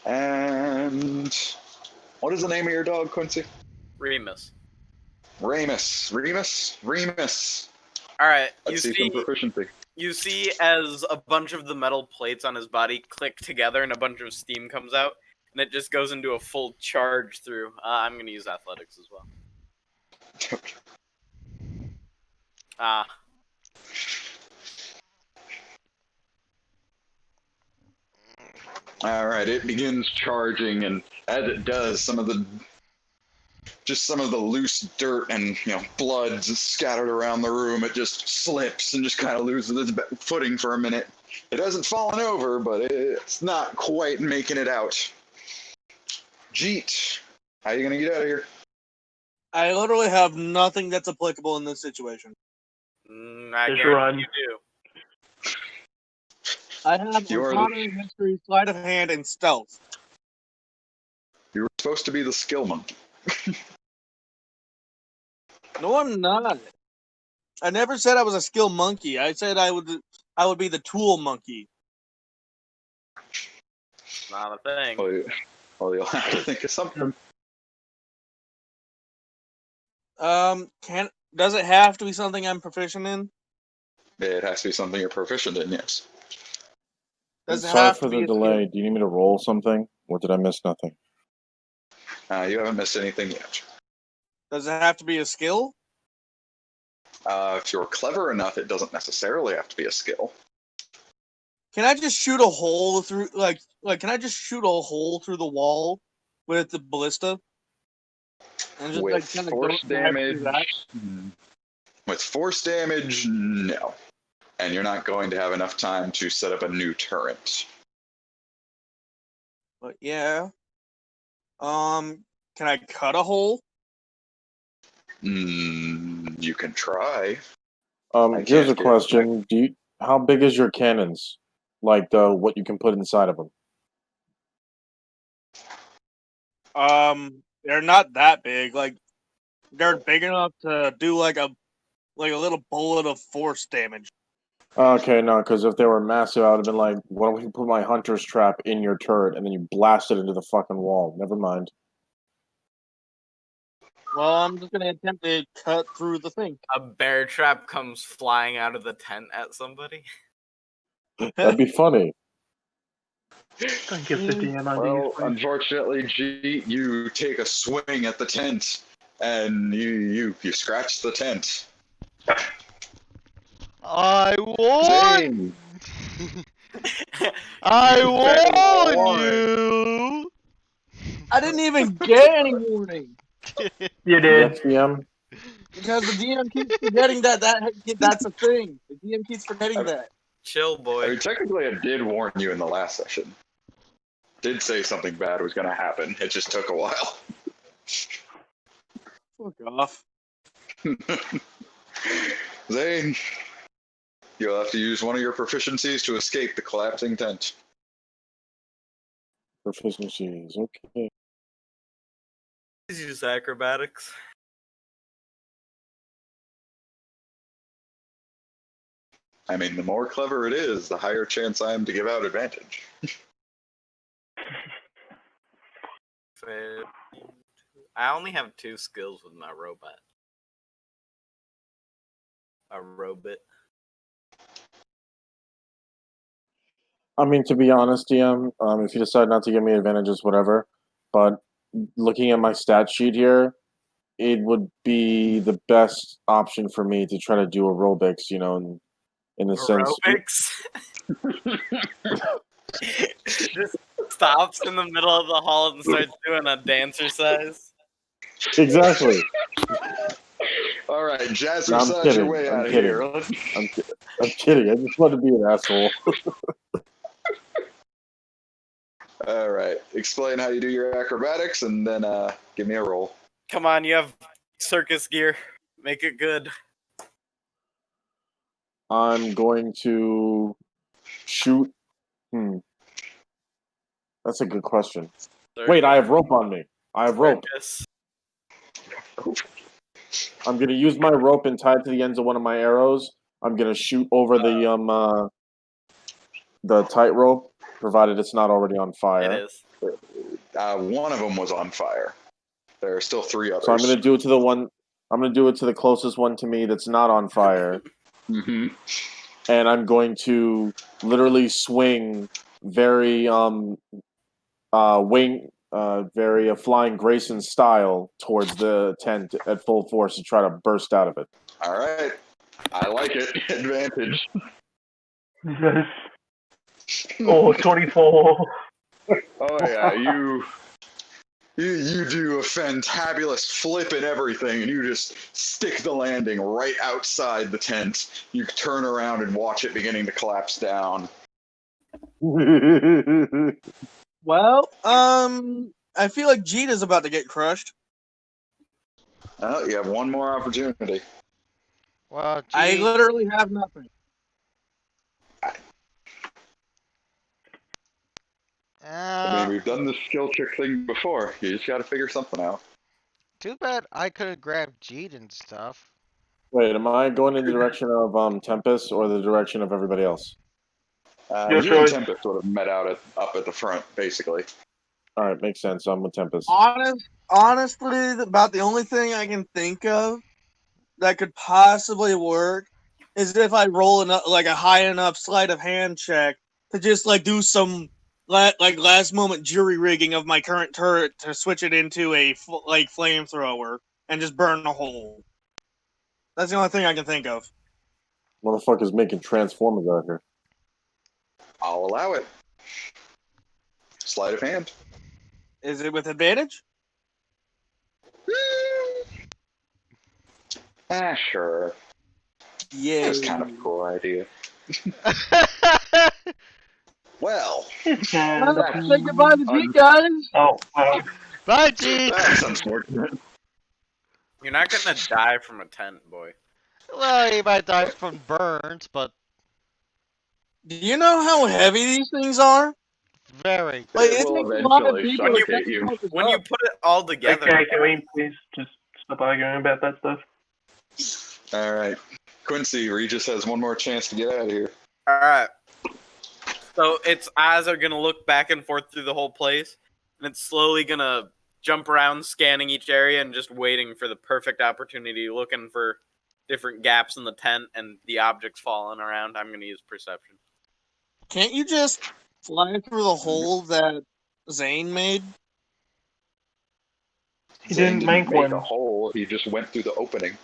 Speaker 1: And what is the name of your dog, Quincy?
Speaker 5: Remus.
Speaker 1: Remus.
Speaker 5: All right,
Speaker 1: Let's see some proficiency.
Speaker 5: You see as a bunch of the metal plates on his body click together and a bunch of steam comes out, and it just goes into a full charge through. I'm going to use athletics as well.
Speaker 1: Okay. All right, it begins charging, and as it does, some of the loose dirt and blood scattered around the room. It just slips and just kind of loses its footing for a minute. It hasn't fallen over, but it's not quite making it out. Jeet, how are you gonna get out of here?
Speaker 6: I literally have nothing that's applicable in this situation.
Speaker 5: I guarantee you do.
Speaker 6: I have Arcana, History, Sleight of Hand, and Stealth.
Speaker 1: You were supposed to be the skill monkey.
Speaker 6: No, I'm not. I never said I was a skill monkey. I said I would be the tool monkey.
Speaker 5: Not a thing.
Speaker 1: Well, you'll have to think of something.
Speaker 6: Does it have to be something I'm proficient in?
Speaker 1: It has to be something you're proficient in, yes.
Speaker 4: Sorry for the delay. Do you need me to roll something? Or did I miss nothing?
Speaker 1: You haven't missed anything yet.
Speaker 6: Does it have to be a skill?
Speaker 1: If you're clever enough, it doesn't necessarily have to be a skill.
Speaker 6: Can I just shoot a hole through, can I just shoot a hole through the wall with the ballista? And just,
Speaker 1: with force damage, no. And you're not going to have enough time to set up a new turret.
Speaker 6: But yeah. Can I cut a hole?
Speaker 1: You can try.
Speaker 4: Here's a question. How big is your cannons? Like what you can put inside of them?
Speaker 6: They're not that big. Like, they're big enough to do like a little bullet of force damage.
Speaker 4: Okay, no, because if they were massive, I would have been like, why don't we put my hunter's trap in your turret and then you blast it into the fucking wall? Never mind.
Speaker 6: Well, I'm just gonna attempt to cut through the thing.
Speaker 5: A bear trap comes flying out of the tent at somebody.
Speaker 4: That'd be funny.
Speaker 3: Don't give the DM ideas,
Speaker 1: Well,
Speaker 3: please.
Speaker 1: unfortunately, G, you take a swing at the tent, and you scratch the tent.
Speaker 2: I warn.
Speaker 1: Zane,
Speaker 2: I
Speaker 5: You
Speaker 2: warn
Speaker 5: better
Speaker 2: you.
Speaker 6: I didn't even get any warning
Speaker 3: You did.
Speaker 4: Yes, DM.
Speaker 6: because the DM keeps forgetting that's a thing. The DM keeps forgetting that.
Speaker 5: chill,
Speaker 1: I
Speaker 5: boy.
Speaker 1: mean, technically, I did warn you in the last session. Did say something bad was going to happen. It just took a while.
Speaker 6: Fuck off.
Speaker 1: Zane, you'll have to use one of your proficiencies to escape the collapsing tent.
Speaker 4: Proficiencies. Okay.
Speaker 5: Please use acrobatics.
Speaker 1: I mean, the more clever it is, the higher chance I am to give out advantage.
Speaker 5: I only have 2 skills with my robot. A robot.
Speaker 4: I mean, to be honest, DM, if you decide not to give me advantages, whatever. But looking at my stat sheet here, it would be the best option for me to try to do aerobics. In the sense.
Speaker 5: Aerobics. Just stops in the middle of the hall and starts doing a dancercise.
Speaker 4: Exactly.
Speaker 1: All right,
Speaker 4: No, I'm
Speaker 1: Jazzercise
Speaker 4: kidding.
Speaker 1: your way
Speaker 4: I'm
Speaker 1: out of
Speaker 4: kidding.
Speaker 1: here.
Speaker 4: I'm kidding. I just want to be an asshole.
Speaker 1: All right, explain how you do your acrobatics, and then give me a roll.
Speaker 5: Come on, you have circus gear. Make it good.
Speaker 4: I'm going to shoot. That's a good question. Wait, I have rope on me. I have rope.
Speaker 5: Circus.
Speaker 4: I'm gonna use my rope and tie it to the ends of one of my arrows. I'm gonna shoot over the tightrope, provided it's not already on fire.
Speaker 5: It is.
Speaker 1: One of them was on fire. There are still 3 others.
Speaker 4: So I'm gonna do it to the one. I'm gonna do it to the closest one to me that's not on fire.
Speaker 1: Mm-hmm.
Speaker 4: And I'm going to literally swing very Flying Grayson style towards the tent at full force to try to burst out of it.
Speaker 1: All right, I like it. Advantage.
Speaker 3: Yes. Oh, 24.
Speaker 1: Oh yeah, you do a fantabulous flip and everything, and you just stick the landing right outside the tent. You turn around and watch it beginning to collapse down.
Speaker 6: Well, I feel like Gita's about to get crushed.
Speaker 1: Well, you have one more opportunity.
Speaker 2: Well,
Speaker 6: I
Speaker 2: gee,
Speaker 6: literally have nothing.
Speaker 1: I mean, we've done this skill trick thing before. You just got to figure something out.
Speaker 2: too bad I couldn't grab Jeet and stuff.
Speaker 4: Wait, am I going in the direction of Tempest or the direction of everybody else?
Speaker 1: You and
Speaker 3: choice.
Speaker 1: Tempest would have met out up at the front, basically.
Speaker 4: All right, makes sense. I'm with Tempest.
Speaker 6: Honestly, about the only thing I can think of that could possibly work is if I roll a high enough sleight of hand check to just do some last moment jury rigging of my current turret to switch it into a flamethrower and just burn a hole. That's the only thing I can think of.
Speaker 4: Motherfuckers making transformers out here.
Speaker 1: I'll allow it. Sleight of hand.
Speaker 6: Is it with advantage?
Speaker 1: Sure.
Speaker 6: Yeah.
Speaker 1: That's kind of a cool idea. Well,
Speaker 6: Say goodbye to Jeet, guys.
Speaker 3: Oh, well.
Speaker 2: Bye, Jeet!
Speaker 1: that's unfortunate.
Speaker 5: You're not gonna die from a tent, boy.
Speaker 2: Well, he might die from burns, but
Speaker 6: Do you know how heavy these things are?
Speaker 2: very.
Speaker 6: Like,
Speaker 1: It
Speaker 6: it
Speaker 1: will
Speaker 6: takes a lot of
Speaker 1: eventually
Speaker 6: people to
Speaker 1: suffocate you.
Speaker 5: When you put it all together.
Speaker 3: Okay, can we please just stop arguing about that stuff?
Speaker 1: All right. Quincy, Regis has one more chance to get out of here.
Speaker 5: Alright. So its eyes are gonna look back and forth through the whole place, and it's slowly gonna jump around, scanning each area and just waiting for the perfect opportunity, looking for different gaps in the tent and the objects falling around. I'm gonna use perception.
Speaker 6: Can't you just fly through the hole that Zane made?
Speaker 3: He
Speaker 1: Zane
Speaker 3: didn't make
Speaker 1: a
Speaker 3: one.
Speaker 1: hole. He just went through the opening.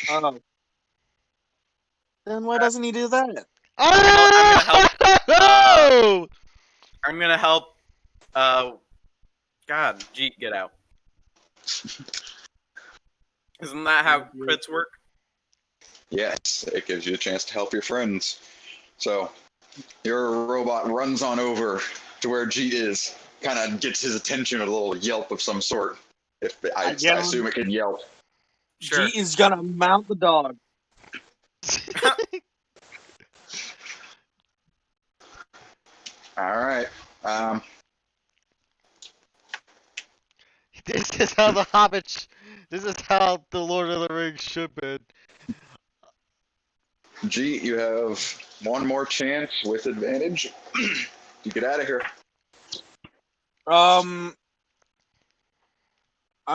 Speaker 6: Oh. Then why doesn't he do that?
Speaker 2: Oh!
Speaker 5: I'm gonna help. God, Jeet, get out. Isn't that how crits work?
Speaker 1: Yes, it gives you a chance to help your friends. So, your robot runs on over to where Jeet is, kind of gets his attention with a little yelp of some sort. If I assume it can yelp.
Speaker 5: Sure.
Speaker 6: G is gonna mount the dog.
Speaker 1: All right.
Speaker 2: This is how the Hobbit. This is how the Lord of the Rings should be.
Speaker 1: Jeet, you have one more chance with advantage to get out of here.
Speaker 6: I'm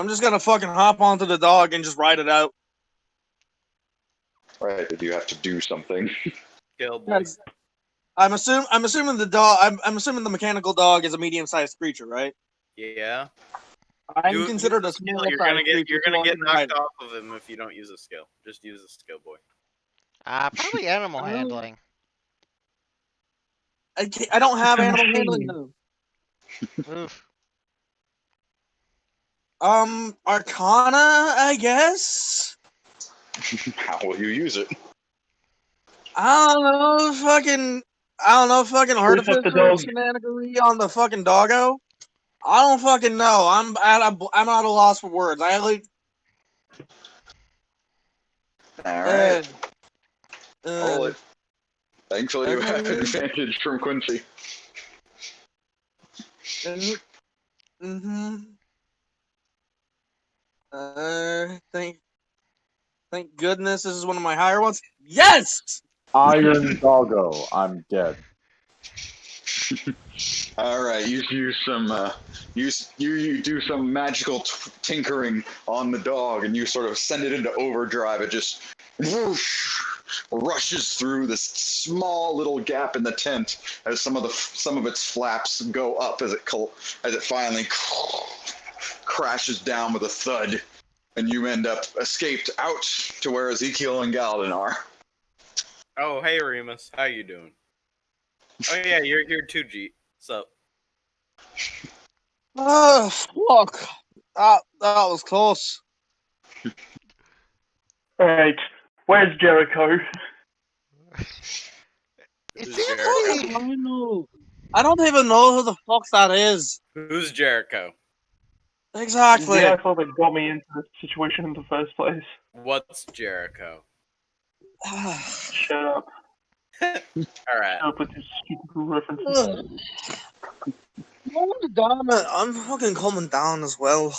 Speaker 6: just gonna fucking hop onto the dog and just ride it out.
Speaker 1: Right? Did you have to do something?
Speaker 5: Kill boy.
Speaker 6: Yes. I'm assuming the dog. I'm assuming the mechanical dog is a medium-sized creature, right?
Speaker 5: Yeah.
Speaker 6: I'm considered a small
Speaker 5: You're gonna
Speaker 6: creature.
Speaker 5: get knocked
Speaker 6: right.
Speaker 5: off of him if you don't use a skill. Just use a skill, boy.
Speaker 2: Probably animal handling.
Speaker 6: I don't have animal handling though.
Speaker 2: Oof.
Speaker 6: Arcana, I guess.
Speaker 1: How will you use it?
Speaker 6: I don't know, fucking artificer
Speaker 3: the dog.
Speaker 6: shenaniganery on the fucking doggo. I don't fucking know. I'm at a loss for words. I like.
Speaker 1: All right.
Speaker 6: Uh,
Speaker 1: Roll it. Thankfully, you have advantage from Quincy.
Speaker 6: Mm-hmm. Thank goodness this is one of my higher ones. Yes!
Speaker 4: Iron doggo. I'm dead.
Speaker 1: All right, you use some you do some magical tinkering on the dog, and you sort of send it into overdrive. It just whoosh, rushes through this small little gap in the tent as some of its flaps go up as it finally crashes down with a thud, and you end up escaped out to where Ezekiel and Galadin are.
Speaker 5: Oh, hey Remus, how you doing? Oh yeah, you're here too, Jeet. Sup?
Speaker 6: Oh, fuck. That was close.
Speaker 3: Alright, where's Jericho?
Speaker 2: It
Speaker 5: Who's
Speaker 2: seems
Speaker 5: Jericho?
Speaker 2: like
Speaker 6: I don't even know who the fuck that is.
Speaker 5: Who's Jericho?
Speaker 6: Exactly.
Speaker 3: The asshole that got me into this situation in the first place.
Speaker 5: What's Jericho?
Speaker 3: Shut up.
Speaker 5: Alright.
Speaker 3: Shut up with your stupid references.
Speaker 6: Damn it, I'm fucking coming down as well.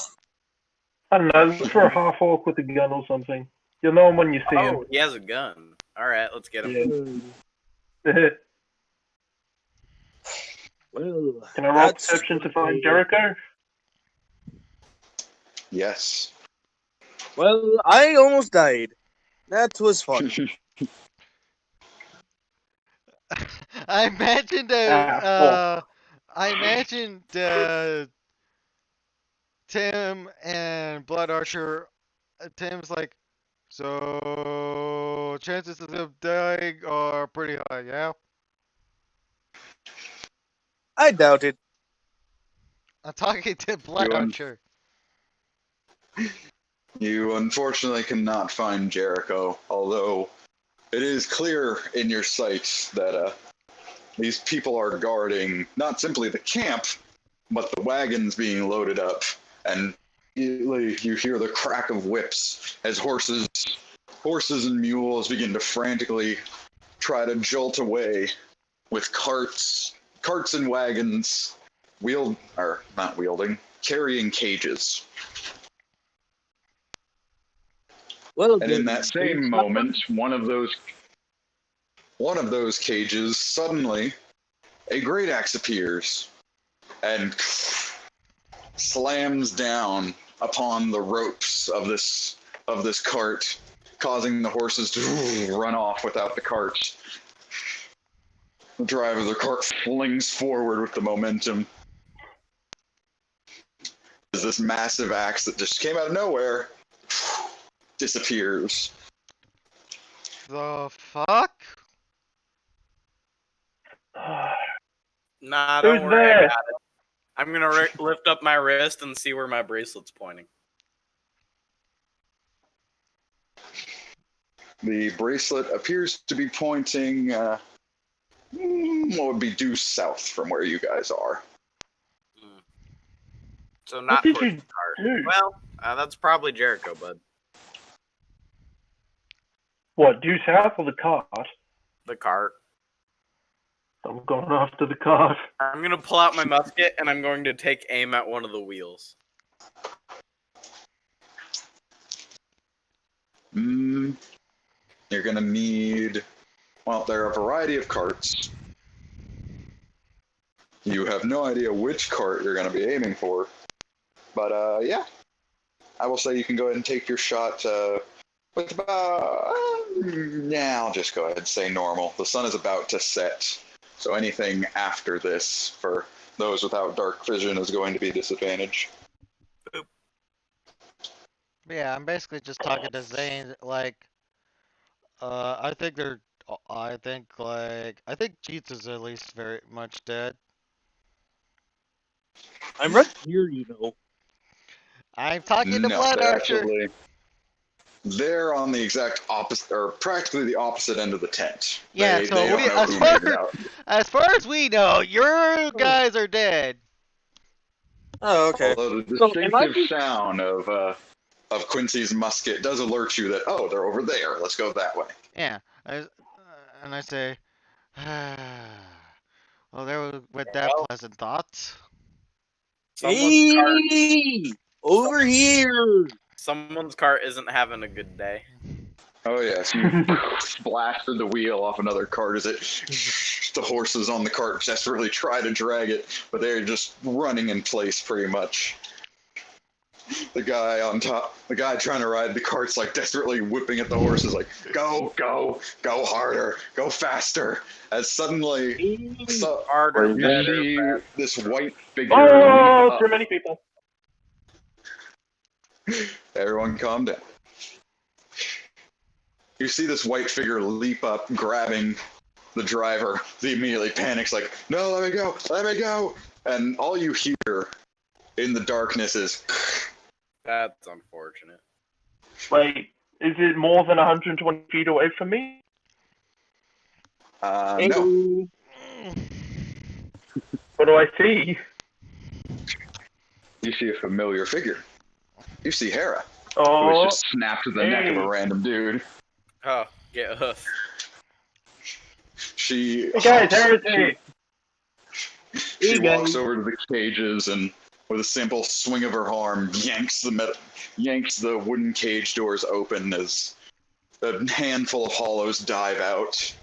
Speaker 3: I don't know, look for a half orc with a gun or something. You'll know him when you see him.
Speaker 5: Oh, he has a gun. Alright, let's get him.
Speaker 3: Yeah.
Speaker 6: Well,
Speaker 3: Can I roll perception to find Jericho?
Speaker 1: Yes.
Speaker 6: Well, I almost died. That was fun.
Speaker 2: I imagined Tim and Blood Archer. Tim's like, so chances of them dying are pretty high, yeah?
Speaker 6: I doubt it.
Speaker 2: I'm talking to Blood Archer.
Speaker 1: You unfortunately cannot find Jericho, although it is clear in your sight that these people are guarding not simply the camp, but the wagons being loaded up, and you hear the crack of whips as horses and mules begin to frantically try to jolt away with carts and wagons carrying cages.
Speaker 6: Well,
Speaker 1: and in that same moment, one of those cages, suddenly a great axe appears and slams down upon the ropes of this cart, causing the horses to run off without the cart. The driver of the cart flings forward with the momentum. As this massive axe that just came out of nowhere disappears.
Speaker 2: The fuck?
Speaker 5: Nah,
Speaker 3: Who's
Speaker 5: don't worry, I
Speaker 3: there?
Speaker 5: got it. I'm gonna lift up my wrist and see where my bracelet's pointing.
Speaker 1: The bracelet appears to be pointing, what would be due south from where you guys are.
Speaker 5: So not
Speaker 3: did
Speaker 5: towards
Speaker 3: you
Speaker 5: the cart.
Speaker 3: do?
Speaker 5: Well, that's probably Jericho, bud.
Speaker 3: What, due south or the cart?
Speaker 5: The cart.
Speaker 3: I'm going after the cart.
Speaker 5: I'm gonna pull out my musket and I'm going to take aim at one of the wheels.
Speaker 1: You're gonna need, well, there are a variety of carts. You have no idea which cart you're gonna be aiming for, but yeah, I will say you can go ahead and take your shot with about, I'll just go ahead and say normal. The sun is about to set, so anything after this for those without dark vision is going to be disadvantage.
Speaker 2: Yeah, I'm basically just talking to Zane, like, I think Jeets is at least very much dead.
Speaker 6: I'm right here, you know.
Speaker 2: I'm talking to
Speaker 1: No,
Speaker 2: Blood
Speaker 1: they're
Speaker 2: Archer.
Speaker 1: actually, they're on the exact opposite, or practically the opposite end of the tent.
Speaker 2: Yeah,
Speaker 1: they
Speaker 2: so
Speaker 1: don't
Speaker 2: we,
Speaker 1: know who made it out.
Speaker 2: as far as we know, your guys are dead.
Speaker 6: Oh, okay.
Speaker 1: Although the
Speaker 6: So, am I
Speaker 1: distinctive sound of Quincy's musket does alert you that, oh, they're over there. Let's go that way.
Speaker 2: Yeah, and I say, well, there went that
Speaker 5: Well.
Speaker 2: pleasant thought.
Speaker 5: Someone's cart,
Speaker 6: Hey! Over here!
Speaker 5: someone's cart isn't having a good day.
Speaker 1: Oh yes, you blasted the wheel off another cart as it the horses on the cart desperately try to drag it, but they're just running in place pretty much. The guy on top, the guy trying to ride the cart's like desperately whipping at the horses like, go, go, go harder, go faster. As suddenly,
Speaker 5: Harder,
Speaker 1: you
Speaker 5: better,
Speaker 1: see
Speaker 5: faster.
Speaker 1: this white figure.
Speaker 3: Oh,
Speaker 1: leap up.
Speaker 3: too many people.
Speaker 1: Everyone calm down. You see this white figure leap up, grabbing the driver. He immediately panics like, no, let me go, let me go. And all you hear in the darkness is,
Speaker 5: That's unfortunate.
Speaker 3: Wait, is it more than 120 feet away from me?
Speaker 1: no.
Speaker 3: What do I see?
Speaker 1: You see a familiar figure. You see Hera, who
Speaker 3: Oh,
Speaker 1: has just snapped the neck of a random dude.
Speaker 5: Oh, get us.
Speaker 1: She
Speaker 3: hey guys, Hera's here.
Speaker 1: She walks over to the cages and, with a simple swing of her arm, yanks the wooden cage doors open as a handful of hollows dive out.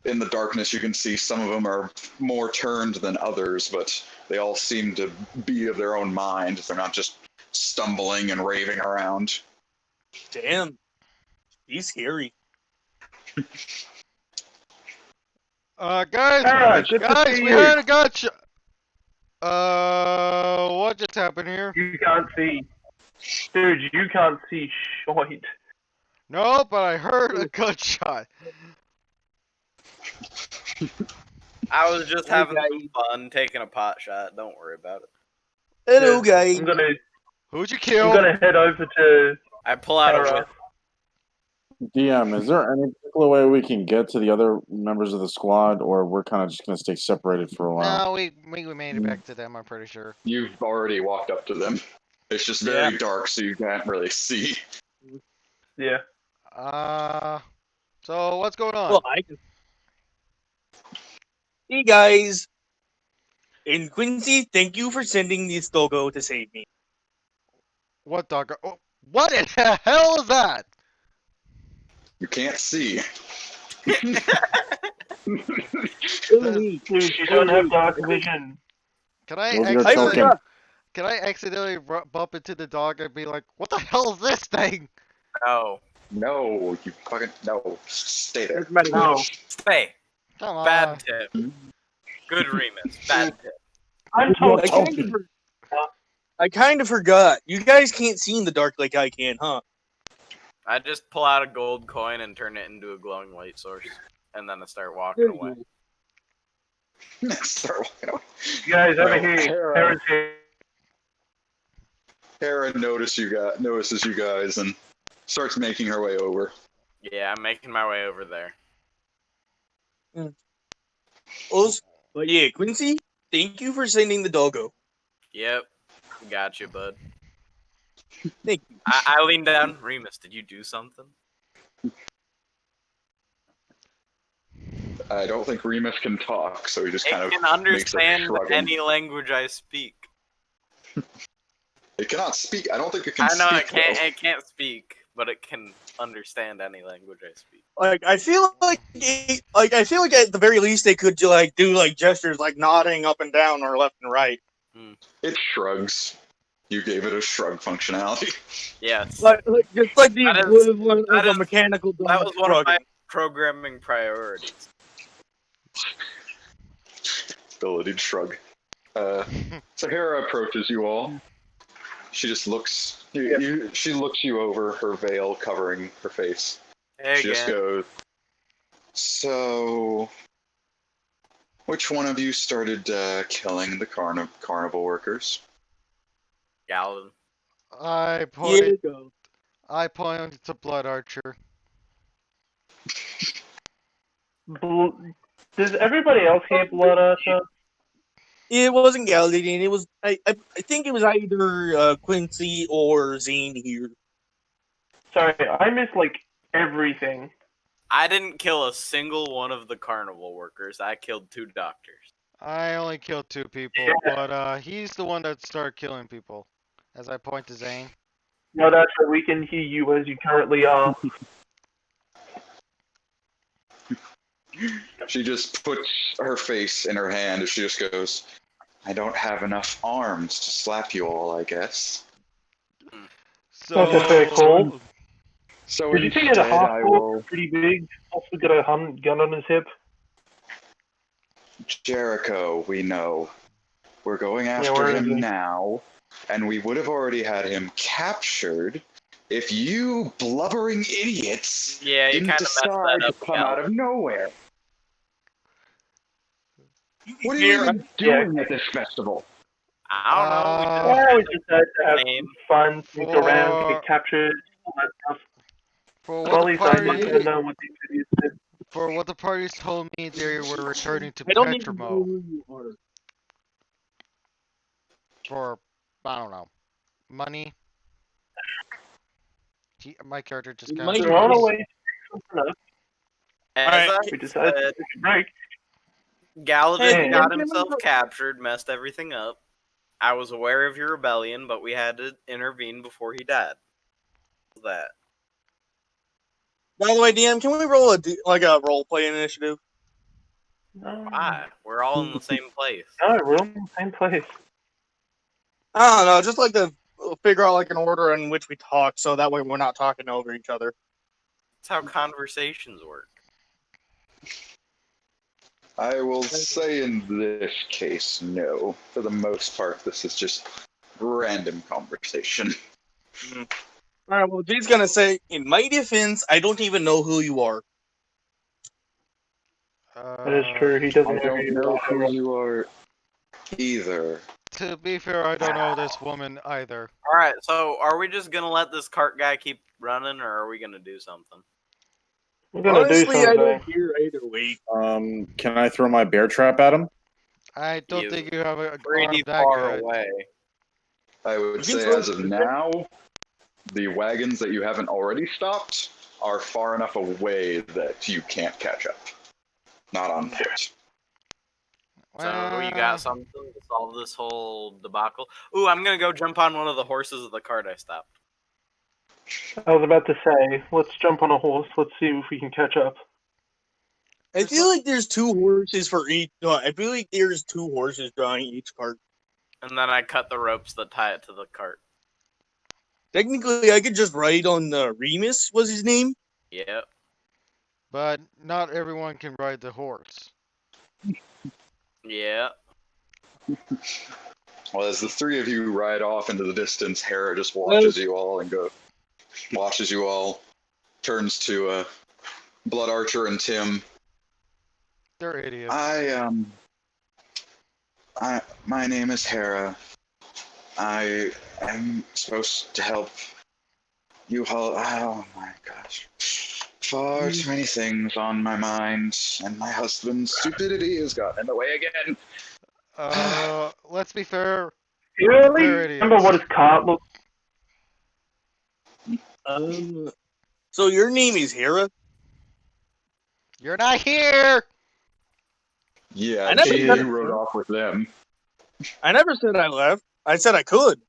Speaker 1: In the darkness, you can see some of them are more turned than others, but they all seem to be of their own mind. They're not just stumbling and raving around.
Speaker 6: Damn. He's scary.
Speaker 2: Guys,
Speaker 3: Hera, good to
Speaker 2: guys,
Speaker 3: see
Speaker 2: we
Speaker 3: you.
Speaker 2: had a gotcha. What just happened here?
Speaker 3: You can't see. Dude, you can't see shit.
Speaker 2: No, but I heard a gunshot.
Speaker 5: I was just
Speaker 6: Hey,
Speaker 5: having
Speaker 6: guys.
Speaker 5: some fun taking a pot shot. Don't worry about it.
Speaker 6: Hello, guys.
Speaker 3: I'm gonna
Speaker 2: Who'd you kill?
Speaker 3: head over to
Speaker 5: I pull out a
Speaker 3: Hera.
Speaker 5: whip.
Speaker 4: DM, is there any particular way we can get to the other members of the squad, or we're kind of just going to stay separated for a while?
Speaker 2: No, we made it back to them, I'm pretty sure.
Speaker 1: You've already walked up to them. It's just very dark, so you can't really see.
Speaker 3: Yeah.
Speaker 2: So what's going on?
Speaker 6: Well, Hey, guys. And Quincy, thank you for sending this doggo to save me.
Speaker 2: What dog? Oh, what in the hell is that?
Speaker 1: You can't see.
Speaker 3: Dude, you don't have dark vision.
Speaker 2: Can I
Speaker 4: Well, you're
Speaker 2: accidentally,
Speaker 4: token.
Speaker 2: can I accidentally bump into the dog and be like, what the hell is this thing?
Speaker 5: No.
Speaker 1: No, you fucking no. Stay there.
Speaker 3: No.
Speaker 5: Stay.
Speaker 2: Come on.
Speaker 5: Bad tip. Good Remus. Bad tip.
Speaker 3: I'm told.
Speaker 6: I kind of forgot. You guys can't see in the dark like I can, huh?
Speaker 5: I just pull out a gold coin and turn it into a glowing light source, and then I start walking away.
Speaker 1: Start walking away.
Speaker 3: You guys over
Speaker 1: Well,
Speaker 3: here.
Speaker 1: Hera-
Speaker 3: Hera's here.
Speaker 1: Hera notices you guys and starts making her way over.
Speaker 5: Yeah, I'm making my way over there.
Speaker 6: But yeah, Quincy, thank you for sending the doggo.
Speaker 5: Yep. Gotcha, bud.
Speaker 6: Thank you.
Speaker 5: I leaned down. Remus, did you do something?
Speaker 1: I don't think Remus can talk, so he just kind
Speaker 5: It
Speaker 1: of
Speaker 5: can
Speaker 1: makes a
Speaker 5: understand
Speaker 1: shrugging.
Speaker 5: any language I speak.
Speaker 1: It cannot speak. I don't think it can
Speaker 5: I know
Speaker 1: speak.
Speaker 5: it can't.
Speaker 1: though.
Speaker 5: It can't speak, but it can understand any language I speak.
Speaker 6: Like I feel like at the very least they could do gestures like nodding up and down or left and right.
Speaker 1: It shrugs. You gave it a shrug functionality.
Speaker 5: Yes.
Speaker 6: Just like the
Speaker 5: That is-
Speaker 6: equivalent
Speaker 5: that
Speaker 6: of a
Speaker 5: is-
Speaker 6: mechanical dog.
Speaker 5: That was one of my
Speaker 6: shrugging.
Speaker 5: programming priorities.
Speaker 1: Ability to shrug. Sahara approaches you all. She just looks. She looks you over, her veil covering her face.
Speaker 5: Hey,
Speaker 1: She just
Speaker 5: again.
Speaker 1: goes. So, which one of you started killing the carnival workers?
Speaker 5: Galadin.
Speaker 2: I
Speaker 6: Yeah,
Speaker 2: pointed to Blood Archer.
Speaker 3: Does everybody else hear Blood Archer?
Speaker 6: it wasn't Galadin. It was I think it was either Quincy or Zane here.
Speaker 3: Sorry, I missed like everything.
Speaker 5: I didn't kill a single one of the carnival workers. I killed 2 doctors.
Speaker 2: I only killed 2 people, but he's the one that started killing people. As I point to Zane.
Speaker 3: Blood Archer, we can hear you as you currently are.
Speaker 1: She just puts her face in her hand and she just goes, I don't have enough arms to slap you all, I guess.
Speaker 2: So,
Speaker 3: That's a fair call.
Speaker 1: So
Speaker 3: Did you think it a
Speaker 1: instead, I will...
Speaker 3: half pretty big? Also got a gun on his hip.
Speaker 1: Jericho, we know. We're going after
Speaker 3: where is
Speaker 1: him
Speaker 3: he?
Speaker 1: now, and we would have already had him captured if you blubbering idiots
Speaker 5: Yeah, you
Speaker 1: didn't
Speaker 5: kind of messed
Speaker 1: decide
Speaker 5: that
Speaker 1: to
Speaker 5: up.
Speaker 1: come out of nowhere. What are
Speaker 6: Here,
Speaker 1: you even doing at this festival?
Speaker 5: I don't know.
Speaker 3: Oh, we just had to have
Speaker 5: Name.
Speaker 3: fun, sneak around,
Speaker 2: For-
Speaker 3: get captured, all that stuff.
Speaker 2: For
Speaker 3: Well,
Speaker 2: what,
Speaker 3: at
Speaker 2: the
Speaker 3: least I'm not
Speaker 2: party,
Speaker 3: gonna know what these idiots did.
Speaker 2: for what the parties told me, they were returning to
Speaker 6: I don't even know
Speaker 2: Petramo
Speaker 6: who you are.
Speaker 2: for, I don't know, money. My character just got.
Speaker 3: They're on our way to pick something up.
Speaker 5: As
Speaker 6: Alright,
Speaker 5: I
Speaker 3: We decided to
Speaker 5: said,
Speaker 3: take a break.
Speaker 5: Galadin
Speaker 6: Hey,
Speaker 5: got
Speaker 6: hey,
Speaker 5: himself
Speaker 6: hey.
Speaker 5: captured, messed everything up. I was aware of your rebellion, but we had to intervene before he died. That.
Speaker 6: By the way, DM, can we roll a role play initiative?
Speaker 5: Why? We're all in the same place.
Speaker 3: No, we're in the same place.
Speaker 6: I don't know, just like to figure out like an order in which we talk, so that way we're not talking over each other.
Speaker 5: That's how conversations work.
Speaker 1: I will say in this case, no. For the most part, this is just random conversation.
Speaker 6: All right, well, Jay's gonna say, in my defense, I don't even know who you are.
Speaker 3: That is true. He doesn't
Speaker 1: I
Speaker 3: know
Speaker 1: don't
Speaker 3: who
Speaker 1: know
Speaker 3: you
Speaker 1: who
Speaker 3: are.
Speaker 1: you are either.
Speaker 2: To be fair, I don't know this woman either.
Speaker 5: Alright, so are we just gonna let this cart guy keep running, or are we gonna do something?
Speaker 3: We're gonna
Speaker 6: Honestly,
Speaker 3: do
Speaker 6: I
Speaker 3: something.
Speaker 6: don't care either way.
Speaker 4: Can I throw my bear trap at him?
Speaker 2: I don't
Speaker 5: You
Speaker 2: think you have a
Speaker 5: Pretty
Speaker 2: arm that
Speaker 5: far
Speaker 2: good.
Speaker 5: away.
Speaker 1: I would
Speaker 6: You can
Speaker 1: say
Speaker 6: throw
Speaker 1: as of now, the wagons that you haven't already stopped are far enough away that you can't catch up. Not on foot.
Speaker 5: So you got something to solve this whole debacle? Ooh, I'm gonna go jump on one of the horses of the cart I stopped.
Speaker 3: I was about to say, let's jump on a horse. Let's see if we can catch up.
Speaker 6: I feel like there's 2 horses for each. No, I feel like there's 2 horses drawing each cart.
Speaker 5: And then I cut the ropes that tie it to the cart.
Speaker 6: Technically, I could just ride on Remus. Was his name?
Speaker 5: Yep.
Speaker 2: But not everyone can ride the horse.
Speaker 5: Yeah.
Speaker 1: Well, as the three of you ride off into the distance, Hera just watches you all and watches you all, turns to Blood Archer and Tim.
Speaker 2: They're idiots.
Speaker 1: My name is Hera. I am supposed to help you all. Oh my gosh. Far too many things on my mind, and my husband's stupidity has gotten in the way again.
Speaker 2: Let's be fair.
Speaker 3: You really
Speaker 2: They're
Speaker 3: remember
Speaker 2: idiots.
Speaker 3: what his card looks?
Speaker 6: So your name is Hera?
Speaker 2: You're not here!
Speaker 1: Yeah,
Speaker 6: I never
Speaker 1: he
Speaker 6: said-
Speaker 1: rode off with them.
Speaker 6: I never said I left. I said I could.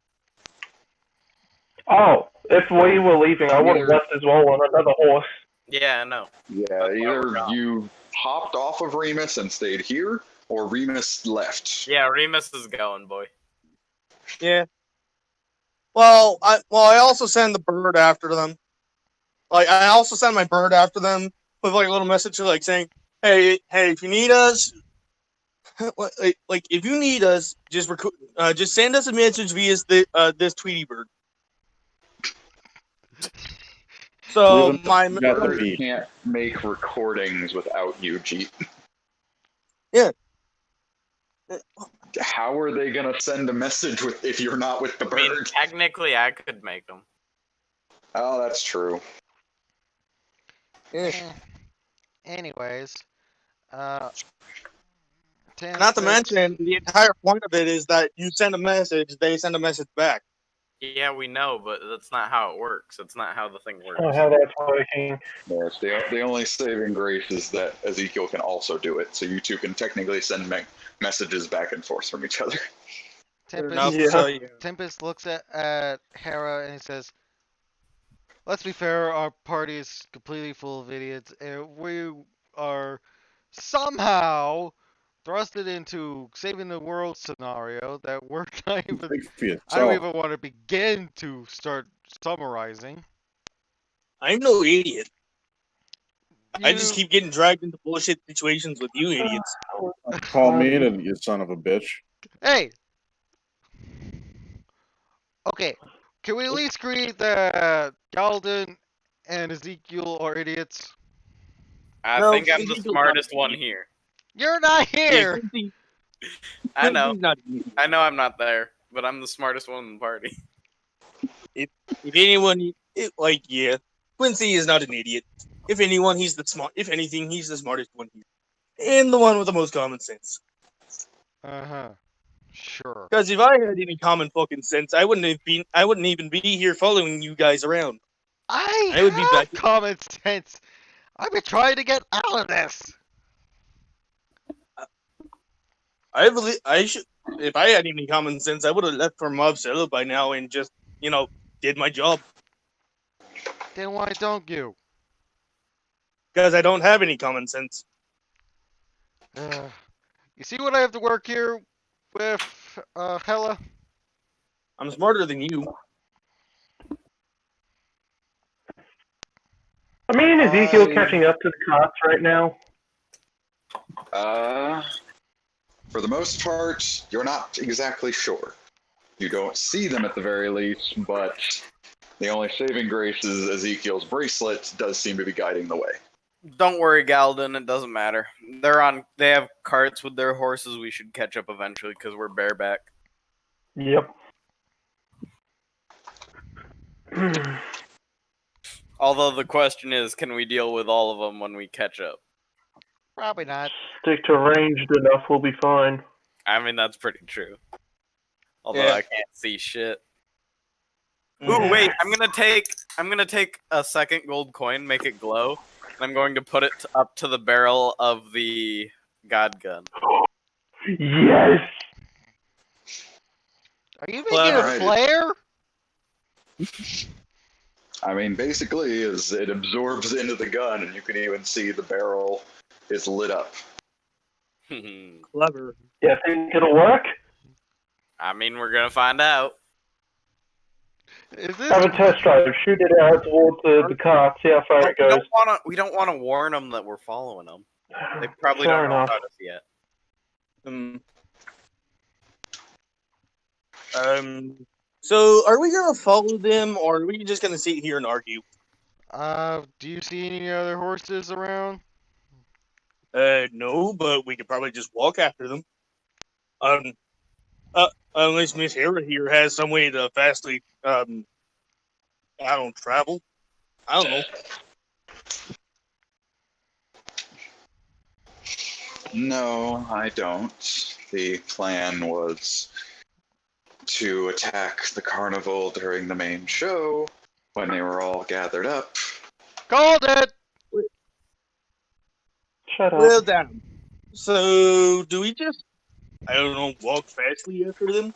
Speaker 3: Oh, if we were leaving, I would have left as well on another horse.
Speaker 5: Yeah, I know.
Speaker 1: Yeah,
Speaker 5: That's why we're
Speaker 1: either
Speaker 5: gone.
Speaker 1: you hopped off of Remus and stayed here, or Remus left.
Speaker 5: Yeah, Remus is going, boy.
Speaker 6: Yeah. Well, I also send the bird after them. Like I also send my bird after them with like a little message like saying, "Hey, if you need us, like if you need us, just send us a message via this Tweety bird." So
Speaker 4: Leave 'em
Speaker 6: my
Speaker 4: got the
Speaker 1: Bird
Speaker 4: beat.
Speaker 1: can't make recordings without you, Jeep.
Speaker 6: Yeah.
Speaker 1: How are they gonna send a message if you're not with the
Speaker 5: I mean,
Speaker 1: bird?
Speaker 5: technically, I could make them.
Speaker 1: Oh, that's true.
Speaker 6: Yeah.
Speaker 2: Anyways, Tim
Speaker 6: Not to
Speaker 2: says-
Speaker 6: mention, the entire point of it is that you send a message, they send a message back.
Speaker 5: Yeah, we know, but that's not how it works. It's not how the thing works.
Speaker 3: Oh, how that's working.
Speaker 1: Yes, the only saving grace is that Ezekiel can also do it, so you two can technically send messages back and forth from each other.
Speaker 2: Tempest,
Speaker 3: Yeah.
Speaker 6: So, yeah.
Speaker 2: Tempest looks at Hera and he says, "Let's be fair, our party is completely full of idiots, and we are somehow thrusted into saving the world scenario that we're not even.
Speaker 4: Speak for
Speaker 2: I don't
Speaker 4: yourself.
Speaker 2: even want to begin to start summarizing."
Speaker 6: I'm no idiot. I just
Speaker 2: You-
Speaker 6: keep getting dragged into bullshit situations with you idiots.
Speaker 4: Call me an you son of a bitch.
Speaker 2: Hey! Okay, can we at least agree that Galden and Ezekiel are idiots?
Speaker 5: I
Speaker 6: No,
Speaker 5: think I'm the
Speaker 6: Ezekiel's
Speaker 5: smartest
Speaker 6: not
Speaker 5: one
Speaker 6: an
Speaker 5: here.
Speaker 2: You're not here!
Speaker 5: I know.
Speaker 6: He's not an idiot.
Speaker 5: I know I'm not there, but I'm the smartest one in the party.
Speaker 6: If anyone, yeah, Quincy is not an idiot. If anyone, he's the smart. If anything, he's the smartest one here, and the one with the most common sense.
Speaker 2: Uh-huh. Sure.
Speaker 6: Because if I had any common fucking sense, I wouldn't even be here following you guys around.
Speaker 2: I
Speaker 6: would be
Speaker 2: have
Speaker 6: back-
Speaker 2: common sense. I've been trying to get out of this.
Speaker 6: I believe I should. If I had any common sense, I would have left for Mobzilla by now and just, did my job.
Speaker 2: Then why don't you?
Speaker 6: Because I don't have any common sense.
Speaker 2: You see what I have to work here with, Hella?
Speaker 6: I'm smarter than you.
Speaker 3: I mean, Ezekiel
Speaker 1: I-
Speaker 3: catching up to the cops right now.
Speaker 1: For the most part, you're not exactly sure. You don't see them at the very least, but the only saving grace is Ezekiel's bracelet does seem to be guiding the way.
Speaker 5: Don't worry, Galden. It doesn't matter. They have carts with their horses. We should catch up eventually because we're bareback.
Speaker 3: Yep.
Speaker 5: Although the question is, can we deal with all of them when we catch up?
Speaker 2: Probably not.
Speaker 3: Stick to ranged enough, we'll be fine.
Speaker 5: I mean, that's pretty true. Although
Speaker 6: Yeah.
Speaker 5: I can't see shit. Ooh, wait! I'm gonna take a second gold coin, make it glow, and I'm going to put it up to the barrel of the god gun.
Speaker 3: Yes!
Speaker 2: Are you making
Speaker 6: Clever.
Speaker 2: a flare?
Speaker 1: I mean, basically, is it absorbs into the gun, and you can even see the barrel is lit up.
Speaker 6: Clever.
Speaker 3: Yeah, think it'll work?
Speaker 5: I mean, we're gonna find out.
Speaker 2: Is
Speaker 3: Have
Speaker 2: this?
Speaker 3: a test drive. Shoot it out towards the car. See how far
Speaker 5: But
Speaker 3: it goes.
Speaker 5: we don't want to warn them that we're following them. They probably
Speaker 3: Fair
Speaker 5: don't know
Speaker 3: enough.
Speaker 5: about us yet.
Speaker 6: So are we gonna follow them, or are we just gonna sit here and argue?
Speaker 2: Do you see any other horses around?
Speaker 6: No, but we could probably just walk after them. Unless Miss Hera here has some way to fastly, I don't travel. I don't know.
Speaker 1: No, I don't. The plan was to attack the carnival during the main show when they were all gathered up.
Speaker 2: Called it.
Speaker 3: Shut up.
Speaker 6: Well, down. So do we just, I don't know, walk fastly after them?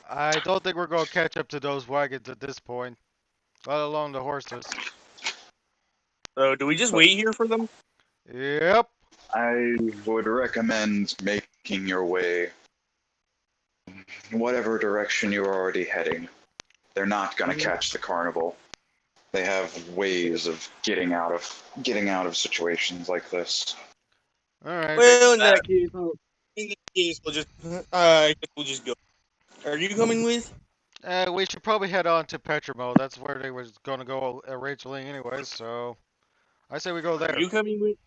Speaker 2: I don't think we're gonna catch up to those wagons at this point, let alone the horses.
Speaker 6: So do we just wait here for them?
Speaker 2: Yep.
Speaker 1: I would recommend making your way whatever direction you're already heading. They're not going to catch the carnival. They have ways of getting out of situations like this.
Speaker 2: All right.
Speaker 6: Well, in that case, we'll just, I guess we'll just go. Are you coming with?
Speaker 2: We should probably head on to Petramo. That's where they was gonna go originally, anyways. So, I say we go there.
Speaker 6: Are you coming with?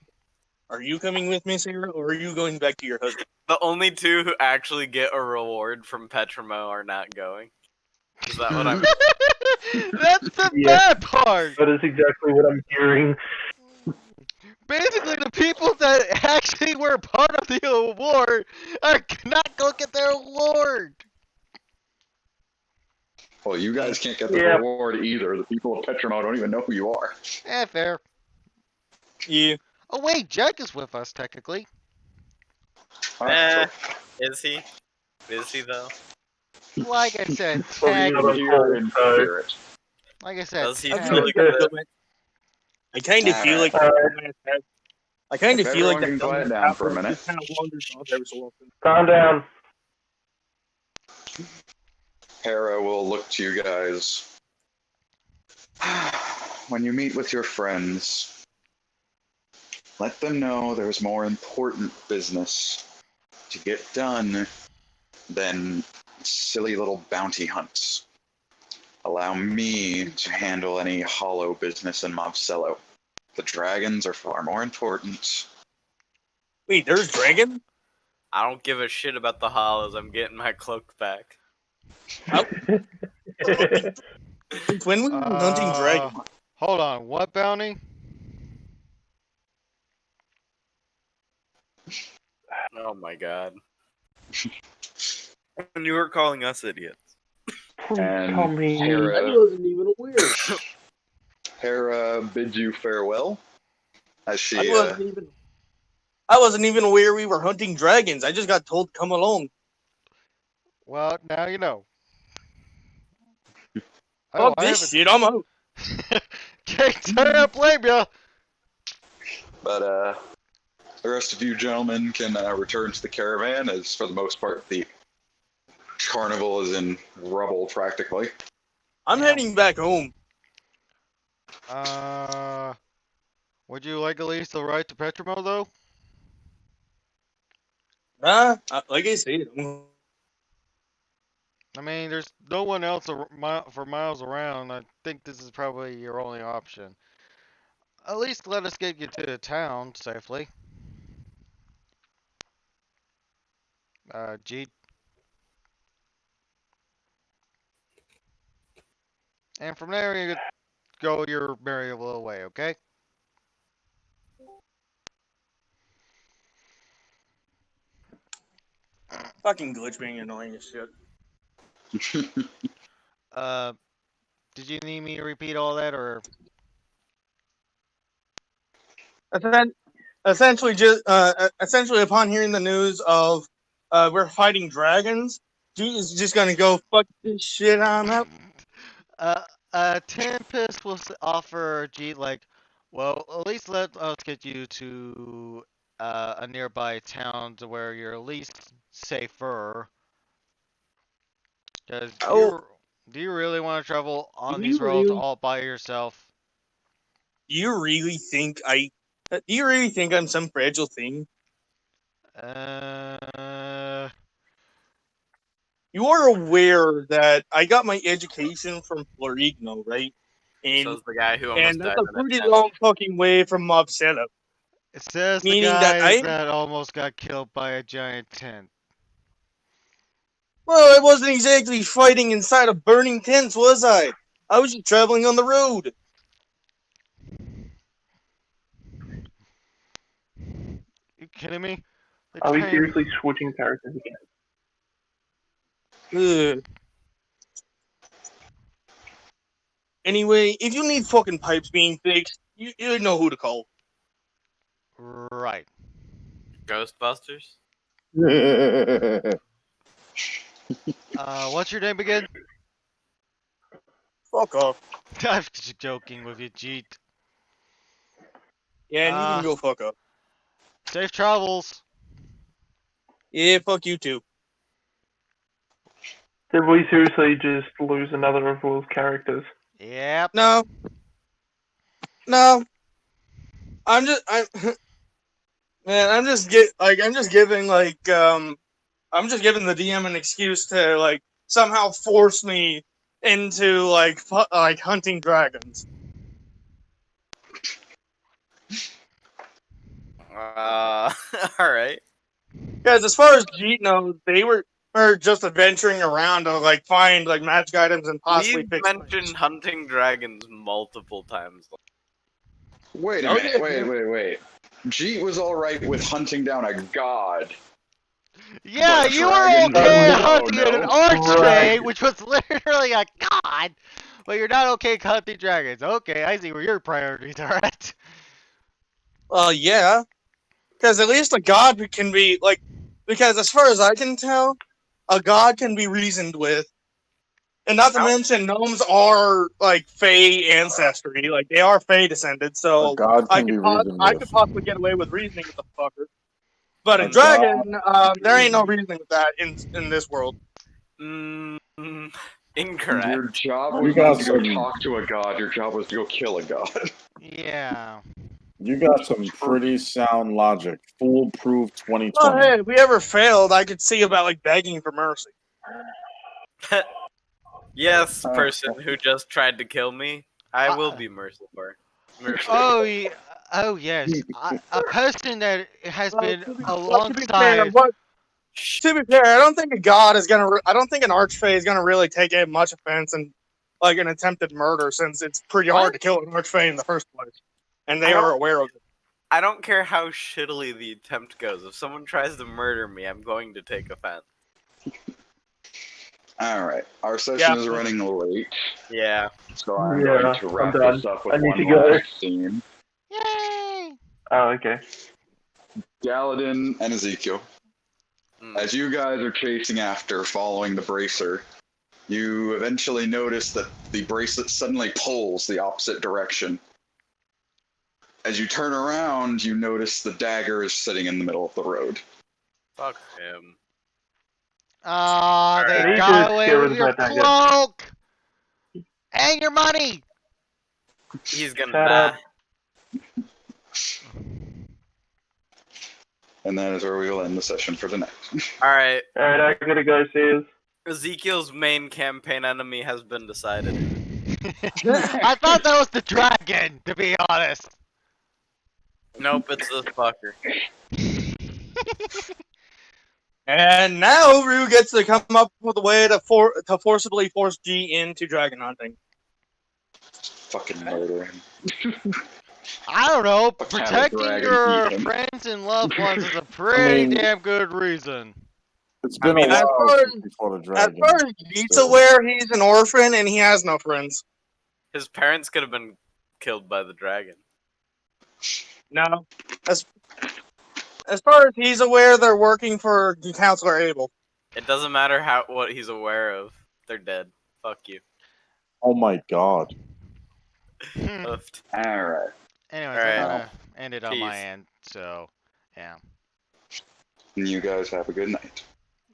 Speaker 6: Are you coming with, Miss Hera, or are you going back to your husband?
Speaker 5: The only two who actually get a reward from Petramo are not going. Is that what I'm?
Speaker 2: That's the
Speaker 3: Yeah.
Speaker 2: bad part.
Speaker 3: That is exactly what I'm hearing.
Speaker 2: Basically, the people that actually were part of the award are not gonna get their award.
Speaker 1: Well, you guys can't get the
Speaker 3: Yeah.
Speaker 1: reward either. The people of Petramo don't even know who you are.
Speaker 2: Fair.
Speaker 6: Yeah.
Speaker 2: Oh wait, Jack is with us technically.
Speaker 5: Is he? Is he though?
Speaker 2: Like I said,
Speaker 3: Well, you know,
Speaker 1: Here in spirit.
Speaker 2: like I said,
Speaker 5: Does he
Speaker 6: I
Speaker 5: feel
Speaker 6: feel
Speaker 5: like
Speaker 6: like
Speaker 5: that?
Speaker 6: I kind of feel like I kind of
Speaker 1: If
Speaker 6: feel like
Speaker 1: everyone can quiet down for a minute.
Speaker 6: Kind of wanders off every so often.
Speaker 3: Calm down.
Speaker 1: Hera will look to you guys. When you meet with your friends, let them know there's more important business to get done than silly little bounty hunts. Allow me to handle any hollow business in Mobcello. The dragons are far more important.
Speaker 6: Wait, there's dragon?
Speaker 5: I don't give a shit about the hollows. I'm getting my cloak back.
Speaker 6: Since when we were hunting dragon?
Speaker 2: Hold on, what bounty?
Speaker 5: Oh my god. And you were calling us idiots.
Speaker 3: Please
Speaker 1: And
Speaker 3: tell me.
Speaker 1: Hera,
Speaker 6: wasn't even aware.
Speaker 1: Hera bids you farewell as she
Speaker 6: I wasn't even aware we were hunting dragons. I just got told to come along.
Speaker 2: Well, now you know.
Speaker 6: Fuck this shit, I'm out.
Speaker 2: Can't blame ya.
Speaker 1: But the rest of you gentlemen can return to the caravan, as for the most part the carnival is in rubble practically.
Speaker 6: I'm heading back home.
Speaker 2: Would you like at least the right to Petramo though?
Speaker 6: Like I said,
Speaker 2: I mean, there's no one else for miles around. I think this is probably your only option. At least let us get you to the town safely. Jeet. And from there, you go your merry little way, okay?
Speaker 6: fucking glitch being annoying as shit.
Speaker 2: Did you need me to repeat all that, or?
Speaker 6: Essentially, upon hearing the news of we're fighting dragons, G is just gonna go fuck this shit. I'm out.
Speaker 2: Tempest will offer G like, well, at least let us get you to a nearby town to where you're at least safer. Because Do you really want to travel on
Speaker 6: Do
Speaker 2: these
Speaker 6: you
Speaker 2: roads
Speaker 6: really?
Speaker 2: all by yourself?
Speaker 6: Do you really think Do you really think I'm some fragile thing? You are aware that I got my education from Florigno, right? And
Speaker 5: So's the guy who almost
Speaker 6: that's
Speaker 5: died
Speaker 6: a
Speaker 5: in a
Speaker 6: pretty
Speaker 5: tent.
Speaker 6: long fucking way from Mob Setup.
Speaker 2: It says the
Speaker 6: Meaning that
Speaker 2: guy
Speaker 6: I
Speaker 2: that almost got killed by a giant tent.
Speaker 6: Well, I wasn't exactly fighting inside of burning tents, was I? I was just traveling on the road.
Speaker 2: You kidding me? They're
Speaker 3: Are we
Speaker 2: trying-
Speaker 3: seriously switching characters again?
Speaker 6: Ugh. Anyway, if you need fucking pipes being fixed, you know who to call.
Speaker 2: Right.
Speaker 5: Ghostbusters?
Speaker 2: What's your name again?
Speaker 6: Fuck off.
Speaker 2: I'm just joking with you, Jeet.
Speaker 6: Yeah, and you can go fuck up.
Speaker 2: Safe travels.
Speaker 6: Yeah, fuck you too.
Speaker 3: Did we seriously just lose another of those characters?
Speaker 2: Yep.
Speaker 6: No. I'm just giving the DM an excuse to like somehow force me into like hunting dragons.
Speaker 5: Alright.
Speaker 6: Because as far as Jeet knows, they were just adventuring around to like find like magic items and possibly
Speaker 5: We've
Speaker 6: fix
Speaker 5: mentioned
Speaker 6: things.
Speaker 5: hunting dragons multiple times.
Speaker 1: Wait a
Speaker 6: Oh,
Speaker 1: minute.
Speaker 6: yeah.
Speaker 1: Wait. Jeet was alright with hunting down a god.
Speaker 2: Yeah,
Speaker 1: But
Speaker 2: you were
Speaker 1: dragons
Speaker 2: okay
Speaker 1: are
Speaker 2: hunting
Speaker 1: no,
Speaker 2: an
Speaker 1: no.
Speaker 2: archfey,
Speaker 3: Right.
Speaker 2: which was literally a god, but you're not okay hunting dragons. Okay, I see where your priorities are at.
Speaker 6: Well, yeah, because at least a god can be like, because as far as I can tell, a god can be reasoned with, and not to mention gnomes are like Fey ancestry, like they are Fey descended, so
Speaker 4: A god
Speaker 6: I
Speaker 4: can be
Speaker 6: could
Speaker 4: reasoned
Speaker 6: I
Speaker 4: with.
Speaker 6: could possibly get away with reasoning with the fucker. But a
Speaker 4: A
Speaker 6: dragon, there ain't no reasoning with that in this world.
Speaker 5: Incorrect.
Speaker 1: Your job
Speaker 4: You
Speaker 1: was
Speaker 4: got
Speaker 1: not to go
Speaker 4: some-
Speaker 1: talk to a god. Your job was to go kill a god.
Speaker 2: Yeah.
Speaker 4: You got some pretty sound logic. Foolproof 2020.
Speaker 6: Well, hey, if we ever failed, I could see about like begging for mercy.
Speaker 5: Yes, person who just tried to kill me. I will be merciful.
Speaker 2: Oh, yes. A person that has been
Speaker 6: To be
Speaker 2: alongside.
Speaker 6: fair, I don't think a god is gonna. I don't think an archfey is gonna really take much offense in like an attempted murder, since it's pretty hard to kill an archfey in the first place, and they are aware of it.
Speaker 5: I don't care how shittily the attempt goes. If someone tries to murder me, I'm going to take offense.
Speaker 1: Alright, our session is
Speaker 6: Yeah.
Speaker 1: running late,
Speaker 5: Yeah.
Speaker 1: so I'm
Speaker 3: Yeah,
Speaker 1: going to wrap
Speaker 3: I'm done.
Speaker 1: this up
Speaker 3: I
Speaker 1: with
Speaker 3: need
Speaker 1: one
Speaker 3: to go.
Speaker 1: last scene.
Speaker 2: Yay!
Speaker 3: Oh, okay.
Speaker 1: Galadin and Ezekiel. As you guys are chasing after, following the bracer, you eventually notice that the bracelet suddenly pulls the opposite direction. As you turn around, you notice the dagger is sitting in the middle of the road.
Speaker 5: Fuck him.
Speaker 2: Ah, they
Speaker 3: Alright.
Speaker 2: got
Speaker 3: He
Speaker 2: away
Speaker 3: just
Speaker 2: with your
Speaker 3: scared us, I guess.
Speaker 2: cloak! And your money!
Speaker 5: He's gonna
Speaker 3: Shut
Speaker 5: die.
Speaker 3: up.
Speaker 1: And that is where we will end the session for the night.
Speaker 5: Alright.
Speaker 3: Alright, I gotta go see his.
Speaker 5: Ezekiel's main campaign enemy has been decided.
Speaker 2: I thought that was the dragon, to be honest.
Speaker 5: Nope, it's this fucker.
Speaker 6: And now Ryu gets to come up with a way to forcibly force G into dragon hunting.
Speaker 1: Fucking murder him.
Speaker 2: I don't know,
Speaker 1: Have a
Speaker 2: protecting
Speaker 1: dragon
Speaker 2: your
Speaker 1: eat him.
Speaker 2: friends and loved ones is a pretty
Speaker 4: mean-
Speaker 2: damn good reason.
Speaker 4: It's been
Speaker 6: mean,
Speaker 4: a
Speaker 6: as
Speaker 4: while
Speaker 6: far as-
Speaker 4: since before the
Speaker 6: As
Speaker 4: dragon.
Speaker 6: far as G's
Speaker 4: So-
Speaker 6: aware, he's an orphan and he has no friends.
Speaker 5: His parents could have been killed by the dragon.
Speaker 6: No. As far as he's aware, they're working for Counselor Abel.
Speaker 5: It doesn't matter what he's aware of. They're dead. Fuck you.
Speaker 4: Oh my god.
Speaker 2: Hmm.
Speaker 5: Oofed.
Speaker 1: Alright.
Speaker 2: Anyways,
Speaker 5: Alright.
Speaker 2: I'm gonna end it on my
Speaker 5: Peace.
Speaker 2: end, so, yeah.
Speaker 1: You guys have a good night.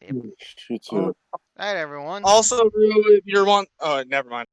Speaker 4: You too.
Speaker 2: Night, everyone.
Speaker 6: Also, Rue, if you're one, oh, never mind.